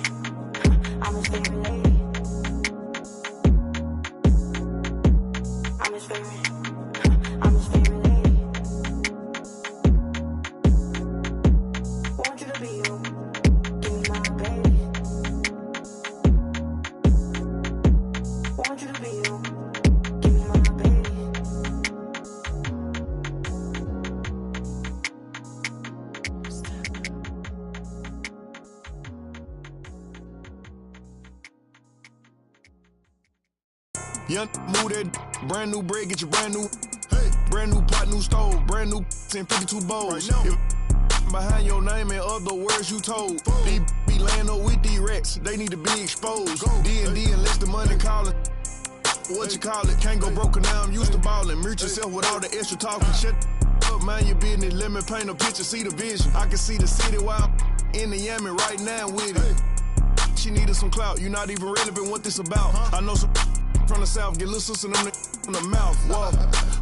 I'm his favorite lady. I'm his favorite, I'm his favorite lady. Want you to be you, give me my baby. Want you to be you. Young move that brand new bread, get your brand new. Hey, brand new pot, new stove, brand new 1052 bowls. Right behind your name and other words you told. These be laying up with these rats, they need to be exposed. D&D unless the money calling. What you call it? Can't go broken now, I'm used to ballin'. Mute yourself with all the extra talking. Shut up, mind your business. Let me paint a picture, see the vision. I can see the city while I'm in the Yami right now with it. She needed some clout, you not even relevant what this about. I know some from the south, get little sister in the mouth.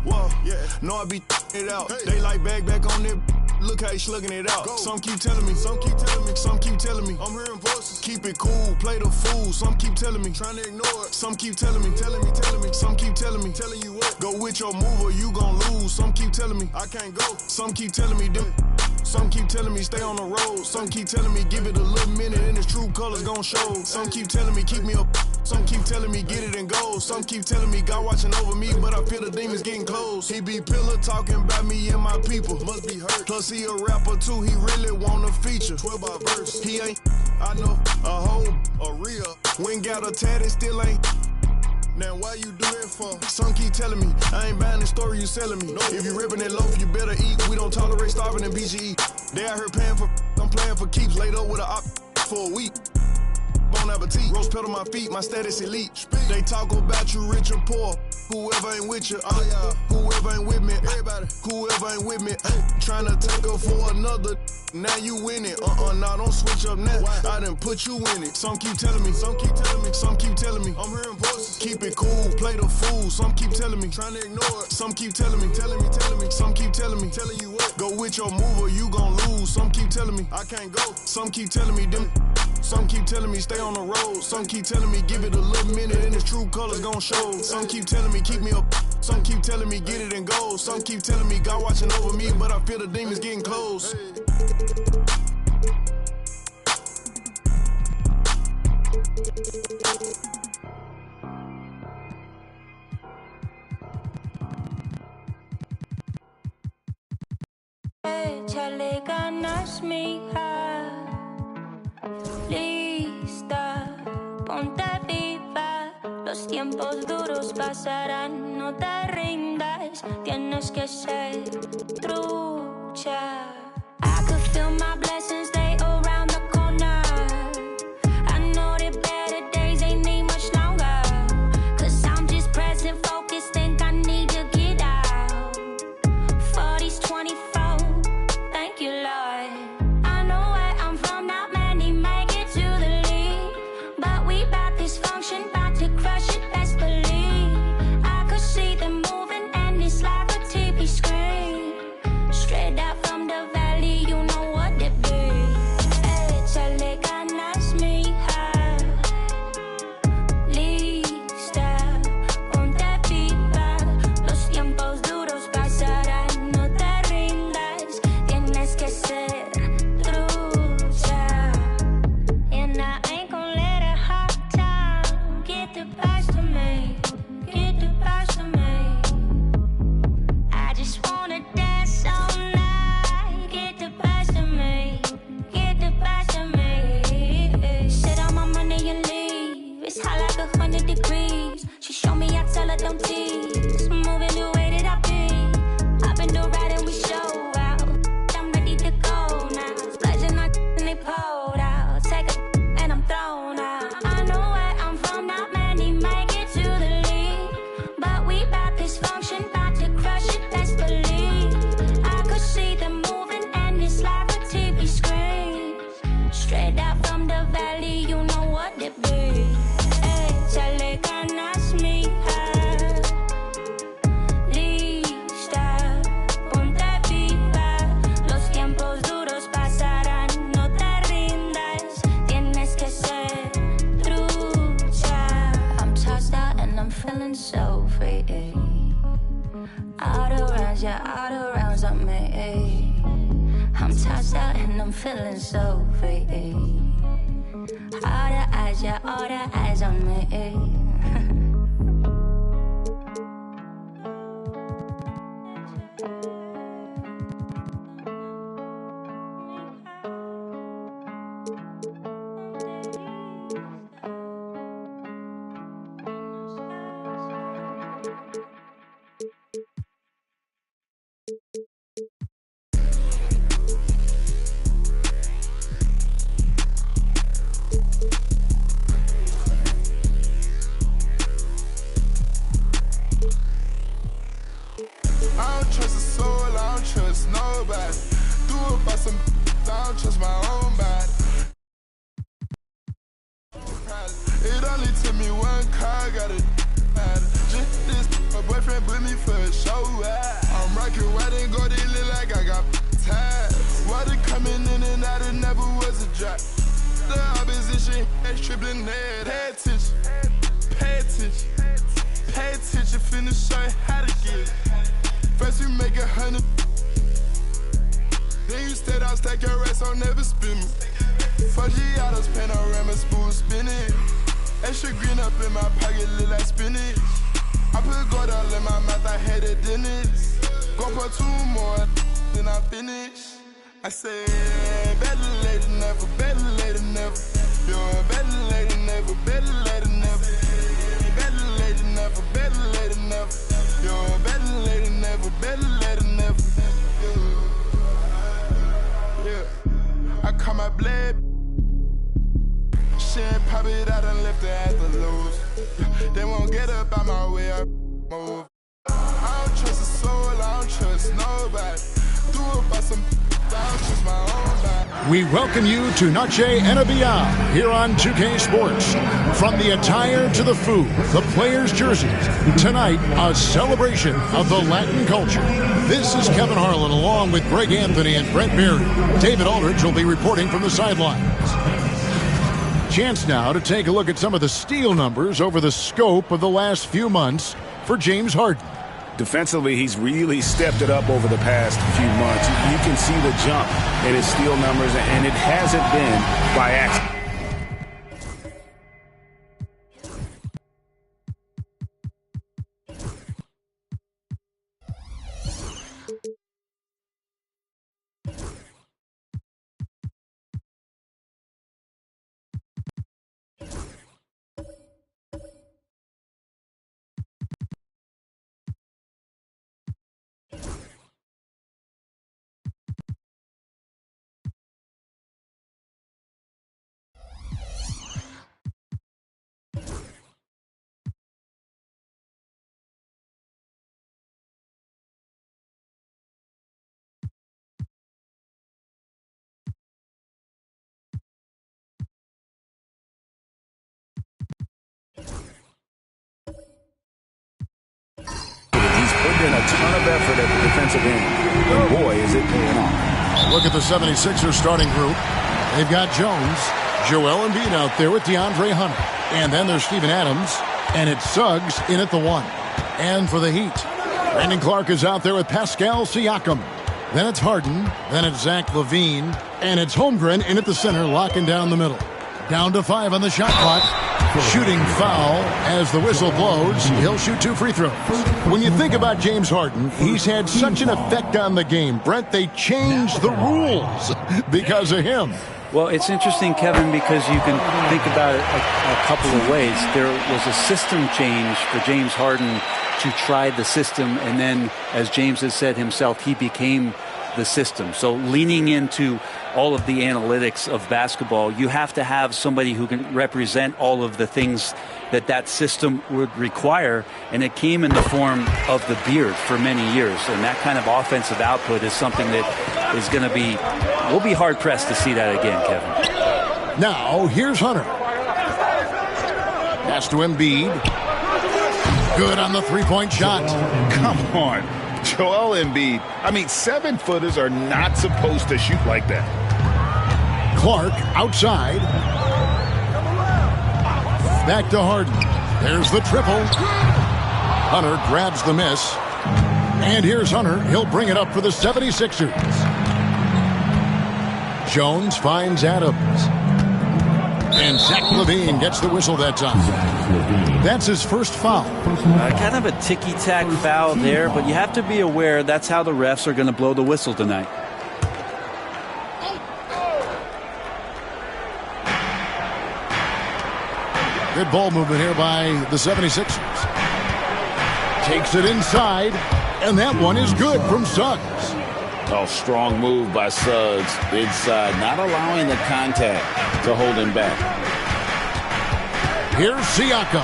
Whoa, yeah. Know I be it out. They like back on it. Look how he slugging it out. Some keep telling me, some keep telling me, some keep telling me. I'm hearing voices. Keep it cool, play the fool. Some keep telling me, trying to ignore it. Some keep telling me, telling me. Some keep telling me, telling you what. Go with your move or you gon' lose. Some keep telling me, I can't go. Some keep telling me, them. Some keep telling me, stay on the road. Some keep telling me, give it a little minute and its true colors gon' show. Some keep telling me, keep me up. Some keep telling me, get it and go. Some keep telling me, God watching over me, but I feel the demons getting close. He be pillar talking about me and my people. Must be hurt. Plus he a rapper too, he really want a feature. 12 by verse. He ain't, I know, a hoe, a real. When got a tat, it still ain't. Now why you do that for? Some keep telling me, I ain't buying the story you selling me. If you ripping that loaf, you better eat. We don't tolerate starving in BGE. They out here paying for, I'm playing for keeps. Laid up with a op for a week. Bon appetit, rose pedal my feet, my status elite. They talk about you rich or poor. Whoever ain't with you, whoever ain't with me, everybody, whoever ain't with me, trying to take her for another. Now you win it, nah, don't switch up now. I done put you in it. Some keep telling me, some keep telling me, some keep telling me. I'm hearing voices. Keep it cool, play the fool. Some keep telling me, trying to ignore it. Some keep telling me, telling me. Some keep telling me, telling you what. Go with your move or you gon' lose. Some keep telling me, I can't go. Some keep telling me, them. Some keep telling me stay on the road. Some keep telling me give it a little minute and its true colors gon' show. Some keep telling me keep me up. Some keep telling me get it and go. Some keep telling me God watching over me, but I feel the demons getting close. Échale ganas, mija. Lista, ponte viva. Los tiempos duros pasarán, no te rindas. Tienes que ser trucha. I could feel my blessings, they around the corner. I know that better days ain't need much longer. 'Cause I'm just present, focused, think I need to get out. 40s, 24, thank you, Lord. I know where I'm from, not many make it to the lead. But we bout this function, bout to crush it, best believe. I could see them moving and it's like a TV screen. Straight out from the valley, you know what it be. Échale ganas, mija. Lista, ponte viva. Los tiempos duros pasarán, no te rindas. Tienes que ser trucha. And I ain't gon' let a hard time get the best of me, get the best of me. I just wanna dance all night, get the best of me, get the best of me. Sit on my money and leave. It's hot like 100 degrees. She show me, I tell her don't tease. Moving the way that I be. I've been the ride and we show out. I'm ready to go now. Splashing on and they pulled out. Take a and I'm thrown out. I know where I'm from, not many make it to the lead. But we bout this function, bout to crush it, best believe. I could see them moving and it's like a TV screen. Straight out from the valley, you know what it be. Échale ganas, mija. Lista, ponte viva. Los tiempos duros pasarán, no te rindas. Tienes que ser trucha. I'm tossed out and I'm feeling so free. All around, yeah, all around on me. I'm tossed out and I'm feeling so free. All the eyes, yeah, all the eyes on me. I don't trust a soul, I don't trust nobody. Do it by some, I don't trust my own body. It only took me one car, got a just this, my boyfriend put me for a show. I'm rocking white and gold, it look like I got ties. Water coming in and out, it never was a drop. The opposition, that's tripling head. Pay attention, pay attention, pay attention, finna show you how to get it. First we make 100, then you stayed out, stack your rest, I'll never spin me. Foggiatos, panorama, spoon spinning. Extra green up in my pocket, look like spinach. I put gold all in my mouth, I had a dentist. Go put 2 more, then I finish. I said, better late than never, better late than never. You're better late than never, better late than never. Better late than never, better late than never. You're better late than never, better late than never. Yeah. I call my blade. She ain't pop it out and left her at the lows. They won't get up out my way, I move. I don't trust a soul, I don't trust nobody. Do it by some, I don't trust my own body. We welcome you to Noche and Beyond here on 2K Sports. From the attire to the food, the players' jerseys. Tonight, a celebration of the Latin culture. This is Kevin Harlan along with Greg Anthony and Brent Berry. David Aldridge will be reporting from the sidelines. Chance now to take a look at some of the steal numbers over the scope of the last few months for James Harden. Defensively, he's really stepped it up over the past few months. You can see the jump in his steal numbers, and it hasn't been by accident. He's put in a ton of effort at the defensive end, and boy, is it paying off. Look at the 76ers starting group. They've got Jones, Joel Embiid out there with DeAndre Hunter. And then there's Steven Adams, and it's Suggs in at the 1. And for the Heat, Brandon Clark is out there with Pascal Siakam. Then it's Harden, then it's Zach LaVine, and it's Holmgren in at the center, locking down the middle. Down to 5 on the shot clock. Shooting foul as the whistle blows. He'll shoot 2 free throws. When you think about James Harden, he's had such an effect on the game. Brent, they changed the rules because of him. Well, it's interesting, Kevin, because you can think about it a couple of ways. There was a system change for James Harden to try the system, and then, as James has said himself, he became the system. So leaning into all of the analytics of basketball, you have to have somebody who can represent all of the things that system would require, and it came in the form of the beard for many years. And that kind of offensive output is something that is going to be, we'll be hard-pressed to see that again, Kevin. Now, here's Hunter. Pass to Embiid. Good on the three-point shot. Come on. Joel Embiid. I mean, 7-footers are not supposed to shoot like that. Clark outside. Back to Harden. There's the triple. Hunter grabs the miss. And here's Hunter. He'll bring it up for the 76ers. Jones finds Adams. And Zach LaVine gets the whistle that time. That's his first foul. Kind of a ticky-tack foul there, but you have to be aware that's how the refs are going to blow the whistle tonight. Good ball movement here by the 76ers. Takes it inside, and that one is good from Suggs. Oh, strong move by Suggs inside, not allowing the contact to hold him back. Here's Siakam.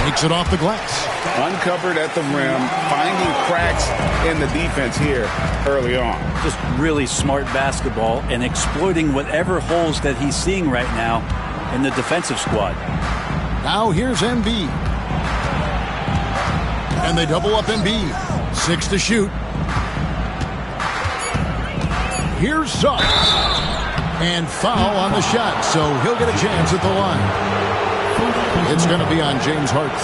Takes it off the glass. Uncovered at the rim, finding cracks in the defense here early on. Just really smart basketball and exploiting whatever holes that he's seeing right now in the defensive squad. Now here's Embiid. And they double up Embiid. 6 to shoot. Here's Suggs. And foul on the shot, so he'll get a chance at the line. It's going to be on James Harden.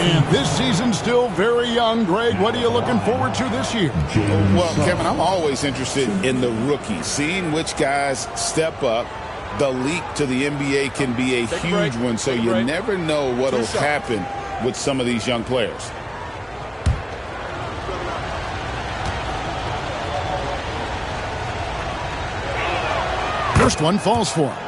And this season's still very young. Greg, what are you looking forward to this year? Well, Kevin, I'm always interested in the rookies, seeing which guys step up. The leap to the NBA can be a huge one, so you never know what will happen with some of these young players. First one falls for him.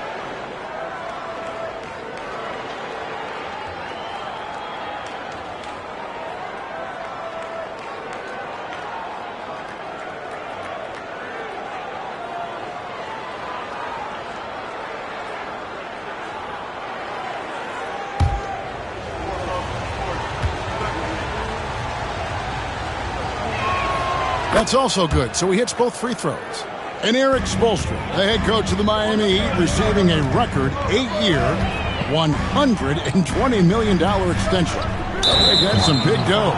That's also good, so he hits both free throws. And Eric Spoelstra, the head coach of the Miami Heat, receiving a record 8-year, $120 million extension. They got some big dough.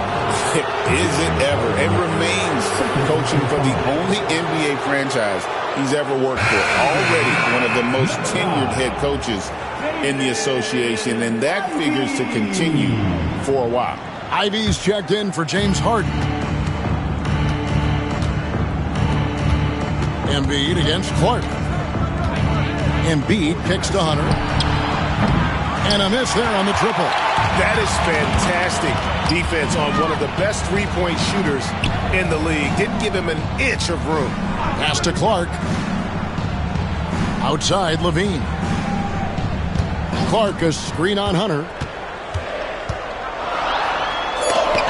Is it ever? And remains coaching for the only NBA franchise he's ever worked for. Already one of the most tenured head coaches in the association, and that figures to continue for a while. Ivy's checked in for James Harden. Embiid against Clark. Embiid kicks to Hunter. And a miss there on the triple. That is fantastic defense on one of the best three-point shooters in the league. Didn't give him an inch of room. Pass to Clark. Outside, Levine. Clark, a screen on Hunter.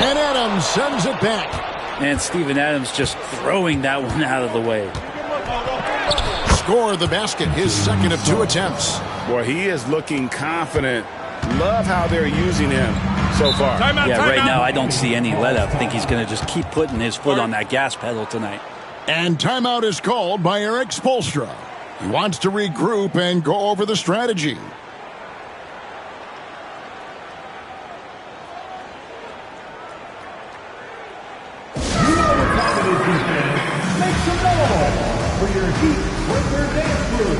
And Adams sends it back. And Steven Adams just throwing that one out of the way. Score the basket, his second of 2 attempts. Boy, he is looking confident. Love how they're using him so far. Right now I don't see any let-up. I think he's going to just keep putting his foot on that gas pedal tonight. And timeout is called by Eric Spoelstra. He wants to regroup and go over the strategy. Make some noise for your Heat Breaker Dance Crew.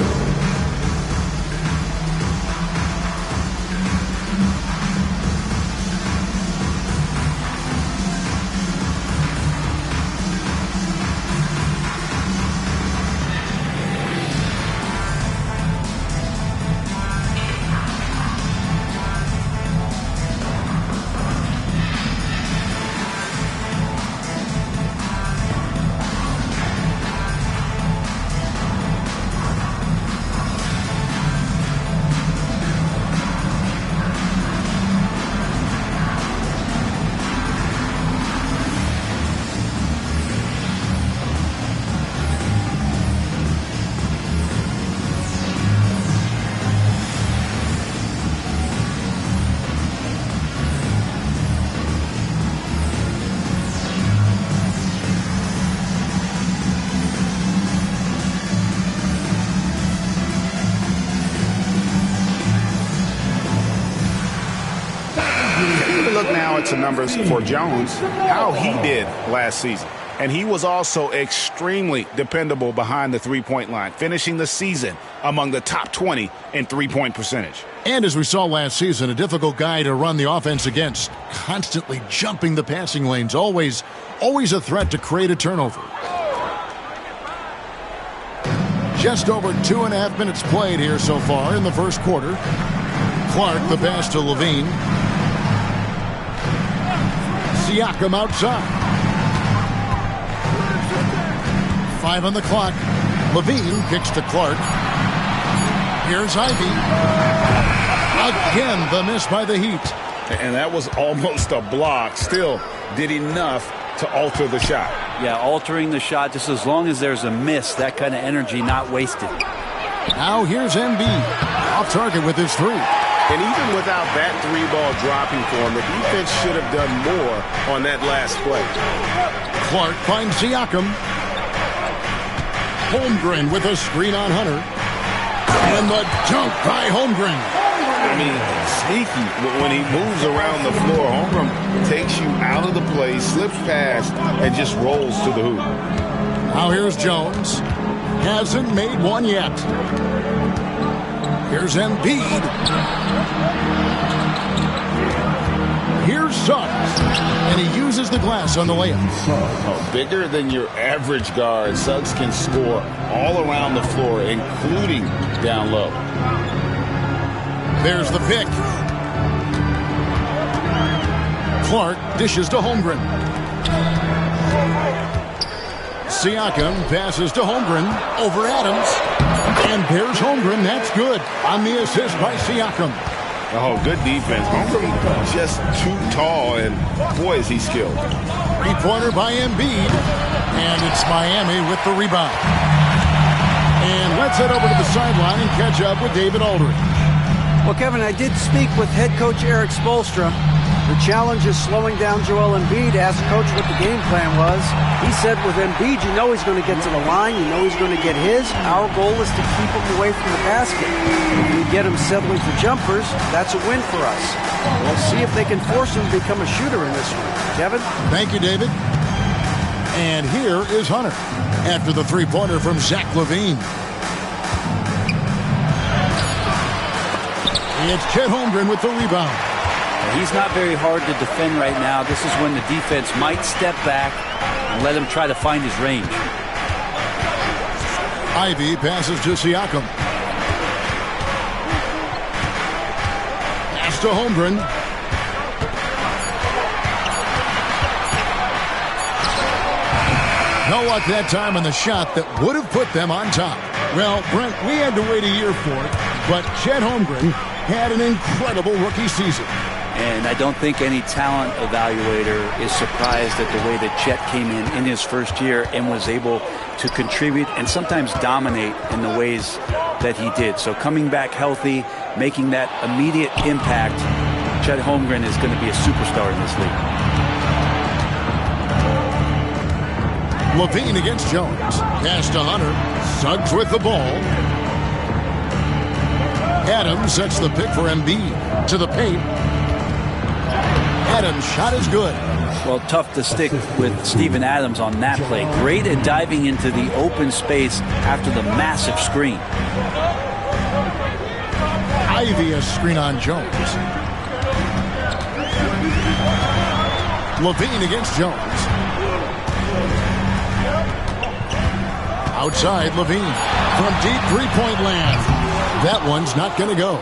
To numbers for Jones, how he did last season. And he was also extremely dependable behind the three-point line, finishing the season among the top 20 in three-point percentage. And as we saw last season, a difficult guy to run the offense against, constantly jumping the passing lanes, always a threat to create a turnover. Just over 2.5 minutes played here so far in the first quarter. Clark, the pass to Levine. Siakam outside. 5 on the clock. Levine kicks to Clark. Here's Ivy. Again, the miss by the Heat. And that was almost a block. Still did enough to alter the shot. Yeah, altering the shot just as long as there's a miss, that kind of energy not wasted. Now here's Embiid. Off target with his 3. And even without that 3-ball dropping for him, the defense should have done more on that last play. Clark finds Siakam. Holmgren with a screen on Hunter. And the dunk by Holmgren. I mean, sneaky. When he moves around the floor, Holmgren takes you out of the play, slips past, and just rolls to the hoop. Now here's Jones. Hasn't made one yet. Here's Embiid. Here's Suggs. And he uses the glass on the layup. Oh, bigger than your average guard, Suggs can score all around the floor, including down low. There's the pick. Clark dishes to Holmgren. Siakam passes to Holmgren over Adams. And there's Holmgren. That's good on the assist by Siakam. Oh, good defense. Holmgren just too tall, and boy, is he skilled. 3-pointer by Embiid. And it's Miami with the rebound. And let's head over to the sideline and catch up with David Aldridge. Well, Kevin, I did speak with head coach Eric Spoelstra. The challenge is slowing down Joel Embiid. Asked coach what the game plan was. He said with Embiid, you know he's going to get to the line. You know he's going to get his. Our goal is to keep him away from the basket. If we get him settling for jumpers, that's a win for us. We'll see if they can force him to become a shooter in this one. Kevin? Thank you, David. And here is Hunter after the 3-pointer from Zach LaVine. It's Chet Holmgren with the rebound. He's not very hard to defend right now. This is when the defense might step back and let him try to find his range. Ivy passes to Siakam. Pass to Holmgren. No luck that time on the shot that would have put them on top. Well, Brent, we had to wait a year for it, but Chet Holmgren had an incredible rookie season. And I don't think any talent evaluator is surprised at the way that Chet came in his first year and was able to contribute and sometimes dominate in the ways that he did. So coming back healthy, making that immediate impact, Chet Holmgren is going to be a superstar in this league. Levine against Jones. Pass to Hunter. Suggs with the ball. Adams sets the pick for Embiid. To the paint. Adams' shot is good. Well, tough to stick with Steven Adams on that play. Great at diving into the open space after the massive screen. Ivy a screen on Jones. Levine against Jones. Outside, Levine from deep three-point land. That one's not going to go.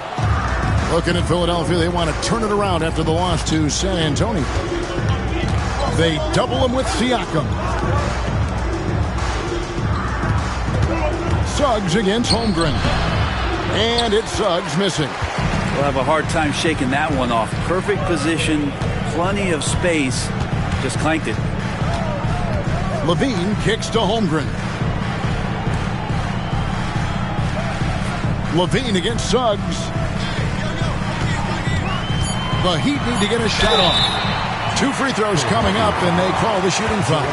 Looking at Philadelphia, they want to turn it around after the loss to San Antonio. They double him with Siakam. Suggs against Holmgren. And it's Suggs missing. We'll have a hard time shaking that one off. Perfect position, plenty of space. Just clanked it. Levine kicks to Holmgren. Levine against Suggs. The Heat need to get a shot off. 2 free throws coming up, and they call the shooting foul.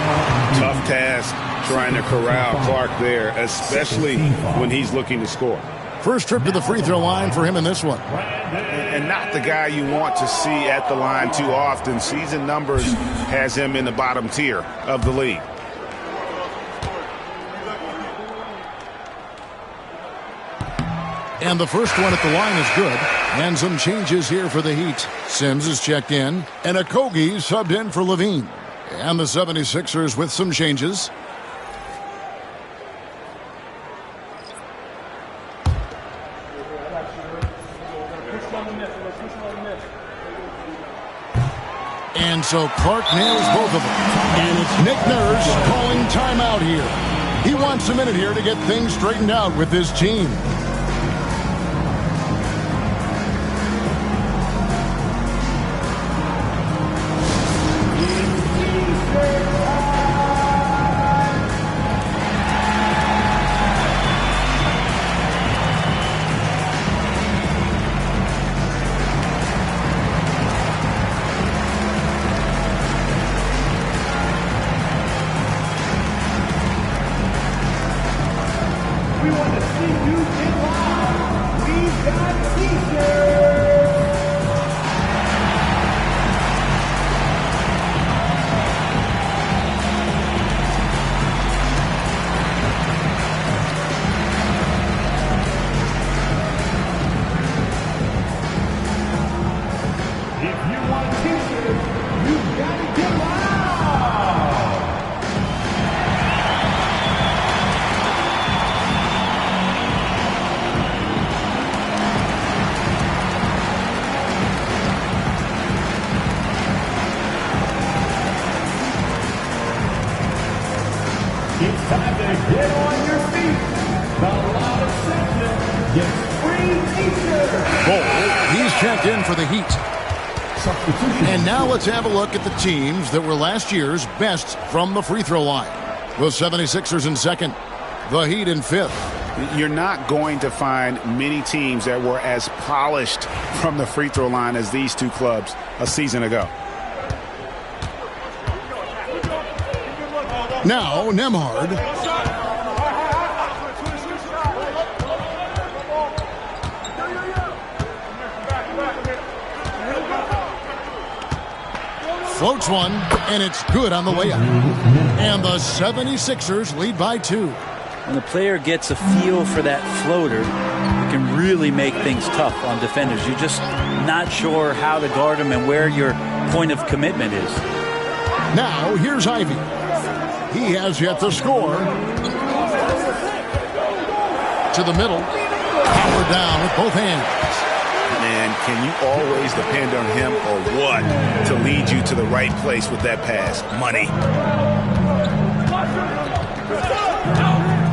Tough task trying to corral Clark there, especially when he's looking to score. First trip to the free throw line for him in this one. And not the guy you want to see at the line too often. Season numbers has him in the bottom tier of the league. And the first one at the line is good. And some changes here for the Heat. Sims is checked in, and Okogie subbed in for Levine. And the 76ers with some changes. And so Clark nails both of them. And it's Nick Nurse calling timeout here. He wants a minute here to get things straightened out with his team. For the Heat. And now let's have a look at the teams that were last year's best from the free throw line. The 76ers in second, the Heat in fifth. You're not going to find many teams that were as polished from the free throw line as these two clubs a season ago. Now Nembhard. Floats one, and it's good on the way up. And the 76ers lead by 2. when the player gets a feel for that floater, it can really make things tough on defenders. You're just not sure how to guard them and where your point of commitment is. Now, here's Ivey. He has yet to score. To the middle. Power down with both hands. Man, can you always depend on him or what to lead you to the right place with that pass? Money.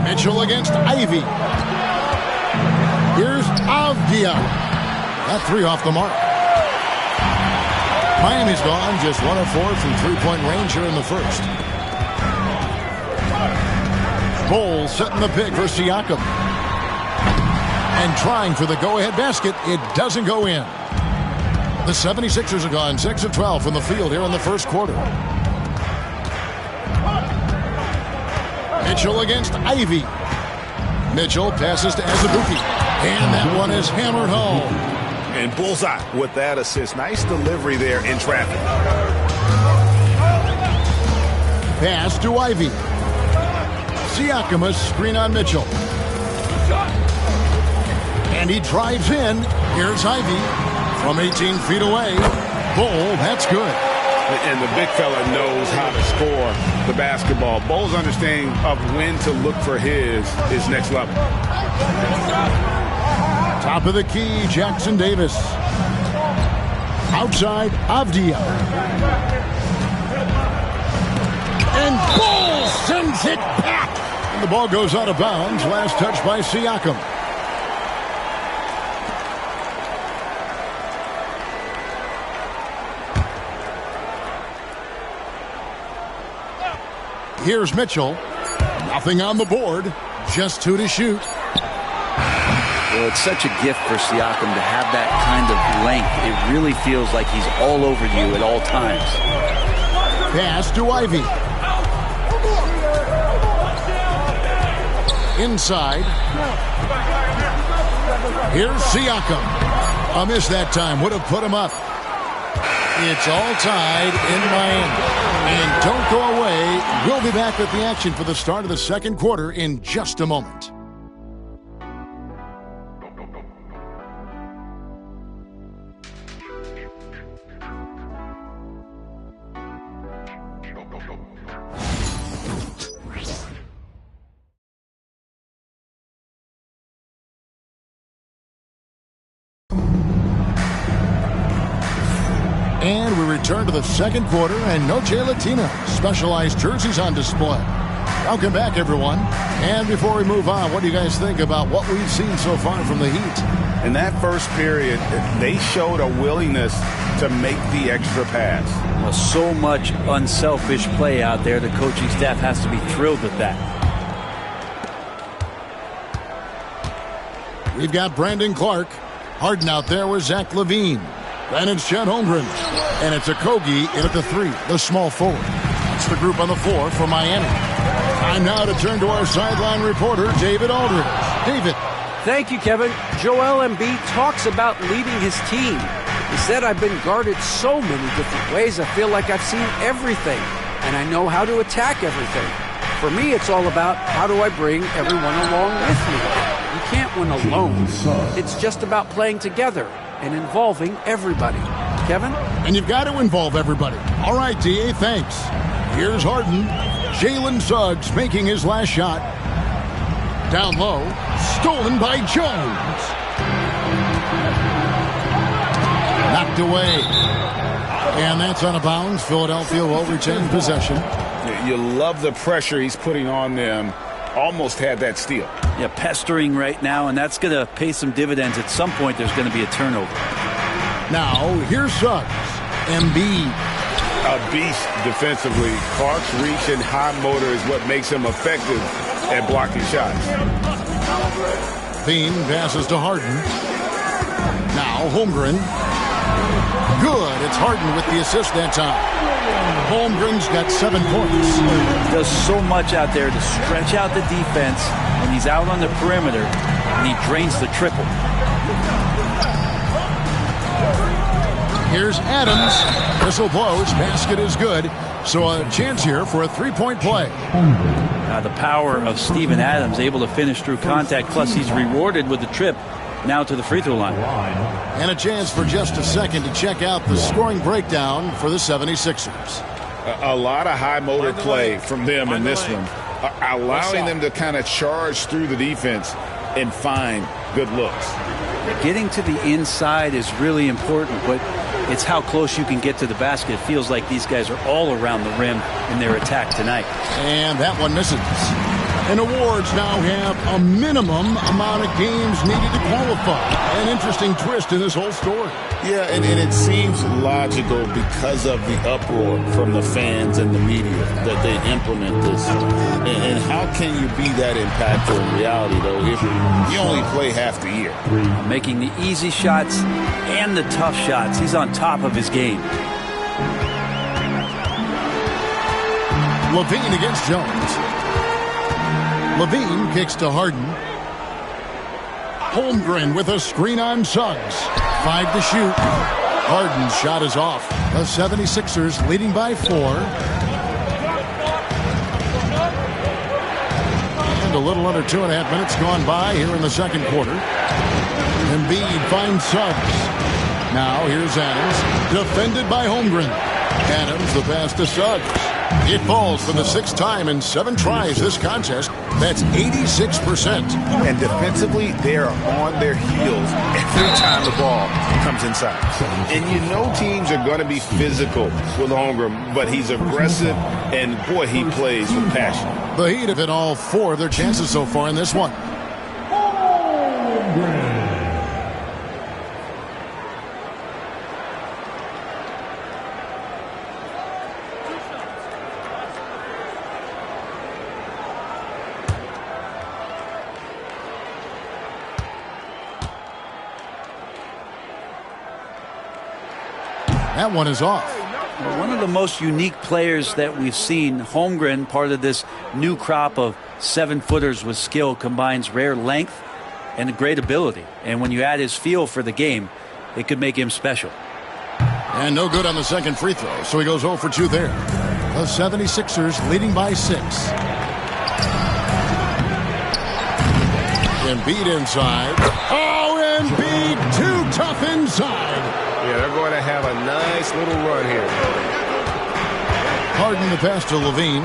Mitchell against Ivey. Here's Avdia. That three off the mark. Miami's gone just 1 of 4 from three-point range here in the first. Bowles setting the pick for Siakam. And trying for the go-ahead basket. It doesn't go in. The 76ers are gone 6 of 12 from the field here in the first quarter. Mitchell against Ivey. Mitchell passes to Azubuike. And that one is hammered home. And bullseye with that assist. Nice delivery there in traffic. Pass to Ivey. Siakam, a screen on Mitchell. And he drives in. Here's Ivey from 18 feet away. Bol, that's good. And the big fella knows how to score the basketball. Bol's understanding of when to look for his is next level. Top of the key, Jackson Davis. Outside, Avdia. And Bol sends it back. And the ball goes out of bounds. Last touch by Siakam. Here's Mitchell. Nothing on the board. Just 2 to shoot. Well, it's such a gift for Siakam to have that kind of length. It really feels like he's all over you at all times. Pass to Ivey. Inside. Here's Siakam. A miss that time. Would have put him up. It's all tied in Miami. And don't go away. We'll be back with the action for the start of the second quarter in just a moment. And we return to the second quarter, and Noche Latina specialized jerseys on display. Welcome back, everyone. And before we move on, what do you guys think about what we've seen so far from the Heat? In that first period, they showed a willingness to make the extra pass. Well, so much unselfish play out there. The coaching staff has to be thrilled with that. We've got Brandon Clark. Harden out there with Zach LaVine. Then it's Chet Holmgren. And it's Okogie in at the 3, the small forward. That's the group on the floor for Miami. Time now to turn to our sideline reporter, David Aldridge. David. Thank you, Kevin. Joel Embiid talks about leading his team. He said, I've been guarded so many different ways, I feel like I've seen everything, and I know how to attack everything. For me, it's all about how do I bring everyone along with me. You can't win alone. It's just about playing together and involving everybody. Kevin? And you've got to involve everybody. All right, D.A., thanks. Here's Harden. Jalen Suggs making his last shot. Down low. Stolen by Jones. Knocked away. And that's out of bounds. Philadelphia will retain possession. You love the pressure he's putting on them. Almost had that steal. Yeah, pestering right now, and that's going to pay some dividends. At some point, there's going to be a turnover. Now, here's Suggs. Embiid. A beast defensively. Clark's reach and high motor is what makes him effective at blocking shots. Bean passes to Harden. Now, Holmgren. Good. It's Harden with the assist that time. Holmgren's got 7 points. He does so much out there to stretch out the defense when he's out on the perimeter, and he drains the triple. Here's Adams. Whistle blows. Basket is good. So a chance here for a three-point play. The power of Steven Adams, able to finish through contact, plus he's rewarded with the trip now to the free throw line. And a chance for just a second to check out the scoring breakdown for the 76ers. A lot of high motor play from them in this one, allowing them to kind of charge through the defense and find good looks. Getting to the inside is really important, but it's how close you can get to the basket. It feels like these guys are all around the rim in their attack tonight. And that one misses. And awards now have a minimum amount of games needed to qualify. An interesting twist in this whole story. Yeah, and it seems logical because of the uproar from the fans and the media that they implement this. And how can you be that impactful in reality, though, if you only play half the year? Making the easy shots and the tough shots. He's on top of his game. Levine against Jones. Levine kicks to Harden. Holmgren with a screen on Suggs. 5 to shoot. Harden's shot is off. The 76ers leading by 4. And a little under 2.5 minutes gone by here in the second quarter. Embiid finds Suggs. Now here's Adams. Defended by Holmgren. Adams the pass to Suggs. It falls for the 6th time in 7 tries this contest. That's 86%. And defensively, they are on their heels every time the ball comes inside. And you know teams are going to be physical with Holmgren, but he's aggressive, and boy, he plays with passion. The Heat have hit all 4 of their chances so far in this one. That one is off. One of the most unique players that we've seen, Holmgren, part of this new crop of 7-footers with skill, combines rare length and a great ability. And when you add his feel for the game, it could make him special. And no good on the second free throw, so he goes 0 for 2 there. The 76ers leading by 6. Embiid inside. Oh, Embiid too tough inside. Yeah, they're going to have a nice little run here. Harden the pass to Levine.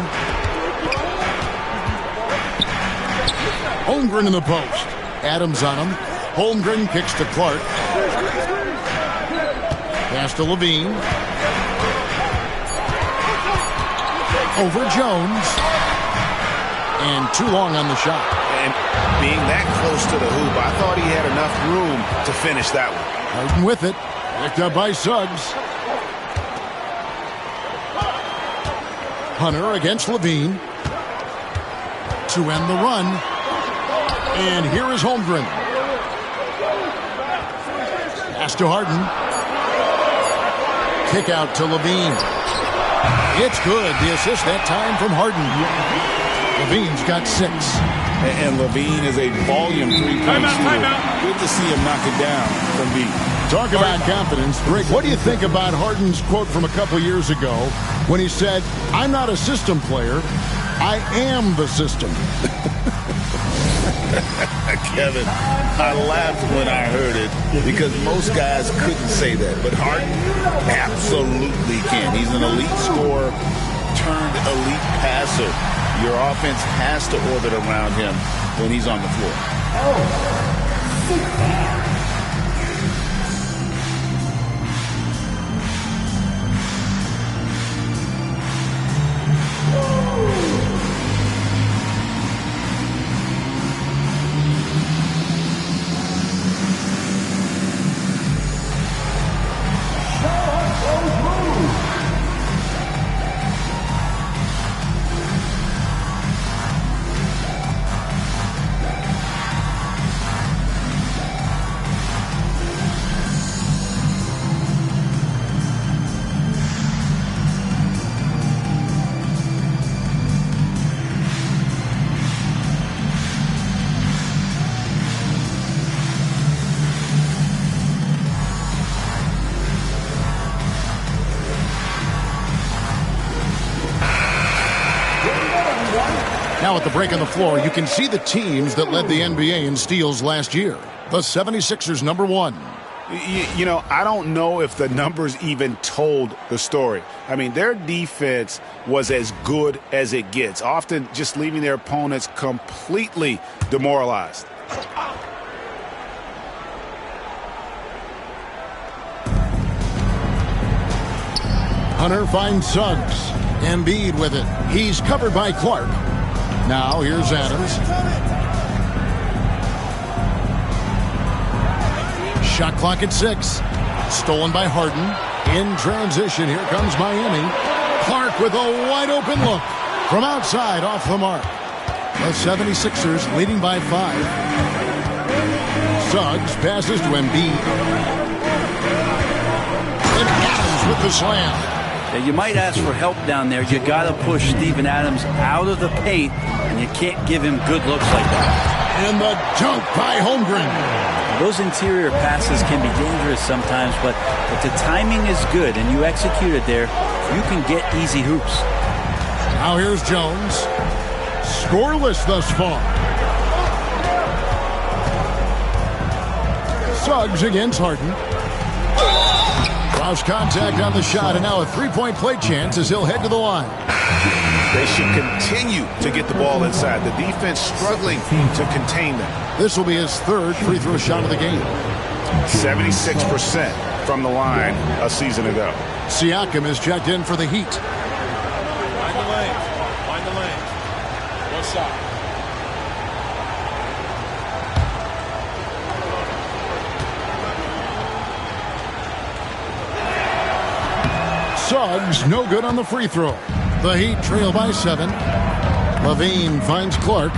Holmgren in the post. Adams on him. Holmgren kicks to Clark. Pass to Levine. Over Jones. And too long on the shot. And being that close to the hoop, I thought he had enough room to finish that one. Harden with it. Picked up by Suggs. Hunter against Levine. To end the run. And here is Holmgren. Pass to Harden. Kick out to Levine. It's good. The assist that time from Harden. Levine's got 6. And Levine is a volume 3-point shooter. Good to see him knock it down from deep. Talk about confidence. Rick, what do you think about Harden's quote from a couple years ago when he said, "I'm not a system player, I am the system"? Kevin, I laughed when I heard it because most guys couldn't say that. But Harden absolutely can. He's an elite scorer turned elite passer. Your offense has to orbit around him when he's on the floor. Now at the break on the floor, you can see the teams that led the NBA in steals last year. The 76ers number 1. You know, I don't know if the numbers even told the story. I mean, their defense was as good as it gets, often just leaving their opponents completely demoralized. Hunter finds Suggs. Embiid with it. He's covered by Clark. Now here's Adams. Shot clock at 6. Stolen by Harden. In transition, here comes Miami. Clark with a wide open look. From outside, off the mark. The 76ers leading by 5. Suggs passes to Embiid. And Adams with the slam. Yeah, you might ask for help down there. You got to push Steven Adams out of the paint, and you can't give him good looks like that. And the dunk by Holmgren. Those interior passes can be dangerous sometimes, but if the timing is good and you execute it there, you can get easy hoops. Now here's Jones. Scoreless thus far. Suggs against Harden. Cross contact on the shot, and now a three-point play chance as he'll head to the line. They should continue to get the ball inside. The defense struggling to contain them. This will be his 3rd free throw shot of the game. 76% from the line a season ago. Siakam is checked in for the Heat. Find the lanes. Find the lanes. One shot. Suggs, no good on the free throw. The Heat trail by 7. Levine finds Clark.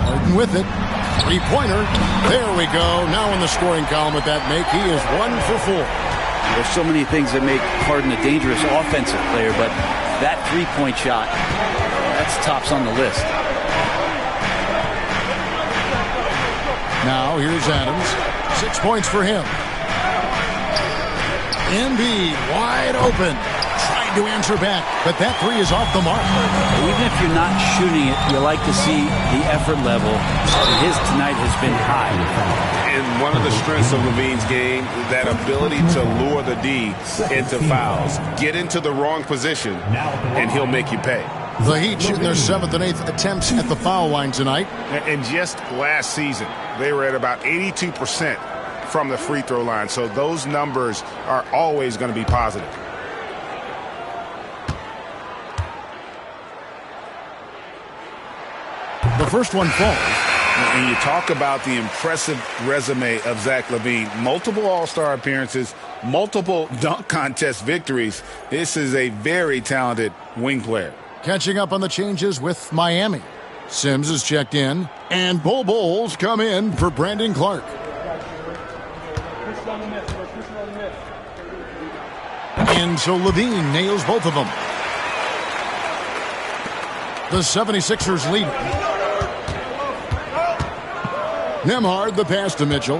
Harden with it. Three-pointer. There we go. Now in the scoring column with that make. He is 1 for 4. There's so many things that make Harden a dangerous offensive player, but that three-point shot, that's tops on the list. Now here's Adams. 6 points for him. Embiid wide open. Tried to answer back, but that 3 is off the mark. Even if you're not shooting it, you like to see the effort level. His tonight has been high. And one of the strengths of Levine's game, that ability to lure the D into fouls. Get into the wrong position, and he'll make you pay. The Heat shooting their 7th and 8th attempts at the foul line tonight. And just last season, they were at about 82% from the free throw line. So those numbers are always going to be positive. The first one falls. And you talk about the impressive resume of Zach LaVine. Multiple All-Star appearances, multiple dunk contest victories. This is a very talented wing player. Catching up on the changes with Miami. Sims is checked in, and Bol Bol's come in for Brandon Clark. And so Levine nails both of them. The 76ers lead. Nembhard, the pass to Mitchell.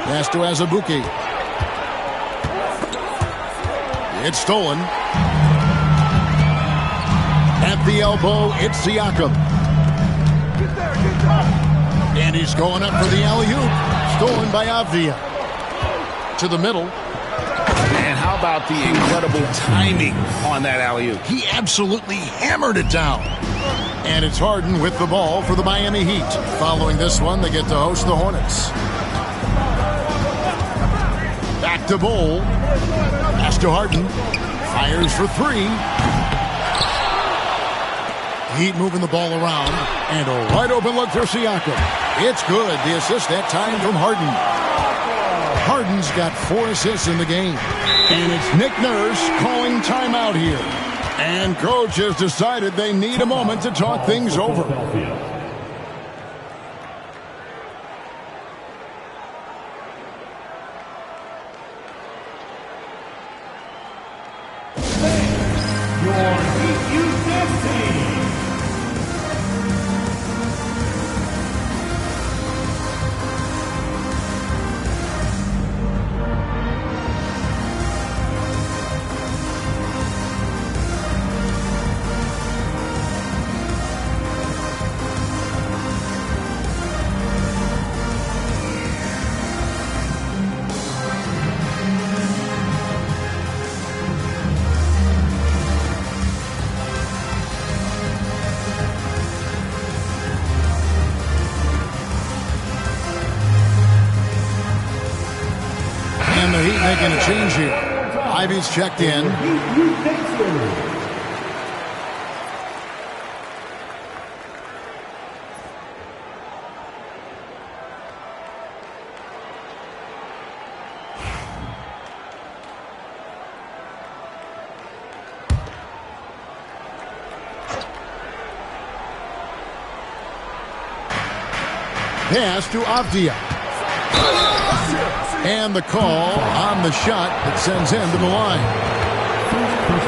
Pass to Azubuike. It's stolen. At the elbow, it's Siakam. And he's going up for the alley-oop. Stolen by Avdia. To the middle. And how about the incredible timing on that alley-oop? He absolutely hammered it down. And it's Harden with the ball for the Miami Heat. Following this one, they get to host the Hornets. Back to Bol. Pass to Harden. Fires for 3. Heat moving the ball around. And a wide open look for Siakam. It's good. The assist that time from Harden. Harden's got 4 assists in the game. And it's Nick Nurse calling timeout here. And coach has decided they need a moment to talk things over. Ivy's checked in. Pass to Avdia. And the call on the shot that sends him to the line.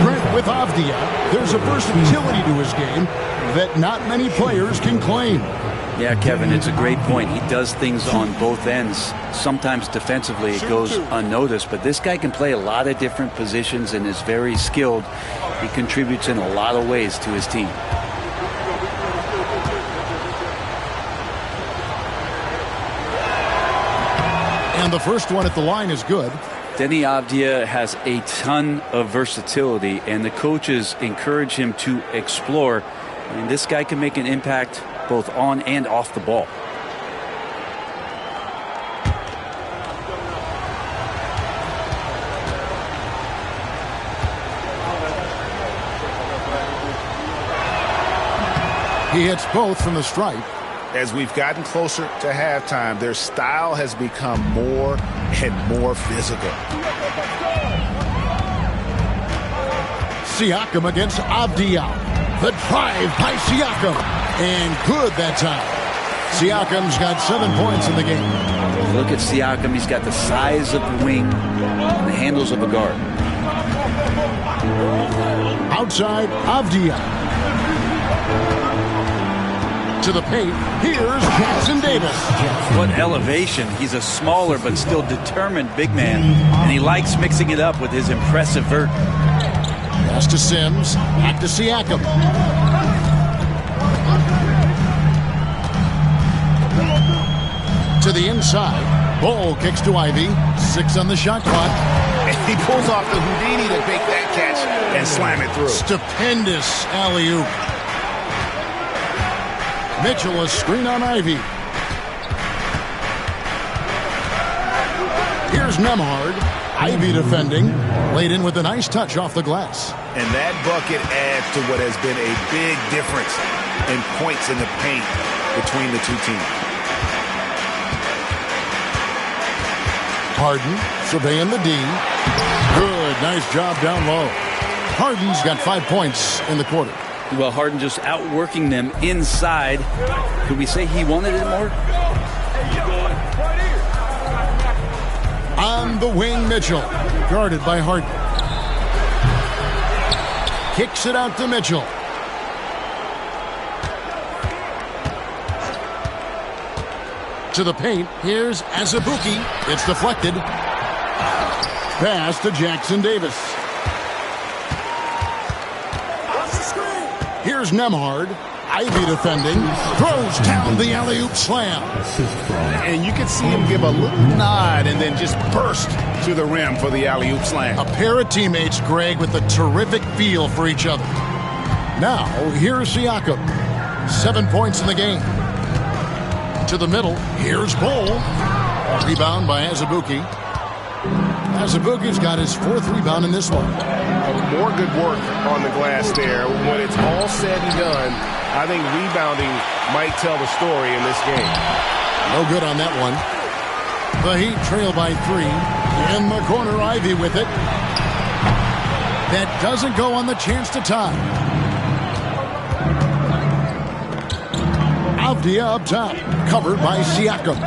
Brent, with Avdia, there's a versatility to his game that not many players can claim. Yeah, Kevin, it's a great point. He does things on both ends. Sometimes defensively it goes unnoticed, but this guy can play a lot of different positions and is very skilled. He contributes in a lot of ways to his team. And the first one at the line is good. Deni Avdia has a ton of versatility, and the coaches encourage him to explore. And this guy can make an impact both on and off the ball. He hits both from the stripe. As we've gotten closer to halftime, their style has become more and more physical. Siakam against Avdia. The drive by Siakam. And good that time. Siakam's got 7 points in the game. Look at Siakam. He's got the size of the wing and the handles of a guard. Outside, Avdia. To the paint, here's Jackson Davis. What elevation. He's a smaller but still determined big man, and he likes mixing it up with his impressive vert. Pass to Sims, back to Siakam. To the inside, Bol kicks to Ivy, 6 on the shot clock. And he pulls off the Houdini to make that catch and slam it through. Stupendous alley-oop. Mitchell, a screen on Ivy. Here's Nembhard. Ivy defending. Laid in with a nice touch off the glass. And that bucket adds to what has been a big difference in points in the paint between the two teams. Harden surveying the D. Good, nice job down low. Harden's got 5 points in the quarter. Well, Harden just outworking them inside. Could we say he wanted it more? On the wing, Mitchell. Guarded by Harden. Kicks it out to Mitchell. To the paint. Here's Azubuike. It's deflected. Pass to Jackson Davis. Here's Nembhard. Ivy defending. Throws down the alley-oop slam. And you can see him give a little nod and then just burst to the rim for the alley-oop slam. A pair of teammates, Greg, with a terrific feel for each other. Now, here's Siakam. 7 points in the game. To the middle. Here's Bol. Rebound by Azubuike. Azubuike's got his 4th rebound in this one. More good work on the glass there. When it's all said and done, I think rebounding might tell the story in this game. No good on that one. The Heat trail by 3. In the corner, Ivy with it. That doesn't go on the chance to tie. Avdia up top, covered by Siakam.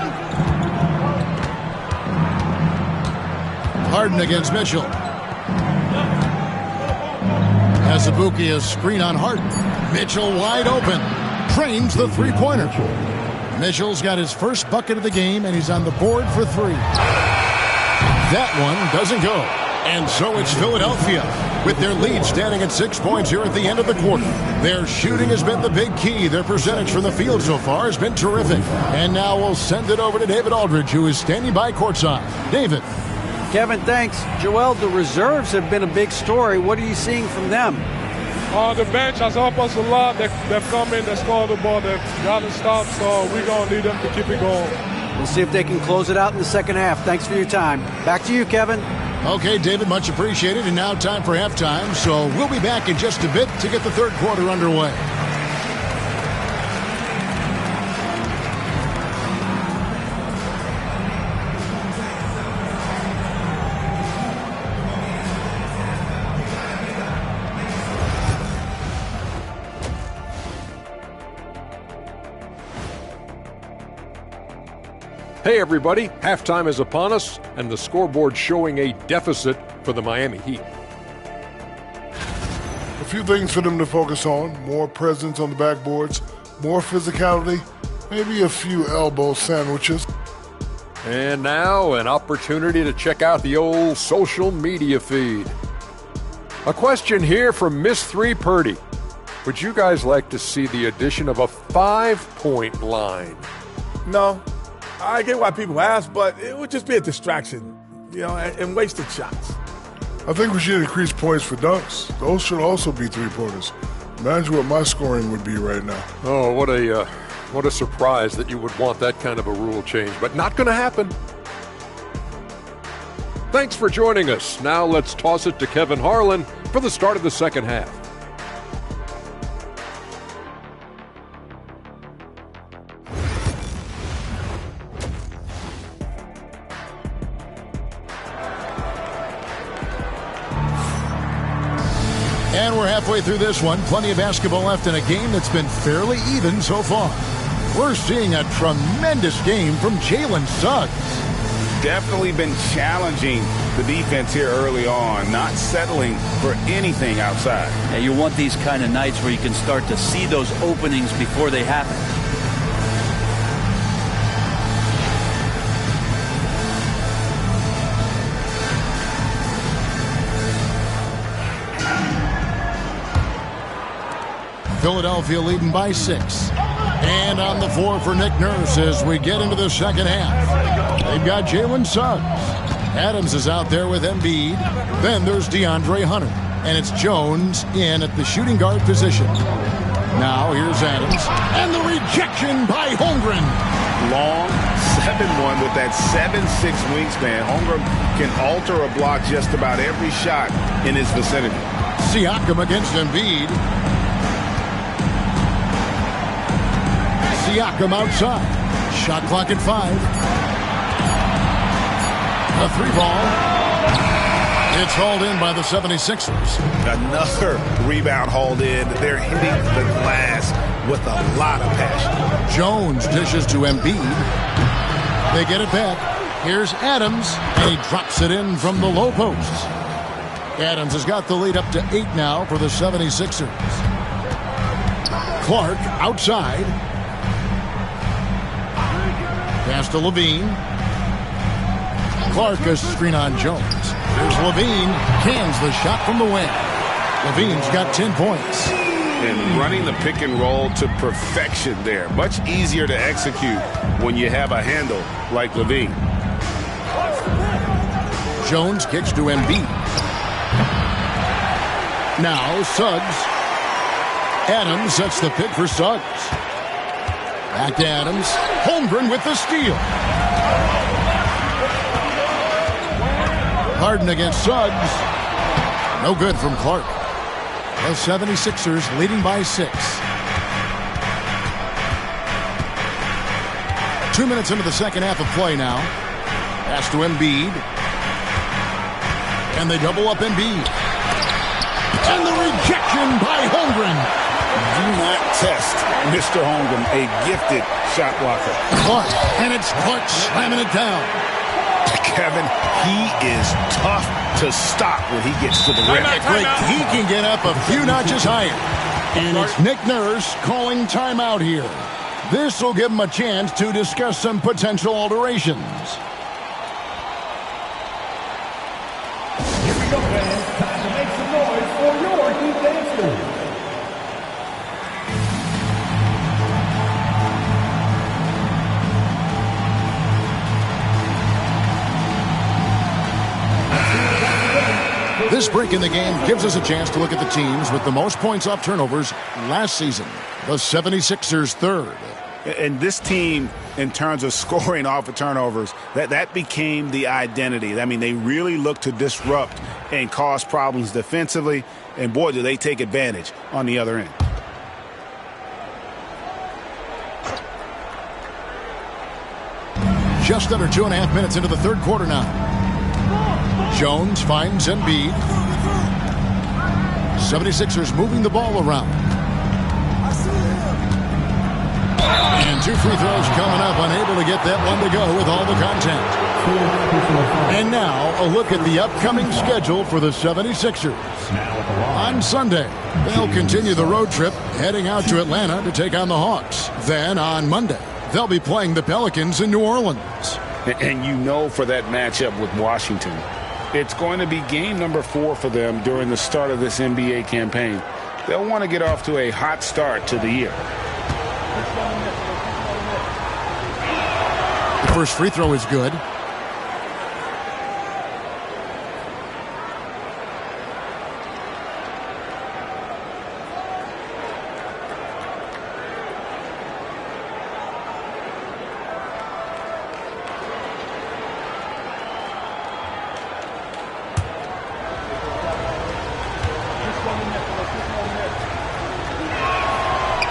Harden against Mitchell. Azubuike is screen on Harden. Mitchell wide open. Trains the three-pointer. Mitchell's got his first bucket of the game, and he's on the board for 3. That one doesn't go. And so it's Philadelphia, with their lead standing at 6 points here at the end of the quarter. Their shooting has been the big key. Their percentage from the field so far has been terrific. And now we'll send it over to David Aldridge, who is standing by courtside. David. Kevin, thanks. Joel, the reserves have been a big story. What are you seeing from them? The bench has helped us a lot. They've come in, they scored the ball, they've got to stop, so we're going to need them to keep it going. We'll see if they can close it out in the second half. Thanks for your time. Back to you, Kevin. Okay, David, much appreciated. And now time for halftime. So we'll be back in just a bit to get the third quarter underway. Hey everybody, halftime is upon us, and the scoreboard showing a deficit for the Miami Heat. A few things for them to focus on. More presence on the backboards, more physicality, maybe a few elbow sandwiches. And now an opportunity to check out the old social media feed. A question here from Miss 3 Purdy. Would you guys like to see the addition of a 5-point line? No. I get why people ask, but it would just be a distraction, and wasted shots. I think we should increase points for dunks. Those should also be three-pointers. Imagine what my scoring would be right now. Oh, what a surprise that you would want that kind of a rule change, but not going to happen. Thanks for joining us. Now let's toss it to Kevin Harlan for the start of the second half. And we're halfway through this one. Plenty of basketball left in a game that's been fairly even so far. We're seeing a tremendous game from Jalen Suggs. Definitely been challenging the defense here early on, not settling for anything outside. Yeah, you want these kind of nights where you can start to see those openings before they happen. Philadelphia leading by 6. And on the floor for Nick Nurse as we get into the second half. They've got Jalen Suggs. Adams is out there with Embiid. Then there's DeAndre Hunter. And it's Jones in at the shooting guard position. Now here's Adams. And the rejection by Holmgren. Long 7-1 with that 7'6" wingspan. Holmgren can alter a block just about every shot in his vicinity. Siakam against Embiid. Siakam outside. Shot clock at 5. A 3-ball. It's hauled in by the 76ers. Another rebound hauled in. They're hitting the glass with a lot of passion. Jones dishes to Embiid. They get it back. Here's Adams, and he drops it in from the low post. Adams has got the lead up to 8 now for the 76ers. Clark outside. Pass to Levine. Clark a screen on Jones. Here's Levine. Cans the shot from the wing. Levine's got 10 points. And running the pick and roll to perfection there. Much easier to execute when you have a handle like Levine. Jones kicks to Embiid. Now Suggs. Adams sets the pick for Suggs. Back to Adams. Holmgren with the steal. Harden against Suggs. No good from Clark. The 76ers leading by 6. 2 minutes into the second half of play now. Pass to Embiid. And they double up Embiid. And the rejection by Holmgren. Do not test Mr. Holmgren, a gifted shot blocker. Clark, and it's Clark slamming it down. Kevin, he is tough to stop when he gets to the rim. He can get up a few notches higher. And it's Nick Nurse calling timeout here. This will give him a chance to discuss some potential alterations. Here we go, fans. Time to make some noise for your defense. This break in the game gives us a chance to look at the teams with the most points off turnovers last season. The 76ers third. And this team, in terms of scoring off of turnovers, that became the identity. I mean, they really look to disrupt and cause problems defensively, and boy, do they take advantage on the other end. Just under 2.5 minutes into the third quarter now. Jones finds Embiid. 76ers moving the ball around. And 2 free throws coming up, unable to get that one to go with all the contact. And now a look at the upcoming schedule for the 76ers. On Sunday, they'll continue the road trip, heading out to Atlanta to take on the Hawks. Then on Monday, they'll be playing the Pelicans in New Orleans. And you know, for that matchup with Washington, it's going to be game number 4 for them during the start of this NBA campaign. They'll want to get off to a hot start to the year. The first free throw is good.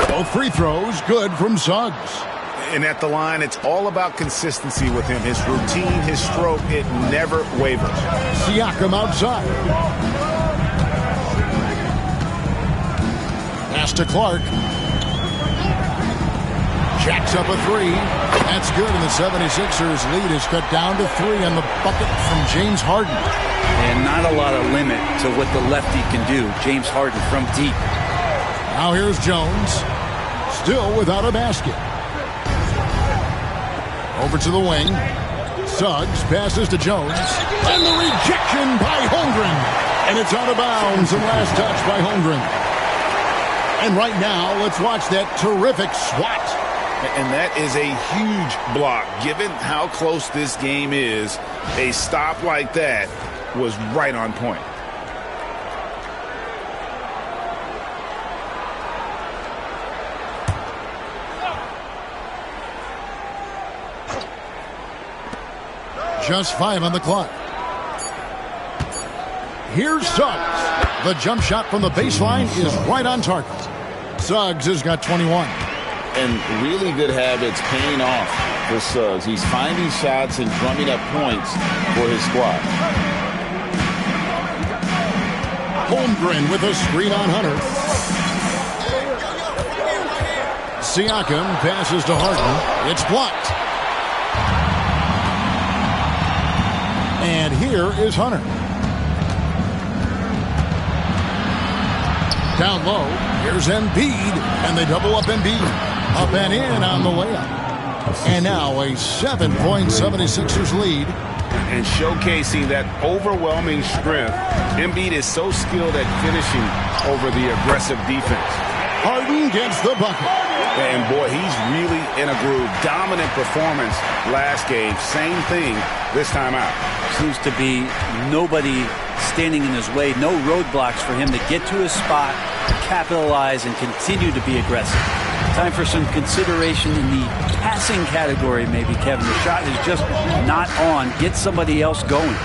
Both free throws good from Suggs. And at the line, it's all about consistency with him. His routine, his stroke, it never wavers. Siakam outside. Pass to Clark. Jacks up a 3. That's good, and the 76ers lead is cut down to 3 on the bucket from James Harden. And not a lot of limit to what the lefty can do. James Harden from deep. Now here's Jones. Still without a basket. Over to the wing. Suggs passes to Jones. And the rejection by Holmgren. And it's out of bounds, and last touch by Holmgren. And right now, let's watch that terrific swat. And that is a huge block. Given how close this game is, a stop like that was right on point. Just 5 on the clock. Here's Suggs. The jump shot from the baseline is right on target. Suggs has got 21. And really good habits paying off for Suggs. He's finding shots and drumming up points for his squad. Holmgren with a screen on Hunter. Siakam passes to Harden. It's blocked. And here is Hunter. Down low, here's Embiid, and they double up Embiid. Up and in on the layup. And now a 7-point 76ers lead. And showcasing that overwhelming strength, Embiid is so skilled at finishing over the aggressive defense. Harden gets the bucket. And boy, he's really in a groove. Dominant performance last game. Same thing this time out. Seems to be nobody standing in his way. No roadblocks for him to get to his spot, capitalize, and continue to be aggressive. Time for some consideration in the passing category, maybe, Kevin. The shot is just not on. Get somebody else going.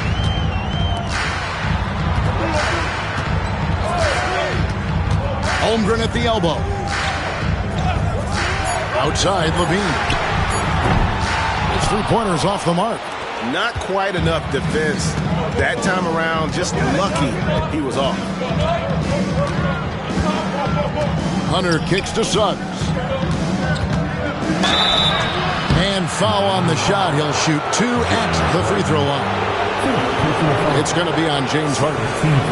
Holmgren at the elbow. Outside, Levine. His three-pointer's off the mark. Not quite enough defense that time around. Just lucky he was off. Hunter kicks to Suggs. And foul on the shot. He'll shoot 2 at the free throw line. It's going to be on James Harden.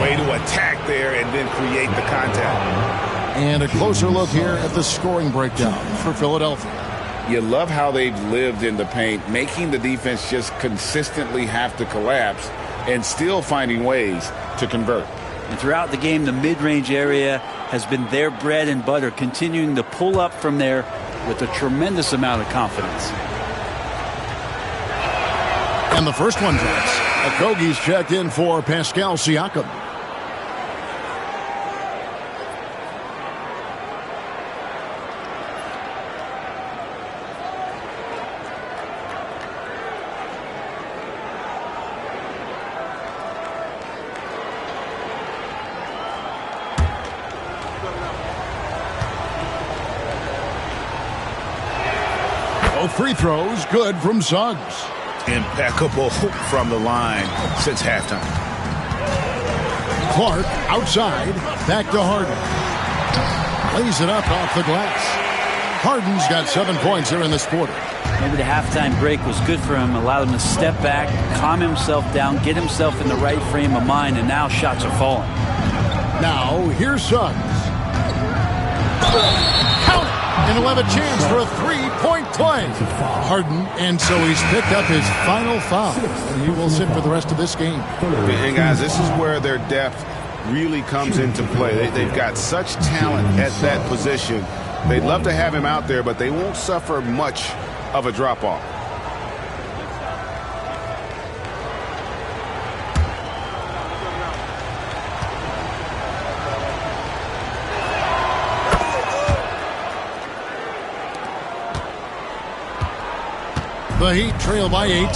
Way to attack there and then create the contact. And a closer look here at the scoring breakdown for Philadelphia. You love how they've lived in the paint, making the defense just consistently have to collapse and still finding ways to convert. And throughout the game, the mid-range area has been their bread and butter, continuing to pull up from there with a tremendous amount of confidence. And the first one drops. Okogie's checked in for Pascal Siakam. Both free throws good from Suggs. Impeccable from the line since halftime. Clark outside, back to Harden. Lays it up off the glass. Harden's got 7 points here in this quarter. Maybe the halftime break was good for him, allowed him to step back, calm himself down, get himself in the right frame of mind, and now shots are falling. Now, here's Suggs. Count it! And he'll have a chance for a three-point play. Harden, and so he's picked up his final foul. And he will sit for the rest of this game. And guys, this is where their depth really comes into play. They've got such talent at that position. They'd love to have him out there, but they won't suffer much of a drop-off. The Heat trail by 8.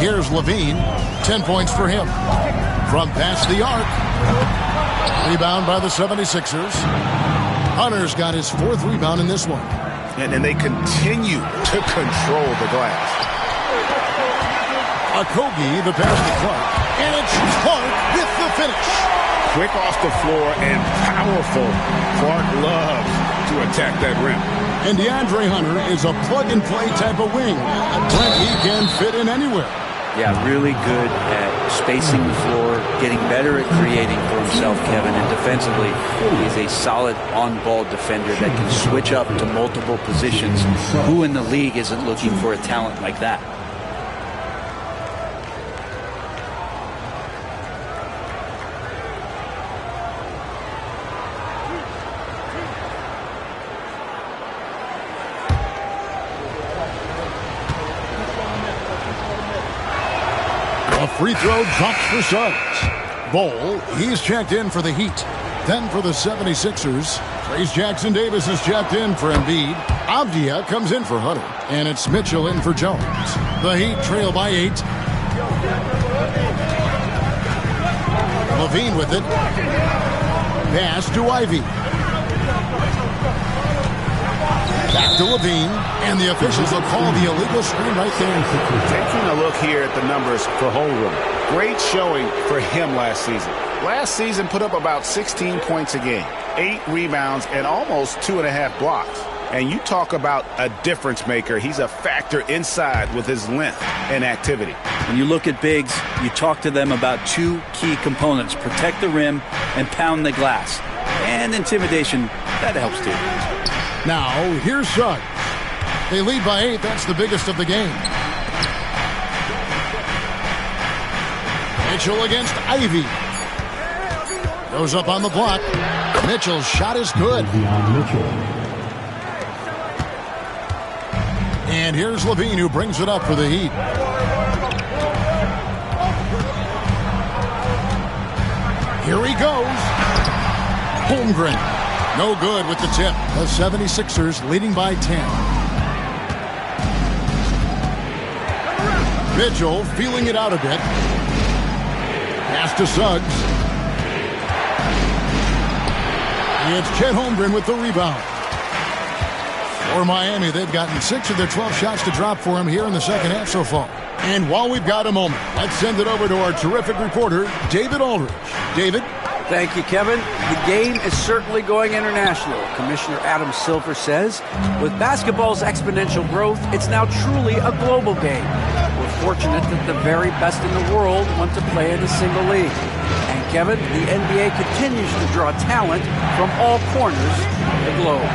Here's Levine. 10 points for him. From past the arc. Rebound by the 76ers. Hunter's got his 4th rebound in this one. And they continue to control the glass. Okogie, the pass to Clark. And it's Clark with the finish. Quick off the floor and powerful. Clark loves to attack that rim. And DeAndre Hunter is a plug-and-play type of wing. He can fit in anywhere. Yeah, really good at spacing the floor, getting better at creating for himself, Kevin. And defensively, he's a solid on-ball defender that can switch up to multiple positions. Who in the league isn't looking for a talent like that? Free throw drops for Suggs. Bol, he's checked in for the Heat. Then for the 76ers, Trace Jackson-Davis is checked in for Embiid. Avdia comes in for Hunter. And it's Mitchell in for Jones. The Heat trail by 8. Levine with it. Pass to Ivy. Back to Levine, and the officials will call the illegal screen right there. Taking a look here at the numbers for Holmgren. Great showing for him last season. Last season put up about 16 points a game, 8 rebounds, and almost 2.5 blocks. And you talk about a difference maker. He's a factor inside with his length and activity. When you look at bigs, you talk to them about 2 key components: protect the rim and pound the glass. And intimidation, that helps too. Now, here's Suggs. They lead by 8. That's the biggest of the game. Mitchell against Ivy. Goes up on the block. Mitchell's shot is good. And here's Levine, who brings it up for the Heat. Here he goes. Holmgren. No good with the tip. The 76ers leading by 10. Mitchell feeling it out a bit. Pass to Suggs. It's Chet Holmgren with the rebound. For Miami, they've gotten 6 of their 12 shots to drop for him here in the second half so far. And while we've got a moment, let's send it over to our terrific reporter, David Aldridge. David? Thank you, Kevin. The game is certainly going international. Commissioner Adam Silver says, with basketball's exponential growth, it's now truly a global game. We're fortunate that the very best in the world want to play in a single league. And Kevin, the NBA continues to draw talent from all corners of the globe.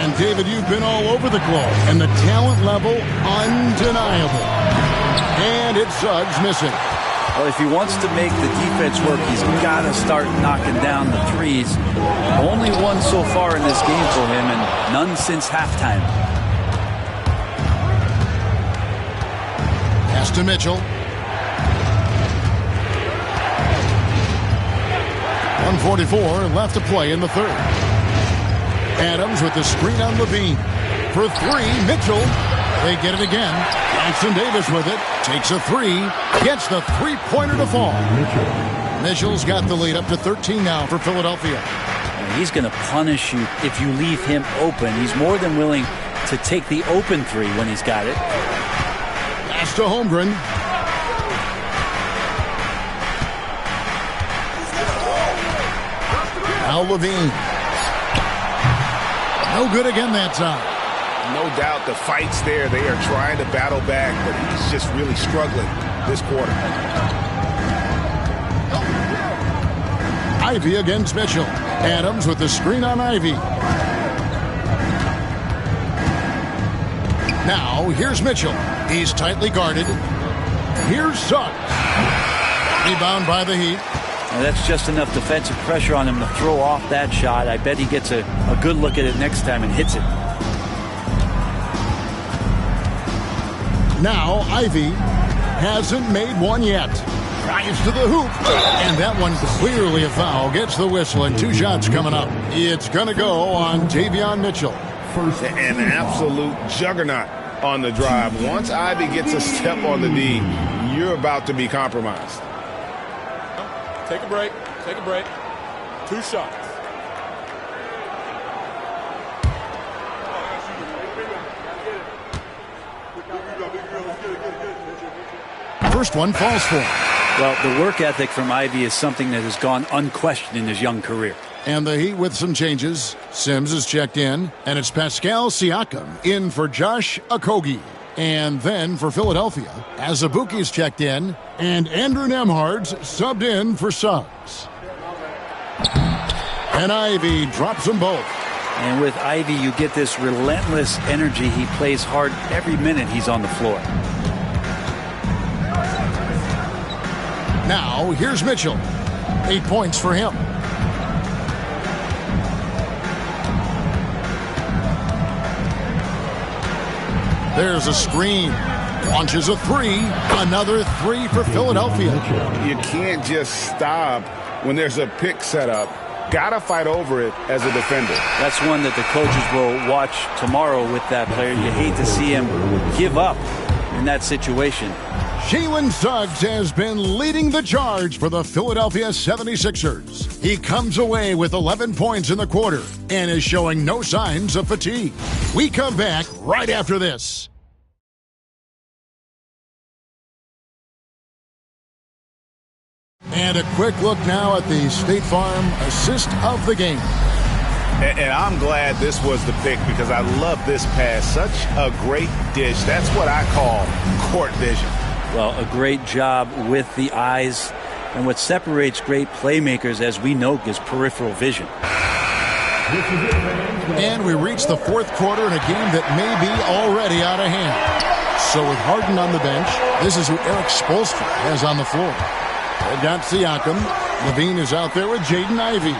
And David, you've been all over the globe, and the talent level undeniable. And it's Suggs missing. Well, if he wants to make the defense work, he's got to start knocking down the threes. Only one so far in this game for him, and none since halftime. Pass to Mitchell. 1:44 left to play in the third. Adams with the screen on Levine. For 3, Mitchell. They get it again. Jackson-Davis with it. Takes a 3. Gets the three-pointer to fall. Mitchell's got the lead up to 13 now for Philadelphia. He's going to punish you if you leave him open. He's more than willing to take the open three when he's got it. Pass to Holmgren. Now Levine. No good again that time. No doubt the fight's there. They are trying to battle back, but he's just really struggling this quarter. Ivy against Mitchell. Adams with the screen on Ivy. Now, here's Mitchell. He's tightly guarded. Here's Suggs. Rebound by the Heat. Now that's just enough defensive pressure on him to throw off that shot. I bet he gets a good look at it next time and hits it. Now, Ivy hasn't made one yet. Drives to the hoop. And that one clearly a foul. Gets the whistle and 2 shots coming up. It's going to go on Davion Mitchell. An absolute juggernaut on the drive. Once Ivy gets a step on the D, you're about to be compromised. Take a break. Take a break. 2 shots. First one falls for him. Well, the work ethic from Ivy is something that has gone unquestioned in his young career. And the Heat with some changes. Sims is checked in, and it's Pascal Siakam in for Josh Okogie. And then for Philadelphia, Azubuike's checked in, and Andrew Nembhard's subbed in for Suggs. And Ivy drops them both. And with Ivy, you get this relentless energy. He plays hard every minute he's on the floor. Now, here's Mitchell. 8 points for him. There's a screen. Launches a 3. Another 3 for Philadelphia. You can't just stop when there's a pick set up. Gotta fight over it as a defender. That's one that the coaches will watch tomorrow with that player. You hate to see him give up in that situation. Jalen Suggs has been leading the charge for the Philadelphia 76ers. He comes away with 11 points in the quarter and is showing no signs of fatigue. We come back right after this. And a quick look now at the State Farm assist of the game. And I'm glad this was the pick because I love this pass. Such a great dish. That's what I call court vision. Well, a great job with the eyes. And what separates great playmakers, as we know, is peripheral vision. And we reach the fourth quarter in a game that may be already out of hand. So with Harden on the bench, this is who Eric Spoelstra has on the floor. They've got Siakam. Levine is out there with Jaden Ivey.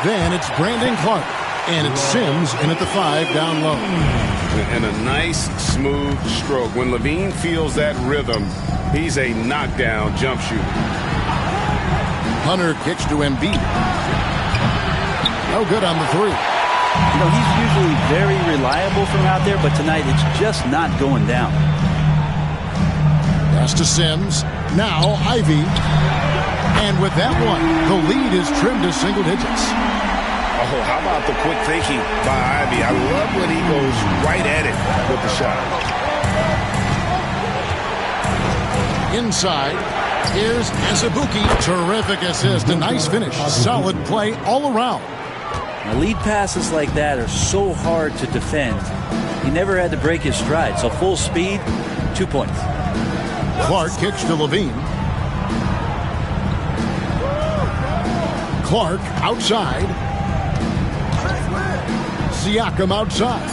Then it's Brandon Clark. And it's Sims in at the 5 down low. And a nice, smooth stroke. When Levine feels that rhythm, he's a knockdown jump shooter. Hunter kicks to Embiid. No good on the 3. You know, he's usually very reliable from out there, but tonight it's just not going down. Pass to Sims. Now Ivy. And with that one, the lead is trimmed to single digits. Oh, how about the quick thinking by Ivy? I love when he goes right at it with the shot. Inside, here's Azubuike. Terrific assist, a nice finish. Solid play all around. Now, lead passes like that are so hard to defend. He never had to break his stride, so full speed, 2 points. Clark kicks to Levine. Clark outside. Siakam outside.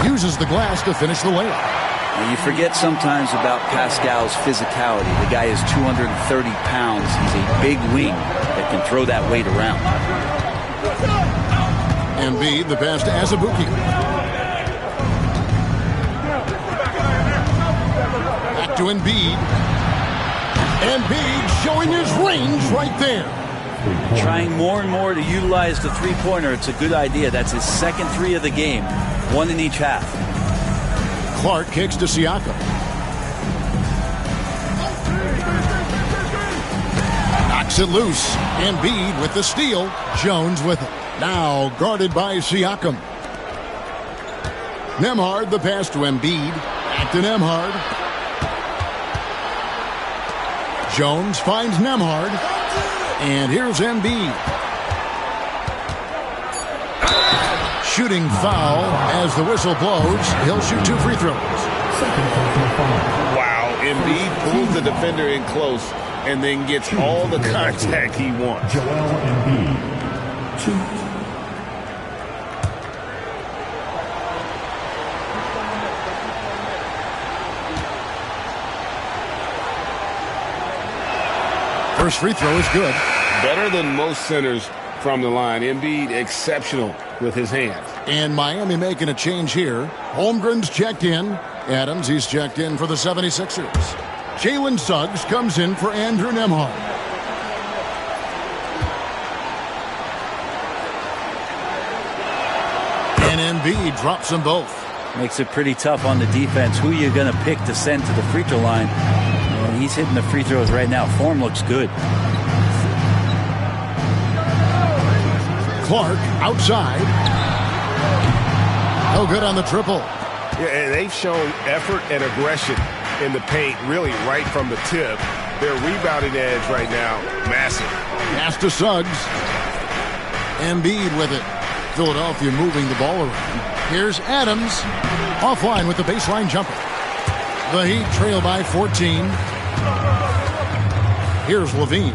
Uses the glass to finish the layup. Now, you forget sometimes about Pascal's physicality. The guy is 230 pounds. He's a big wing that can throw that weight around. Embiid, the pass to Azubuike. Back to Embiid. Embiid showing his range right there. Trying more and more to utilize the three-pointer. It's a good idea. That's his second 3 of the game. 1 in each half. Clark kicks to Siakam. Knocks Kicks it loose. Embiid with the steal. Jones with it. Now guarded by Siakam. Nembhard the pass to Embiid. Back to Nembhard. Jones finds Nembhard. And here's Embiid. Shooting foul as the whistle blows. He'll shoot 2 free throws. Wow, Embiid pulls the defender in close and then gets all the contact he wants. Joel Embiid. 2. First free throw is good. Better than most centers from the line. Embiid exceptional with his hands. And Miami making a change here. Holmgren's checked in. Adams, he's checked in for the 76ers. Jalen Suggs comes in for Andrew Nembhard. And Embiid drops them both. Makes it pretty tough on the defense. Who you going to pick to send to the free throw line? And he's hitting the free throws right now. Form looks good. Clark outside. No good on the triple. Yeah, and they've shown effort and aggression in the paint really right from the tip. Their rebounding edge right now, massive. Pass to Suggs. Embiid with it. Philadelphia moving the ball around. Here's Adams. Offline with the baseline jumper. The Heat trail by 14. Here's Levine.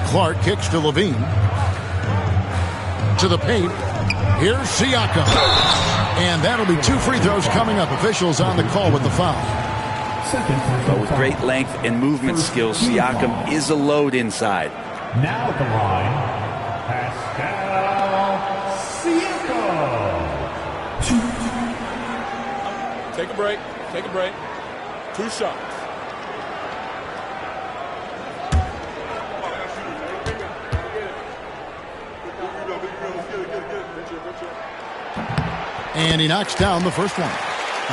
Clark kicks to Levine. To the paint. Here's Siakam. And that'll be 2 free throws coming up. Officials on the call with the foul. But with great length and movement skills, Siakam is a load inside. Now at the line, Pascal Siakam. 2. Take a break. Take a break. 2 shots. And he knocks down the first one.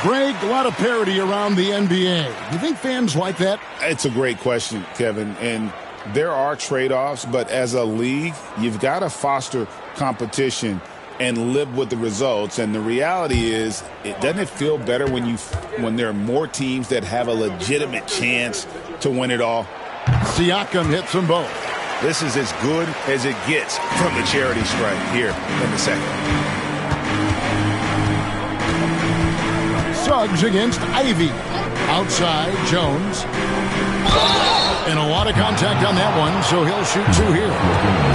Greg, a lot of parity around the NBA. Do you think fans like that? It's a great question, Kevin. And there are trade-offs, but as a league, you've got to foster competition and live with the results. And the reality is, doesn't it feel better when there are more teams that have a legitimate chance to win it all? Siakam hits them both. This is as good as it gets from the charity stripe here in the second. Suggs against Ivy. Outside, Jones. And a lot of contact on that one, so he'll shoot 2 here.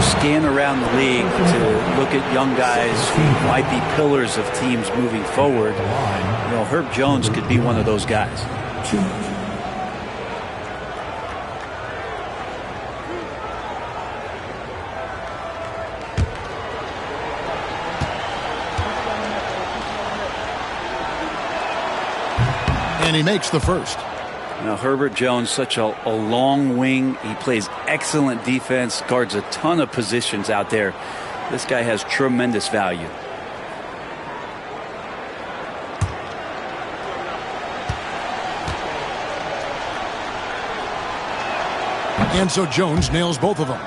Scan around the league to look at young guys who might be pillars of teams moving forward. You know, Herb Jones could be one of those guys. 2. And he makes the first. Now, Herbert Jones, such a long wing. He plays excellent defense, guards a ton of positions out there. This guy has tremendous value. And so Jones nails both of them.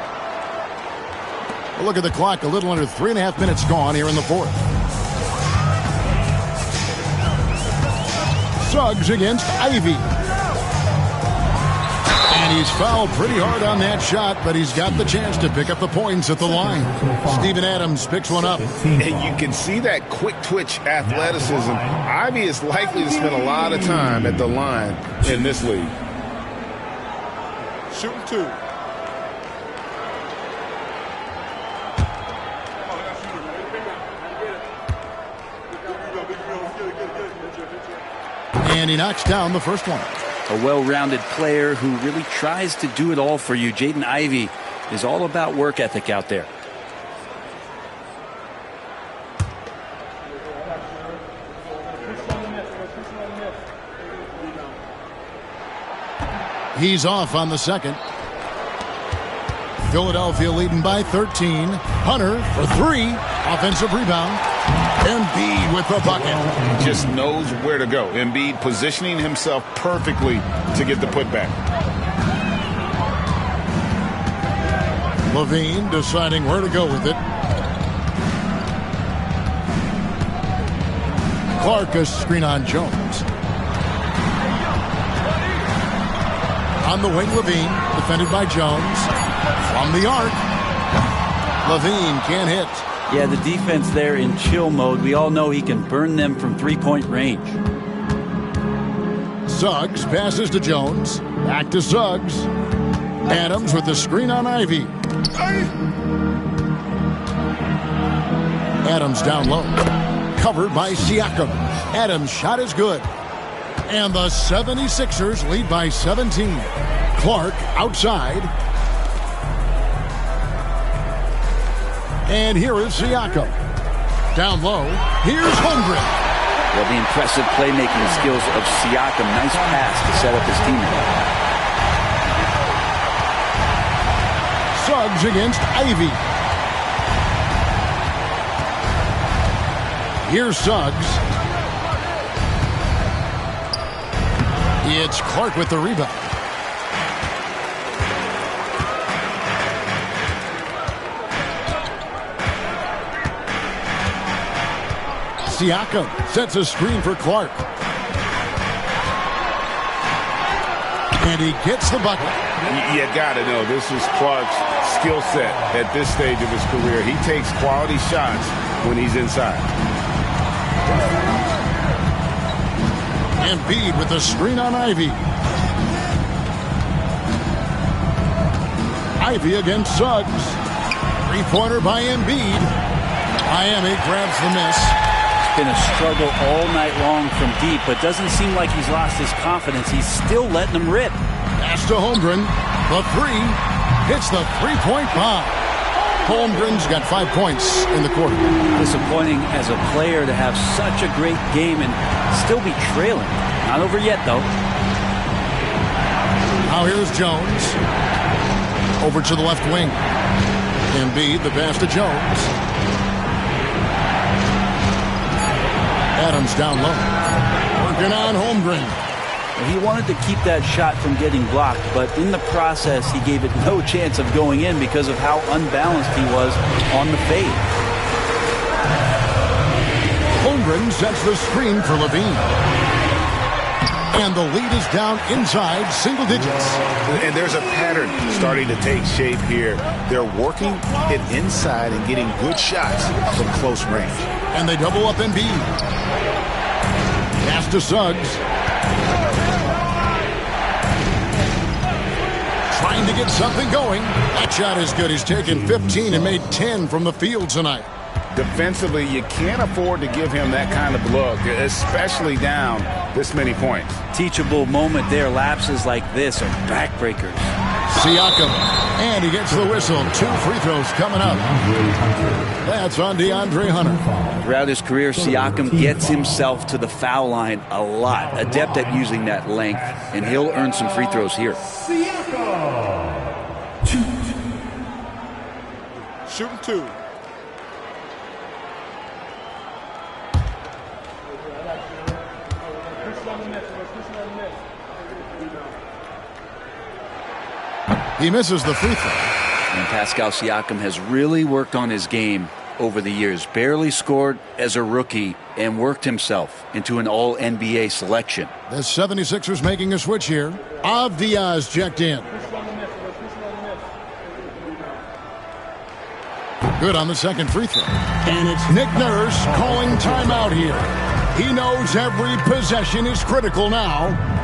Well, look at the clock. A little under 3.5 minutes gone here in the fourth. Suggs against Ivy. And he's fouled pretty hard on that shot, but he's got the chance to pick up the points at the line. Steven Adams picks one up. And you can see that quick twitch athleticism. Ivy is likely to spend a lot of time at the line in this league. Shooting 2. And he knocks down the first one. A well-rounded player who really tries to do it all for you. Jaden Ivey is all about work ethic out there. He's off on the second. Philadelphia leading by 13. Hunter for 3. Offensive rebound. Embiid with the bucket. Just knows where to go. Embiid positioning himself perfectly to get the putback. Levine deciding where to go with it. Clark a screen on Jones. On the wing, Levine, defended by Jones. From the arc, Levine can't hit. Yeah, the defense there in chill mode. We all know he can burn them from three-point range. Suggs passes to Jones. Back to Suggs. Adams with the screen on Ivy. Adams down low. Covered by Siakam. Adams' shot is good. And the 76ers lead by 17. Clark outside. And here is Siakam. Down low. Here's Holmgren. Well, the impressive playmaking skills of Siakam. Nice pass to set up his teammate. Suggs against Ivy. Here's Suggs. It's Clark with the rebound. Siakam sets a screen for Clark. And he gets the bucket. You got to know, this is Clark's skill set at this stage of his career. He takes quality shots when he's inside. Embiid with the screen on Ivy. Ivy against Suggs. Three-pointer by Embiid. Miami grabs the miss. It's been a struggle all night long from deep, but doesn't seem like he's lost his confidence. He's still letting them rip. Pass to Holmgren. The three. Hits the three-point bomb. Holmgren's got 5 points in the quarter. Disappointing as a player to have such a great game and still be trailing. Not over yet, though. Now here's Jones. Over to the left wing. Embiid, the pass to Jones. Adams down low. Working on Holmgren. He wanted to keep that shot from getting blocked, but in the process, he gave it no chance of going in because of how unbalanced he was on the fade. Holmgren sets the screen for Levine. And the lead is down inside single digits. And there's a pattern starting to take shape here. They're working it inside and getting good shots from close range. And they double up Embiid. Pass to Suggs. Trying to get something going. That shot is good. He's taken 15 and made 10 from the field tonight. Defensively, you can't afford to give him that kind of look, especially down this many points. Teachable moment there. Lapses like this are backbreakers. Siakam. And he gets the whistle. 2 free throws coming up. That's on DeAndre Hunter. Throughout his career, Siakam gets himself to the foul line a lot. Adept at using that length. And he'll earn some free throws here. Shooting 2. He misses the free throw. And Pascal Siakam has really worked on his game over the years. Barely scored as a rookie and worked himself into an all-NBA selection. The 76ers making a switch here. Avdiaz checked in. Good on the second free throw. And it's Nick Nurse calling timeout here. He knows every possession is critical now.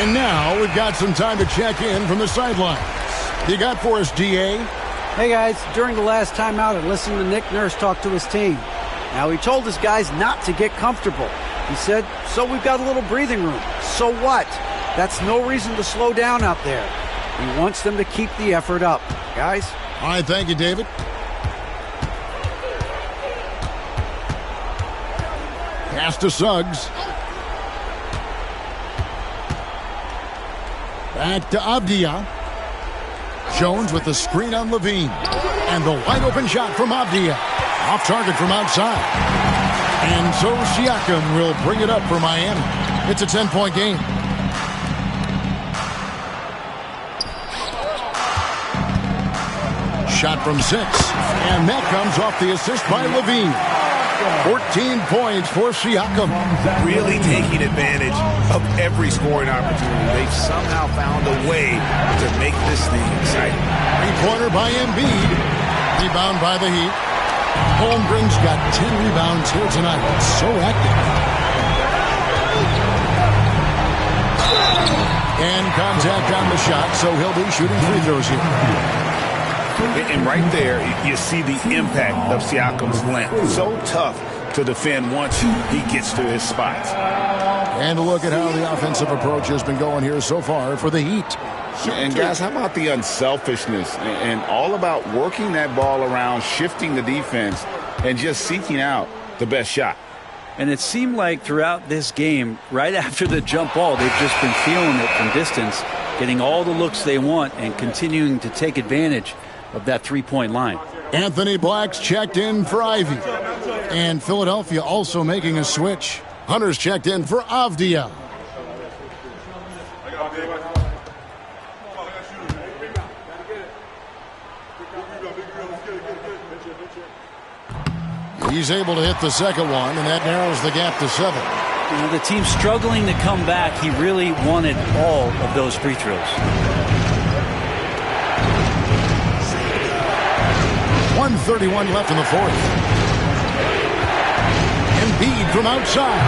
And now we've got some time to check in from the sidelines. You got for us, DA? Hey, guys. During the last timeout, I listened to Nick Nurse talk to his team. Now, he told his guys not to get comfortable. He said, so we've got a little breathing room. So what? That's no reason to slow down out there. He wants them to keep the effort up. Guys? All right, thank you, David. Pass to Suggs. Back to Avdia. Jones with the screen on Levine. And the wide open shot from Avdia. Off target from outside. And so Siakam will bring it up for Miami. It's a 10-point game. Shot from 6. And that comes off the assist by Levine. 14 points for Siakam. Really taking advantage of every scoring opportunity. They've somehow found a way to make this thing exciting. Three-pointer by Embiid. Rebound by the Heat. Holmgren's got 10 rebounds here tonight. So active. And contact on the shot, so he'll be shooting free throws here. And right there, you see the impact of Siakam's length. So tough to defend once he gets to his spots. And a look at how the offensive approach has been going here so far for the Heat. And guys, how about the unselfishness and all about working that ball around, shifting the defense, and just seeking out the best shot. And it seemed like throughout this game, right after the jump ball, they've just been feeling it from distance, getting all the looks they want and continuing to take advantage of that three-point line. Anthony Black's checked in for Ivy. And Philadelphia also making a switch. Hunter's checked in for Avdia. He's able to hit the second one, and that narrows the gap to 7. You know, the team's struggling to come back. He really wanted all of those free throws. 1:31 left in the fourth. Embiid from outside.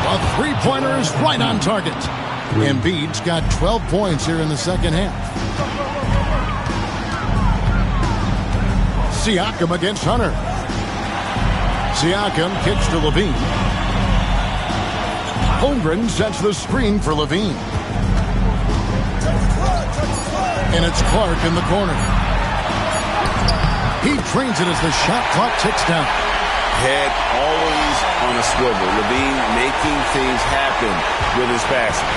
A three-pointer is right on target. Embiid's got 12 points here in the second half. Siakam against Hunter. Siakam kicks to Levine. Holmgren sets the screen for Levine. And it's Clark in the corner. He trains it as the shot clock ticks down. Head always on a swivel. Levine making things happen with his passing.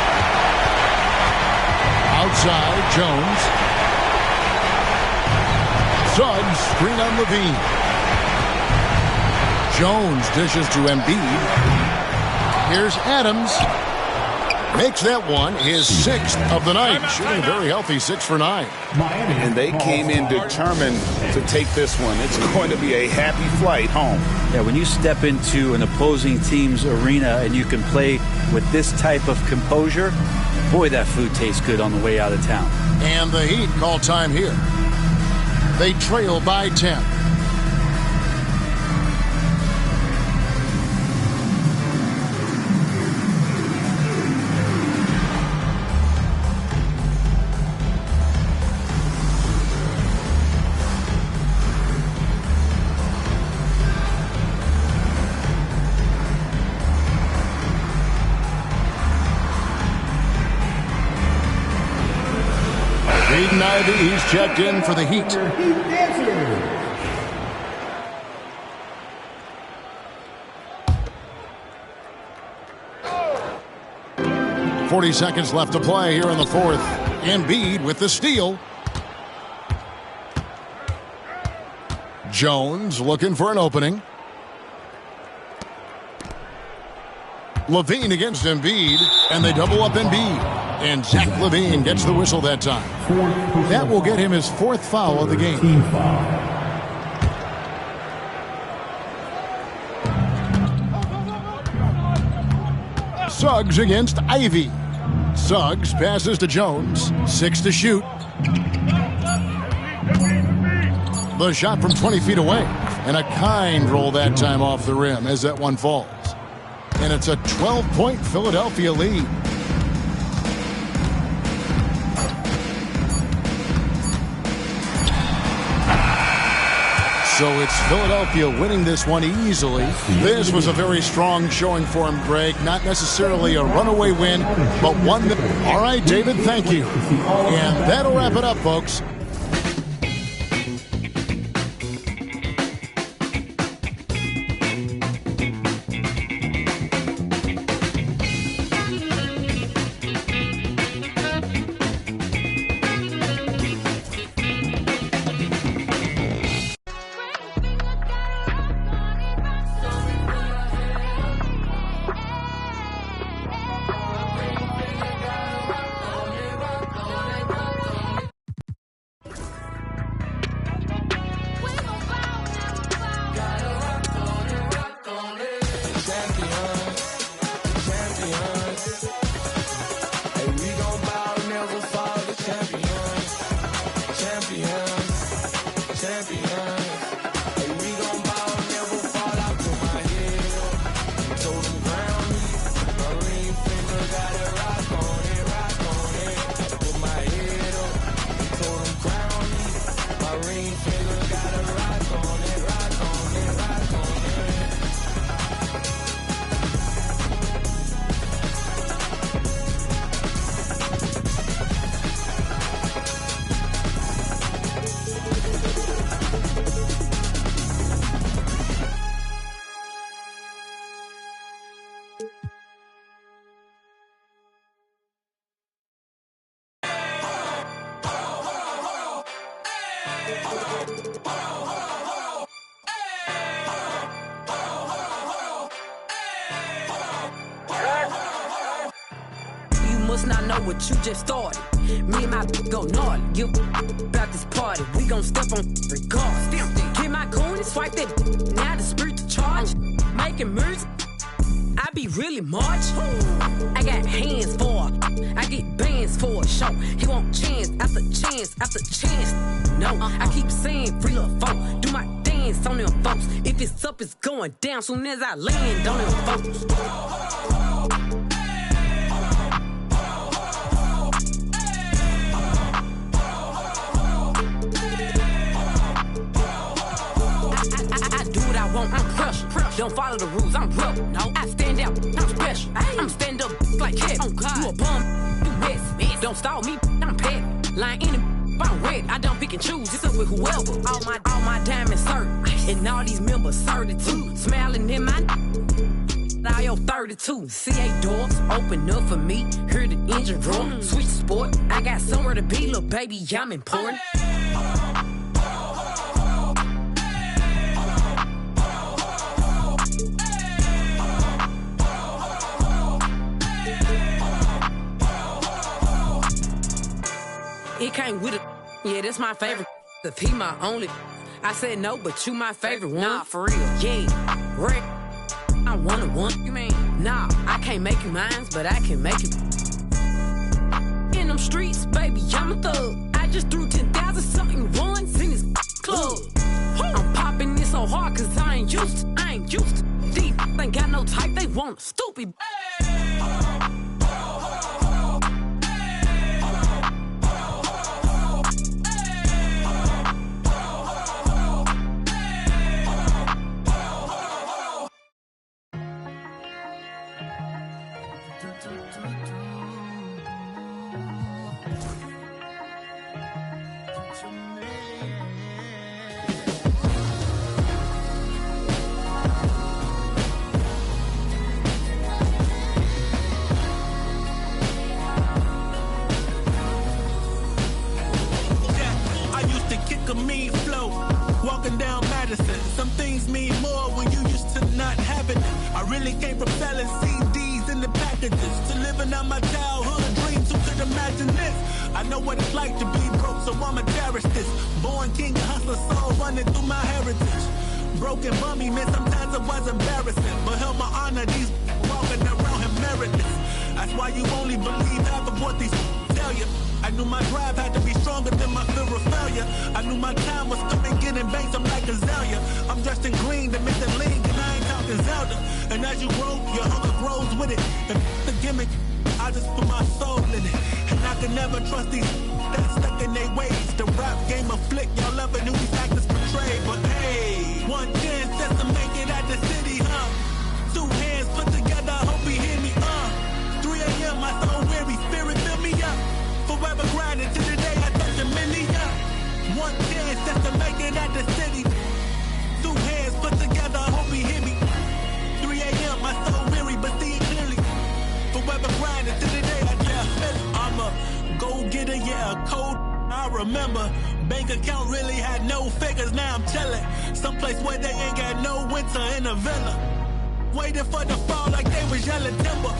Outside, Jones. Suggs, screen on Levine. Jones dishes to Embiid. Here's Adams. Makes that one his 6th of the night. Shooting a very healthy 6 for 9. And they came in determined to take this one. It's going to be a happy flight home. Yeah, when you step into an opposing team's arena and you can play with this type of composure, boy, that food tastes good on the way out of town. And the Heat call time here. They trail by 10. Aiden Ivey, he's checked in for the Heat. Oh. 40 seconds left to play here in the fourth. Embiid with the steal. Jones looking for an opening. Levine against Embiid, and they double up Embiid. And Zach Levine gets the whistle that time. That will get him his 4th foul of the game. Suggs against Ivy. Suggs passes to Jones. 6 to shoot. The shot from 20 feet away. And a kind roll that time off the rim as that one falls. And it's a 12-point Philadelphia lead. So it's Philadelphia winning this one easily. This was a very strong showing for him, Greg. Not necessarily a runaway win, but one that... All right, David, thank you. And that'll wrap it up, folks. Not know what you just started. Me and my go naughty. Give about this party. We gon' step on regardless. Get my coin and swipe that. Now the spirit to charge. Making moves. I be really March. I got hands for I get bands for a show. He want chance after chance after chance. No, I keep saying free little phone. Do my dance on them folks. If it's up, it's going down. Soon as I land on them folks. I'm pressure. Don't follow the rules, I'm rough. No, I stand out, I'm special. I'm stand up like cat. Oh God, you a bum, you mess. Don't stall me, I'm pet. Lying in it, I'm red. I don't pick and choose, it's up with whoever. All my diamonds hurt, and all these members 32. Smiling in my all your 32. CA doors open up for me. Hear the engine roar. Switch sport, I got somewhere to be, little baby. I'm important. It came with it. Yeah, that's my favorite. The P my only. I said no, but you my favorite one. Nah, for real. Yeah, Rick. I one. You mean? Nah, I can't make you mine, but I can make you. In them streets, baby, I'm a thug. I just threw 10,000 something runs in this club. I'm popping this so hard cause I ain't used to. Deep, ain't got no type, they want a stupid. Down Madison. Some things mean more when you used to not have it. I really came from selling CDs in the packages to living out my childhood dreams. Who could imagine this? I know what it's like to be broke, so I'ma cherish this. Born king and hustler soul running through my heritage. Broken bummy, man, sometimes it was embarrassing, but held my honor, these walking around him meritless. That's why you only believe half of what these tell you. I knew my drive had to be stronger than my fear of failure. I knew my time was coming, getting banks, I'm like Azalea. I'm dressed in green to make the league, and I ain't talking Zelda. And as you grow, your hunger grows with it. And the gimmick, I just put my soul in it. And I can never trust these that's stuck in their ways. The rap game of flick, y'all ever knew these actors portray. But hey, One chance just to make it out the city, huh? Two hands put together, hope he hear me, 3 a.m., my soul weary, spirit fill me up. Forever grinding to the day I touch a million. One chance just to make it out the city. Two hands put together, hope he hear me. 3 a.m., my soul weary, but see it clearly. Forever grinding to the day I touch a million. I'm a go-getter, yeah, a cold. I remember, bank account really had no figures, now I'm chillin'. Someplace where they ain't got no winter in a villa. Waiting for the fall like they was yelling timber.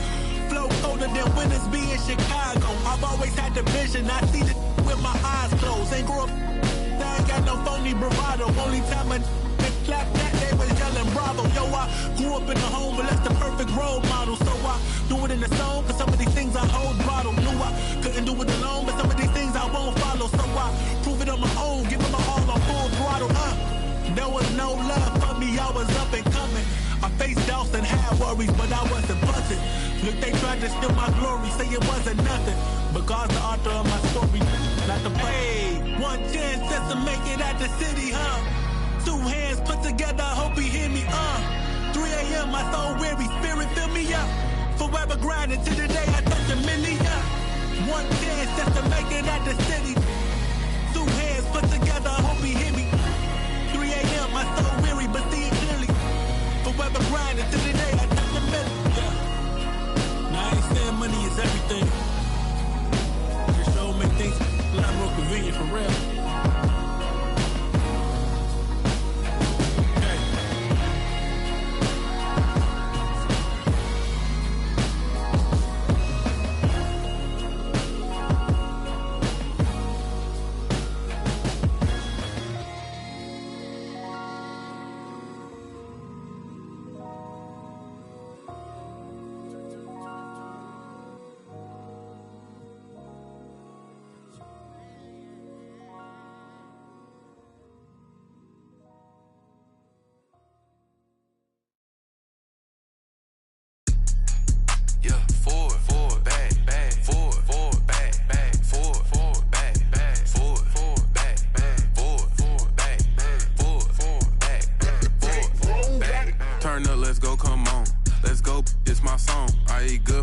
Flow colder than winters be in Chicago. I've always had the vision, I see the with my eyes closed. Ain't grew up, I ain't got no phony bravado. Only time I clap that, they was yelling bravo. Yo, I grew up in the home, but that's the perfect role model. So I do it in the song, cause some of these things I hold bottle. Knew I couldn't do it alone, but some of these things I won't follow. So I prove it on my own, give it my all on full throttle. There was no love for me, I was up and coming. I faced doubts and had worries, but I wasn't busted. Look, they tried to steal my glory, say it wasn't nothing. But God's the author of my story, not the play. One chance just to make it out the city, huh? Two hands put together, hope he hear me, 3 a.m., my soul weary, spirit fill me up. Forever grinding to the day I touch a million. One chance just to make it out the city. Two hands put together, hope he hear me. 3 a.m., my soul weary, but see it clearly. Forever grinding to the day I touch a million. Now I ain't saying money is everything. It sure make things a lot more convenient for real.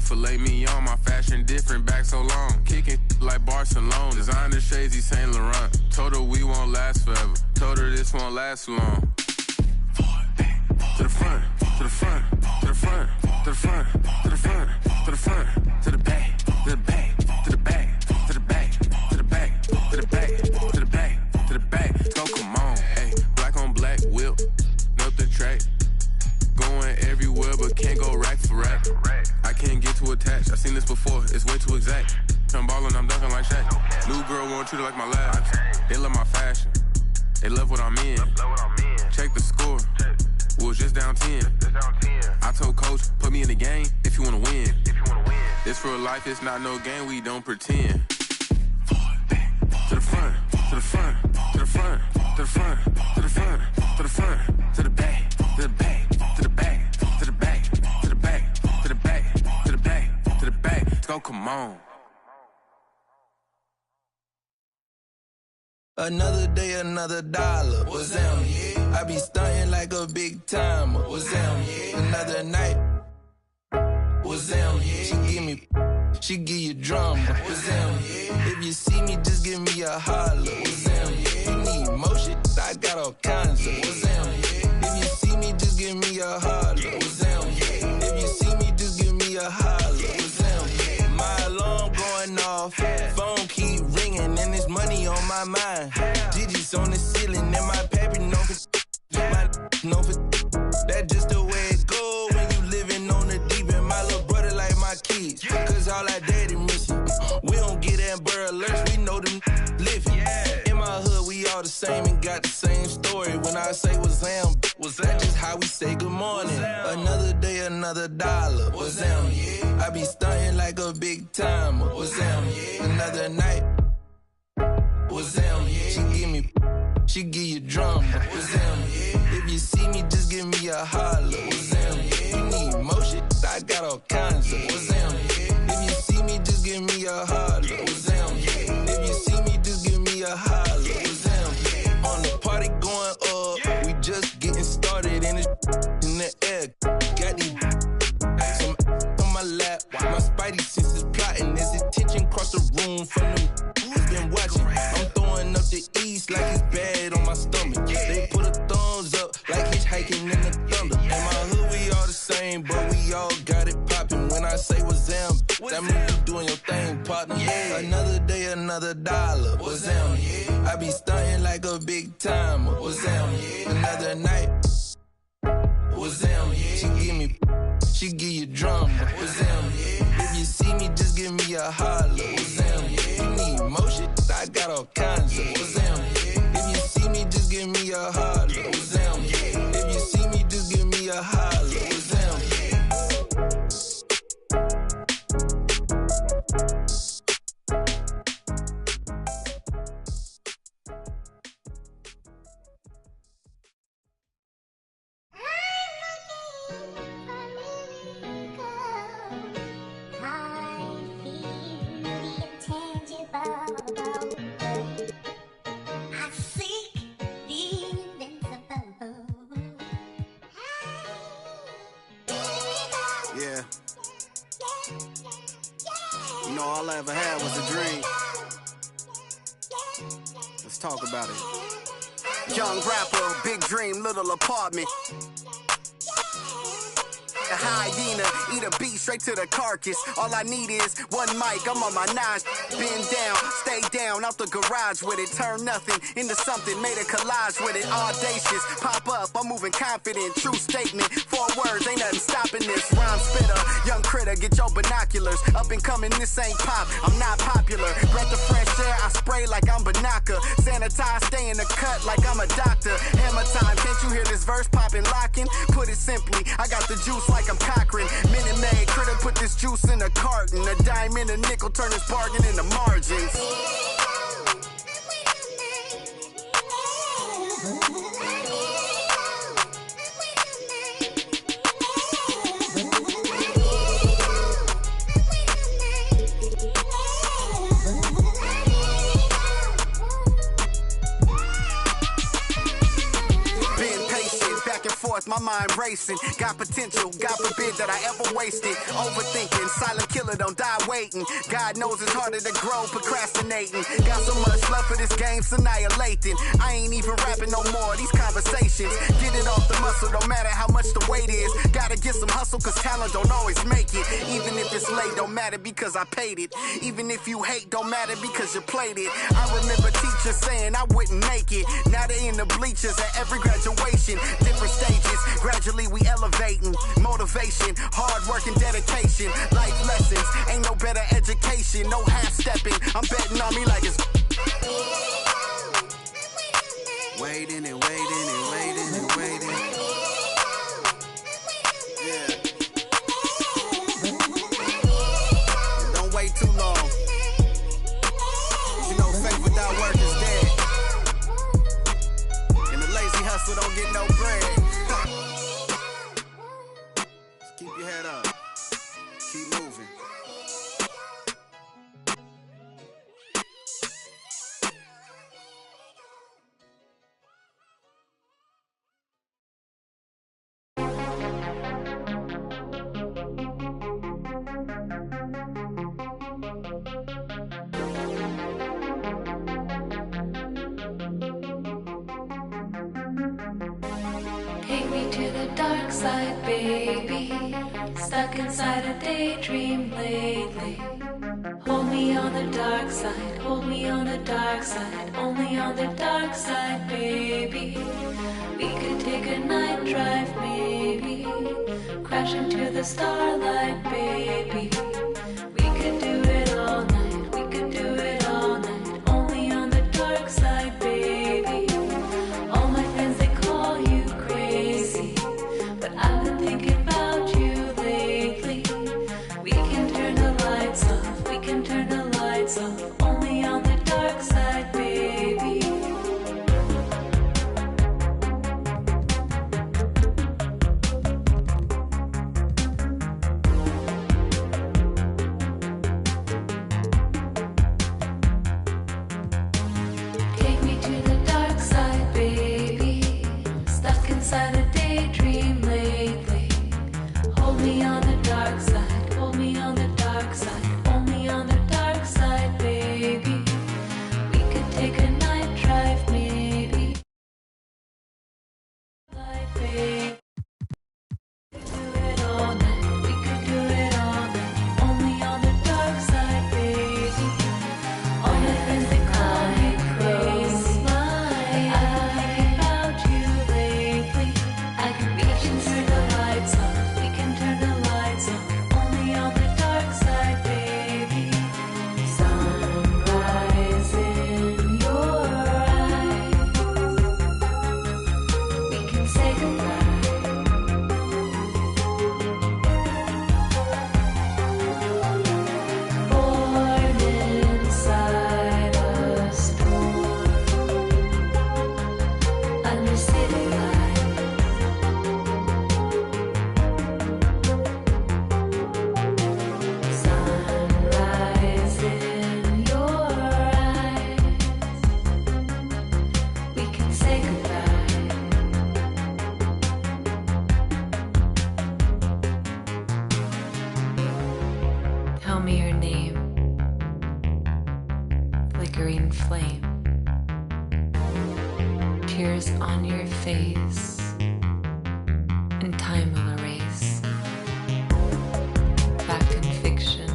Filet mignon, my fashion different, back so long. Kicking like Barcelona, designer shades, Saint Laurent. Told her we won't last forever, told her this won't last long. To the front, to the front, to the front, to the front, to the front, to the front, to the back, to the back, to the back, to the back, to the back, to the back, to the back, to the back. Let's go, come on, hey, black on black whip, up the track. Going everywhere, but can't go rack for rack. I can't get too attached. I seen this before, it's way too exact. I'm ballin', I'm dunking like Shaq. New girl won't treat her like my last. They love my fashion, they love what I'm in. Check the score, we was just down 10. I told coach, put me in the game if you wanna win. This real life, it's not no game, we don't pretend. To the front, to the front, to the front, to the front, to the front, to the front, to the back, to the back, to the back, to the back, to the back, to the back, to the back, to the back. Let's go, come on. Another day, another dollar. What's them? Yeah. I be stunting like a big timer. What's them? Yeah. Another night. What's them? Yeah. She give you drama. What's them? Yeah. If you see me, just give me a holler. What's them? Yeah. You need motion? I got all kinds of. What's them? Yeah. If you see me, just give me a holler. What's them? Yeah. If you see me, just give me a holler. What's them? Yeah. My alarm going off. Phone keep ringing and there's money on my mind. Digits on the ceiling and my paper known for my known for that just the way it go when you living on the deep end. My little brother like my kids, cause all our daddy missing. We don't get Amber Alerts, we know them living. In my hood, we all the same and got the same story. When I say what's them, was that just how we say good morning? Another day, another dollar. What's them? I be stunting like a big timer. What's them? Another night. What's them? She give you drama. What's them? If you see me, just give me a holler. What's them? You need motion? I got all kinds of. What's them? If you see me, just give me a holler. What's them? If you see me, just give me a holler. What's them? On the party going up, we just getting the room from them who's been watching. I'm throwing up the east like it's bad on my stomach. They put a thumbs up like hitchhiking in the thunder. In my hood, we all the same, but we all got it popping. When I say what's them, that mean you doing your thing, partner. Yeah. Another day, another dollar. What's them? Yeah. I be stunting like a big timer. What's them? Yeah. Another night. What's them? Yeah. She give you drama. What's them? Yeah. If you see me, just give me a holler. What's them? Yeah. You need motion? I got all kinds of. What's them? Yeah. If you see me, just give me a holler. What's them? Yeah. If you see me, just give me a holler. What's them? Yeah. You know, all I ever had was a dream. Let's talk about it. Young rapper, big dream, little apartment. A hyena, eat a beat straight to the carcass. All I need is one mic, I'm on my nines. Bend down, stay down, out the garage with it. Turn nothing into something, made a collage with it. Audacious, pop up, I'm moving confident. True statement, 4 words, ain't nothing stopping this. Rhyme spitter, young critter, get your binoculars. Up and coming, this ain't pop, I'm not popular. Breath of fresh air, I spray like I'm Banaka. Sanitize, stay in the cut like I'm a doctor. Hammer time, can't you hear this verse popping, locking? Put it simply, I got the juice like I'm Cochran. Minute Maid, critter put this juice in a carton. A dime and a nickel turn this bargain into margins. My mind racing, got potential, God forbid that I ever waste it. Overthinking, silent killer, don't die waiting. God knows it's harder to grow, procrastinating. Got so much love for this game, it's annihilating. I ain't even rapping no more, these conversations. Get it off the muscle, no matter how much the weight is. Gotta get some hustle, cause talent don't always make it. Even if it's late, don't matter because I paid it. Even if you hate, don't matter because you played it. I remember teachers saying I wouldn't make it. Now they in the bleachers at every graduation. Different stages. Gradually we elevating, motivation, hard work and dedication, life lessons, ain't no better education, no half-stepping, I'm betting on me like it's waiting and waiting and waiting and waiting. Yeah. Don't wait too long. You know faith without work is dead. And the lazy hustle don't get no bread. Keep your head up. Keep moving. Take me to the dark side, baby. Stuck inside a daydream lately. Hold me on the dark side, hold me on the dark side, only on the dark side, baby. We could take a night drive, maybe. Crash into the starlight, baby. We could do it all night, we could do it all night, only on the dark side, baby. All my friends, they call you crazy, but I've been thinking about you lately. We can turn the lights off, we can turn the lights off, only on the dark side, baby. flame. Tears on your face, and time will erase. Fact and fiction,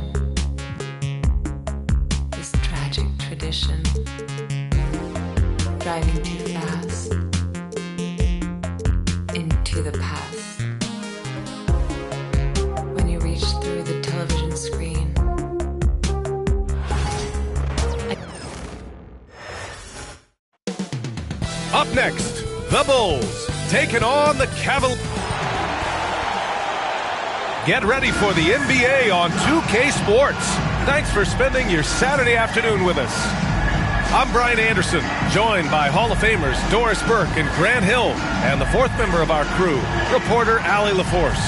this tragic tradition. Driving too fast into the past. When you reach through the television screen. Up next, the Bulls taking on the Cavaliers. Get ready for the NBA on 2K Sports. Thanks for spending your Saturday afternoon with us. I'm Brian Anderson, joined by Hall of Famers Doris Burke and Grant Hill, and the fourth member of our crew, reporter Allie LaForce.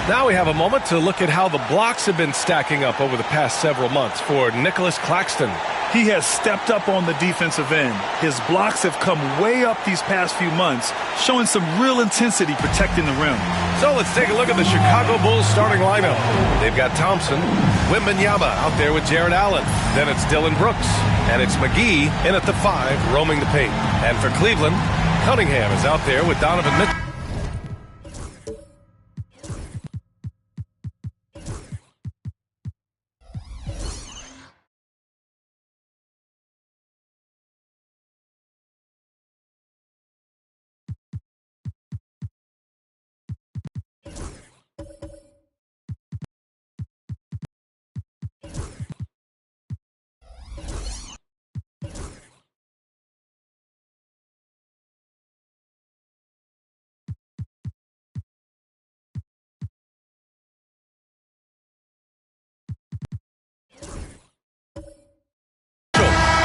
Now we have a moment to look at how the blocks have been stacking up over the past several months for Nicholas Claxton. He has stepped up on the defensive end. His blocks have come way up these past few months, showing some real intensity protecting the rim. So let's take a look at the Chicago Bulls starting lineup. They've got Thompson, Wembanyama out there with Jared Allen. Then it's Dylan Brooks. And it's McGee in at the 5, roaming the paint. And for Cleveland, Cunningham is out there with Donovan Mitchell.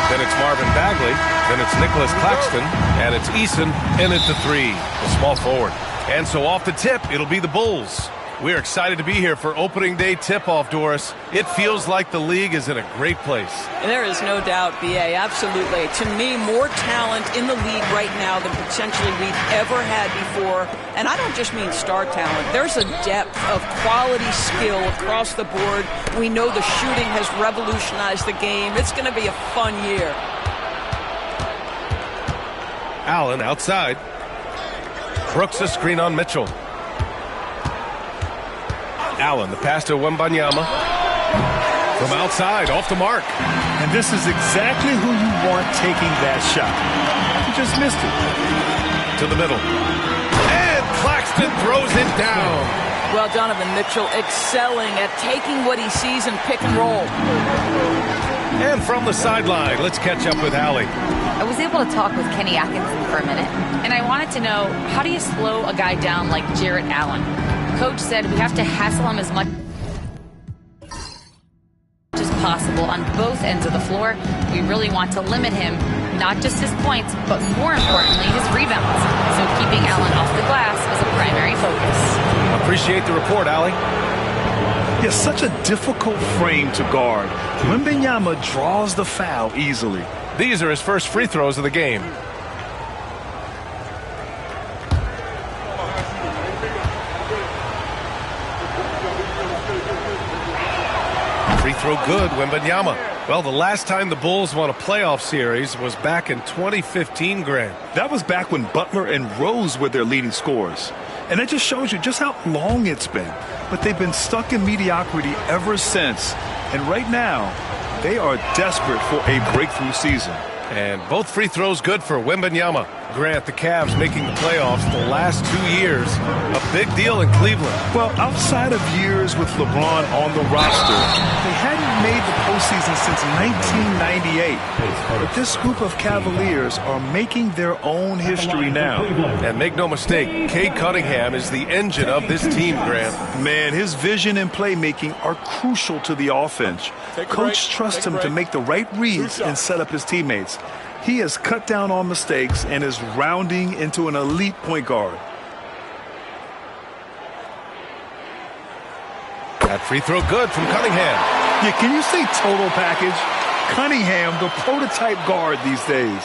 Then it's Marvin Bagley. Then it's Nicholas Claxton. And it's Eason in at the 3, the small forward. And so off the tip, it'll be the Bulls. We're excited to be here for opening day tip-off, Doris. It feels like the league is in a great place. There is no doubt, B.A., absolutely. To me, more talent in the league right now than potentially we've ever had before. And I don't just mean star talent. There's a depth of quality skill across the board. We know the shooting has revolutionized the game. It's going to be a fun year. Allen outside. Brooks a screen on Mitchell. Allen, the pass to Wembanyama. From outside, off the mark. And this is exactly who you want taking that shot. He just missed it. To the middle. And Claxton throws it down. Well, Donovan Mitchell excelling at taking what he sees in pick and roll. And from the sideline, let's catch up with Allie. I was able to talk with Kenny Atkinson for a minute, and I wanted to know, how do you slow a guy down like Jarrett Allen? Coach said we have to hassle him as much as possible on both ends of the floor. We really want to limit him, not just his points, but more importantly, his rebounds. So keeping Allen off the glass is a primary focus. Appreciate the report, Allie. Yeah, such a difficult frame to guard. Wembanyama draws the foul easily. These are his first free throws of the game. Free throw good, Wembanyama. Well, the last time the Bulls won a playoff series was back in 2015, Grant. That was back when Butler and Rose were their leading scorers. And that just shows you just how long it's been. But they've been stuck in mediocrity ever since. And right now, they are desperate for a breakthrough season. And both free throws good for Wembanyama. Grant, the Cavs making the playoffs the last 2 years. A big deal in Cleveland. Well, outside of years with LeBron on the roster, they hadn't made the postseason since 1998. But this group of Cavaliers are making their own history now. And make no mistake, Cade Cunningham is the engine of this team, Grant. Man, his vision and playmaking are crucial to the offense. Coach trusts him to make the right reads and set up his teammates. He has cut down on mistakes and is rounding into an elite point guard. That free throw good from Cunningham. Yeah, can you say total package? Cunningham, the prototype guard these days.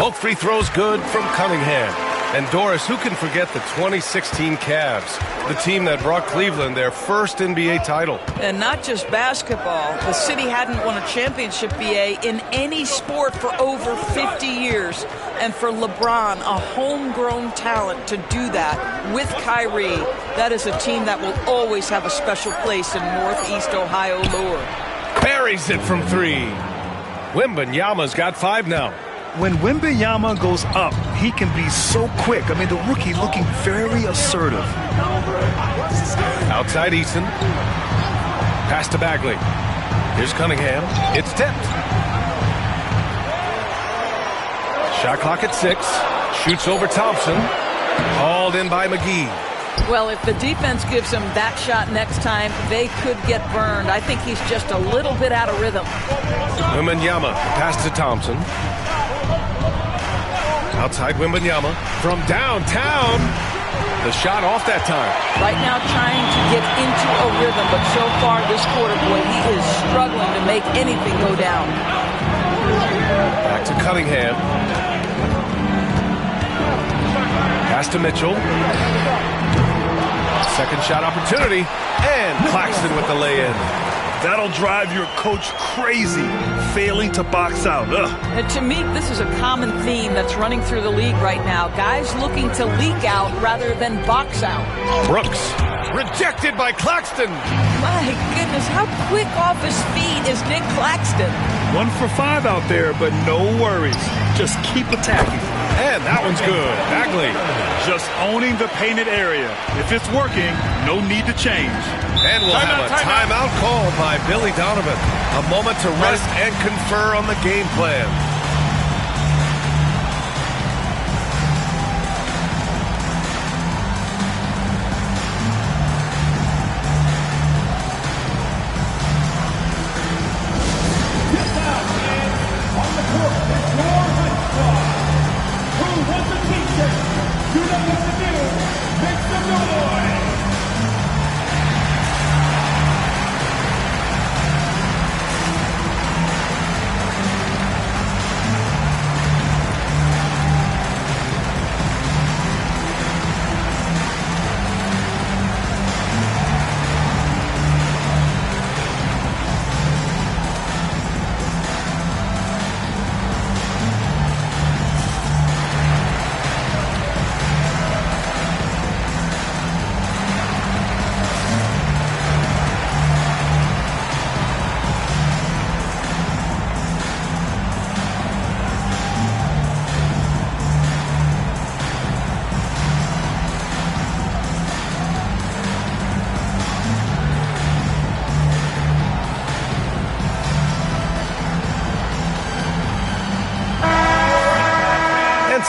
Both free throws good from Cunningham. And Doris, who can forget the 2016 Cavs, the team that brought Cleveland their first NBA title? And not just basketball. The city hadn't won a championship, BA, in any sport for over 50 years. And for LeBron, a homegrown talent, to do that with Kyrie, that is a team that will always have a special place in Northeast Ohio lore. Buries it from three. Wembanyama's got 5 now. When Wembanyama goes up, he can be so quick. I mean, the rookie looking very assertive. Outside Eason. Pass to Bagley. Here's Cunningham. It's tipped. Shot clock at 6. Shoots over Thompson. Hauled in by McGee. Well, if the defense gives him that shot next time, they could get burned. I think he's just a little bit out of rhythm. Wembanyama. Pass to Thompson. Outside Wembanyama from downtown. The shot off that time. Right now trying to get into a rhythm, but so far this quarter, boy, he is struggling to make anything go down. Back to Cunningham. Pass to Mitchell. Second shot opportunity. And Claxton with the lay-in. That'll drive your coach crazy, failing to box out. And to me, this is a common theme that's running through the league right now. Guys looking to leak out rather than box out. Brooks, rejected by Claxton. My goodness, how quick off his feet is Nick Claxton? 1 for 5 out there, but no worries. Just keep attacking. And that one's good. Bagley. Just owning the painted area. If it's working, no need to change. And we'll have a timeout called by Billy Donovan. A moment to rest and confer on the game plan.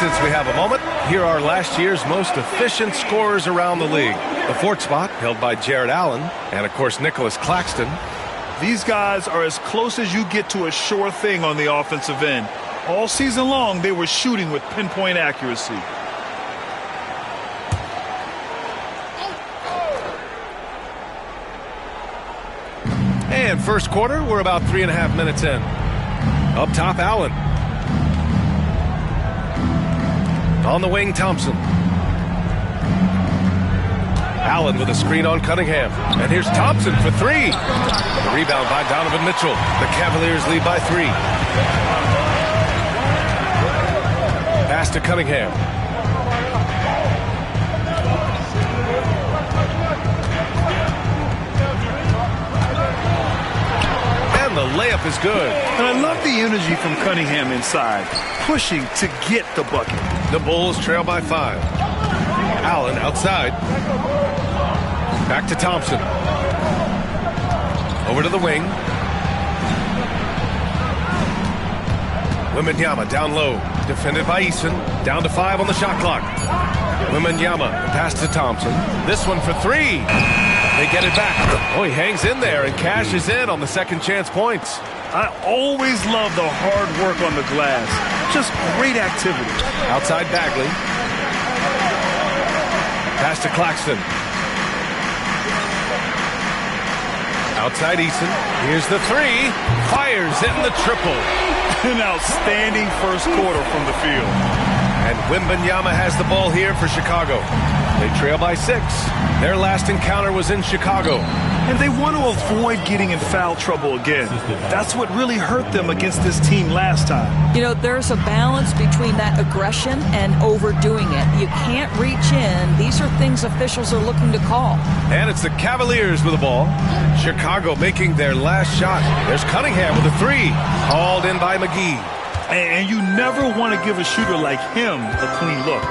Since we have a moment, here are last year's most efficient scorers around the league. The 4th spot held by Jared Allen and, of course, Nicholas Claxton. These guys are as close as you get to a sure thing on the offensive end. All season long, they were shooting with pinpoint accuracy. And first quarter, we're about 3.5 minutes in. Up top, Allen. On the wing, Thompson. Allen with a screen on Cunningham. And here's Thompson for 3. The rebound by Donovan Mitchell. The Cavaliers lead by 3. Pass to Cunningham. And the layup is good. And I love the energy from Cunningham inside, pushing to get the bucket. The Bulls trail by 5. Allen outside. Back to Thompson. Over to the wing. Wembanyama down low. Defended by Eason. Down to 5 on the shot clock. Wembanyama, pass to Thompson. This one for 3. They get it back. Oh, he hangs in there and cashes in on the second chance points. I always love the hard work on the glass. Just great activity. Outside Bagley. Pass to Claxton. Outside Eason. Here's the 3. Fires in the triple. An outstanding first quarter from the field. And Wembanyama has the ball here for Chicago. They trail by 6. Their last encounter was in Chicago. And they want to avoid getting in foul trouble again. That's what really hurt them against this team last time. You know, there's a balance between that aggression and overdoing it. You can't reach in. These are things officials are looking to call. And it's the Cavaliers with the ball. Chicago making their last shot. There's Cunningham with a 3. Hauled in by McGee. And you never want to give a shooter like him a clean look.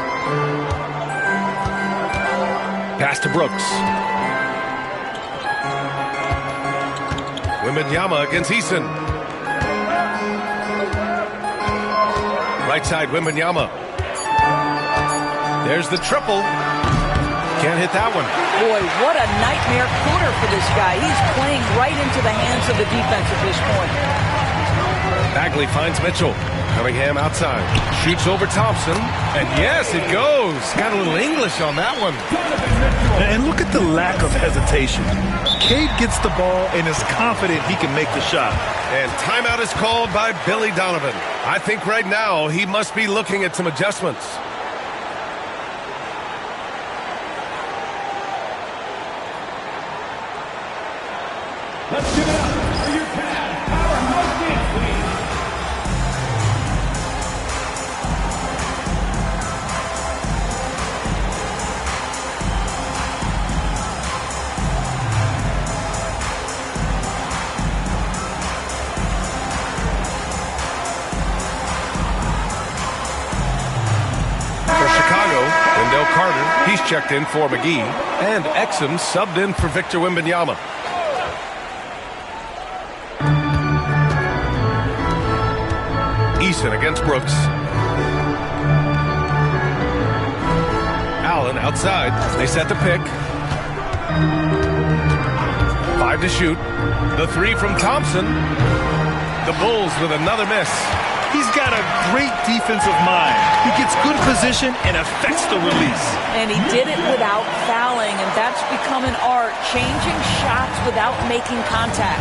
Pass to Brooks. Wembanyama against Eason. Right side, Wembanyama. There's the triple. Can't hit that one. Boy, what a nightmare quarter for this guy. He's playing right into the hands of the defense at this point. Bagley finds Mitchell. Cunningham outside. Shoots over Thompson. And yes, it goes. Got a little English on that one. And look at the lack of hesitation. Cade gets the ball and is confident he can make the shot. And timeout is called by Billy Donovan. I think right now he must be looking at some adjustments. Let's give it up for your Cavs powerhouse dance, please. For Chicago, Wendell Carter, he's checked in for McGee. And Exum subbed in for Victor Wembanyama. Eason against Brooks. Allen outside. They set the pick. 5 to shoot. The 3 from Thompson. The Bulls with another miss. He's got a great defensive mind. He gets good position and affects the release. And he did it without fouling, and that's become an art, changing shots without making contact.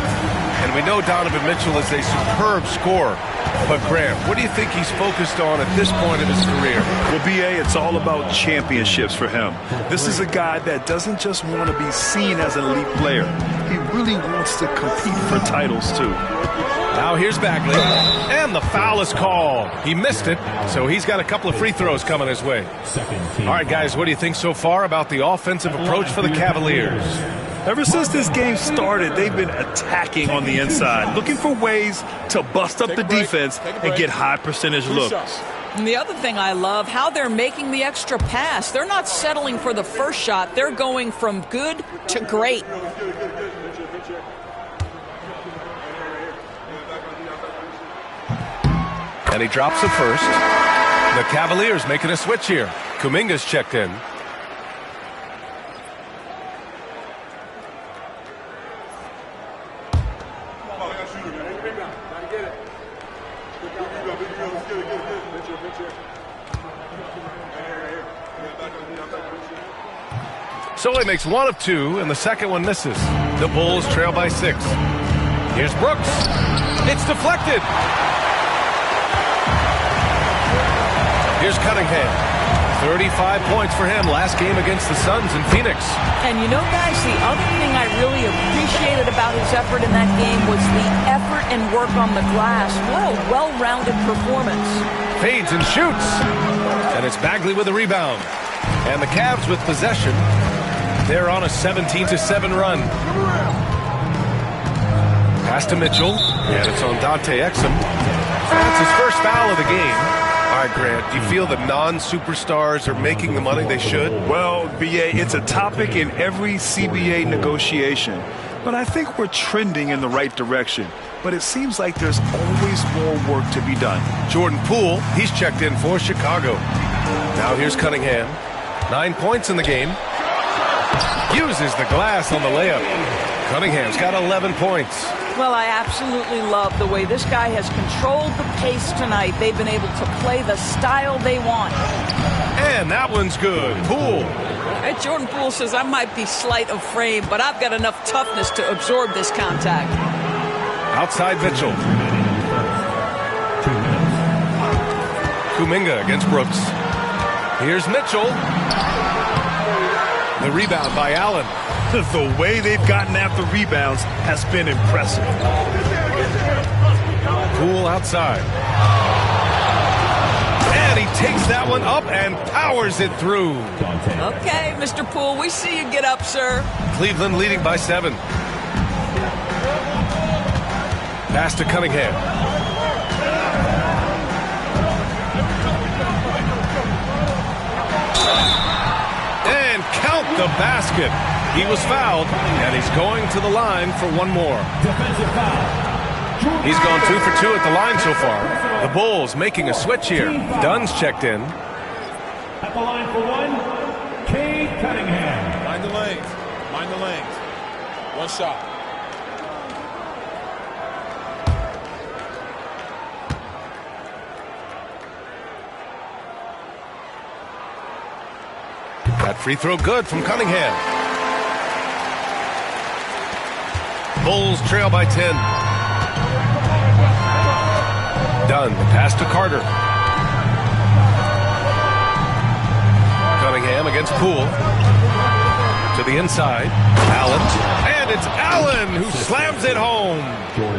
And we know Donovan Mitchell is a superb scorer. But, Graham, what do you think he's focused on at this point of his career? Well, B.A., it's all about championships for him. This is a guy that doesn't just want to be seen as an elite player. He really wants to compete for titles, too. Now here's Bagley, and the foul is called. He missed it, so he's got a couple of free throws coming his way. All right, guys, what do you think so far about the offensive approach for the Cavaliers? Ever since this game started, they've been attacking on the inside, looking for ways to bust up the defense and get high percentage looks. And the other thing I love, how they're making the extra pass. They're not settling for the first shot. They're going from good to great. And he drops the first. The Cavaliers making a switch here. Kuminga's checked in. Solie makes 1 of 2, and the second one misses. The Bulls trail by 6. Here's Brooks. It's deflected. Here's Cunningham. 35 points for him last game against the Suns in Phoenix. And you know, guys, the other thing I really appreciated about his effort in that game was the effort and work on the glass. What a well-rounded performance. Fades and shoots. And it's Bagley with a rebound. And the Cavs with possession. They're on a 17-7 run. Pass to Mitchell. And it's on Dante Exum. That's his first foul of the game. All right, Grant, do you feel the non-superstars are making the money they should? Well, B.A., it's a topic in every CBA negotiation. But I think we're trending in the right direction. But it seems like there's always more work to be done. Jordan Poole, he's checked in for Chicago. Now here's Cunningham. 9 points in the game. Uses the glass on the layup. Cunningham's got 11 points. Well, I absolutely love the way this guy has controlled the pace tonight. They've been able to play the style they want. And that one's good. Poole. And Jordan Poole says, I might be slight of frame, but I've got enough toughness to absorb this contact. Outside Mitchell. Kuminga against Brooks. Here's Mitchell. The rebound by Allen. The way they've gotten after rebounds has been impressive. Poole outside. And he takes that one up and powers it through. Okay, Mr. Poole, we see you get up, sir. Cleveland leading by 7. Pass to Cunningham. And count the basket. He was fouled, and he's going to the line for one more. He's gone 2 for 2 at the line so far. The Bulls making a switch here. Dunn's checked in. At the line for 1, Cade Cunningham. Mind the lanes. Mind the lanes. One shot. That free throw good from Cunningham. Bulls trail by 10. Dunn, the pass to Carter. Cunningham against Poole. To the inside. Allen. And it's Allen who slams it home.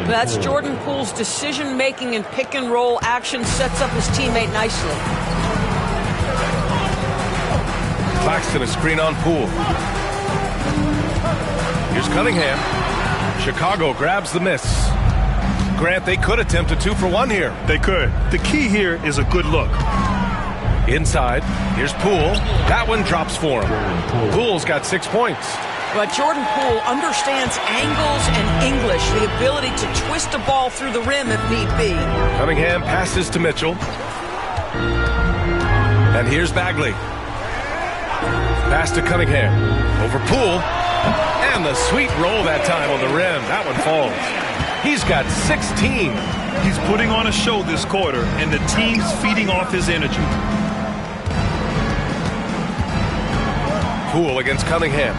That's Jordan Poole's decision-making and pick-and-roll action sets up his teammate nicely. Claxton a screen on Poole. Here's Cunningham. Chicago grabs the miss. Grant, they could attempt a 2 for 1 here. They could. The key here is a good look. Inside, here's Poole. That one drops for him. Poole's got 6 points. But Jordan Poole understands angles and English, the ability to twist a ball through the rim if need be. Cunningham passes to Mitchell. And here's Bagley. Pass to Cunningham. Over Poole. And the sweet roll that time on the rim. That one falls. He's got 16. He's putting on a show this quarter, and the team's feeding off his energy. Poole against Cunningham.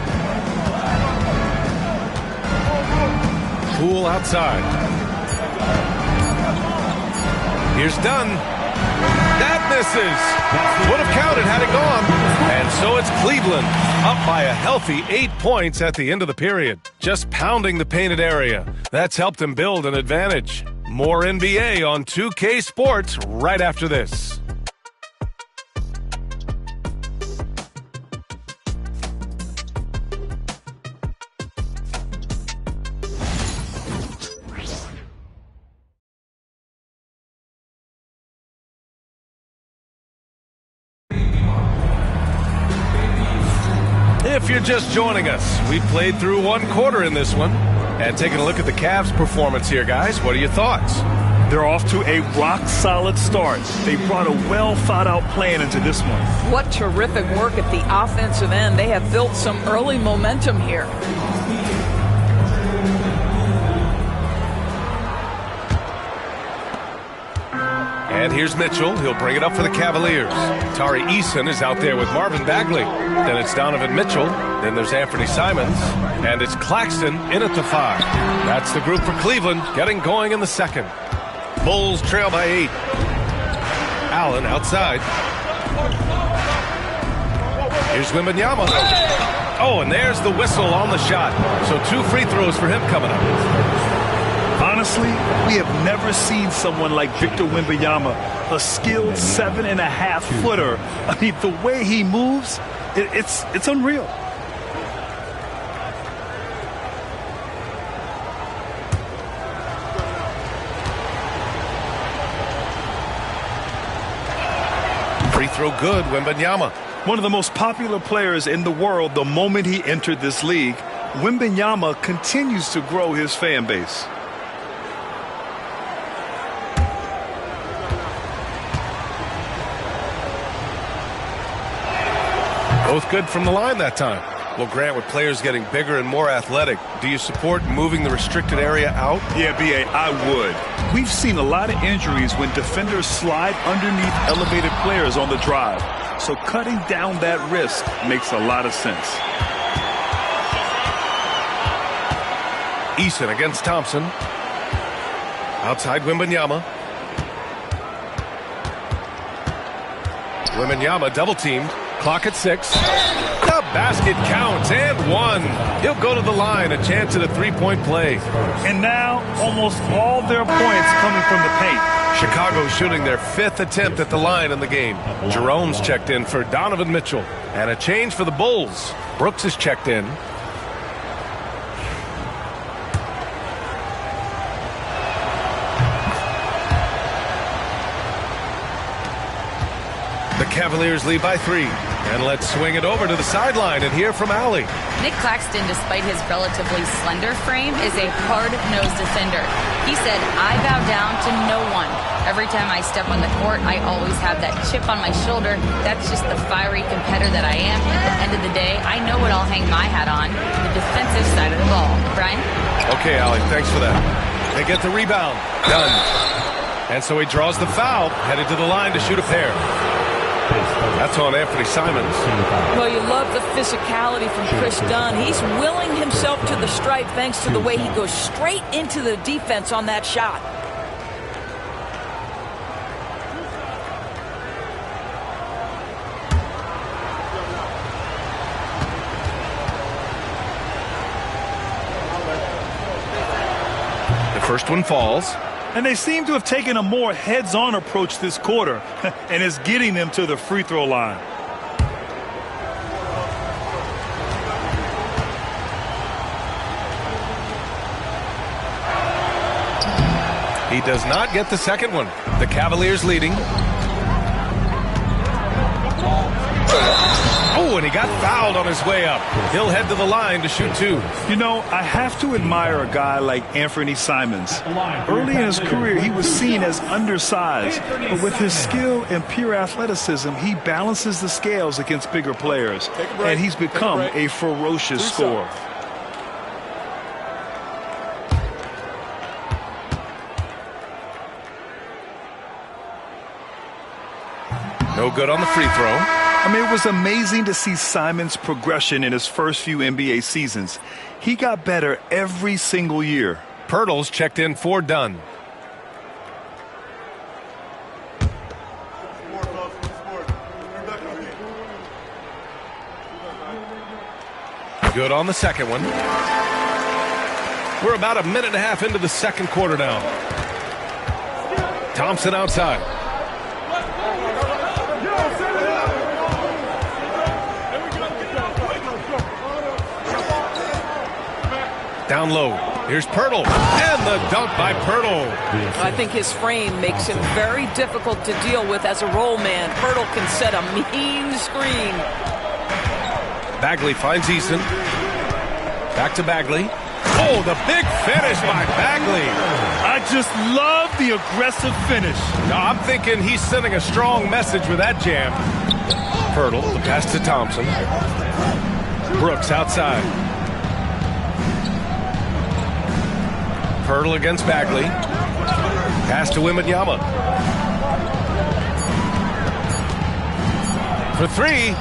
Poole outside. Here's Dunn. That misses. Would have counted had it gone. And so it's Cleveland up by a healthy 8 points at the end of the period. Just pounding the painted area. That's helped them build an advantage. More NBA on 2K Sports right after this. If you're just joining us, we played through 1 quarter in this one. And taking a look at the Cavs' performance here, guys, what are your thoughts? They're off to a rock-solid start. They brought a well-thought-out plan into this one. What terrific work at the offensive end. They have built some early momentum here. And here's Mitchell. He'll bring it up for the Cavaliers. Tari Eason is out there with Marvin Bagley. Then it's Donovan Mitchell. Then there's Anthony Simons. And it's Claxton in at the 5. That's the group for Cleveland getting going in the second. Bulls trail by 8. Allen outside. Here's Wembanyama. Oh, and there's the whistle on the shot. So 2 free throws for him coming up. Honestly, we have never seen someone like Victor Wembanyama, a skilled 7.5-footer. I mean, the way he moves, it's unreal. Free throw good, Wembanyama. One of the most popular players in the world the moment he entered this league, Wembanyama continues to grow his fan base. Both good from the line that time. Well, Grant, with players getting bigger and more athletic, do you support moving the restricted area out? Yeah, B.A., I would. We've seen a lot of injuries when defenders slide underneath elevated players on the drive. So cutting down that risk makes a lot of sense. Eason against Thompson. Outside Wembanyama. Wembanyama double-teamed. Clock at 6. The basket counts and 1. He'll go to the line, a chance at a three-point play. And now, almost all their points coming from the paint. Chicago shooting their 5th attempt at the line in the game. Jerome's checked in for Donovan Mitchell. And a change for the Bulls. Brooks is checked in. The Cavaliers lead by 3. And let's swing it over to the sideline and hear from Allie. Nick Claxton, despite his relatively slender frame, is a hard-nosed defender. He said, "I bow down to no one. Every time I step on the court, I always have that chip on my shoulder. That's just the fiery competitor that I am. At the end of the day, I know what I'll hang my hat on, the defensive side of the ball." Brian? Okay, Allie, thanks for that. They get the rebound. Done. And so he draws the foul, headed to the line to shoot a pair. That's on Anthony Simons. Well, you love the physicality from Chris Dunn. He's willing himself to the stripe thanks to the way he goes straight into the defense on that shot. The first one falls. And they seem to have taken a more heads-on approach this quarter, and it's getting them to the free throw line. He does not get the second one. The Cavaliers leading. Oh, and he got fouled on his way up. He'll head to the line to shoot 2. You know, I have to admire a guy like Anthony Simons. Early in his career, he was seen as undersized, but with his skill and pure athleticism, he balances the scales against bigger players, and he's become a ferocious scorer. No good on the free throw. I mean, it was amazing to see Simons' progression in his first few NBA seasons. He got better every single year. Pirtle's checked in for Dunn. Good on the second one. We're about a minute and a half into the second quarter now. Thompson outside. Down low. Here's Pirtle. And the dunk by Pirtle. I think his frame makes him very difficult to deal with as a roll man. Pirtle can set a mean screen. Bagley finds Easton. Back to Bagley. Oh, the big finish by Bagley. I just love the aggressive finish. No, I'm thinking he's sending a strong message with that jam. Pirtle, the pass to Thompson. Brooks outside. Pirtle against Bagley. Pass to Wembanyama. For 3.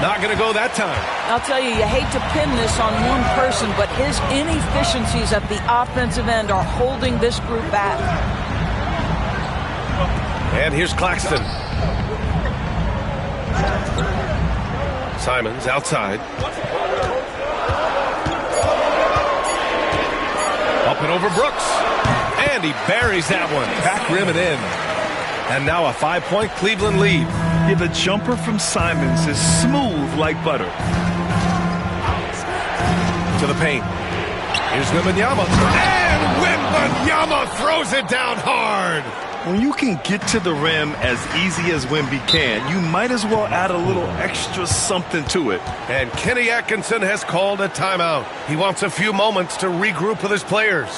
Not going to go that time. I'll tell you, you hate to pin this on one person, but his inefficiencies at the offensive end are holding this group back. And here's Claxton. Simons outside. Up and over Brooks. And he buries that one. Back rim and in. And now a 5-point Cleveland lead. Yeah, the jumper from Simons is smooth like butter. To the paint. Here's Wembanyama. And Wembanyama throws it down hard. When you can get to the rim as easy as Wemby can, you might as well add a little extra something to it. And Kenny Atkinson has called a timeout. He wants a few moments to regroup with his players.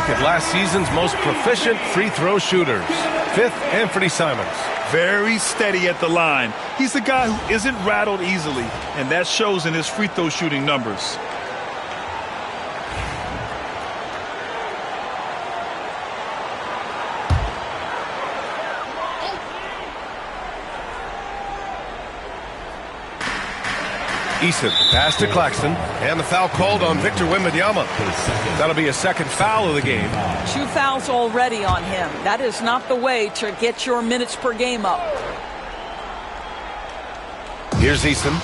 look at last season's most proficient free throw shooters. 5th, Anthony Simons. Very steady at the line. He's a guy who isn't rattled easily, and that shows in his free throw shooting numbers. Eason, pass to Claxton, and the foul called on Victor Wembanyama. That'll be a second foul of the game. 2 fouls already on him. That is not the way to get your minutes per game up. Here's Eason.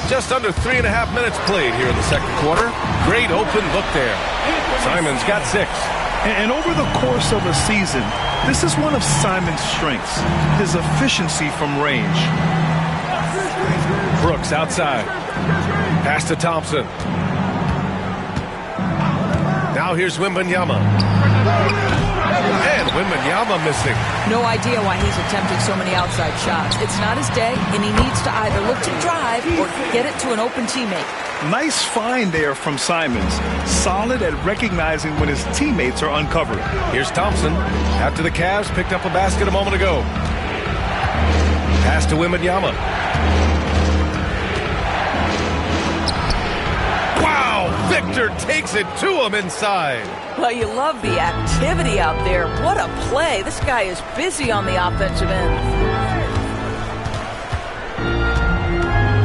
Just under 3.5 minutes played here in the second quarter. Great open look there. Simons got 6. And over the course of a season, this is one of Simon's strengths, his efficiency from range. Brooks outside. Pass to Thompson. Now here's Wembanyama. And Wembanyama missing. No idea why he's attempting so many outside shots. It's not his day, and he needs to either look to drive or get it to an open teammate. Nice find there from Simons. Solid at recognizing when his teammates are uncovered. Here's Thompson. After the Cavs picked up a basket a moment ago. Pass to Wembanyama. Wow! Victor takes it to him inside. Well, you love the activity out there. What a play. This guy is busy on the offensive end.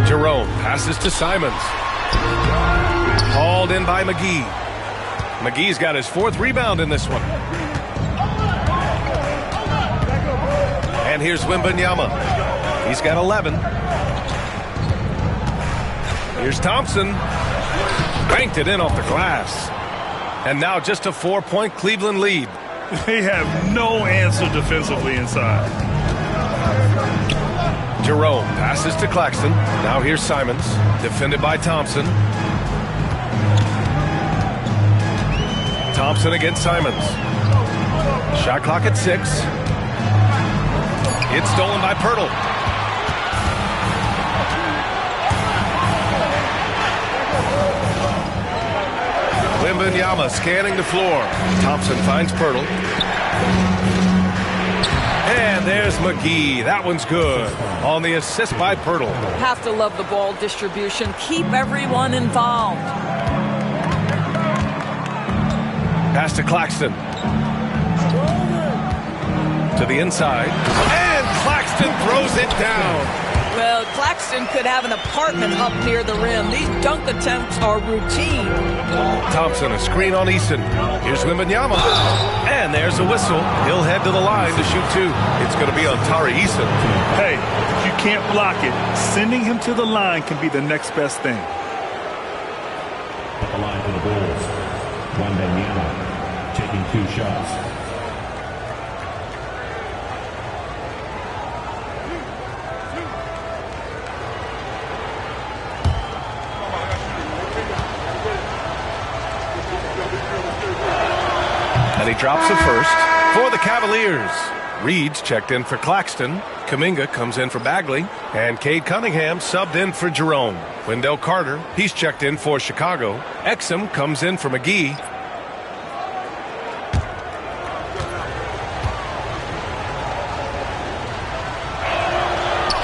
Jerome passes to Simons. Hauled in by McGee. McGee's got his 4th rebound in this one. And here's Wembanyama. He's got 11. Here's Thompson. Banked it in off the glass. And now just a 4-point Cleveland lead. They have no answer defensively inside. Jerome passes to Claxton. Now here's Simons. Defended by Thompson. Thompson against Simons. Shot clock at 6. It's stolen by Pirtle. Wembanyama scanning the floor. Thompson finds Pirtle. And there's McGee. That one's good. On the assist by Pirtle. Have to love the ball distribution. Keep everyone involved. Pass to Claxton. To the inside. And Claxton throws it down. Well, Claxton could have an apartment up near the rim. These dunk attempts are routine. Thompson, a screen on Eason. Here's Wembanyama. And there's a whistle. He'll head to the line to shoot 2. It's going to be on Tari Eason. Hey, if you can't block it, sending him to the line can be the next best thing. At the line for the Bulls, Wembanyama taking 2 shots. And he drops the first for the Cavaliers. Reed's checked in for Claxton. Kuminga comes in for Bagley. And Cade Cunningham subbed in for Jerome. Wendell Carter, he's checked in for Chicago. Exum comes in for McGee.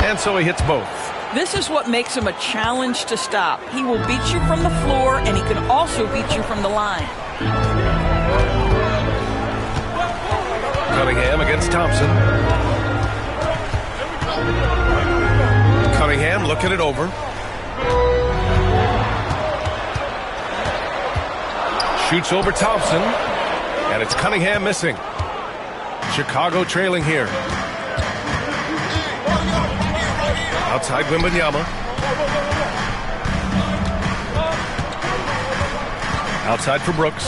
And so he hits both. This is what makes him a challenge to stop. He will beat you from the floor, and he can also beat you from the line. Cunningham against Thompson. Cunningham looking it over. Shoots over Thompson. And it's Cunningham missing. Chicago trailing here. Outside Wembanyama. Outside for Brooks.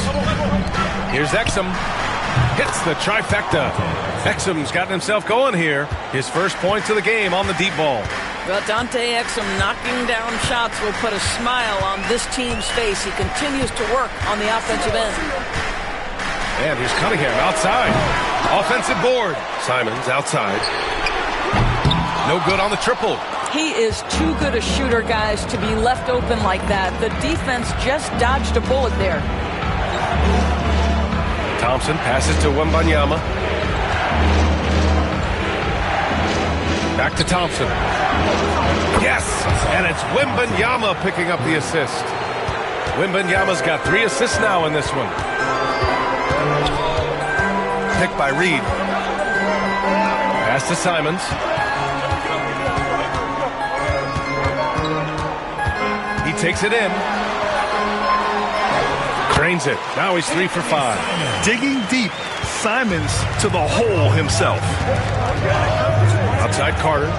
Here's Exum. Hits the trifecta. Exum's gotten himself going here. His first points of the game on the deep ball. Well, Dante Exum knocking down shots will put a smile on this team's face. He continues to work on the offensive end. And here's Cunningham outside. Offensive board. Simons outside. No good on the triple. He is too good a shooter, guys, to be left open like that. The defense just dodged a bullet there. Thompson passes to Wembanyama. Back to Thompson. Yes! And it's Wembanyama picking up the assist. Wembanyama's got 3 assists now in this one. Picked by Reed. Pass to Simons. He takes it in. Drains it. Now he's 3 for 5. Digging deep, Simons to the hole himself. Outside Carter.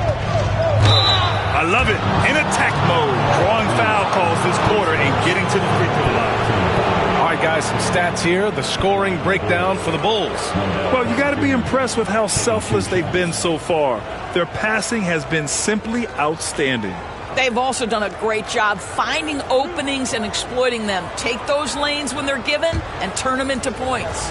I love it. In attack mode. Drawing foul calls this quarter and getting to the free throw line. All right, guys, some stats here. The scoring breakdown for the Bulls. Well, you got to be impressed with how selfless they've been so far. Their passing has been simply outstanding. They've also done a great job finding openings and exploiting them. Take those lanes when they're given and turn them into points.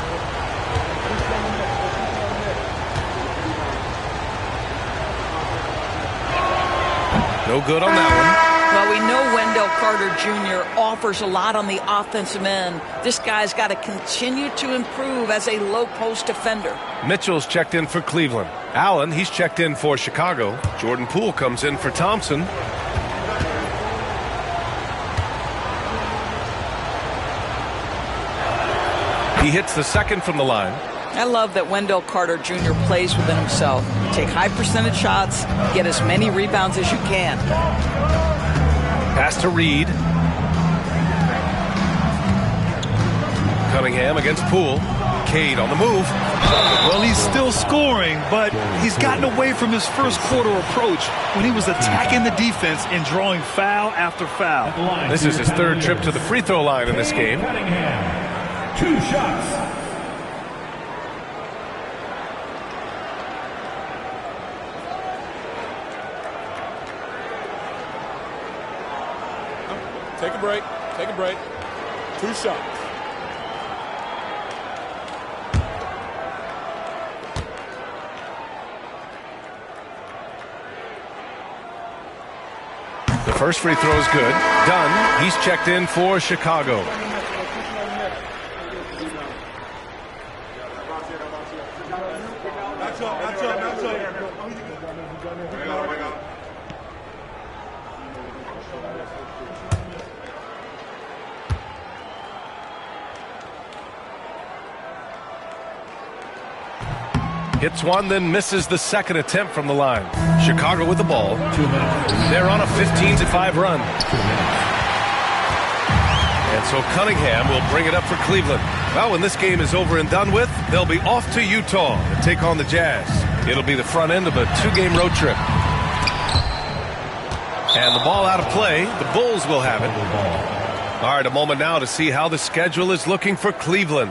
No good on that one. Well, we know Wendell Carter Jr. offers a lot on the offensive end. This guy's got to continue to improve as a low-post defender. Mitchell's checked in for Cleveland. Allen, he's checked in for Chicago. Jordan Poole comes in for Thompson. He hits the second from the line. I love that Wendell Carter Jr. plays within himself. Take high percentage shots, get as many rebounds as you can. Pass to Reed. Cunningham against Poole. Cade on the move. Well, he's still scoring, but he's gotten away from his first quarter approach when he was attacking the defense and drawing foul after foul. This is his 3rd trip to the free throw line in this game. 2 shots. Take a break. Take a break. 2 shots. The first free throw is good. Dunn, he's checked in for Chicago. Hits one, then misses the second attempt from the line. Chicago with the ball. 2 minutes. They're on a 15-5 run. And so Cunningham will bring it up for Cleveland. Well, when this game is over and done with, they'll be off to Utah to take on the Jazz. It'll be the front end of a 2-game road trip. And the ball out of play. The Bulls will have it. All right, a moment now to see how the schedule is looking for Cleveland.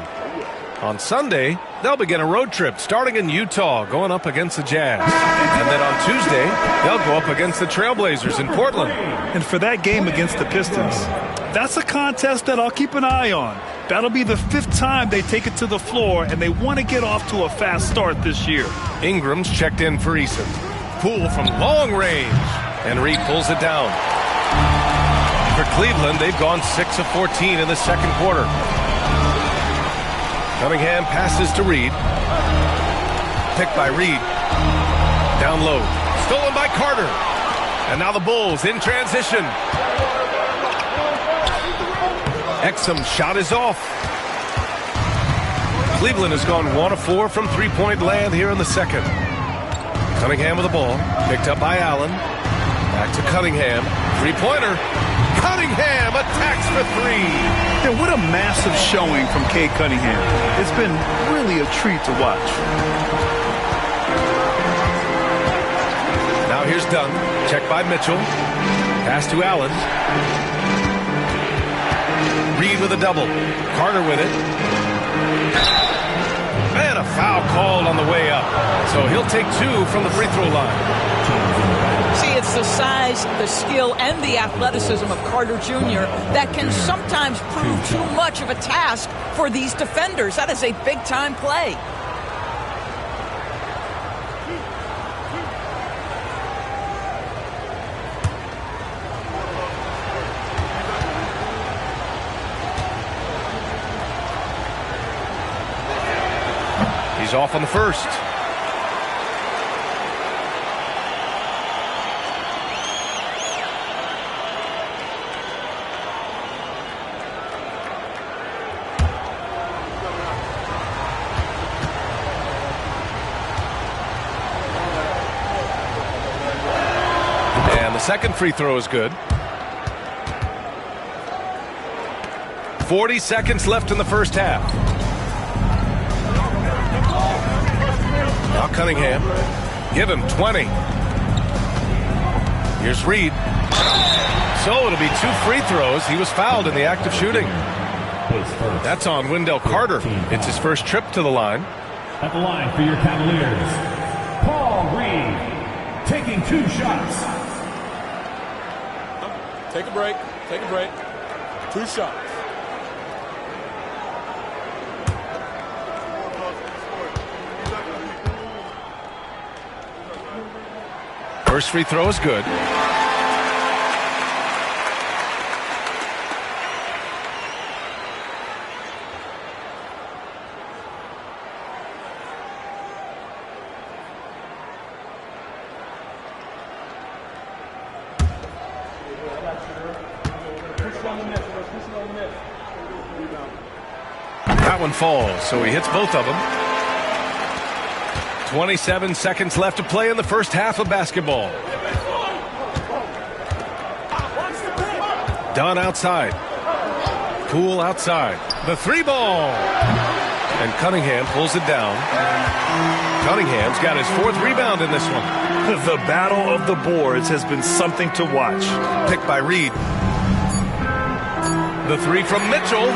On Sunday, they'll begin a road trip starting in Utah, going up against the Jazz. And then on Tuesday, they'll go up against the Trailblazers in Portland. And for that game against the Pistons, that's a contest that I'll keep an eye on. That'll be the 5th time they take it to the floor, and they want to get off to a fast start this year. Ingram's checked in for Eason. Poole from long range, and Reed pulls it down. For Cleveland, they've gone 6 of 14 in the second quarter. Cunningham passes to Reed. Picked by Reed. Down low. Stolen by Carter. And now the Bulls in transition. Exum's shot is off. Cleveland has gone 1 of 4 from three-point land here in the second. Cunningham with the ball. Picked up by Allen. Back to Cunningham. Three-pointer. Cunningham attacks for 3. Yeah, what a massive showing from Cade Cunningham. It's been really a treat to watch. Now here's Dunn. Checked by Mitchell. Pass to Allen. Reed with a double. Carter with it. And a foul called on the way up. So he'll take 2 from the free throw line. See, it's the size, the skill, and the athleticism of Carter Jr. that can sometimes prove too much of a task for these defenders. That is a big-time play. He's off on the first. And the second free throw is good. 40 seconds left in the first half. Now Cunningham. Give him 20. Here's Reed. So it'll be 2 free throws. He was fouled in the act of shooting. That's on Wendell Carter. It's his first trip to the line. At the line for your Cavaliers, Paul Reed, taking 2 shots. Take a break. Take a break. 2 shots. First free throw is good. That one falls, so he hits both of them. 27 seconds left to play in the first half of basketball. Dunn outside. Poole outside. The 3-ball. And Cunningham pulls it down. Cunningham's got his 4th rebound in this one. The battle of the boards has been something to watch. Picked by Reed. The 3 from Mitchell.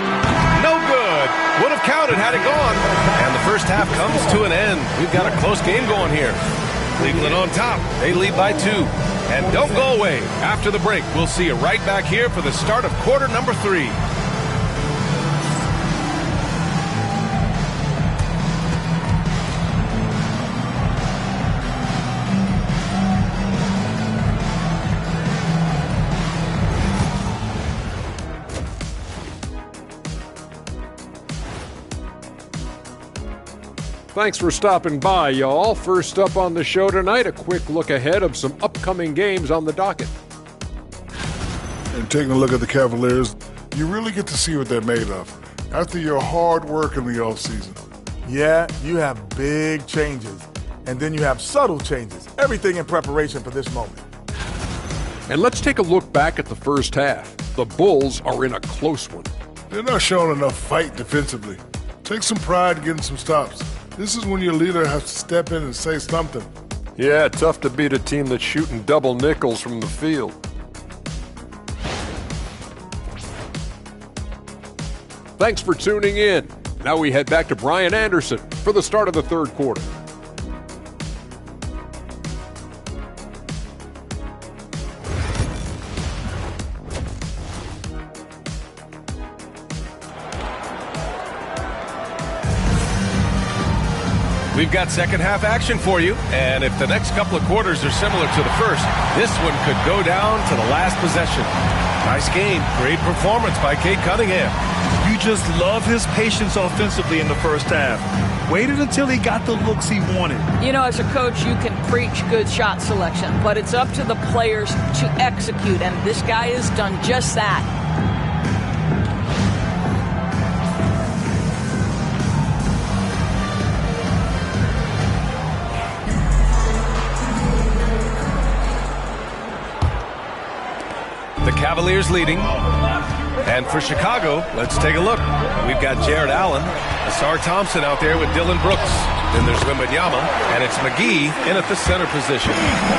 No good. Would have counted had it gone. And the first half comes to an end. We've got a close game going here. Cleveland on top. They lead by 2. And don't go away. After the break, we'll see you right back here for the start of quarter number 3. Thanks for stopping by, y'all. First up on the show tonight, a quick look ahead of some upcoming games on the docket. And taking a look at the Cavaliers, you really get to see what they're made of after your hard work in the offseason. Yeah, you have big changes, and then you have subtle changes. Everything in preparation for this moment. And let's take a look back at the first half. The Bulls are in a close one. They're not showing enough fight defensively. Take some pride in getting some stops. This is when your leader has to step in and say something. Yeah, tough to beat a team that's shooting double nickels from the field. Thanks for tuning in. Now we head back to Brian Anderson for the start of the third quarter. We've got second half action for you, and if the next couple of quarters are similar to the first, this one could go down to the last possession. Nice game. Great performance by Cade Cunningham. You just love his patience offensively in the first half. Waited until he got the looks he wanted. You know, as a coach, you can preach good shot selection, but it's up to the players to execute, and this guy has done just that. The Cavaliers leading. And for Chicago, let's take a look. We've got Jared Allen, Asar Thompson out there with Dylan Brooks. Then there's Wembanyama, and it's McGee in at the center position.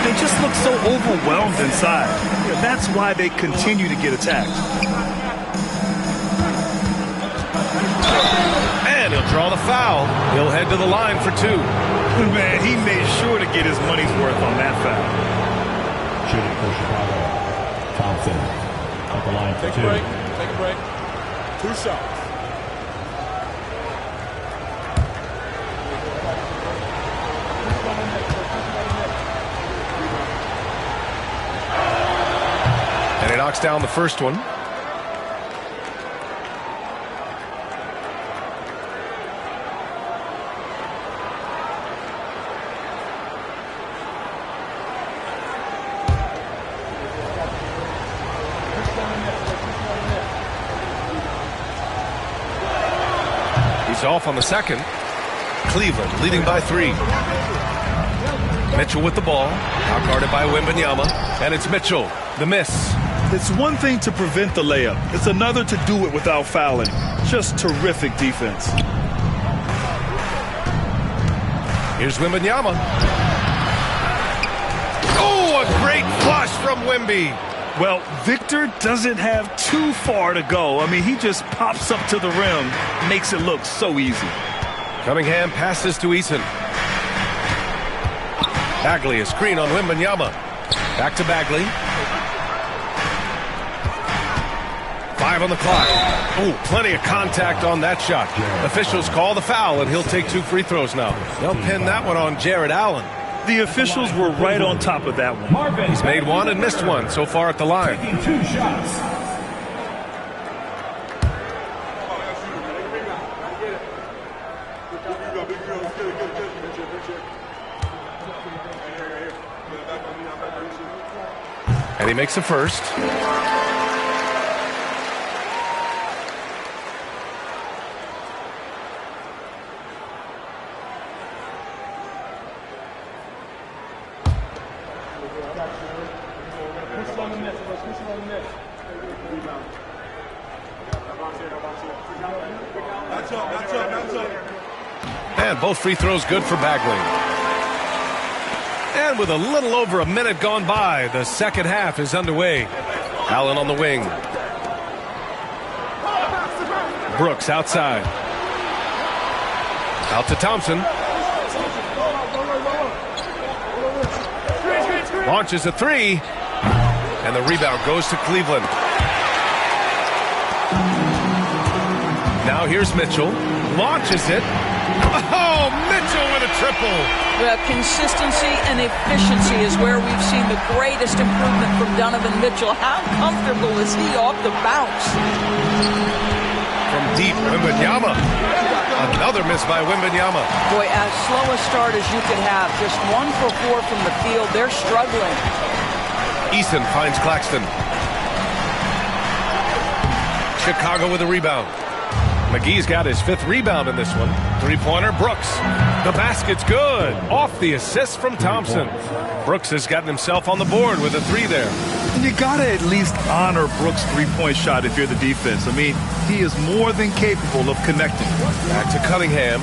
They just look so overwhelmed inside. That's why they continue to get attacked. And he'll draw the foul. He'll head to the line for 2. Man, he made sure to get his money's worth on that foul. Shooting for Chicago, Thompson at the line for 2. Take a break. Take a break. 2 shots. And he knocks down the first one. off on the second. Cleveland leading by 3. Mitchell with the ball, out-guarded by Wembanyama, and it's Mitchell, the miss. It's one thing to prevent the layup. It's another to do it without fouling. Just terrific defense. Here's Wembanyama. Oh, a great flush from Wemby. Well, Victor doesn't have too far to go. I mean, he just pops up to the rim, makes it look so easy. Cunningham passes to Eason. Bagley, a screen on Wembanyama. Back to Bagley. 5 on the clock. Oh, plenty of contact on that shot. Officials call the foul, and he'll take 2 free throws now. They'll pin that one on Jared Allen. The officials were right on top of that one. He's made 1 and missed 1 so far at the line. Taking 2 shots. And he makes a first. And both free throws good for Bagley. And with a little over a minute gone by, the second half is underway. Allen on the wing. Brooks outside. Out to Thompson. Launches a 3. And the rebound goes to Cleveland. Now here's Mitchell. Launches it. Oh, Mitchell with a triple. The consistency and efficiency is where we've seen the greatest improvement from Donovan Mitchell. How comfortable is he off the bounce? From deep, Wembanyama. Another miss by Wembanyama. Boy, as slow a start as you could have. Just 1 for 4 from the field. They're struggling. Eason finds Claxton. Chicago with a rebound. McGee's got his 5th rebound in this one. 3-pointer, Brooks. The basket's good. Off the assist from Thompson. Brooks has gotten himself on the board with a 3 there. You got to at least honor Brooks' 3-point shot if you're the defense. I mean, he is more than capable of connecting. Back to Cunningham.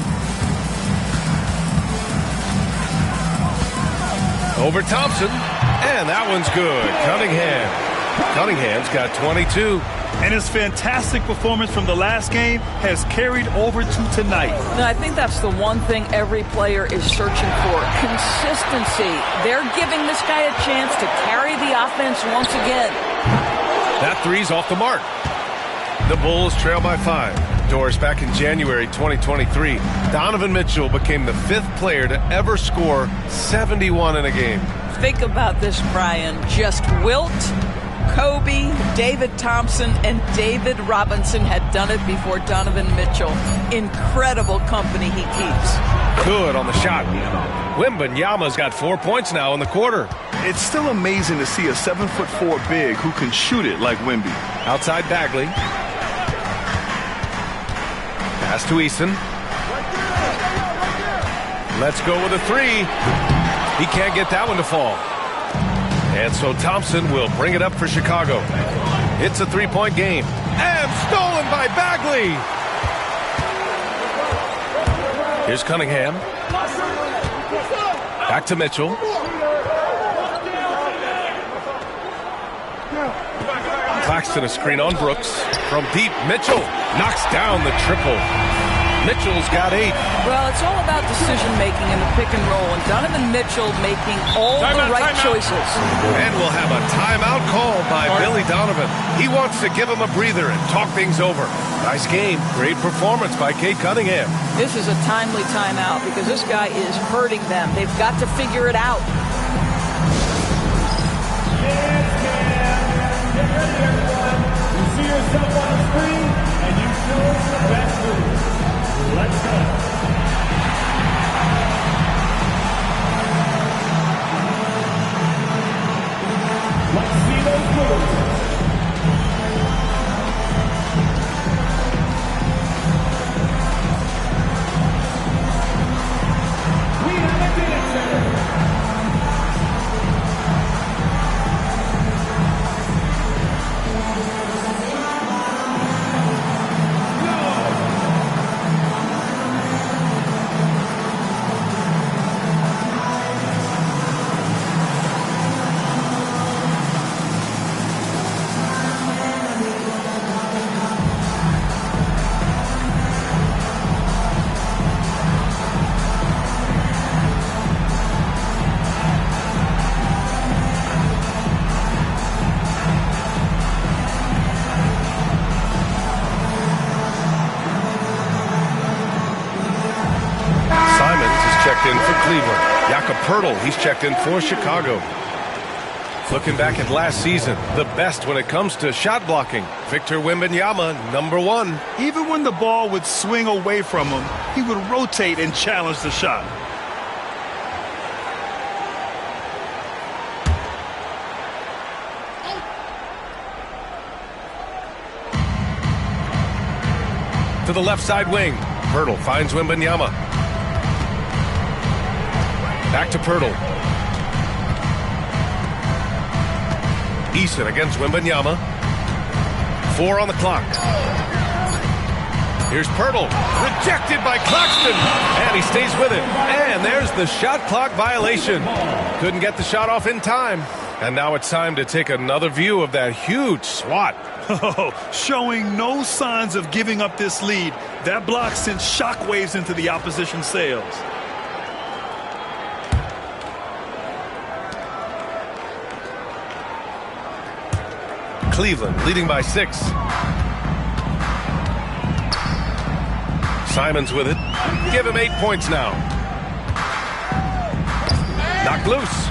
Over Thompson. And that one's good. Cunningham's got 22. And his fantastic performance from the last game has carried over to tonight. Now, I think that's the one thing every player is searching for. Consistency. They're giving this guy a chance to carry the offense once again. That 3's off the mark. The Bulls trail by 5. Doris, back in January 2023, Donovan Mitchell became the 5th player to ever score 71 in a game. Think about this, Brian. Just Wilt, Kobe, David Thompson, and David Robinson had done it before Donovan Mitchell. Incredible company he keeps. Good on the shot. Wembanyama's got 4 points now in the quarter. It's still amazing to see a 7'4" big who can shoot it like Wemby. Outside Bagley. Pass to Eason. Let's go with a 3. He can't get that one to fall. And so Thompson will bring it up for Chicago. It's a 3-point game. And stolen by Bagley. Here's Cunningham. Back to Mitchell. Claxton a screen on Brooks. From deep, Mitchell knocks down the triple. Mitchell's got 8. Well, it's all about decision-making in the pick and roll, and Donovan Mitchell making all the right choices. And we'll have a timeout called by Billy Donovan. He wants to give him a breather and talk things over. Nice game. Great performance by Cade Cunningham. This is a timely timeout because this guy is hurting them. They've got to figure it out. Get ready, everyone. You see yourself on the screen, and you show us the best move. Let's go. Let's see those moves. Poeltl. He's checked in for Chicago. Looking back at last season, the best when it comes to shot blocking. Victor Wembanyama, #1. Even when the ball would swing away from him, he would rotate and challenge the shot. To the left side wing. Poeltl finds Wembanyama. Back to Poeltl. Eason against Wembanyama. 4 on the clock. Here's Poeltl. Rejected by Claxton. And he stays with it. And there's the shot clock violation. Couldn't get the shot off in time. And now it's time to take another view of that huge swat. Showing no signs of giving up this lead. That block sent shockwaves into the opposition sails. Cleveland leading by 6. Simons with it. Give him 8 points now. Knocked loose.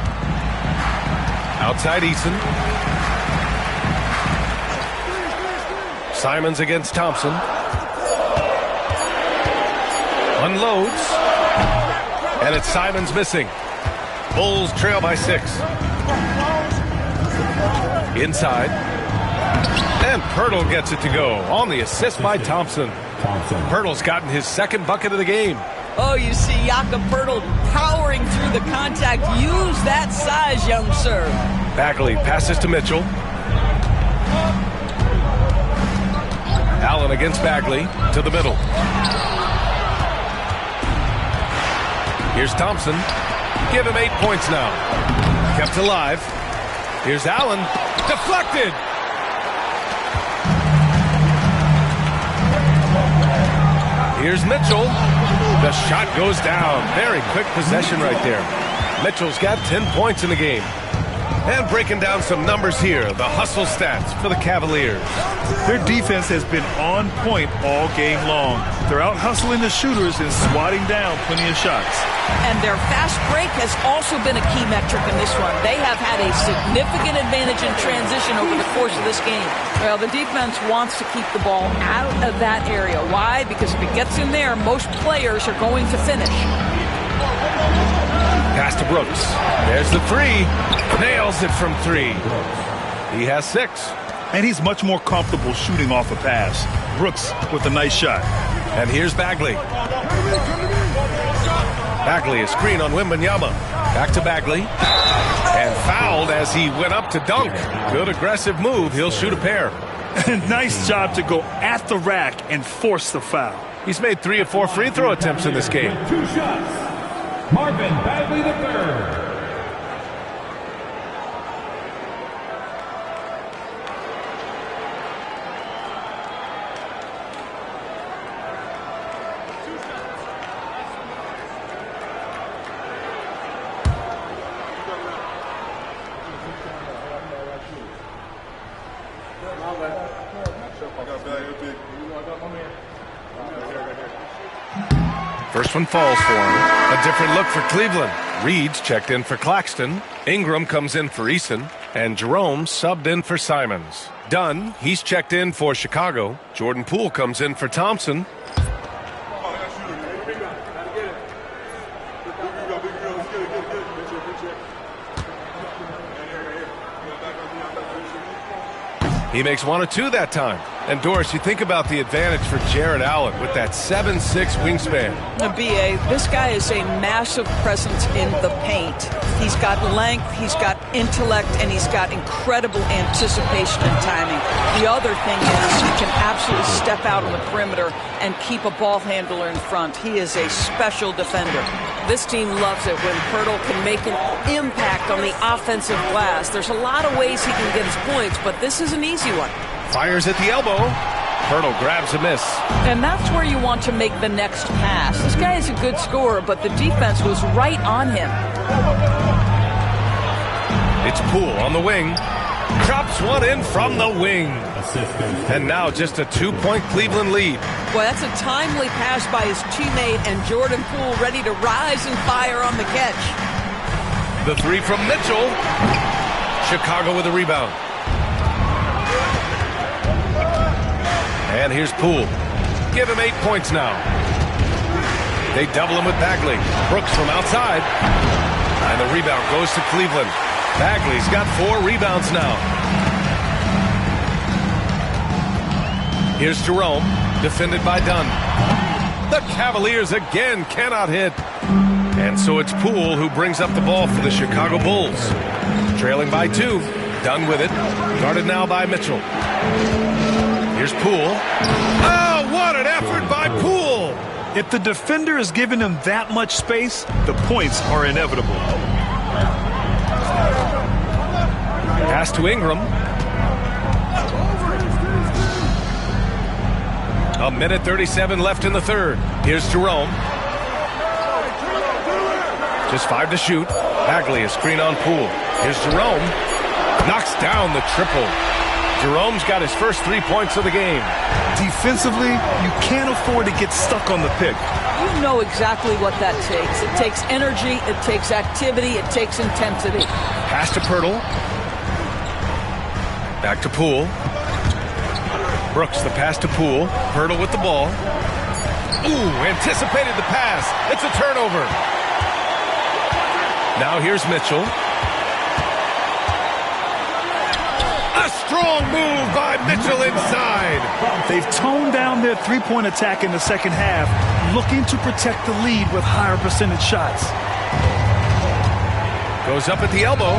Outside Eason. Simons against Thompson. Unloads. And it's Simons missing. Bulls trail by 6. Inside. And Poeltl gets it to go on the assist by Thompson. Poeltl's gotten his second bucket of the game. Oh, you see Jakob Poeltl powering through the contact. Use that size, young sir. Bagley passes to Mitchell. Allen against Bagley to the middle. Here's Thompson. Give him 8 points now. Kept alive. Here's Allen. Deflected. Here's Mitchell. The shot goes down. Very quick possession right there. Mitchell's got 10 points in the game. And breaking down some numbers here, the hustle stats for the Cavaliers. Their defense has been on point all game long. They're out hustling the shooters and swatting down plenty of shots. And their fast break has also been a key metric in this one. They have had a significant advantage in transition over the course of this game. Well, the defense wants to keep the ball out of that area. Why? Because if it gets in there, most players are going to finish. Pass to Brooks. There's the 3. Nails it from 3. He has 6. And he's much more comfortable shooting off a pass. Brooks with a nice shot. And here's Bagley. Bagley, a screen on Wembanyama. Back to Bagley. And fouled as he went up to dunk. Good aggressive move. He'll shoot a pair. Nice job to go at the rack and force the foul. He's made 3 of 4 free throw attempts in this game. 2 shots. Marvin Bagley III. First one falls for him. A different look for Cleveland. Reed's checked in for Claxton. Ingram comes in for Eason. And Jerome subbed in for Simons. Dunn, he's checked in for Chicago. Jordan Poole comes in for Thompson. He makes 1 or 2 that time. And Doris, you think about the advantage for Jared Allen with that 7'6" wingspan. B.A., this guy is a massive presence in the paint. He's got length, he's got intellect, and he's got incredible anticipation and timing. The other thing is he can absolutely step out on the perimeter and keep a ball handler in front. He is a special defender. This team loves it when Poeltl can make an impact on the offensive glass. There's a lot of ways he can get his points, but this is an easy one. Fires at the elbow. Poeltl grabs a miss. And that's where you want to make the next pass. This guy is a good scorer, but the defense was right on him. It's Poole on the wing. Drops one in from the wing. And now just a 2-point Cleveland lead. Boy, that's a timely pass by his teammate, and Jordan Poole ready to rise and fire on the catch. The three from Mitchell. Chicago with a rebound. And here's Poole. Give him 8 points now. They double him with Bagley. Brooks from outside. And the rebound goes to Cleveland. Bagley's got 4 rebounds now. Here's Jerome, defended by Dunn. The Cavaliers again cannot hit. And so it's Poole who brings up the ball for the Chicago Bulls. Trailing by 2. Dunn with it. Guarded now by Mitchell. Here's Poole. Oh, what an effort by Poole! If the defender is giving him that much space, the points are inevitable. Pass to Ingram. A minute 37 left in the third. Here's Jerome. Just 5 to shoot. Bagley, a screen on Poole. Here's Jerome. Knocks down the triple. Jerome's got his first 3 points of the game. Defensively, you can't afford to get stuck on the pick. You know exactly what that takes. It takes energy, it takes activity, it takes intensity. Pass to Pirtle. Back to Poole. Brooks, the pass to Poole. Pirtle with the ball. Ooh, anticipated the pass. It's a turnover. Now here's Mitchell. A strong move by Mitchell inside. They've toned down their three-point attack in the second half, looking to protect the lead with higher percentage shots. Goes up at the elbow.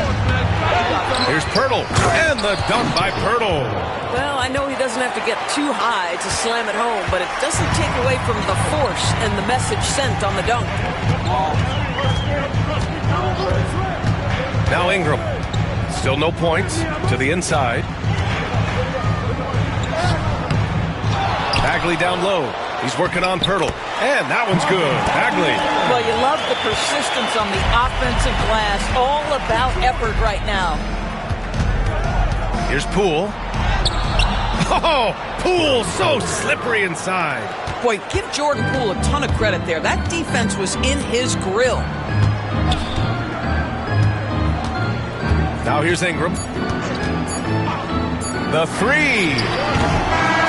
Here's Pirtle. And the dunk by Pirtle. Well, I know he doesn't have to get too high to slam it home, but it doesn't take away from the force and the message sent on the dunk. Now Ingram. Still no points. To the inside. Bagley down low. He's working on Pirtle. And that one's good. Bagley. Well, you love the persistence on the offensive glass. All about effort right now. Here's Poole. Oh, Poole so slippery inside. Boy, give Jordan Poole a ton of credit there. That defense was in his grill. Now here's Ingram. The three.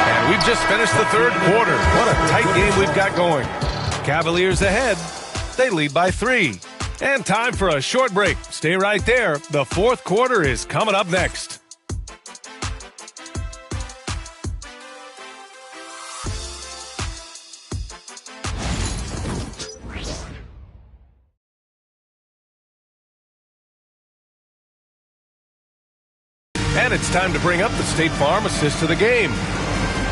And we've just finished the third quarter. What a tight game we've got going. Cavaliers ahead. They lead by 3. And time for a short break. Stay right there. The fourth quarter is coming up next. And it's time to bring up the State Farm assist of the game.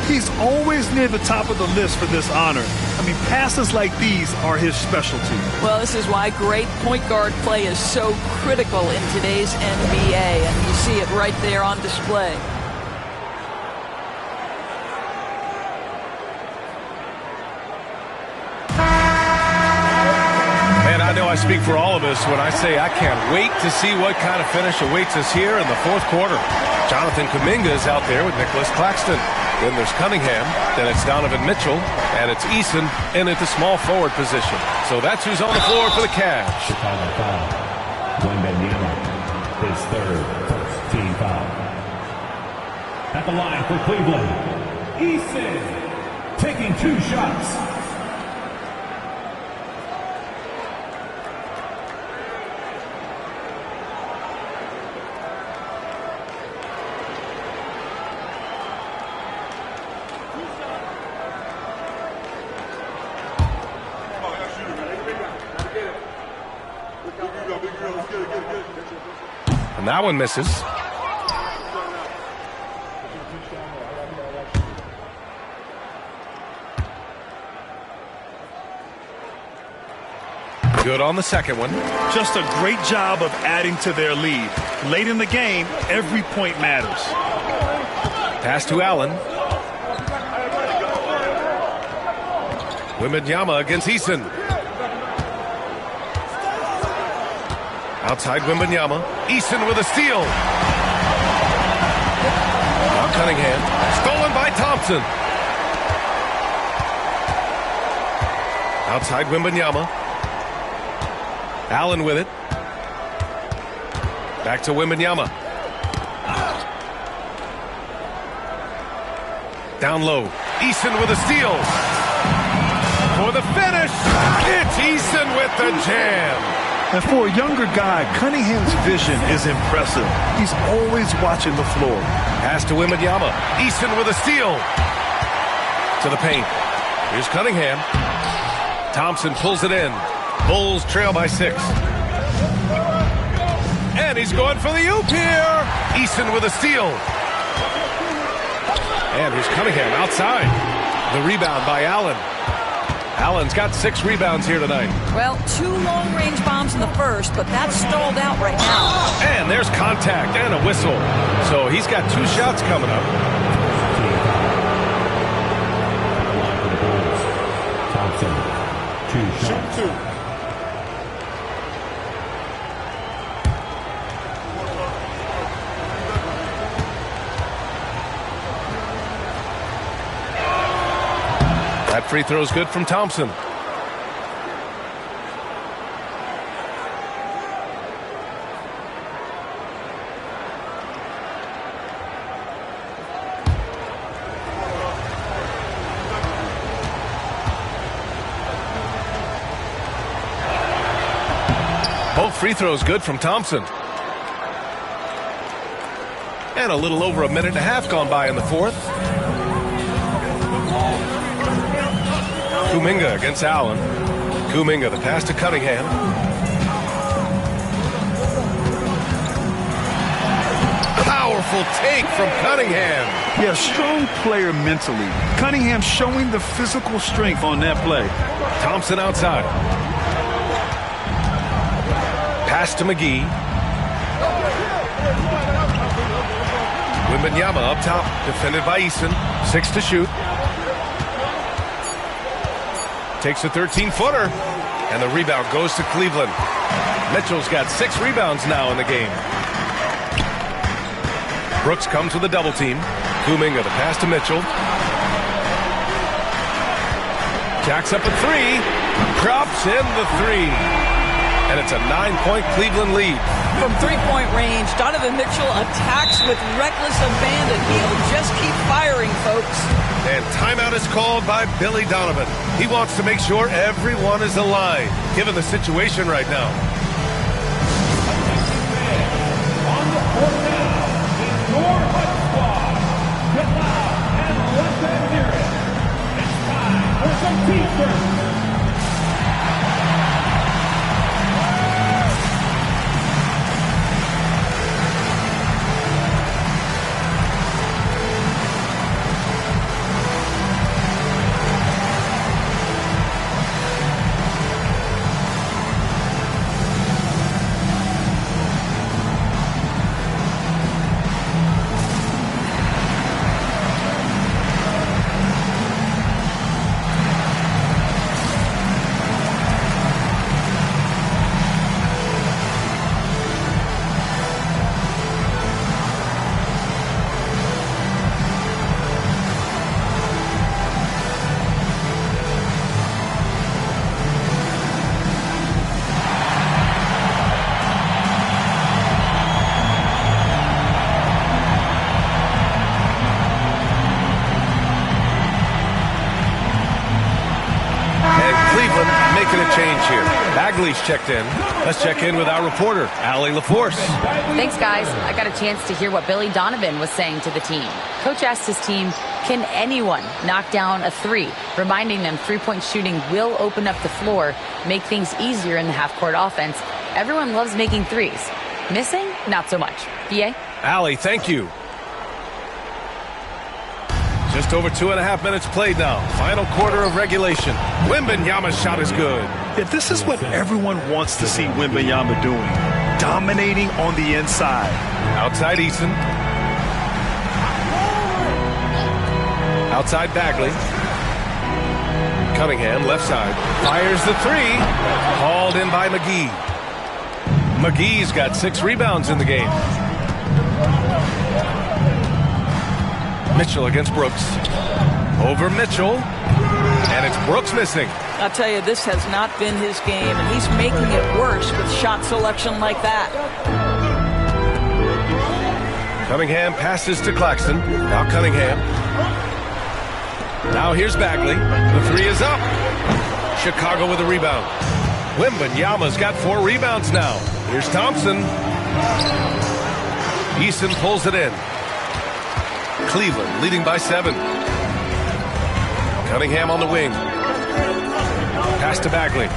He's always near the top of the list for this honor. I mean, passes like these are his specialty. Well, this is why great point guard play is so critical in today's NBA, and you see it right there on display. And I know I speak for all of us when I say I can't wait to see what kind of finish awaits us here in the fourth quarter. Jonathan Kuminga is out there with Nicholas Claxton. Then there's Cunningham, then it's Donovan Mitchell, and it's Eason in at the small forward position. So that's who's on the floor for the Cavs. Chicago foul. Wembanyama, his first team foul. At the line for Cleveland, Eason taking 2 shots. And that one misses. Good on the second one. Just a great job of adding to their lead. Late in the game, every point matters. Pass to Allen. Wembanyama against Eason. Outside Wembanyama. Eason with a steal. Now Cunningham. Stolen by Thompson. Outside Wembanyama. Allen with it. Back to Wembanyama. Down low. Eason with a steal. For the finish. It's Eason with the jam. And for a younger guy, Cunningham's vision is impressive. He's always watching the floor. Pass to Wembanyama. Eason with a steal. To the paint. Here's Cunningham. Thompson pulls it in. Bulls trail by 6. And he's going for the oop here. Eason with a steal. And here's Cunningham outside. The rebound by Allen. Allen's got 6 rebounds here tonight. Well, 2 long-range bombs in the first, but that's stalled out right now. And there's contact and a whistle. So he's got 2 shots coming up. Thompson, 2 shots. Shoot 2. That free throw is good from Thompson. Both free throws good from Thompson. And a little over a minute and a half gone by in the fourth. Kuminga against Allen. Kuminga, the pass to Cunningham. Powerful take from Cunningham. Yeah, strong player mentally. Cunningham showing the physical strength on that play. Thompson outside. Pass to McGee. Wembanyama up top, defended by Eason. 6 to shoot. Takes a 13-footer, and the rebound goes to Cleveland. Mitchell's got 6 rebounds now in the game. Brooks comes with a double team. Kuminga, the pass to Mitchell. Jacks up a 3. Drops in the 3. And it's a 9-point Cleveland lead. From 3-point range, Donovan Mitchell attacks with reckless abandon. He'll just keep firing, folks. And timeout is called by Billy Donovan. He wants to make sure everyone is aligned, given the situation right now. On the court now, it's your Hut Squad. Get loud and let them hear it. It's time for some T-shirts. Change here. Bagley's checked in. Let's check in with our reporter, Allie LaForce. Thanks, guys. I got a chance to hear what Billy Donovan was saying to the team. Coach asked his team, can anyone knock down a 3? Reminding them 3-point shooting will open up the floor, make things easier in the half-court offense. Everyone loves making 3s. Missing? Not so much. BA? Allie, thank you. Just over 2.5 minutes played now. Final quarter of regulation. Wembanyama's shot is good. Yeah, this is what everyone wants to see Wembanyama doing. Dominating on the inside. Outside Eason. Outside Bagley. Cunningham, left side. Fires the 3. Hauled in by McGee. McGee's got 6 rebounds in the game. Mitchell against Brooks. Over Mitchell. And it's Brooks missing. I'll tell you, this has not been his game, and he's making it worse with shot selection like that. Cunningham passes to Claxton. Now Cunningham. Now here's Bagley. The three is up. Chicago with a rebound. Wembanyama's got 4 rebounds now. Here's Thompson. Eason pulls it in. Cleveland leading by 7. Cunningham on the wing. Pass to Bagley.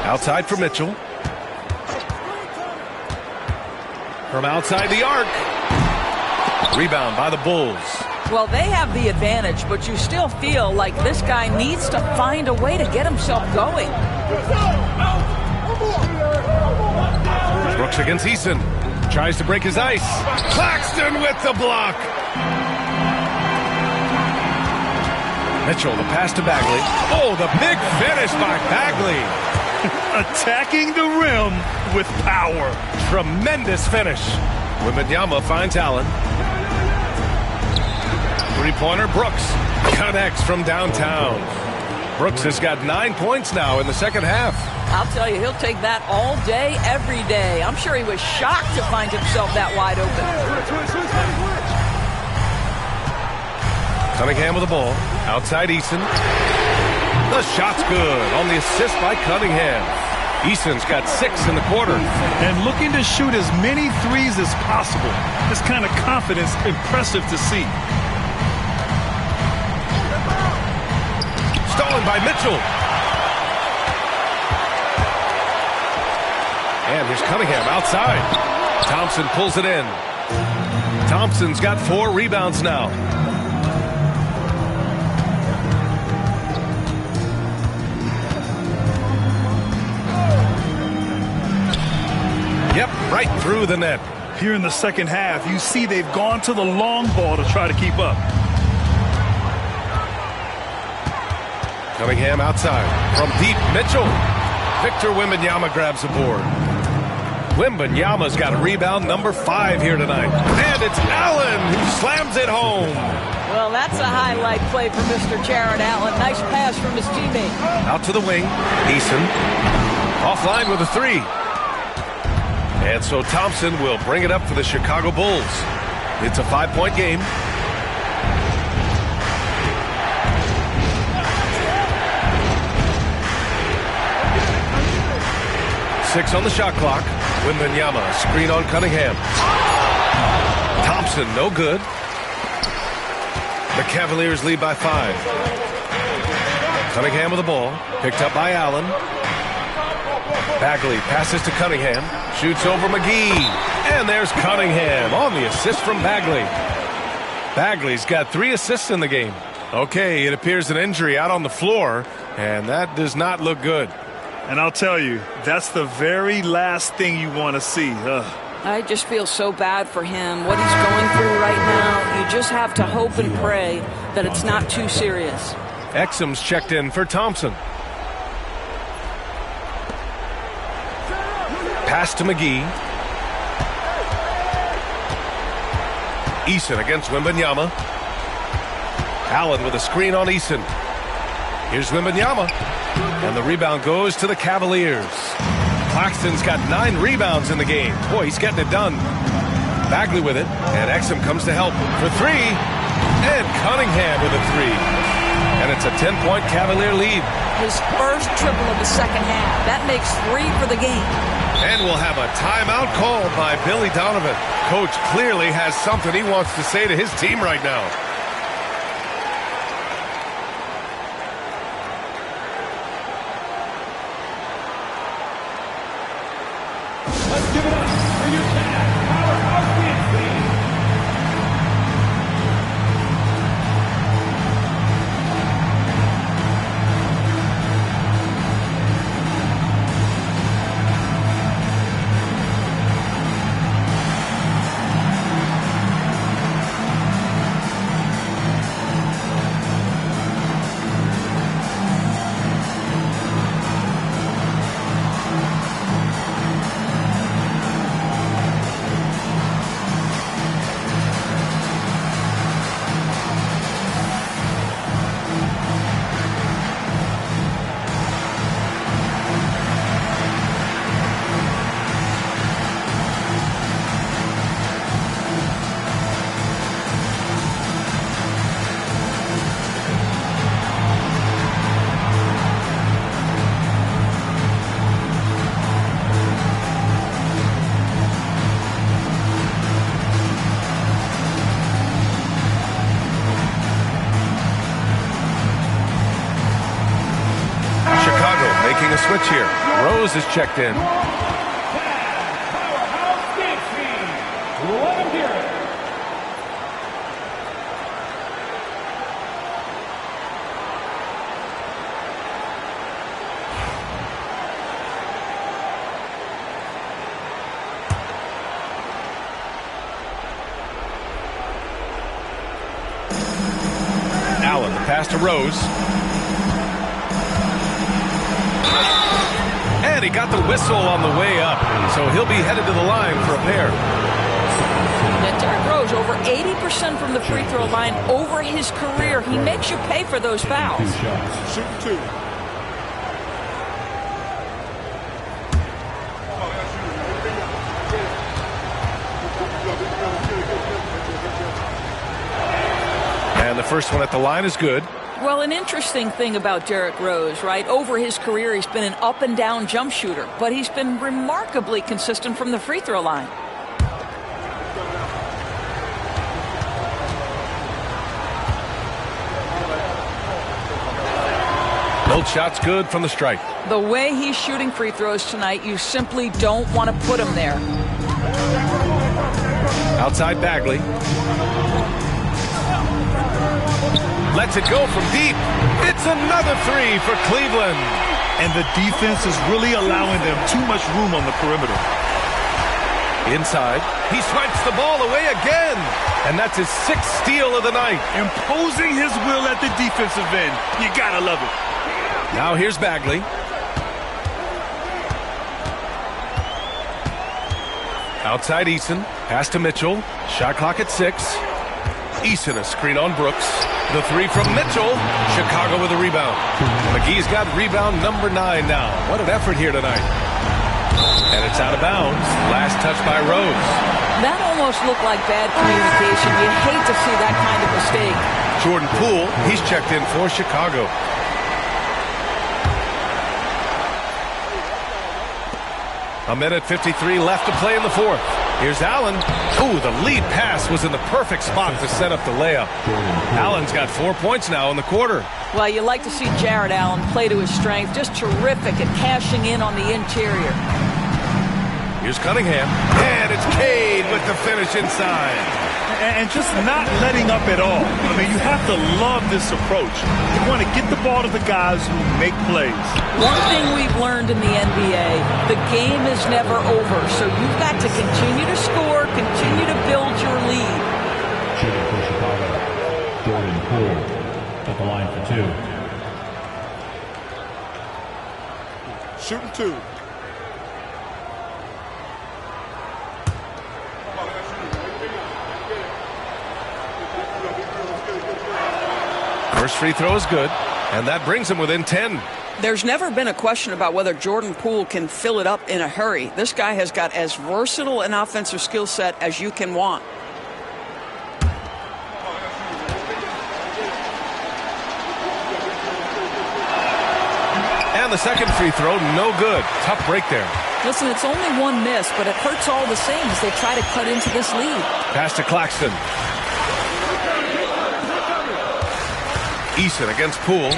Outside for Mitchell. From outside the arc. Rebound by the Bulls. Well, they have the advantage, but you still feel like this guy needs to find a way to get himself going. Brooks against Eason. Tries to break his ice. Claxton with the block. Mitchell, the pass to Bagley. Oh, the big finish by Bagley. Attacking the rim with power. Tremendous finish. Wembanyama finds Allen. Three-pointer, Brooks connects from downtown. Brooks has got 9 points now in the second half. I'll tell you, he'll take that all day, every day. I'm sure he was shocked to find himself that wide open. Cunningham with the ball. Outside Eason. The shot's good on the assist by Cunningham. Eason's got 6 in the quarter. And looking to shoot as many threes as possible. This kind of confidence, impressive to see. Stolen by Mitchell. And here's Cunningham outside. Thompson pulls it in. Thompson's got 4 rebounds now. Yep, right through the net. Here in the second half, you see they've gone to the long ball to try to keep up. Cunningham outside. From deep, Mitchell. Victor Wembanyama grabs the board. Wembanyama's got a rebound number 5 here tonight. And it's Allen who slams it home. Well, that's a highlight play for Mr. Jared Allen. Nice pass from his teammate. Out to the wing. Eason. Offline with a 3. And so Thompson will bring it up for the Chicago Bulls. It's a 5-point game. Six on the shot clock. Wembanyama, screen on Cunningham. Thompson, no good. The Cavaliers lead by 5. Cunningham with the ball. Picked up by Allen. Bagley passes to Cunningham. Shoots over McGee. And there's Cunningham on the assist from Bagley. Bagley's got 3 assists in the game. Okay, it appears an injury out on the floor, and that does not look good. And I'll tell you, that's the very last thing you want to see. I just feel so bad for him. What he's going through right now, you just have to hope and pray that it's not too serious. Exum's checked in for Thompson. Pass to McGee. Eason against Wembanyama. Allen with a screen on Eason. Here's Wembanyama. And the rebound goes to the Cavaliers. Claxton's got 9 rebounds in the game. Boy, he's getting it done. Bagley with it. And Exum comes to help for 3. And Cunningham with a 3. And it's a 10-point Cavalier lead. His first triple of the second half. That makes 3 for the game. And we'll have a timeout called by Billy Donovan. Coach clearly has something he wants to say to his team right now. Let's give it up for your powerhouse dance team. switch here. Rose is checked in. Allen, the pass to Rose. And he got the whistle on the way up, so he'll be headed to the line for a pair. Now, Derrick Rose, over 80% from the free throw line over his career. He makes you pay for those fouls. Shoot 2. And the first one at the line is good. Well, an interesting thing about Derrick Rose, right? Over his career, he's been an up and down jump shooter, but he's been remarkably consistent from the free throw line. Both shots good from the stripe. The way he's shooting free throws tonight, you simply don't want to put him there. Outside Bagley. Lets it go from deep. It's another three for Cleveland. And the defense is really allowing them too much room on the perimeter. Inside. He swipes the ball away again. And that's his 6th steal of the night. Imposing his will at the defensive end. You gotta love it. Now here's Bagley. Outside Eason. Pass to Mitchell. Shot clock at 6. Eason a screen on Brooks. The three from Mitchell. Chicago with a rebound. McGee's got rebound number 9 now. What an effort here tonight. And it's out of bounds. Last touch by Rose. That almost looked like bad communication. You hate to see that kind of mistake. Jordan Poole, he's checked in for Chicago. A minute 53 left to play in the fourth. Here's Allen. Ooh, the lead pass was in the perfect spot to set up the layup. Allen's got 4 points now in the quarter. Well, you like to see Jared Allen play to his strength. Just terrific at cashing in on the interior. Here's Cunningham. And it's Cade with the finish inside. And just not letting up at all. I mean, you have to love this approach. You want to get the ball to the guys who make plays. One thing we've learned in the NBA, the game is never over. So you've got to continue to score, continue to build your lead. Shooting for Chicago, Jordan Poole at the line for 2. Shooting 2. First free throw is good, and that brings him within 10. There's never been a question about whether Jordan Poole can fill it up in a hurry. This guy has got as versatile an offensive skill set as you can want. And the second free throw, no good. Tough break there. Listen, it's only one miss, but it hurts all the same as they try to cut into this lead. Pass to Claxton. Eason against Poole.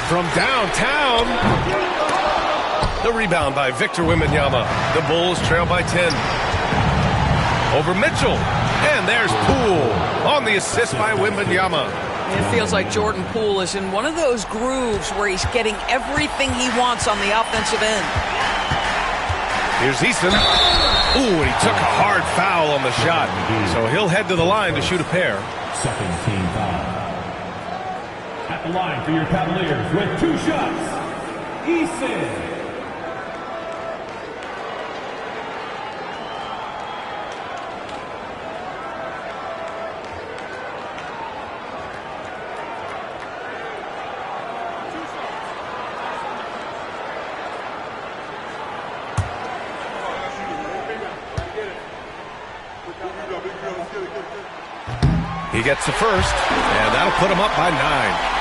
From downtown. The rebound by Victor Wembanyama. The Bulls trail by 10. Over Mitchell. And there's Poole on the assist by Wembanyama. It feels like Jordan Poole is in one of those grooves where he's getting everything he wants on the offensive end. Here's Eason. Ooh, and he took a hard foul on the shot. So he'll head to the line to shoot a pair. Second team foul. At the line for your Cavaliers with 2 shots, Eason. He gets the first, and that'll put him up by 9.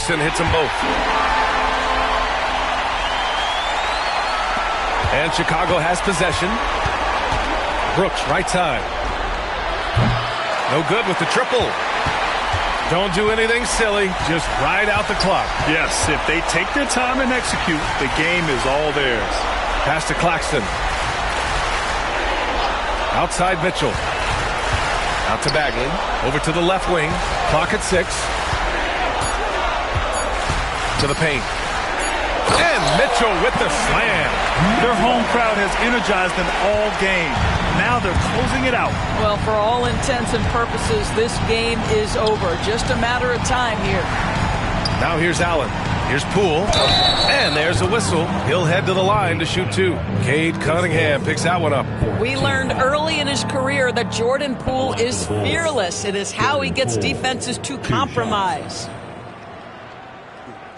Robinson hits them both. And Chicago has possession. Brooks, right side. No good with the triple. Don't do anything silly. Just ride out the clock. Yes, if they take their time and execute, the game is all theirs. Pass to Claxton. Outside Mitchell. Out to Bagley. Over to the left wing. Clock at 6. To the paint. And Mitchell with the slam. Their home crowd has energized them all game. Now they're closing it out. Well, for all intents and purposes, this game is over. Just a matter of time here. Now here's Allen. Here's Poole. And there's a whistle. He'll head to the line to shoot 2. Cade Cunningham picks that one up. We learned early in his career that Jordan Poole is fearless. It is how he gets defenses to compromise.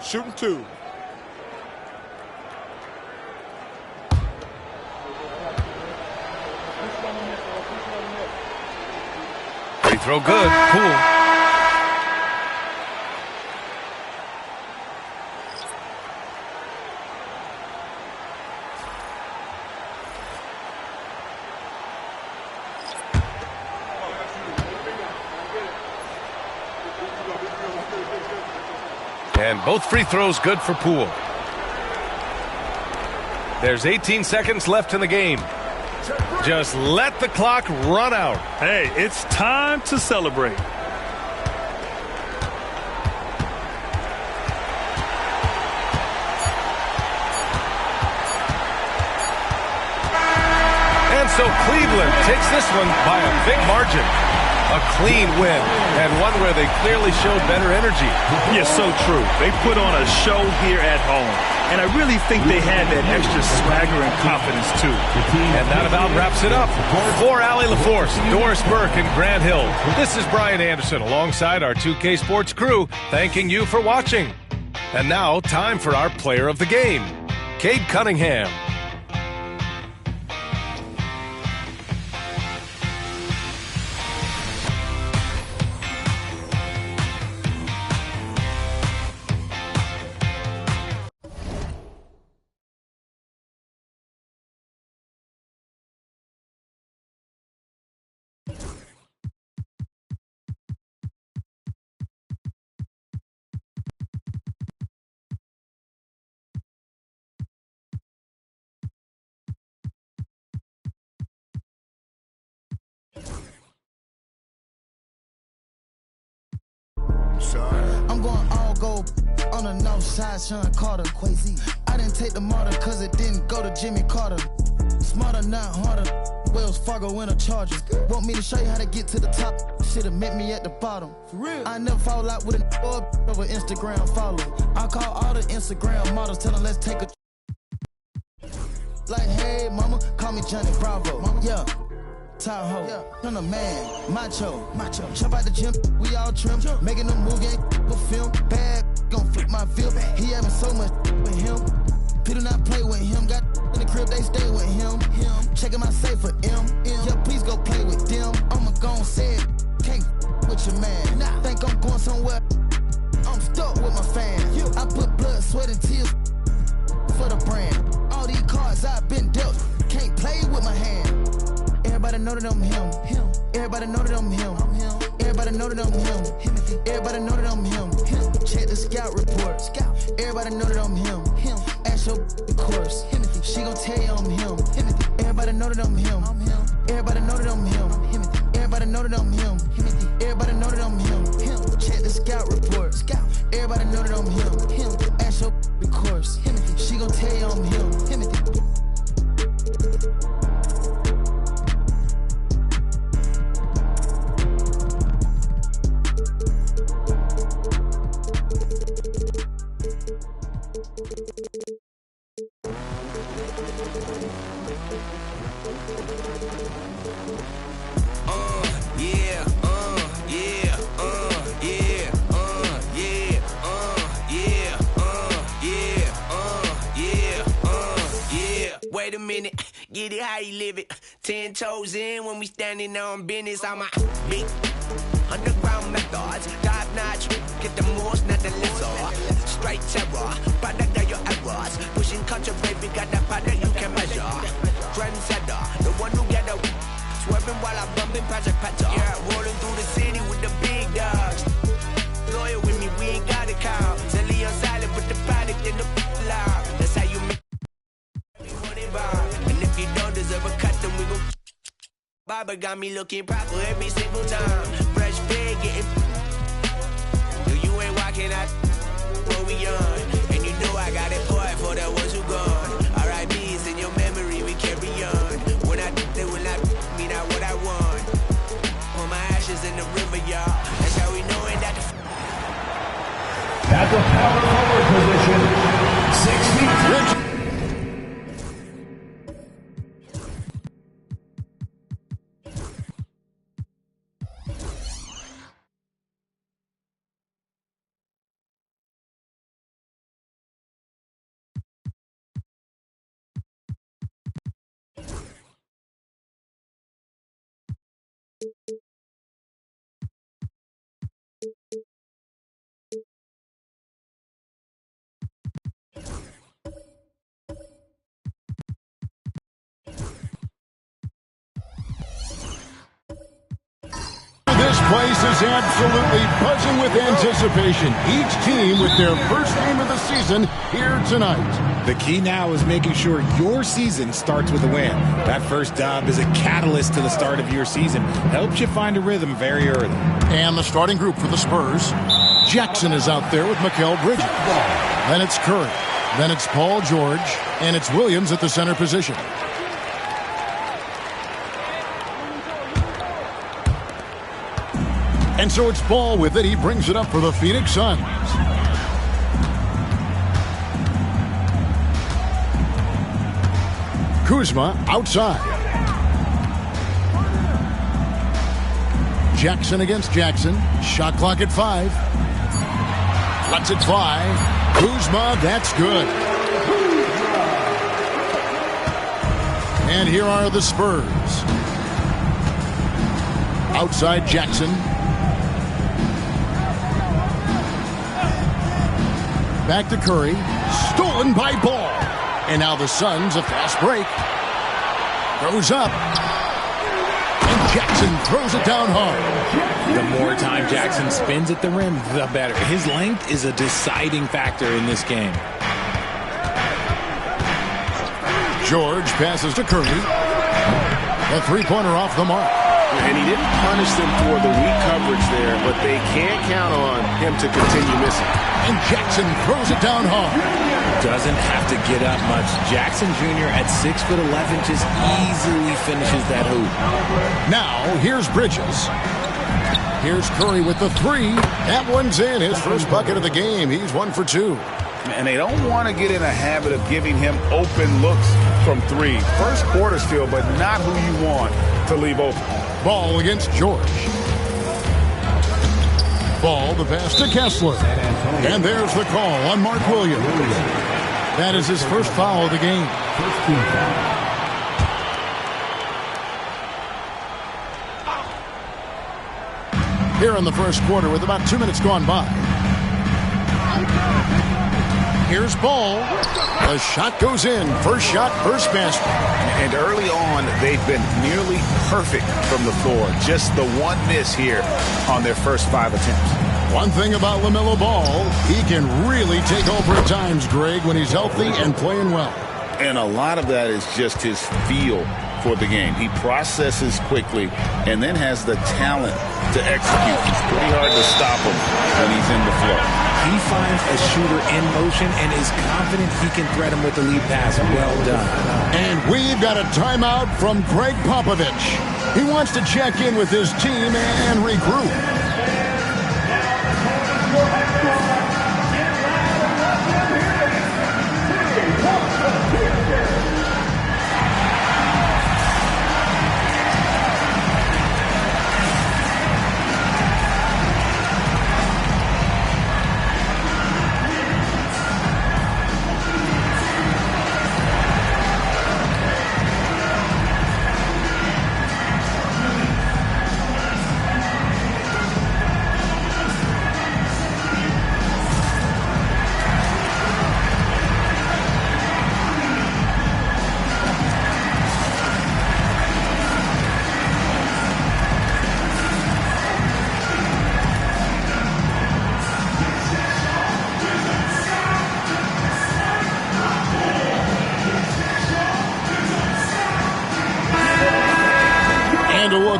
Shooting 2. Free throw good. Poole. And both free throws good for Poole. There's 18 seconds left in the game. Just let the clock run out. Hey, it's time to celebrate. And so Cleveland takes this one by a big margin. A clean win, and one where they clearly showed better energy. Yes, so true. They put on a show here at home, and I really think they had that extra swagger and confidence, too. And that about wraps it up. For Allie LaForce, Doris Burke, and Grant Hill, this is Brian Anderson alongside our 2K Sports crew, thanking you for watching. And now, time for our player of the game, Cade Cunningham. I'm going all gold on the north side, Sean Carter. Quasi. I didn't take the martyr cause it didn't go to Jimmy Carter. Smarter, not harder. Wells Fargo in a Chargers. Want me to show you how to get to the top? Should've met me at the bottom. For real. I never fall out with a over Instagram follow. I call all the Instagram models, tell them let's take a. Like, hey, mama, call me Johnny Bravo. Mama. Yeah. Tahoe, yeah. I'm a man, macho. Jump out the gym, we all trim. Making a movie, ain't film. Bad, gon' flip my feel. He having so much with him. People not play with him. Got in the crib, they stay with him. Checking my safe for M. Yeah, please go play with them. I'ma gon' say it. Can't with your man. Think I'm going somewhere. I'm stuck with my fans. I put blood, sweat, and tears for the brand. All these cards I've been dealt. Can't play with my hand. Everybody know that I'm him. Everybody know that I'm him. Everybody know that I'm him. Everybody know that I'm him. Check the scout report. Everybody know that I'm him. Ask your course. She gon' tell you I'm him. Everybody know that I'm him. Everybody know that I'm him. Everybody know that I'm him. Everybody know that I'm him. Check the scout report. Everybody know that I'm him. Ask your course. She gon' tell you I'm him. Wait a minute, get it how you live it. 10 toes in when we standing on business. I'm a big underground methods, top notch. Get the most, not the lesser. barber got me looking proper every single time. Fresh fade getting. You ain't walking out what we on. And you know I got it for the ones who gone. R.I.P.'s in your memory, we carry on. When I think they will not mean out what I want. Pour my ashes in the river, y'all. That's how we know it that the At the power forward position, 6 feet 3. This place is absolutely buzzing with anticipation. Each team with their first game of the season here tonight. The key now is making sure your season starts with a win. That first dub is a catalyst to the start of your season. Helps you find a rhythm very early. And the starting group for the Spurs. Jackson is out there with Mikal Bridges. Then it's Curry. Then it's Paul George. And it's Williams at the center position. And so it's Ball with it. He brings it up for the Phoenix Suns. Kuzma outside. Jackson against Jackson. Shot clock at 5. Lets it fly. Kuzma, that's good. And here are the Spurs. Outside Jackson. Back to Curry. Stolen by Ball. And now the Suns, a fast break. Goes up. And Jackson throws it down hard. The more time Jackson spins at the rim, the better. His length is a deciding factor in this game. George passes to Curry. The three-pointer off the mark. And he didn't punish them for the weak coverage there, but they can't count on him to continue missing. And Jackson throws it down hard. Doesn't have to get up much. Jackson Jr. at 6'11" just easily finishes that hoop. Now, here's Bridges. Here's Curry with the 3. That one's in. His first bucket of the game. He's 1 for 2. And they don't want to get in a habit of giving him open looks from 3. First quarter still, but not who you want to leave open. Ball against George. Ball, the pass to Kessler. And there's the call on Mark Williams. That is his first foul of the game. Here in the first quarter with about 2 minutes gone by. Here's Ball. The shot goes in. First shot, first basket. And early on, they've been nearly perfect from the floor. Just the one miss here on their first 5 attempts. One thing about LaMelo Ball, he can really take over at times, Greg, when he's healthy and playing well. And a lot of that is just his feel for the game. He processes quickly and then has the talent to execute. It's pretty hard to stop him when he's in the flow. He finds a shooter in motion and is confident he can thread him with the lead pass. Well done. And we've got a timeout from Greg Popovich. He wants to check in with his team and regroup.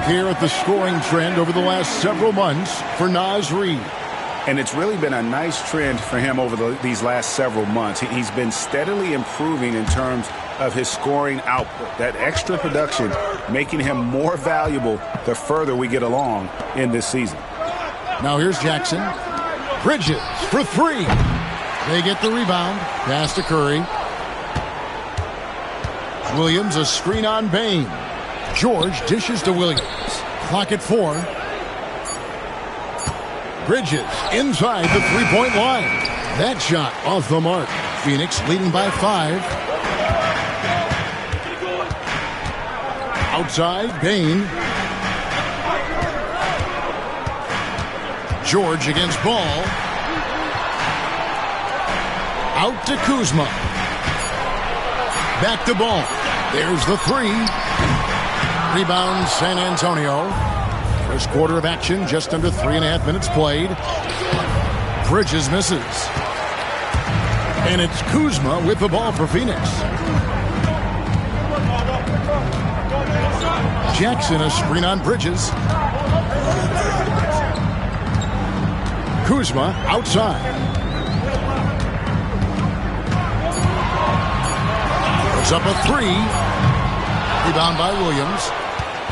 here at the scoring trend over the last several months for Naz Reid. And it's really been a nice trend for him over these last several months. He's been steadily improving in terms of his scoring output. That extra production making him more valuable the further we get along in this season. Now here's Jackson. Bridges for three. They get the rebound. Pass to Curry. Williams, a screen on Bain. George dishes to Williams. Clock at 4. Bridges inside the three-point line. That shot off the mark. Phoenix leading by 5. Outside, Bain. George against Ball. Out to Kuzma. Back to Ball. There's the 3. Rebound, San Antonio. First quarter of action, just under 3.5 minutes played. Bridges misses. And it's Kuzma with the ball for Phoenix. Jackson, a screen on Bridges. Kuzma outside. Puts up a 3. Rebound by Williams.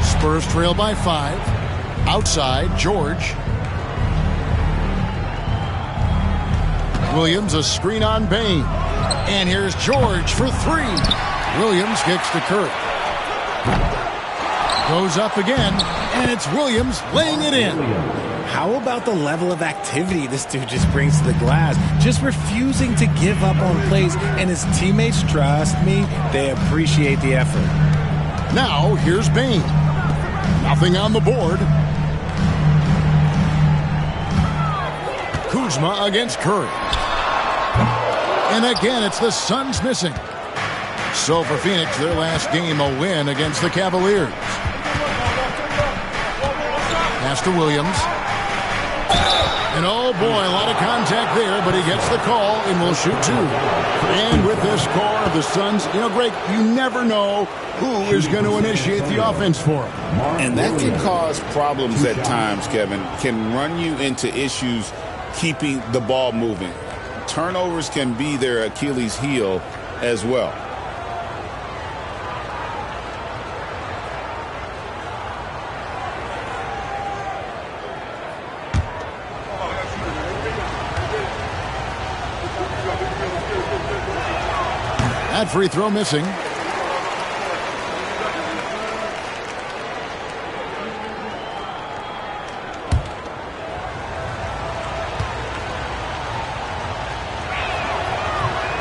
Spurs trail by 5. Outside, George. Williams, a screen on Bain. And here's George for 3. Williams kicks to Curry. Goes up again, and it's Williams laying it in. How about the level of activity this dude just brings to the glass? Just refusing to give up on plays, and his teammates, trust me, they appreciate the effort. Now, here's Bain. Nothing on the board. Kuzma against Curry. And again, it's the Suns missing. So for Phoenix, their last game, a win against the Cavaliers. Pass to Williams. And oh boy, a lot of contact there, but he gets the call and will shoot 2. And with this score of the Suns, Greg, you never know who is going to initiate the offense for him. And that can cause problems at times, Kevin. Can run you into issues keeping the ball moving. Turnovers can be their Achilles heel as well. That free throw missing.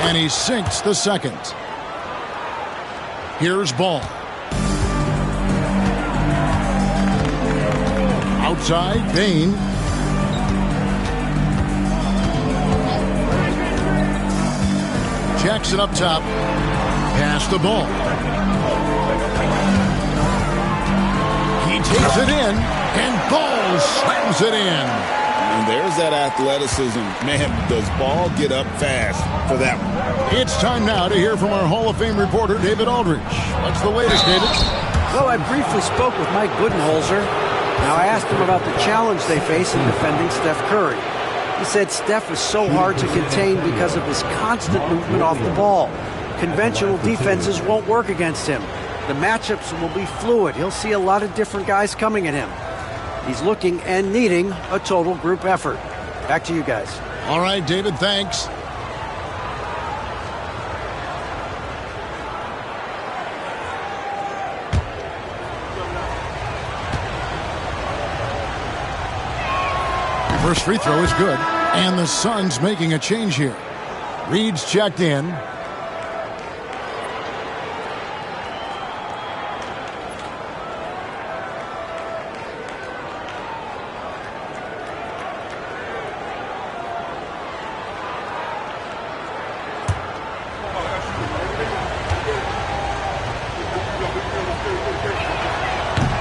And he sinks the second. Here's Ball. Outside, Bain. Jackson up top. Pass the ball. He takes it in, and Ball slams it in. And there's that athleticism. Man, does Ball get up fast for that one. It's time now to hear from our Hall of Fame reporter, David Aldridge. What's the latest, David? Well, I briefly spoke with Mike Budenholzer. Now, I asked him about the challenge they face in defending Steph Curry. He said Steph is so hard to contain because of his constant movement off the ball. Conventional defenses won't work against him. The matchups will be fluid. He'll see a lot of different guys coming at him. He's looking and needing a total group effort. Back to you guys. All right, David, thanks. First free throw is good, and the Suns making a change here. Reed's checked in.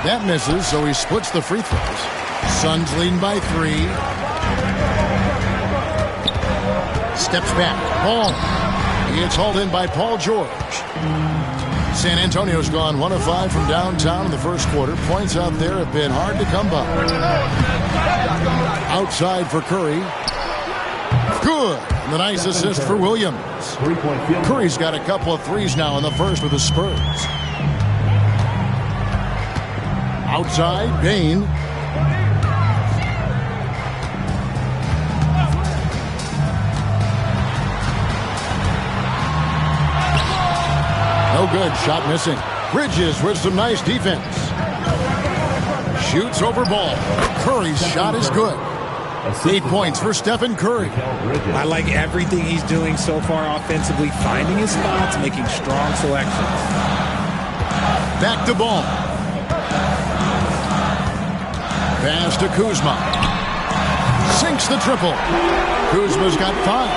That misses, so he splits the free throws. Suns leading by 3. Steps back. Ball. He gets hauled in by Paul George. San Antonio's gone 1 of 5 from downtown in the first quarter. Points out there have been hard to come by. Outside for Curry. Good. And the nice assist for Williams. Curry's got a couple of threes now in the first with the Spurs. Outside, Bain. No good. Shot missing. Bridges with some nice defense. Shoots over Ball. Curry's shot is good. 8 points for Stephen Curry. I like everything he's doing so far offensively, finding his spots, making strong selections. Back to Ball. Pass to Kuzma. Sinks the triple. Kuzma's got 5.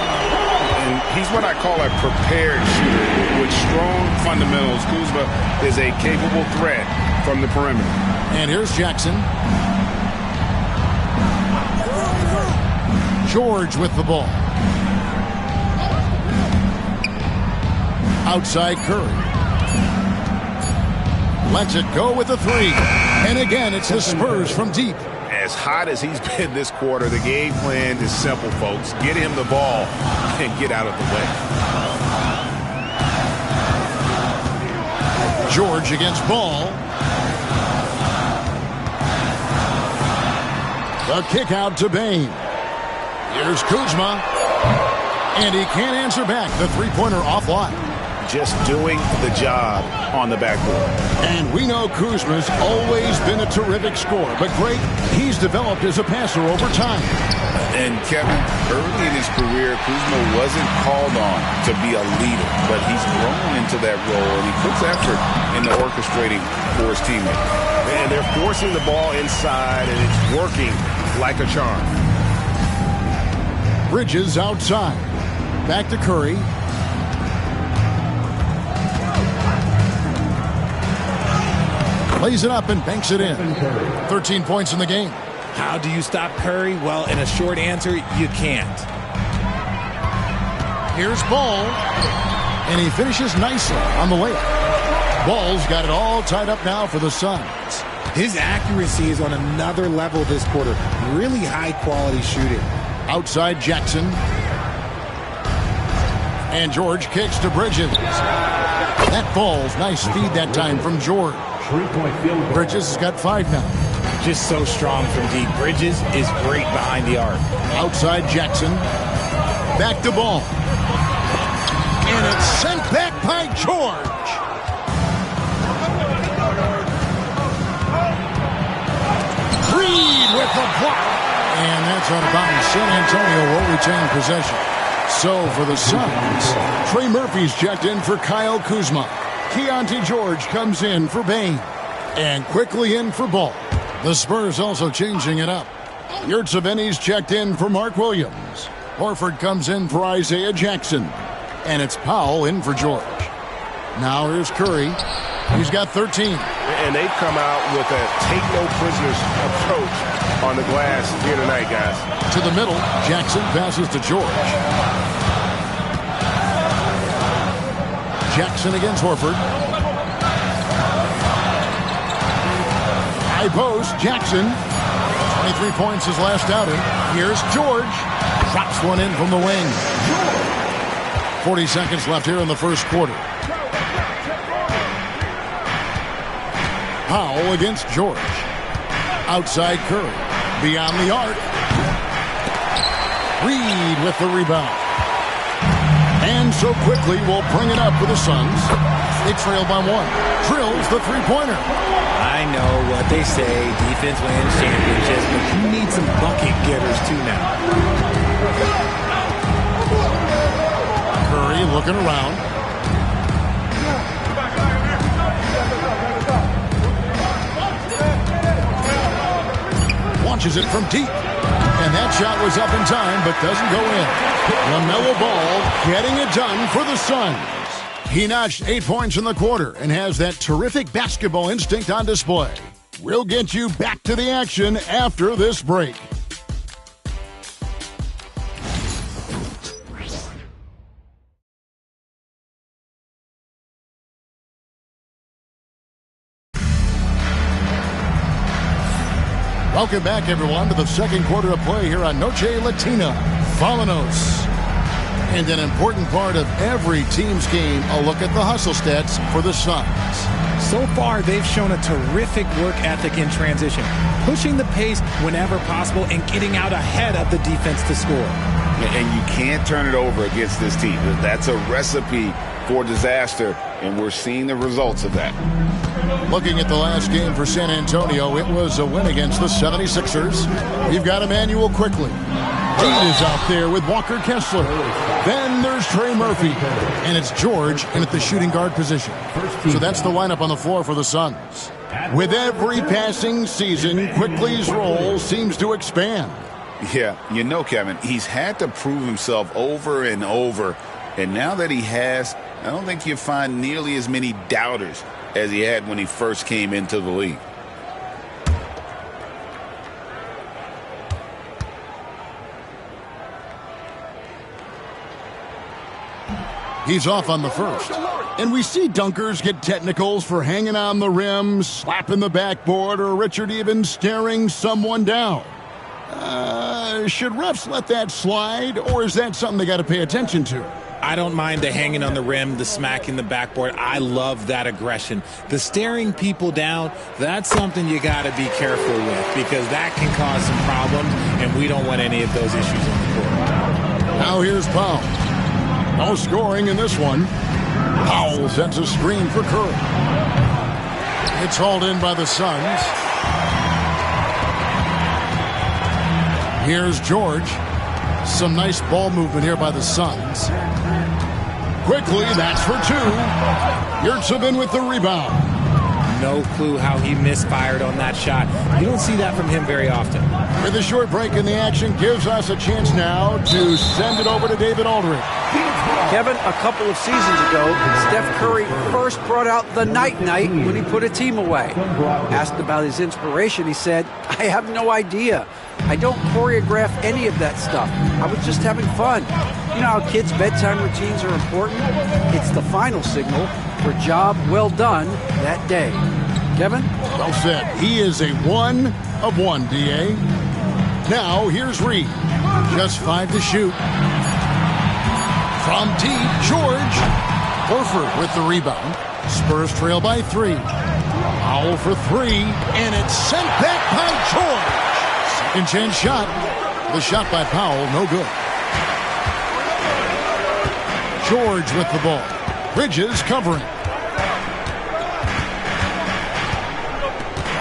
And he's what I call a prepared shooter. With strong fundamentals, Kuzma is a capable threat from the perimeter. And here's Jackson. George with the ball. Outside Curry. Lets it go with the 3. And again, it's the Spurs from deep. As hot as he's been this quarter, the game plan is simple, folks. Get him the ball and get out of the way. George against Ball. The kick out to Bain. Here's Kuzma. And he can't answer back. The three-pointer offline. Just doing the job on the backboard. And we know Kuzma's always been a terrific scorer. But Greg, he's developed as a passer over time. And Kevin, early in his career, Kuzma wasn't called on to be a leader. But he's grown into that role, and he puts effort into orchestrating for his teammates. And they're forcing the ball inside, and it's working like a charm. Bridges outside. Back to Curry. Plays it up and banks it in. 13 points in the game. How do you stop Curry? Well, in a short answer, you can't. Here's Ball. And he finishes nicely on the layup. Ball's got it all tied up now for the Suns. His accuracy is on another level this quarter. Really high-quality shooting. Outside Jackson. And George kicks to Bridges. That falls. Nice speed that time from George. Bridges has got 5 now. Just so strong from deep. Bridges is great behind the arc. Outside Jackson. Back to Ball. And it's sent back by George. Reed with the block. And that's out of bounds. San Antonio will retain possession. So for the Suns, Trey Murphy's checked in for Kyle Kuzma. Keontae George comes in for Bain. And quickly in for Ball. The Spurs also changing it up. Yurtseven's checked in for Mark Williams. Horford comes in for Isaiah Jackson. And it's Powell in for George. Now here's Curry. He's got 13. And they've come out with a take-no-prisoners approach on the glass here tonight, guys. To the middle, Jackson passes to George. Jackson against Horford. High post, Jackson. 23 points his last outing. Here's George. Drops one in from the wing. 40 seconds left here in the first quarter. Powell against George. Outside Curry. Beyond the arc. Reed with the rebound. And so quickly we'll bring it up for the Suns. They trail by 1. Drills the three-pointer. I know what they say, defense wins championships, but you need some bucket getters too now. Curry looking around. Launches it from deep. And that shot was up in time, but doesn't go in. LaMelo Ball getting it done for the Suns. He notched 8 points in the quarter and has that terrific basketball instinct on display. We'll get you back to the action after this break. Welcome back, everyone, to the second quarter of play here on Noche Latina. Vamonos. And an important part of every team's game, a look at the hustle stats for the Suns. So far, they've shown a terrific work ethic in transition, pushing the pace whenever possible and getting out ahead of the defense to score. And you can't turn it over against this team. That's a recipe for disaster, and we're seeing the results of that. Looking at the last game for San Antonio, it was a win against the 76ers. You've got Emmanuel Quickley. Reed is out there with Walker Kessler. Then there's Trey Murphy. And it's George in at the shooting guard position. So that's the lineup on the floor for the Suns. With every passing season, Quickley's role seems to expand. Yeah, you know, Kevin, he's had to prove himself over and over. And now that he has, I don't think you'll find nearly as many doubters as he had when he first came into the league. He's off on the first. And we see dunkers get technicals for hanging on the rim, slapping the backboard, or Richard even staring someone down. Should refs let that slide, or is that something they got to pay attention to? I don't mind the hanging on the rim, the smacking the backboard. I love that aggression. The staring people down, that's something you got to be careful with because that can cause some problems, and we don't want any of those issues on the court. Now here's Powell. No scoring in this one. Powell sets a screen for Curry. It's hauled in by the Suns. Here's George. Some nice ball movement here by the Suns. Quickly, that's for two. Yurtseven with the rebound. No clue how he misfired on that shot. You don't see that from him very often. With a short break in the action, gives us a chance now to send it over to David Aldridge. Kevin, a couple of seasons ago, Steph Curry first brought out the night-night when he put a team away. Asked about his inspiration, he said, I have no idea. I don't choreograph any of that stuff. I was just having fun. You know how kids' bedtime routines are important? It's the final signal for job well done that day. Kevin? Well said. He is a 1 of 1, D.A. Now, here's Reed. Just 5 to shoot. From deep, George. Horford with the rebound. Spurs trail by 3. Powell for 3. And it's sent back by George. Second chance shot. The shot by Powell, no good. George with the ball. Bridges covering.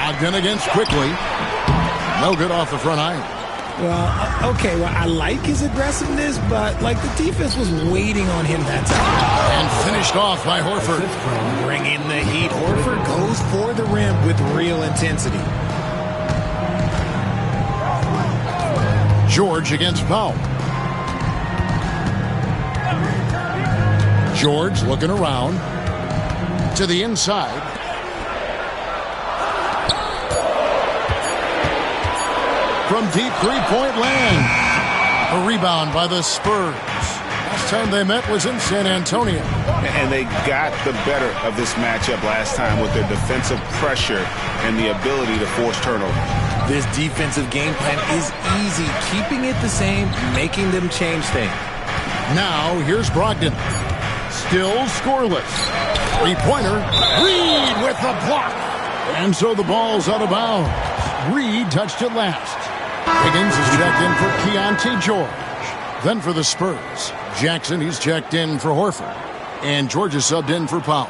Ogden against Quickly. No good off the front iron. Well, okay, well, I like his aggressiveness, but, like, the defense was waiting on him that time. And finished off by Horford. Bringing the heat. Horford goes for the rim with real intensity. George against Powell. George looking around to the inside. From deep three-point land. A rebound by the Spurs. Last time they met was in San Antonio. And they got the better of this matchup last time with their defensive pressure and the ability to force turnovers. This defensive game plan is easy. Keeping it the same, making them change things. Now, here's Brogdon. Still scoreless. Three-pointer. Reed with the block. And so the ball's out of bounds. Reed touched it last. Higgins is checked in for Keontae George. Then for the Spurs, Jackson, he's checked in for Horford. And George is subbed in for Powell.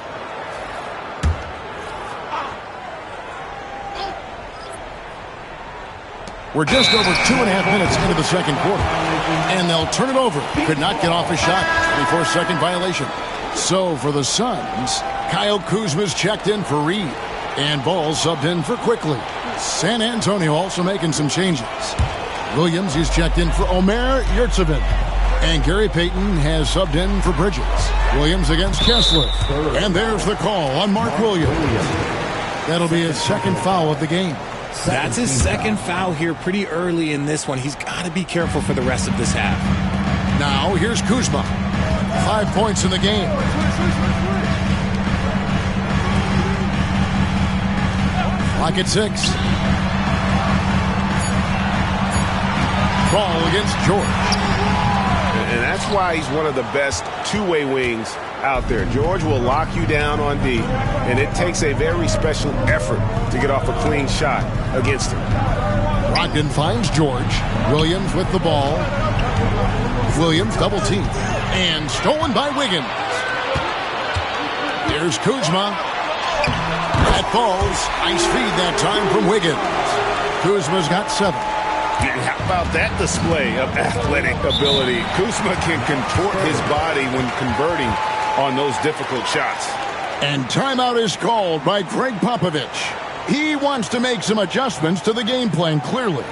We're just over 2.5 minutes into the second quarter. And they'll turn it over. Could not get off a shot. 24-second violation. So for the Suns, Kyle Kuzma's checked in for Reed. And Ball subbed in for Quickly. San Antonio also making some changes. Williams, he's checked in for Omer Yurtseven. And Gary Payton has subbed in for Bridges. Williams against Kessler. And there's the call on Mark Williams. That'll be his second foul of the game. That's his second foul here pretty early in this one. He's got to be careful for the rest of this half. Now, here's Kuzma. 5 points in the game. Clock at 6. Ball against George. And that's why he's one of the best two-way wings out there. George will lock you down on D, and it takes a very special effort to get off a clean shot against him. Brogdon finds George. Williams with the ball. Williams double team. And stolen by Wiggins. Here's Kuzma. That falls. Nice feed that time from Wiggins. Kuzma's got 7. And how about that display of athletic ability? Kuzma can contort his body when converting on those difficult shots. And timeout is called by Greg Popovich. He wants to make some adjustments to the game plan, clearly.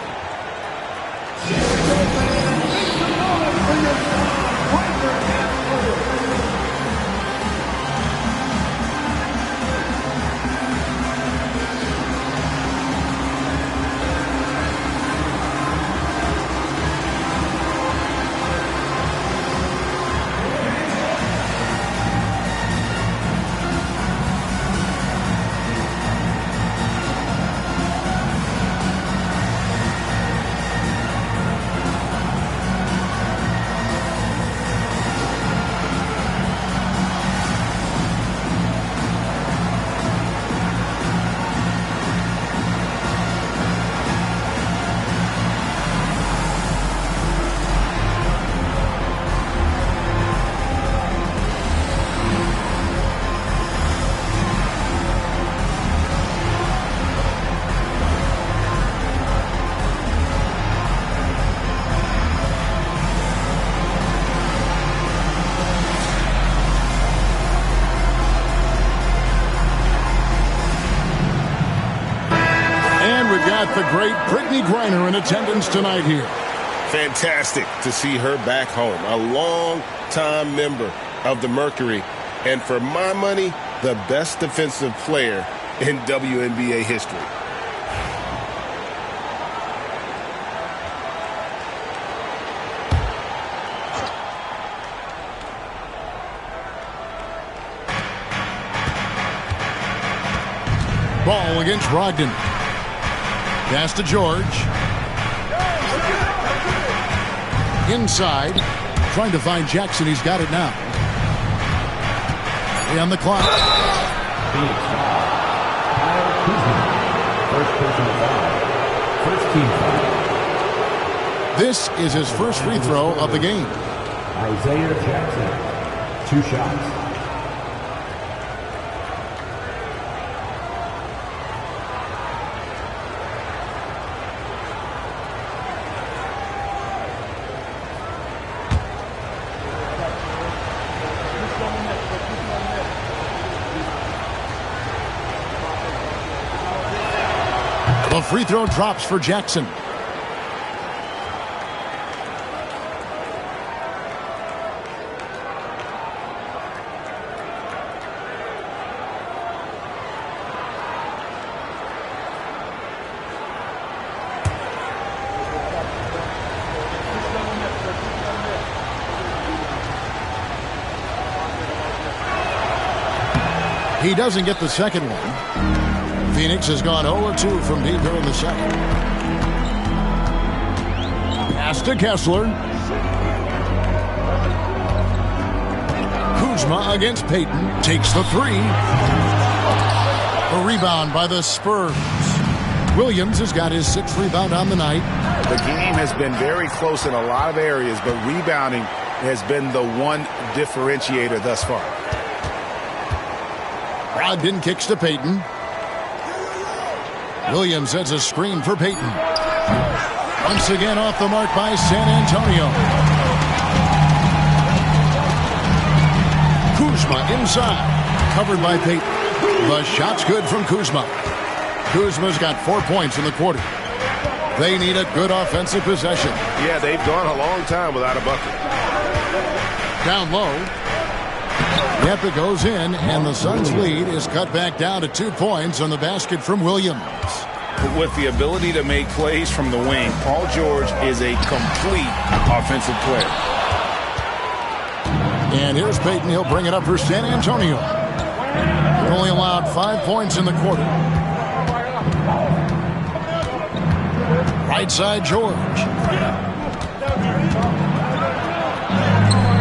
The great Brittany Griner in attendance tonight here. Fantastic to see her back home. A long-time member of the Mercury. And for my money, the best defensive player in WNBA history. Ball against Brogdon. Pass to George. Inside. Trying to find Jackson. He's got it now. 3 on the clock. First personal foul. First team foul. This is his first free throw of the game. Isaiah Jackson. 2 shots. The free throw drops for Jackson. He doesn't get the second one. Phoenix has gone 0-2 from deep here in the second. Pass to Kessler. Kuzma against Payton. Takes the 3. A rebound by the Spurs. Williams has got his 6th rebound on the night. The game has been very close in a lot of areas, but rebounding has been the one differentiator thus far. Brogdon kicks to Payton. Williams sets a screen for Payton. Once again off the mark by San Antonio. Kuzma inside. Covered by Payton. The shot's good from Kuzma. Kuzma's got 4 points in the quarter. They need a good offensive possession. Yeah, they've gone a long time without a bucket. Down low. Yep, it goes in, and the Suns' lead is cut back down to 2 points on the basket from Williams. With the ability to make plays from the wing, Paul George is a complete offensive player. And here's Payton. He'll bring it up for San Antonio. Only allowed 5 points in the quarter. Right side, George.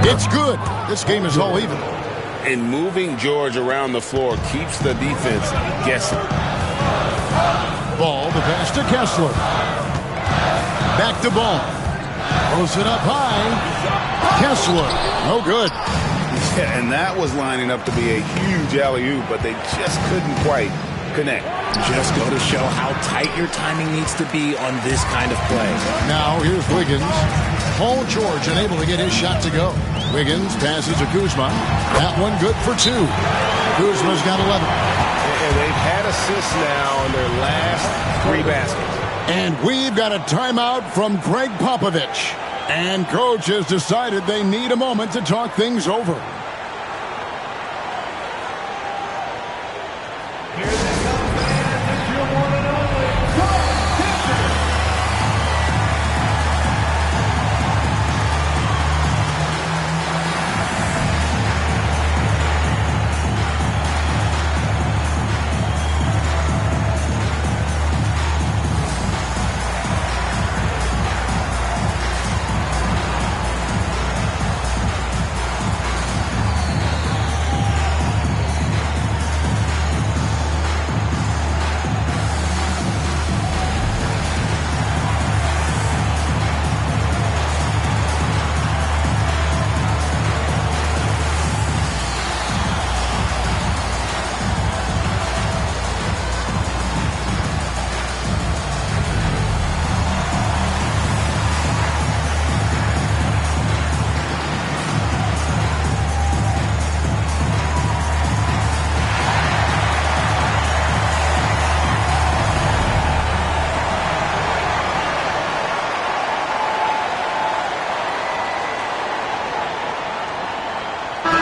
It's good. This game is all even. And moving George around the floor keeps the defense guessing. Ball, the pass to Kessler. Back to Ball. Throws it up high. Kessler, no good. Yeah, and that was lining up to be a huge alley-oop, but they just couldn't quite connect. Just go to show how tight your timing needs to be on this kind of play. Now here's Wiggins. Paul George unable to get his shot to go. Wiggins passes to Kuzma. That one good for 2. Kuzma's got 11. And they've had assists now on their last 3 baskets. And we've got a timeout from Greg Popovich. And coach has decided they need a moment to talk things over.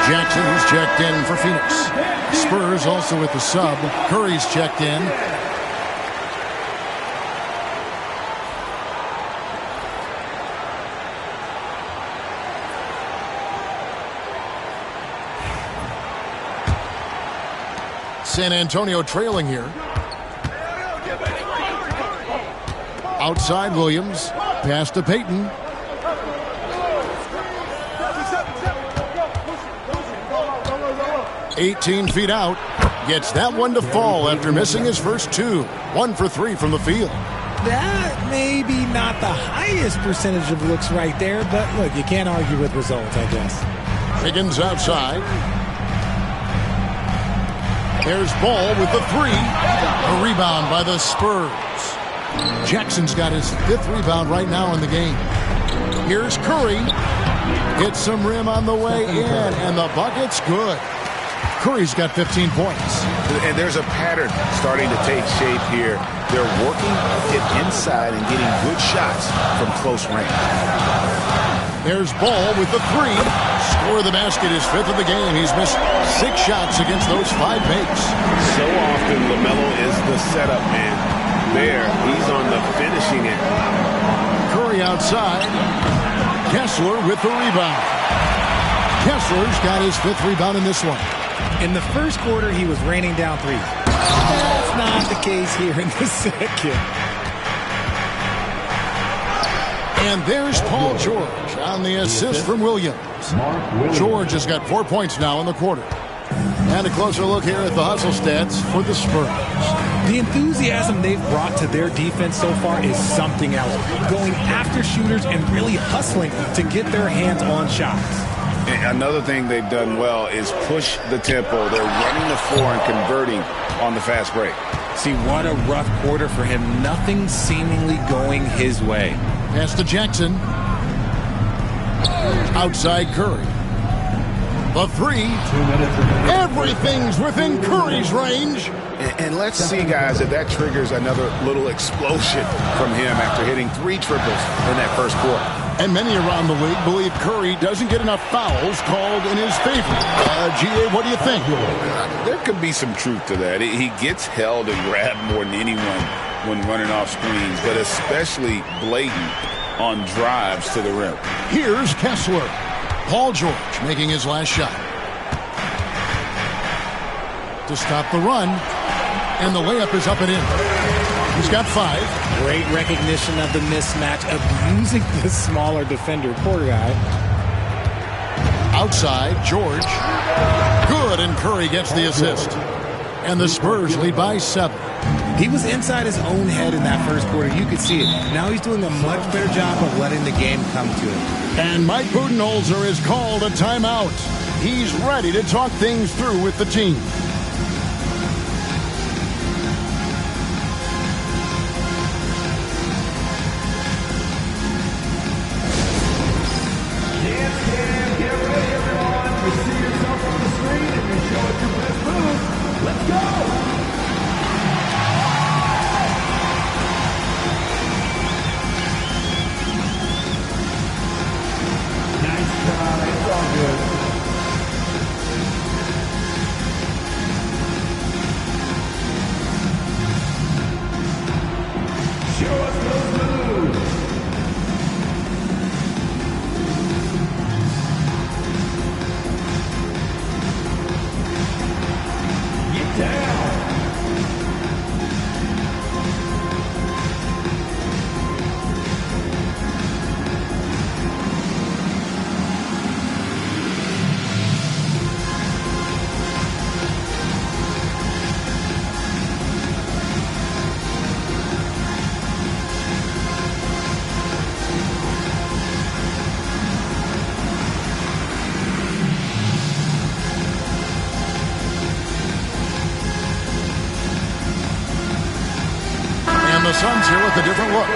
Jackson is checked in for Phoenix. Spurs also with the sub. Curry's checked in. San Antonio trailing here. Outside Williams. Pass to Payton. 18 feet out. Gets that one to fall after missing his first 2. 1 for 3 from the field. That may be not the highest percentage of looks right there, but look, you can't argue with results, I guess. Higgins outside. There's Ball with the 3. A rebound by the Spurs. Jackson's got his 5th rebound right now in the game. Here's Curry. Hits some rim on the way in, and the bucket's good. Curry's got 15 points. And there's a pattern starting to take shape here. They're working it inside and getting good shots from close range. There's Ball with the 3. Score of the basket is 5th of the game. He's missed 6 shots against those 5 makes. So often LaMelo is the setup man. There, he's on the finishing end. Curry outside. Kessler with the rebound. Kessler's got his 5th rebound in this one. In the first quarter, he was raining down threes. That's not the case here in the second. And there's Paul George on the assist from Williams. George has got 4 points now in the quarter. And a closer look here at the hustle stats for the Spurs. The enthusiasm they've brought to their defense so far is something else. Going after shooters and really hustling to get their hands on shots. And another thing they've done well is push the tempo. They're running the floor and converting on the fast break. See, what a rough quarter for him. Nothing seemingly going his way. Pass to Jackson. Outside Curry. The 3. Everything's within Curry's range. And let's see, guys, if that triggers another little explosion from him after hitting 3 triples in that first quarter. And many around the league believe Curry doesn't get enough fouls called in his favor. G.A., what do you think? There could be some truth to that. He gets held and grabbed more than anyone when running off screens, but especially blatant on drives to the rim. Here's Kessler. Paul George making his last shot. To stop the run, and the layup is up and in. He's got 5. Great recognition of the mismatch, abusing the smaller defender. Poor guy. Outside, George. Good, and Curry gets the assist. And the Spurs lead by 7. He was inside his own head in that first quarter. You could see it. Now he's doing a much better job of letting the game come to him. And Mike Budenholzer has called a timeout. He's ready to talk things through with the team. The Suns here with a different look.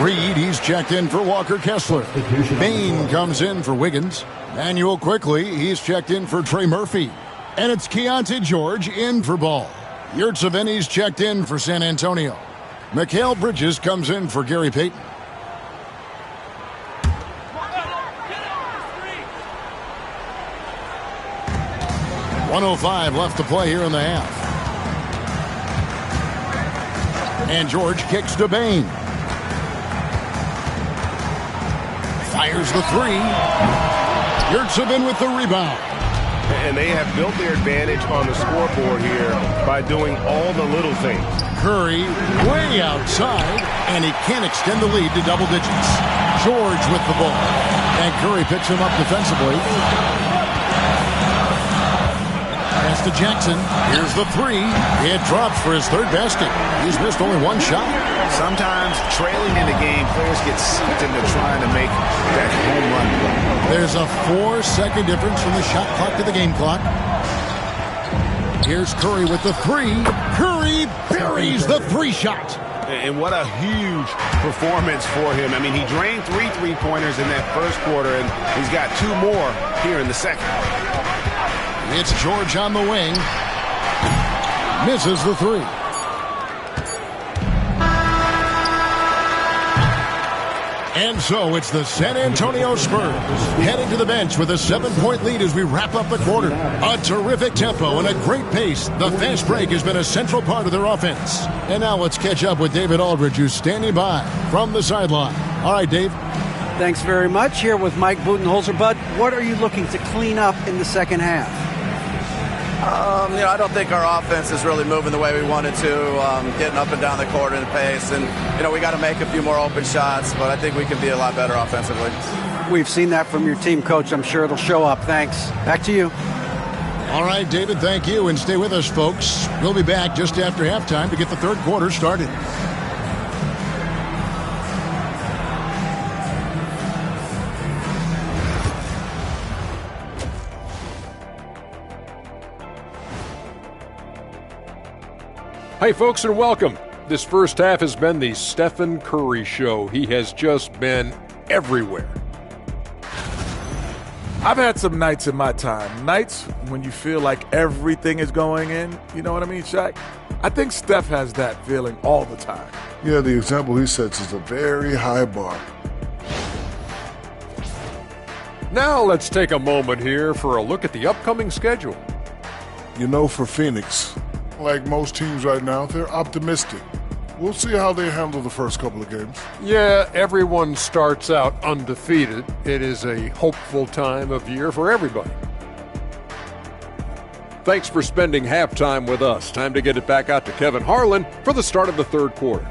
Reed, he's checked in for Walker Kessler. Bain comes in for Wiggins. Manuel Quickly, he's checked in for Trey Murphy. And it's Keontae George in for Ball. Yurtseven's checked in for San Antonio. Mikal Bridges comes in for Gary Payton. .105 left to play here in the half. And George kicks to Bain. Fires the 3. Yurtseven with the rebound. And they have built their advantage on the scoreboard here by doing all the little things. Curry way outside, and he can't extend the lead to double digits. George with the ball. And Curry picks him up defensively. Pass to Jackson. Here's the 3. It drops for his third basket. He's missed only one shot. Sometimes trailing in the game, players get sucked into trying to make that home run play. There's a 4-second difference from the shot clock to the game clock. Here's Curry with the 3. Curry buries the 3 shot. And what a huge performance for him. I mean, he drained 3 3-pointers in that first quarter, and he's got 2 more here in the second. It's George on the wing. Misses the 3. And so it's the San Antonio Spurs heading to the bench with a 7-point lead as we wrap up the quarter. A terrific tempo and a great pace. The fast break has been a central part of their offense. And now let's catch up with David Aldridge, who's standing by from the sideline. All right, Dave. Thanks very much. Here with Mike Budenholzer. Bud, what are you looking to clean up in the second half? I don't think our offense is really moving the way we wanted to, getting up and down the court in the pace. And, we got to make a few more open shots, but I think we can be a lot better offensively. We've seen that from your team, Coach. I'm sure it'll show up. Thanks. Back to you. All right, David, thank you. And stay with us, folks. We'll be back just after halftime to get the third quarter started. Hey, folks, and welcome. This first half has been the Stephen Curry Show. He has just been everywhere. I've had some nights in my time. Nights when you feel like everything is going in. You know what I mean, Shaq? I think Steph has that feeling all the time. Yeah, the example he sets is a very high bar. Now let's take a moment here for a look at the upcoming schedule. For Phoenix, like most teams right now, they're optimistic. We'll see how they handle the first couple of games. Yeah, everyone starts out undefeated. It is a hopeful time of year for everybody. Thanks for spending halftime with us. Time to get it back out to Kevin Harlan for the start of the third quarter.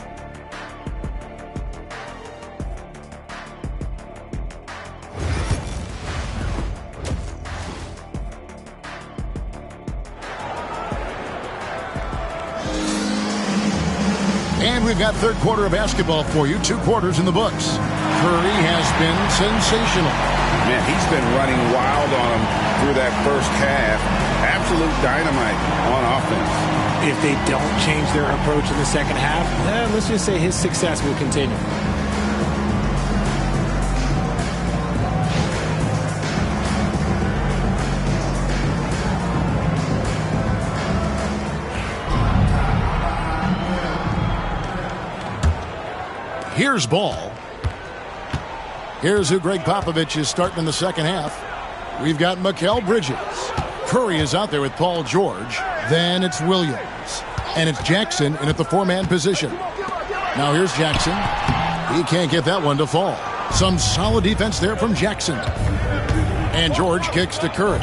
we've got third quarter of basketball for you. 2 quarters in the books. Curry has been sensational. Man, he's been running wild on him through that first half. Absolute dynamite on offense. If they don't change their approach in the second half, let's just say his success will continue. Here's Ball. Here's who Greg Popovich is starting in the second half. We've got Mikal Bridges. Curry is out there with Paul George. Then it's Williams. And it's Jackson in at the 4-man position. Now here's Jackson. He can't get that one to fall. Some solid defense there from Jackson. And George kicks to Curry.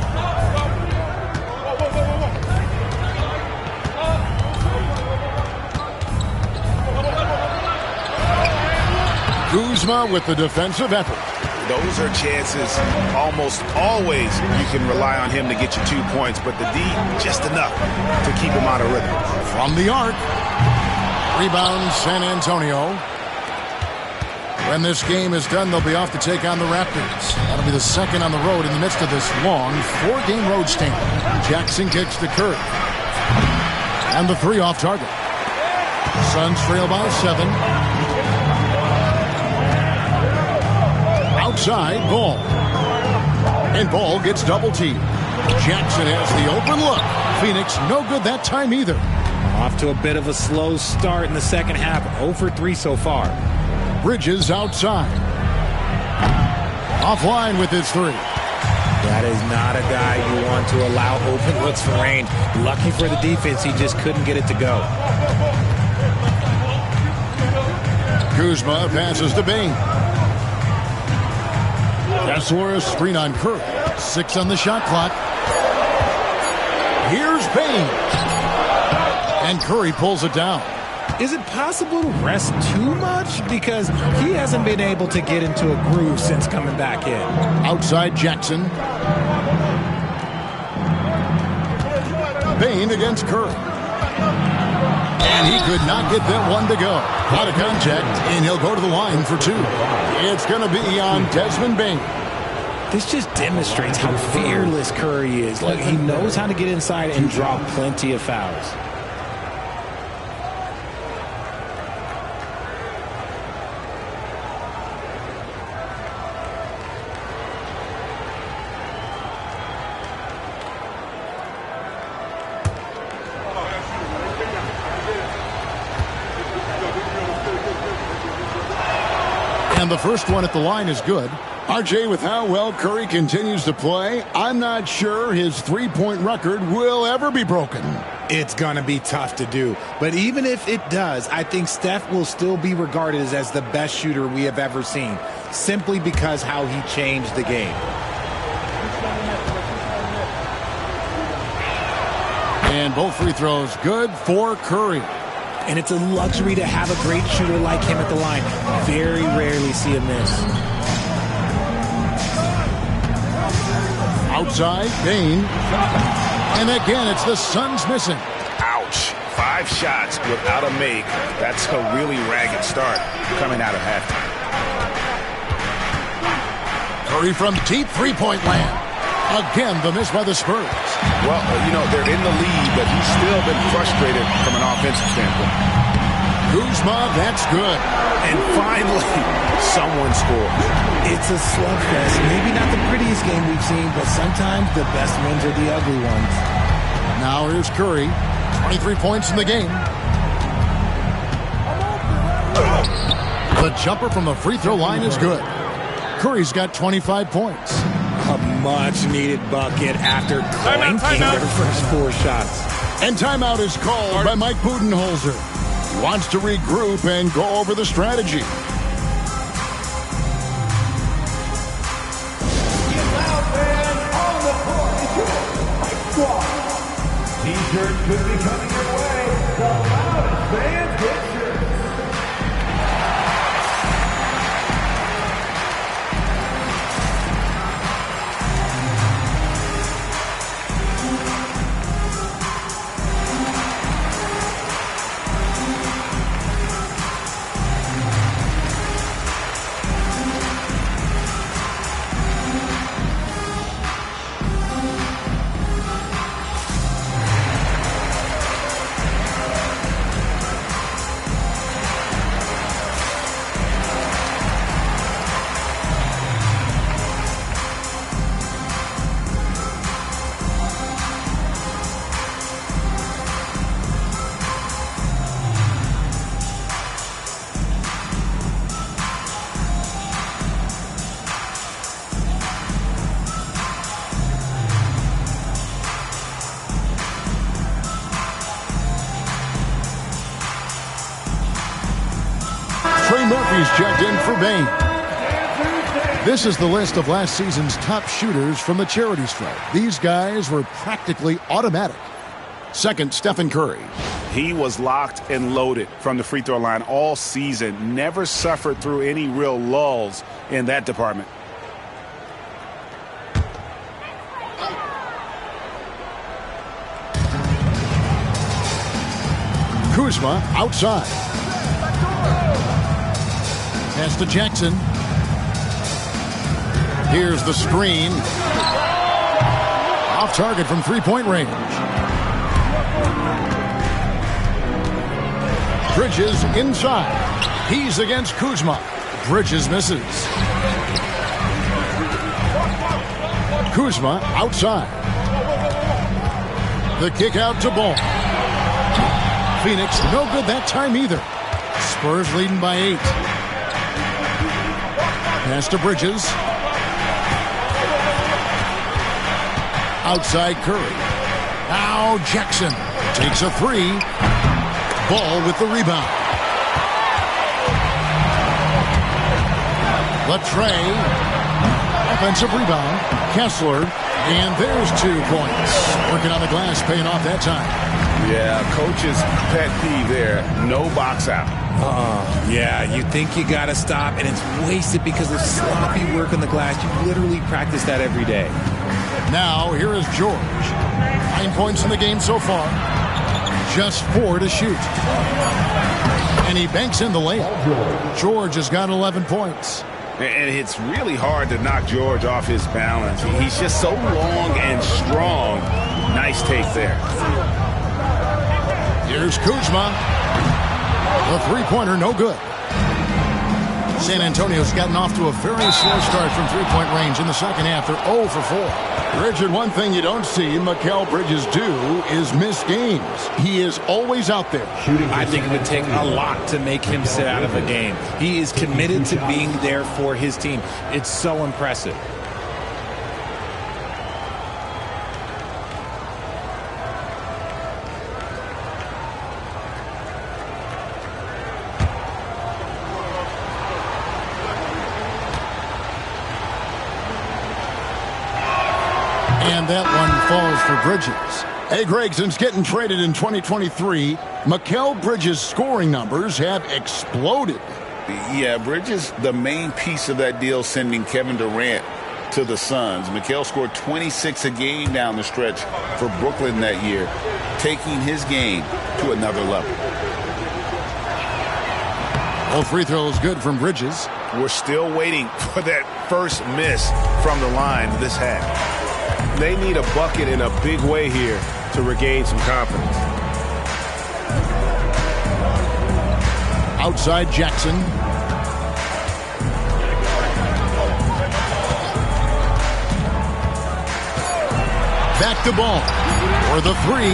Kuzma with the defensive effort. Those are chances almost always you can rely on him to get you 2 points, but the D, just enough to keep him out of rhythm. From the arc. Rebound San Antonio. When this game is done, they'll be off to take on the Raptors. That'll be the second on the road in the midst of this long 4-game road stint. Jackson kicks to Curry. And the 3 off target. Suns trail by 7. Outside, Ball. And Ball gets double teamed. Jackson has the open look. Phoenix no good that time either. Off to a bit of a slow start in the second half. 0 for 3 so far. Bridges outside. Offline with his 3. That is not a guy you want to allow open looks for range. Lucky for the defense, he just couldn't get it to go. Kuzma passes to Bane. Kasora screen on Curry. 6 on the shot clock. Here's Bane. And Curry pulls it down. Is it possible to rest too much? Because he hasn't been able to get into a groove since coming back in. Outside Jackson. Bane against Curry. And he could not get that one to go. Out of contact, and he'll go to the line for 2. It's going to be on Desmond Bane. This just demonstrates how fearless Curry is. Like, he knows how to get inside and draw plenty of fouls. And the first one at the line is good. RJ, with how well Curry continues to play, I'm not sure his 3-point record will ever be broken. It's going to be tough to do. But even if it does, I think Steph will still be regarded as the best shooter we have ever seen, simply because how he changed the game. And both free throws good for Curry. And it's a luxury to have a great shooter like him at the line. Very rarely see a miss. Outside, Bane. And again, it's the Suns missing. Ouch. 5 shots without a make. That's a really ragged start coming out of halftime. Curry from deep 3-point land. Again, the miss by the Spurs. Well, you know, they're in the lead, but he's still been frustrated from an offensive standpoint. Kuzma, that's good. And finally, someone scores. It's a slugfest. Maybe not the prettiest game we've seen, but sometimes the best wins are the ugly ones. Now here's Curry. 23 points in the game. The jumper from the free throw line is good. Curry's got 25 points. A much-needed bucket after clanking their first 4 shots. And timeout is called by Mike Budenholzer. Wants to regroup and go over the strategy. T-shirt could be coming your way. The loudest fans get shirts. for Bane. This is the list of last season's top shooters from the charity stripe. These guys were practically automatic. Second, Stephen Curry. He was locked and loaded from the free throw line all season. Never suffered through any real lulls in that department. Kuzma outside. Pass to Jackson. Here's the screen. Off target from three-point range. Bridges inside. He's against Kuzma. Bridges misses. Kuzma outside. The kick out to Ball. Phoenix no good that time either. Spurs leading by 8. Pass to Bridges. Outside Curry. Now Jackson takes a 3. Ball with the rebound. Latrey. Offensive rebound. Kessler. And there's 2 points. Working on the glass, paying off that time. Yeah, coach's pet peeve there. No box out. Yeah, you think you got to stop, and it's wasted because of sloppy work on the glass. You literally practice that every day. Now, here is George. 9 points in the game so far. Just 4 to shoot. And he banks in the layup. George has got 11 points. And it's really hard to knock George off his balance. He's just so long and strong. Nice take there. Here's Kuzma. The three-pointer, no good. San Antonio's gotten off to a very slow start from three-point range in the second half. They're 0 for 4. Richard, one thing you don't see Mikal Bridges do is miss games. He is always out there. I think it would take a lot to make him sit out of a game. He is committed to being there for his team. It's so impressive. And that one falls for Bridges. Hey, Greg, since getting traded in 2023, Mikal Bridges' scoring numbers have exploded. Yeah, Bridges, the main piece of that deal, sending Kevin Durant to the Suns. Mikal scored 26 a game down the stretch for Brooklyn that year, taking his game to another level. All free throws good from Bridges. We're still waiting for that first miss from the line this half. They need a bucket in a big way here to regain some confidence. Outside Jackson. Back to Ball. For the 3.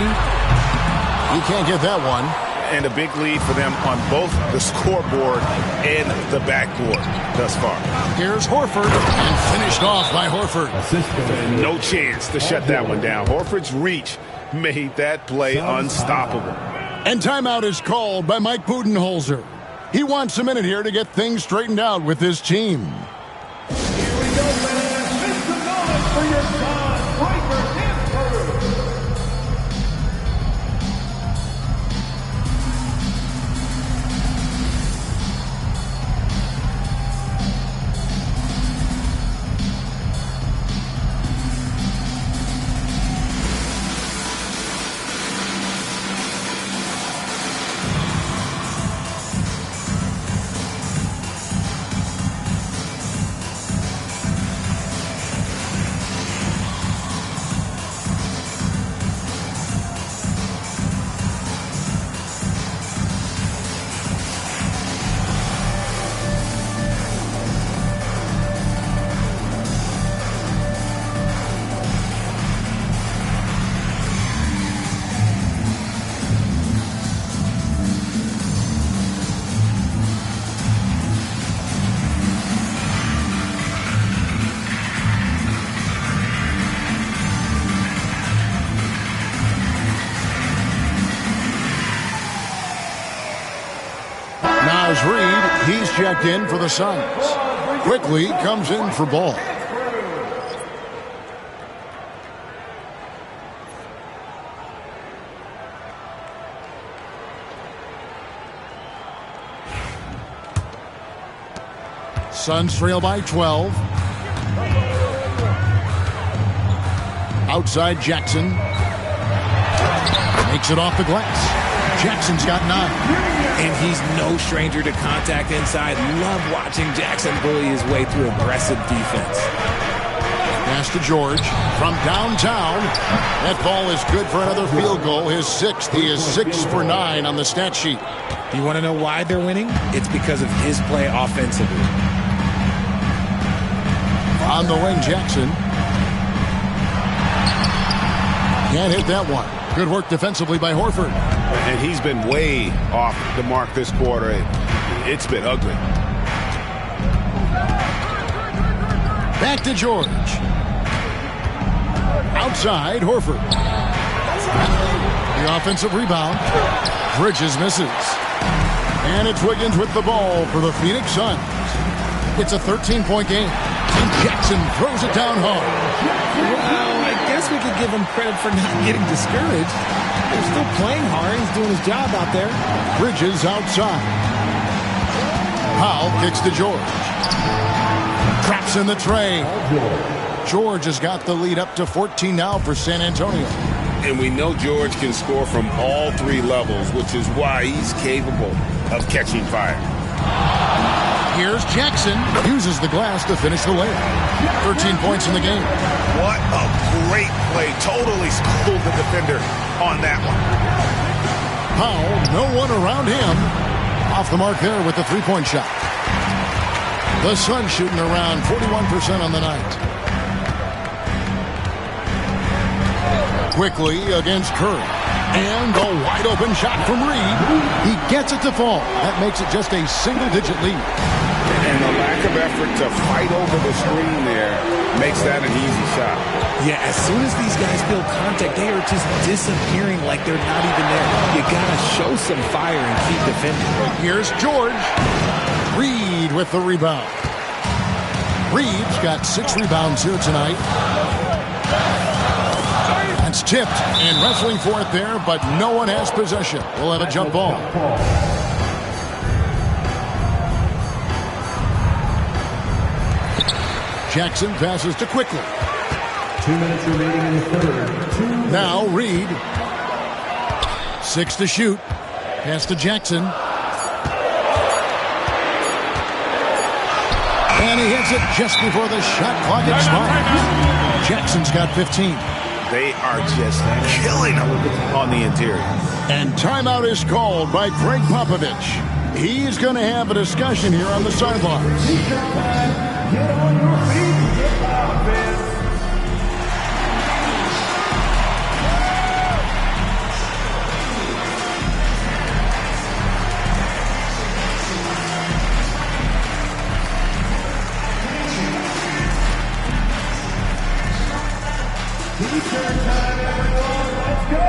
You can't get that one. And a big lead for them on both the scoreboard and the backboard thus far. Here's Horford, and finished off by Horford. No chance to shut that one down. Horford's reach made that play unstoppable. And timeout is called by Mike Budenholzer. He wants a minute here to get things straightened out with his team. checked in for the Suns. Quickly comes in for Ball. Suns trail by 12. Outside Jackson. Makes it off the glass. Jackson's got 9. And he's no stranger to contact inside. Love watching Jackson bully his way through aggressive defense. Pass to George from downtown. That ball is good for another field goal. His 6th. He is 6 for 9 on the stat sheet. You want to know why they're winning? It's because of his play offensively. On the wing, Jackson. Can't hit that one. Good work defensively by Horford. And he's been way off the mark this quarter. It's been ugly. Back to George. Outside, Horford. The offensive rebound. Bridges misses. And it's Wiggins with the ball for the Phoenix Suns. It's a 13-point game. And Jackson throws it down hard. Well, I guess we could give him credit for not getting discouraged. They're still playing hard. He's doing his job out there. Bridges outside. Powell kicks to George. Traps in the tray. George has got the lead up to 14 now for San Antonio. And we know George can score from all 3 levels, which is why he's capable of catching fire. Here's Jackson. Uses the glass to finish the layup. 13 points in the game. What a great play. Totally schooled the defender on that one. Powell, no one around him. Off the mark there with the 3-point shot. The Suns shooting around 41% on the night. Quickly against Curry. And a wide open shot from Reed. He gets it to fall. That makes it just a single-digit lead. And the lack of effort to fight over the screen there makes that an easy shot. Yeah, as soon as these guys feel contact, they are just disappearing like they're not even there. You gotta show some fire and keep defending. Here's George. Reed with the rebound. Reed's got 6 rebounds here tonight. It's tipped and wrestling for it there, but no one has possession. We'll have a jump ball. Jackson passes to Quickly. 2 minutes remaining in the third. Now Reed. 6 to shoot. Pass to Jackson. And he hits it just before the shot clock expires. Jackson's got 15. They are just killing him on the interior. And timeout is called by Greg Popovich. He's going to have a discussion here on the sidelines. Get on your feet and get out, man. T-shirt time, everyone. Let's go.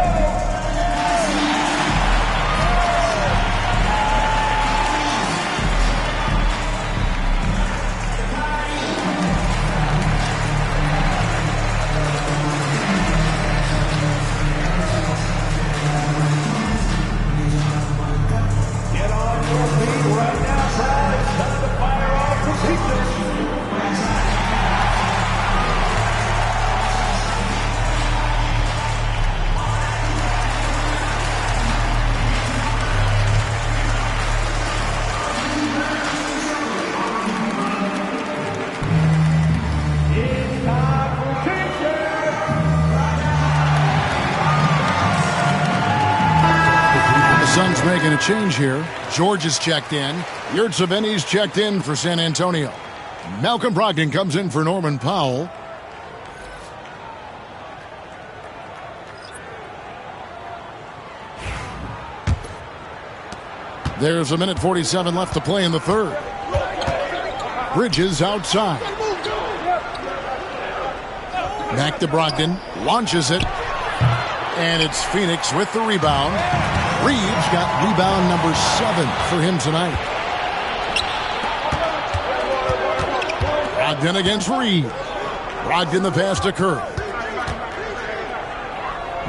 Get on your feet right now, crowd. It's time to fire off the pizza. Suns making a change here. George is checked in. Yurtseven's checked in for San Antonio. Malcolm Brogdon comes in for Norman Powell. There's 1:47 left to play in the third. Bridges outside. Back to Brogdon. Launches it. And it's Phoenix with the rebound. Reeves got rebound number 7 for him tonight. Brogdon against Reed. Brogdon the pass to Curry.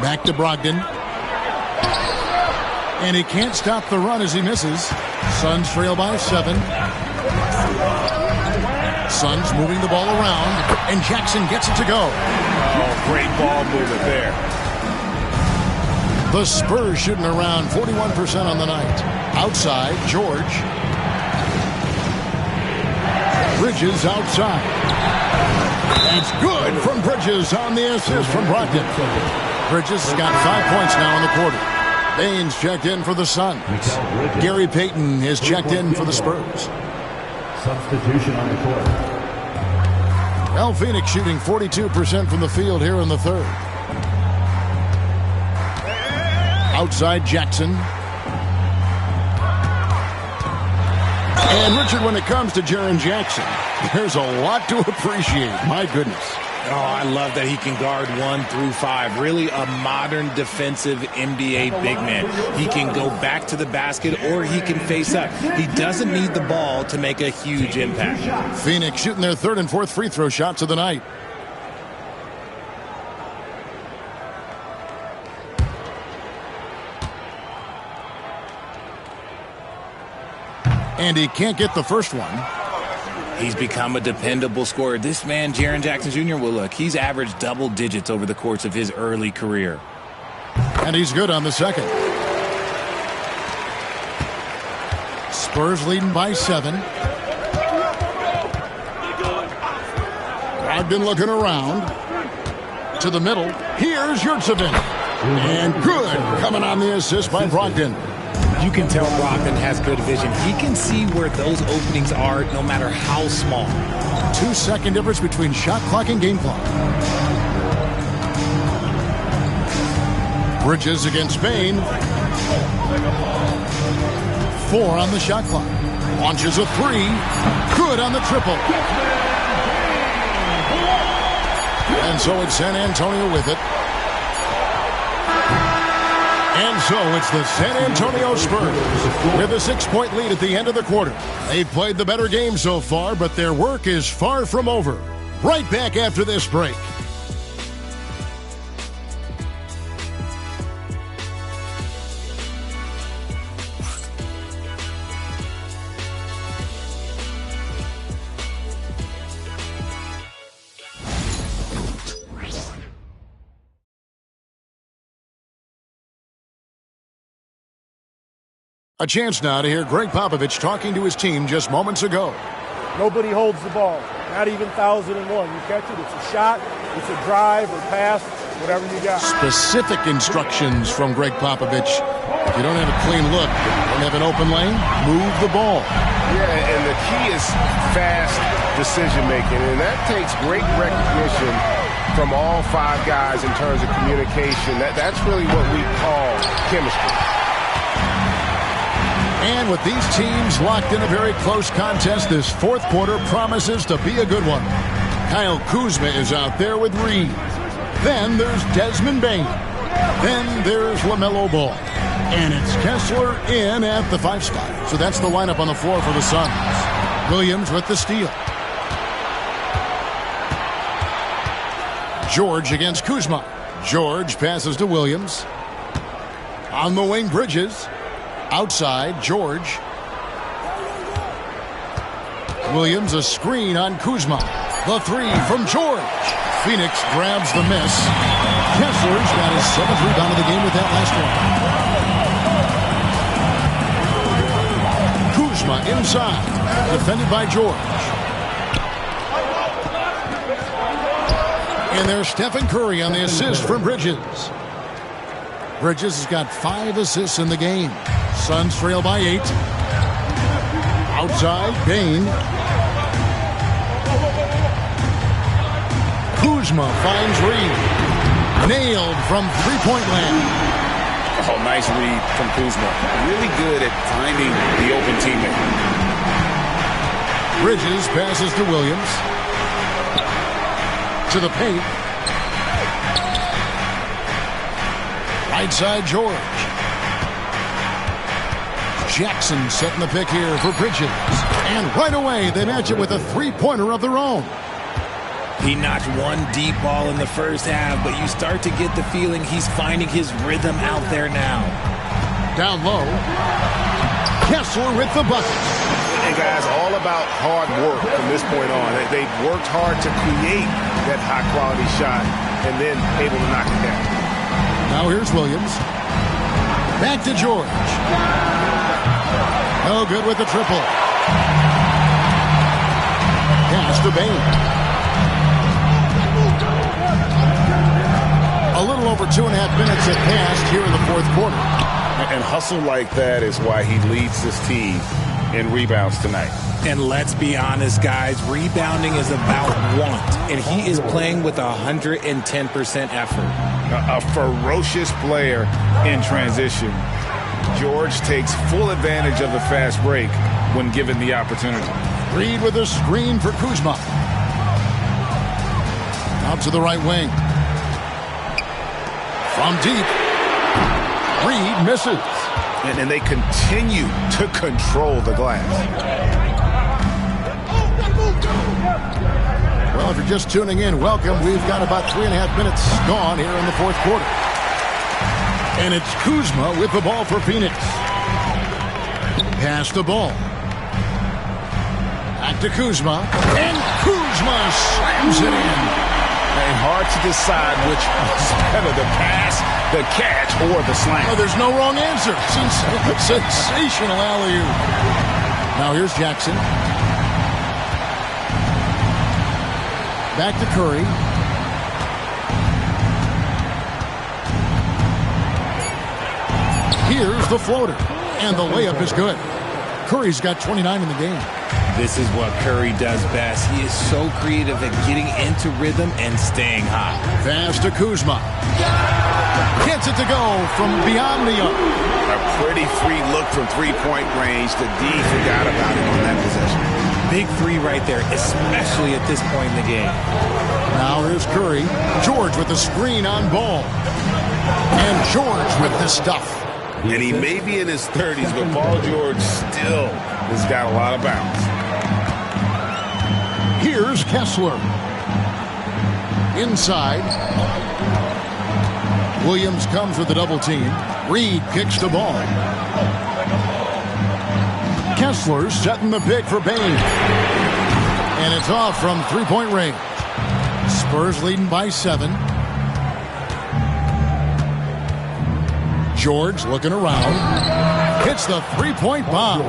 Back to Brogdon. And he can't stop the run as he misses. Suns trail by 7. Suns moving the ball around, and Jackson gets it to go. Oh, great ball movement there. The Spurs shooting around 41% on the night. Outside, George. Bridges outside. That's good from Bridges on the assist from Brogdon. Bridges has got 5 points now in the quarter. Baines checked in for the Suns. Gary Payton is checked in for the Spurs. Substitution on the court. Well, Phoenix shooting 42% from the field here in the third. Outside Jackson. And Richard, when it comes to Jaren Jackson, there's a lot to appreciate. My goodness. Oh, I love that he can guard 1 through 5. Really a modern defensive NBA big man. He can go back to the basket or he can face up. He doesn't need the ball to make a huge impact. Phoenix shooting their 3rd and 4th free throw shots of the night. And he can't get the first one. He's become a dependable scorer. This man, Jaren Jackson Jr., well, look, he's averaged double digits over the course of his early career. And he's good on the second. Spurs leading by 7. Brogdon looking around. To the middle. Here's Yurtseven. And good coming on the assist by Brogdon. You can tell Brogdon has good vision. He can see where those openings are no matter how small. 2-second difference between shot clock and game clock. Bridges against Bane. 4 on the shot clock. Launches a 3. Good on the triple. And so it's San Antonio with it. And so it's the San Antonio Spurs with a 6-point lead at the end of the quarter. They've played the better game so far, but their work is far from over. Right back after this break. A chance now to hear Greg Popovich talking to his team just moments ago. Nobody holds the ball, not even 1,001. You catch it, it's a shot, it's a drive or pass, whatever you got. Specific instructions from Greg Popovich. If you don't have a clean look, don't have an open lane, move the ball. Yeah, and the key is fast decision-making, and that takes great recognition from all 5 guys in terms of communication. That's really what we call chemistry. And with these teams locked in a very close contest, this 4th quarter promises to be a good one. Kyle Kuzma is out there with Reed. Then there's Desmond Bane. Then there's LaMelo Ball. And it's Kessler in at the 5 spot. So that's the lineup on the floor for the Suns. Williams with the steal. George against Kuzma. George passes to Williams. On the wing, Bridges. Outside, George. Williams, a screen on Kuzma. The 3 from George. Phoenix grabs the miss. Kessler's got his 7th rebound of the game with that last one. Kuzma inside. Defended by George. And there's Stephen Curry on the assist from Bridges. Bridges has got 5 assists in the game. Suns trail by 8. Outside, Bane. Kuzma finds Reed. Nailed from 3-point land. Oh, nice read from Kuzma. Really good at finding the open teammate. Bridges passes to Williams. To the paint. Right side, George. Jackson setting the pick here for Bridges. And right away, they match it with a three-pointer of their own. He notched one deep ball in the first half, but you start to get the feeling he's finding his rhythm out there now. Down low. Kessler with the bucket. And guys, all about hard work from this point on. They've worked hard to create that high-quality shot and then able to knock it down. Now here's Williams. Back to George. No good with the triple. Pass to Bain. A little over 2.5 minutes have passed here in the fourth quarter. And hustle like that is why he leads this team in rebounds tonight. And let's be honest, guys, rebounding is about want, and he is playing with 110% effort. A ferocious player in transition. George takes full advantage of the fast break when given the opportunity. Reed with a screen for Kuzma. Out to the right wing. From deep. Reed misses. And they continue to control the glass. Well, if you're just tuning in, welcome. We've got about 3.5 minutes gone here in the fourth quarter. And it's Kuzma with the ball for Phoenix. Pass the ball. Back to Kuzma. And Kuzma slams it in. And hard to decide which was better, the pass, the catch, or the slam. Oh, there's no wrong answer. Sensational alley-oop. Now here's Jackson. Back to Curry. Here's the floater. And the layup is good. Curry's got 29 in the game. This is what Curry does best. He is so creative at getting into rhythm and staying hot. Pass to Kuzma. Gets it to go from beyond the arc. A pretty free look from three-point range. The D forgot about him on that possession. Big three right there, especially at this point in the game. Now here's Curry. George with the screen on ball. And George with the stuff. And he may be in his 30s, but Paul George still has got a lot of bounce. Here's Kessler. Inside. Williams comes with the double team. Reed kicks the ball. Kessler setting the pick for Bain. And it's off from three-point range. Spurs leading by 7. George looking around. Hits the three-point bomb.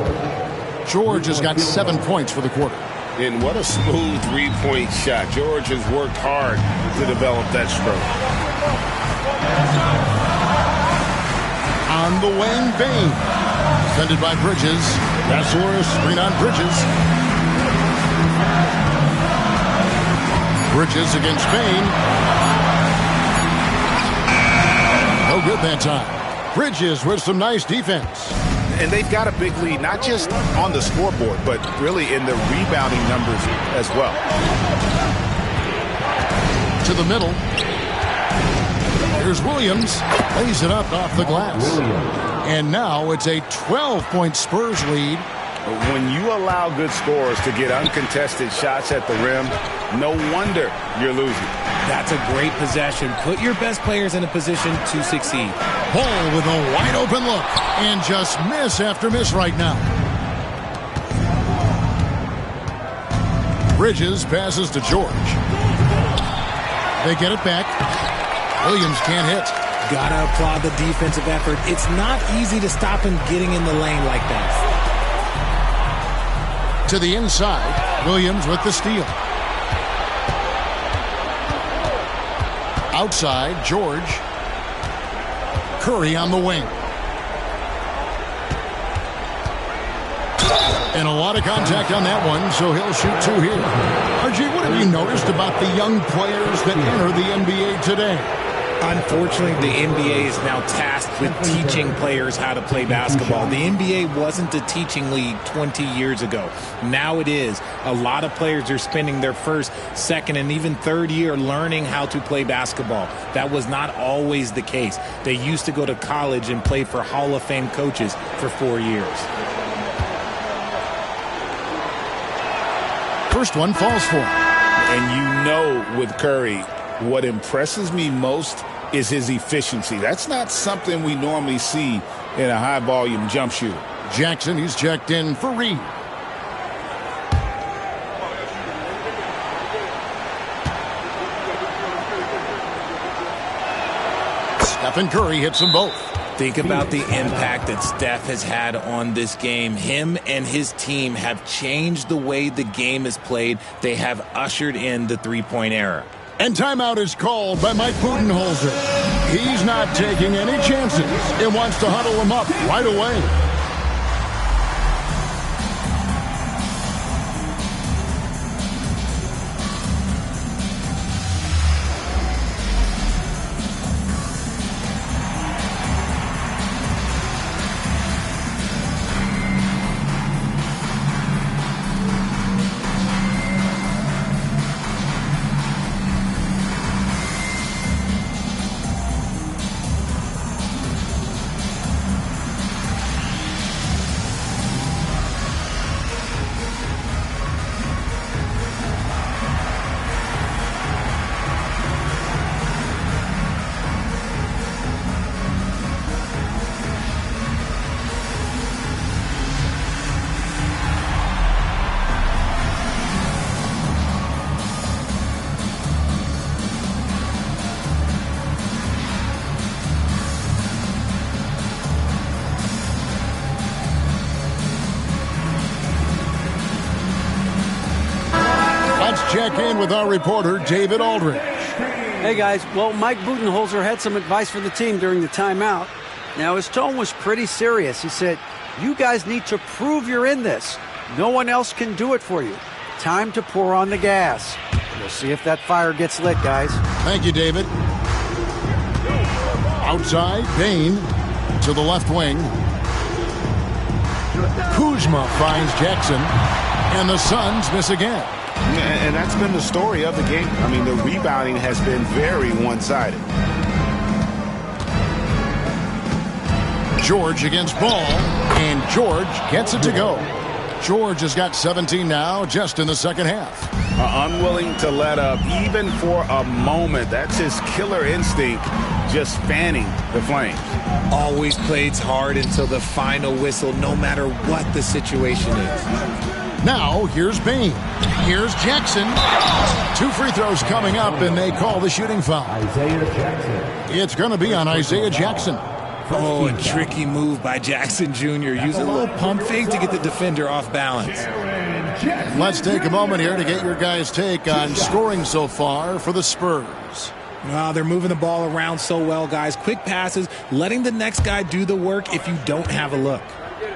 George has got 7 points for the quarter. And what a smooth three-point shot. George has worked hard to develop that stroke. On the wing, Bain. Defended by Bridges. Kessler, screen on Bridges. Bridges against Bain. No good that time. Bridges with some nice defense. And they've got a big lead, not just on the scoreboard, but really in the rebounding numbers as well. To the middle. Here's Williams. Lays it up off the glass. And now it's a 12-point Spurs lead. When you allow good scorers to get uncontested shots at the rim, no wonder you're losing. That's a great possession. Put your best players in a position to succeed. Paul with a wide open look. And just miss after miss right now. Bridges passes to George. They get it back. Williams can't hit. Gotta applaud the defensive effort. It's not easy to stop him getting in the lane like that. To the inside. Williams with the steal. Outside, George. Curry on the wing. And a lot of contact on that one, so he'll shoot 2 here. RG, what have you noticed about the young players that enter the NBA today? Unfortunately, the NBA is now tasked with teaching players how to play basketball. The NBA wasn't a teaching league 20 years ago. Now it is. A lot of players are spending their first, second, and even third year learning how to play basketball. That was not always the case. They used to go to college and play for Hall of Fame coaches for 4 years. first one falls for him. And you know with Curry, what impresses me most is his efficiency. That's not something we normally see in a high-volume jump shooter. Jackson, he's checked in for Reed. Stephen Curry hits them both. Think about the impact that Steph has had on this game. Him and his team have changed the way the game is played. They have ushered in the three-point era. And timeout is called by Mike Budenholzer. He's not taking any chances and wants to huddle them up right away. Check in with our reporter, David Aldridge. Hey, guys. Well, Mike Budenholzer had some advice for the team during the timeout. Now, his tone was pretty serious. He said, you guys need to prove you're in this. No one else can do it for you. Time to pour on the gas. We'll see if that fire gets lit, guys. Thank you, David. Outside, Bane to the left wing. Kuzma finds Jackson, and the Suns miss again. And that's been the story of the game. I mean, the rebounding has been very one-sided. George against Ball, and George gets it to go. George has got 17 now, just in the second half. Unwilling to let up, even for a moment. That's his killer instinct, just fanning the flames. Always plays hard until the final whistle, no matter what the situation is. Now, here's Bane. Here's Jackson. 2 free throws coming up, and they call the shooting foul. Isaiah Jackson. It's going to be on Isaiah Jackson. Oh, a tricky move by Jackson Jr. Using a little pump fake to get the defender off balance. Let's take a moment here to get your guys' take on scoring so far for the Spurs. Wow, they're moving the ball around so well, guys. Quick passes, letting the next guy do the work if you don't have a look.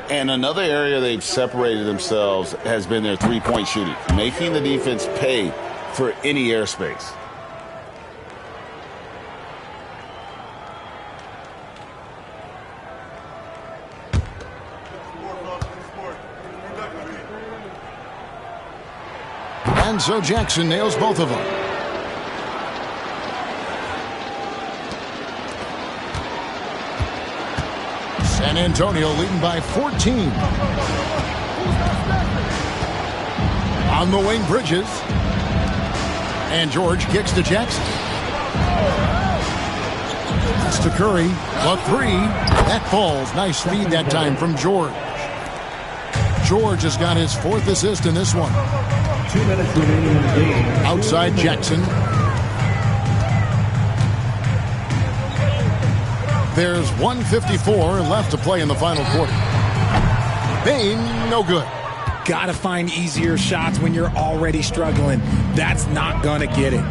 And another area they've separated themselves has been their three-point shooting, making the defense pay for any airspace. And so Jackson nails both of them. San Antonio leading by 14. On the wing, Bridges. And George kicks to Jackson. That's to Curry. A 3. That falls. Nice speed that time from George. George has got his 4th assist in this one. 2 minutes remaining in the game. Outside Jackson. There's 1:54 left to play in the final quarter. Bane, no good. Gotta find easier shots when you're already struggling. That's not gonna get it.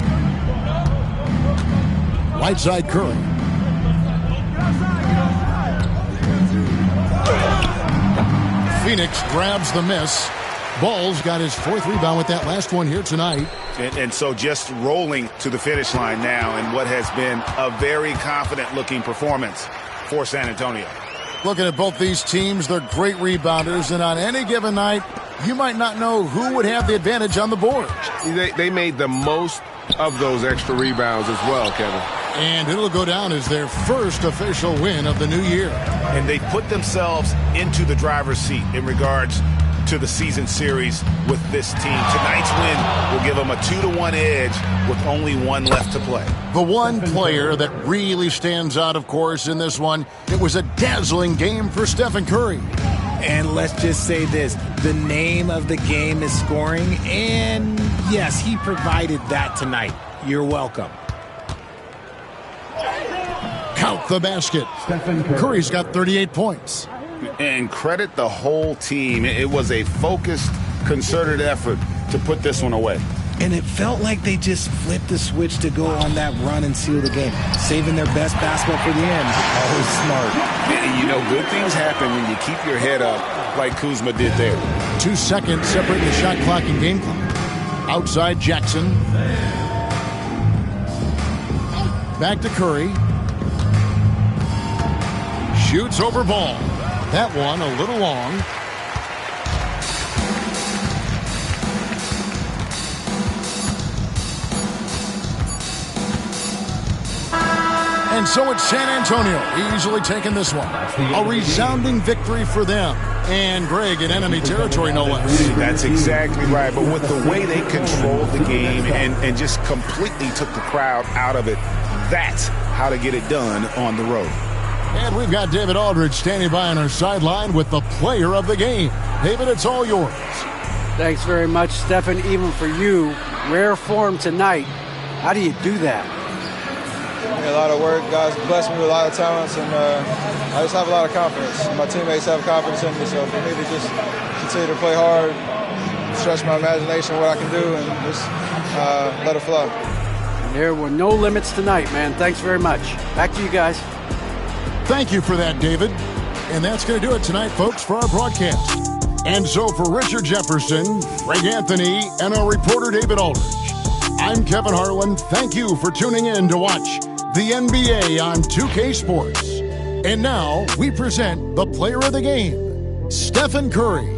Right side Curry. Phoenix grabs the miss. Ball's got his 4th rebound with that last one here tonight. And so just rolling to the finish line now in what has been a very confident-looking performance for San Antonio. Looking at both these teams, they're great rebounders, and on any given night, you might not know who would have the advantage on the board. They made the most of those extra rebounds as well, Kevin. And it'll go down as their first official win of the new year. And they put themselves into the driver's seat in regards to the season series with this team. Tonight's win will give them a 2-1 edge with only one left to play. The one player that really stands out, of course, in this one, it was a dazzling game for Stephen Curry. And let's just say this, the name of the game is scoring, and yes, he provided that tonight. You're welcome. Count the basket. Curry's got 38 points. And credit the whole team. It was a focused, concerted effort to put this one away. And it felt like they just flipped the switch to go on that run and seal the game, saving their best basketball for the end. Always smart. And you know, good things happen when you keep your head up like Kuzma did there. 2 seconds separating the shot clock and game clock. Outside Jackson. Back to Curry. Shoots over ball. That one a little long. And so it's San Antonio easily taking this one. A resounding victory for them. And Greg in enemy territory, no less. That's exactly right. But with the way they controlled the game and just completely took the crowd out of it, that's how to get it done on the road. And we've got David Aldridge standing by on our sideline with the player of the game. David, it's all yours. Thanks very much, Stephen. Even for you, rare form tonight. How do you do that? A lot of work. Guys blessed me with a lot of talents, and I just have a lot of confidence. My teammates have confidence in me, so for me to just continue to play hard, stretch my imagination, what I can do, and just let it flow. There were no limits tonight, man. Thanks very much. Back to you guys. Thank you for that, David. And that's going to do it tonight, folks, for our broadcast. And so for Richard Jefferson, Greg Anthony, and our reporter David Aldridge, I'm Kevin Harlan. Thank you for tuning in to watch the NBA on 2K Sports. And now we present the player of the game, Stephen Curry.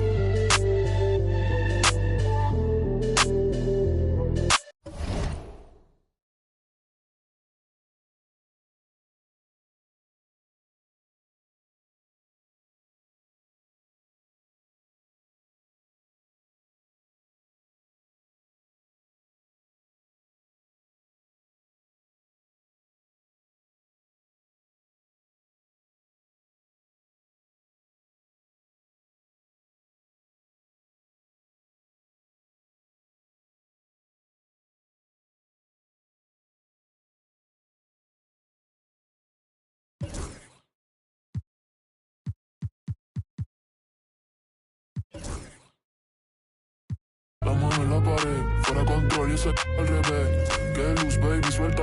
La mano en la pared, fuera control y ese al revés. Que luz, baby, suelta.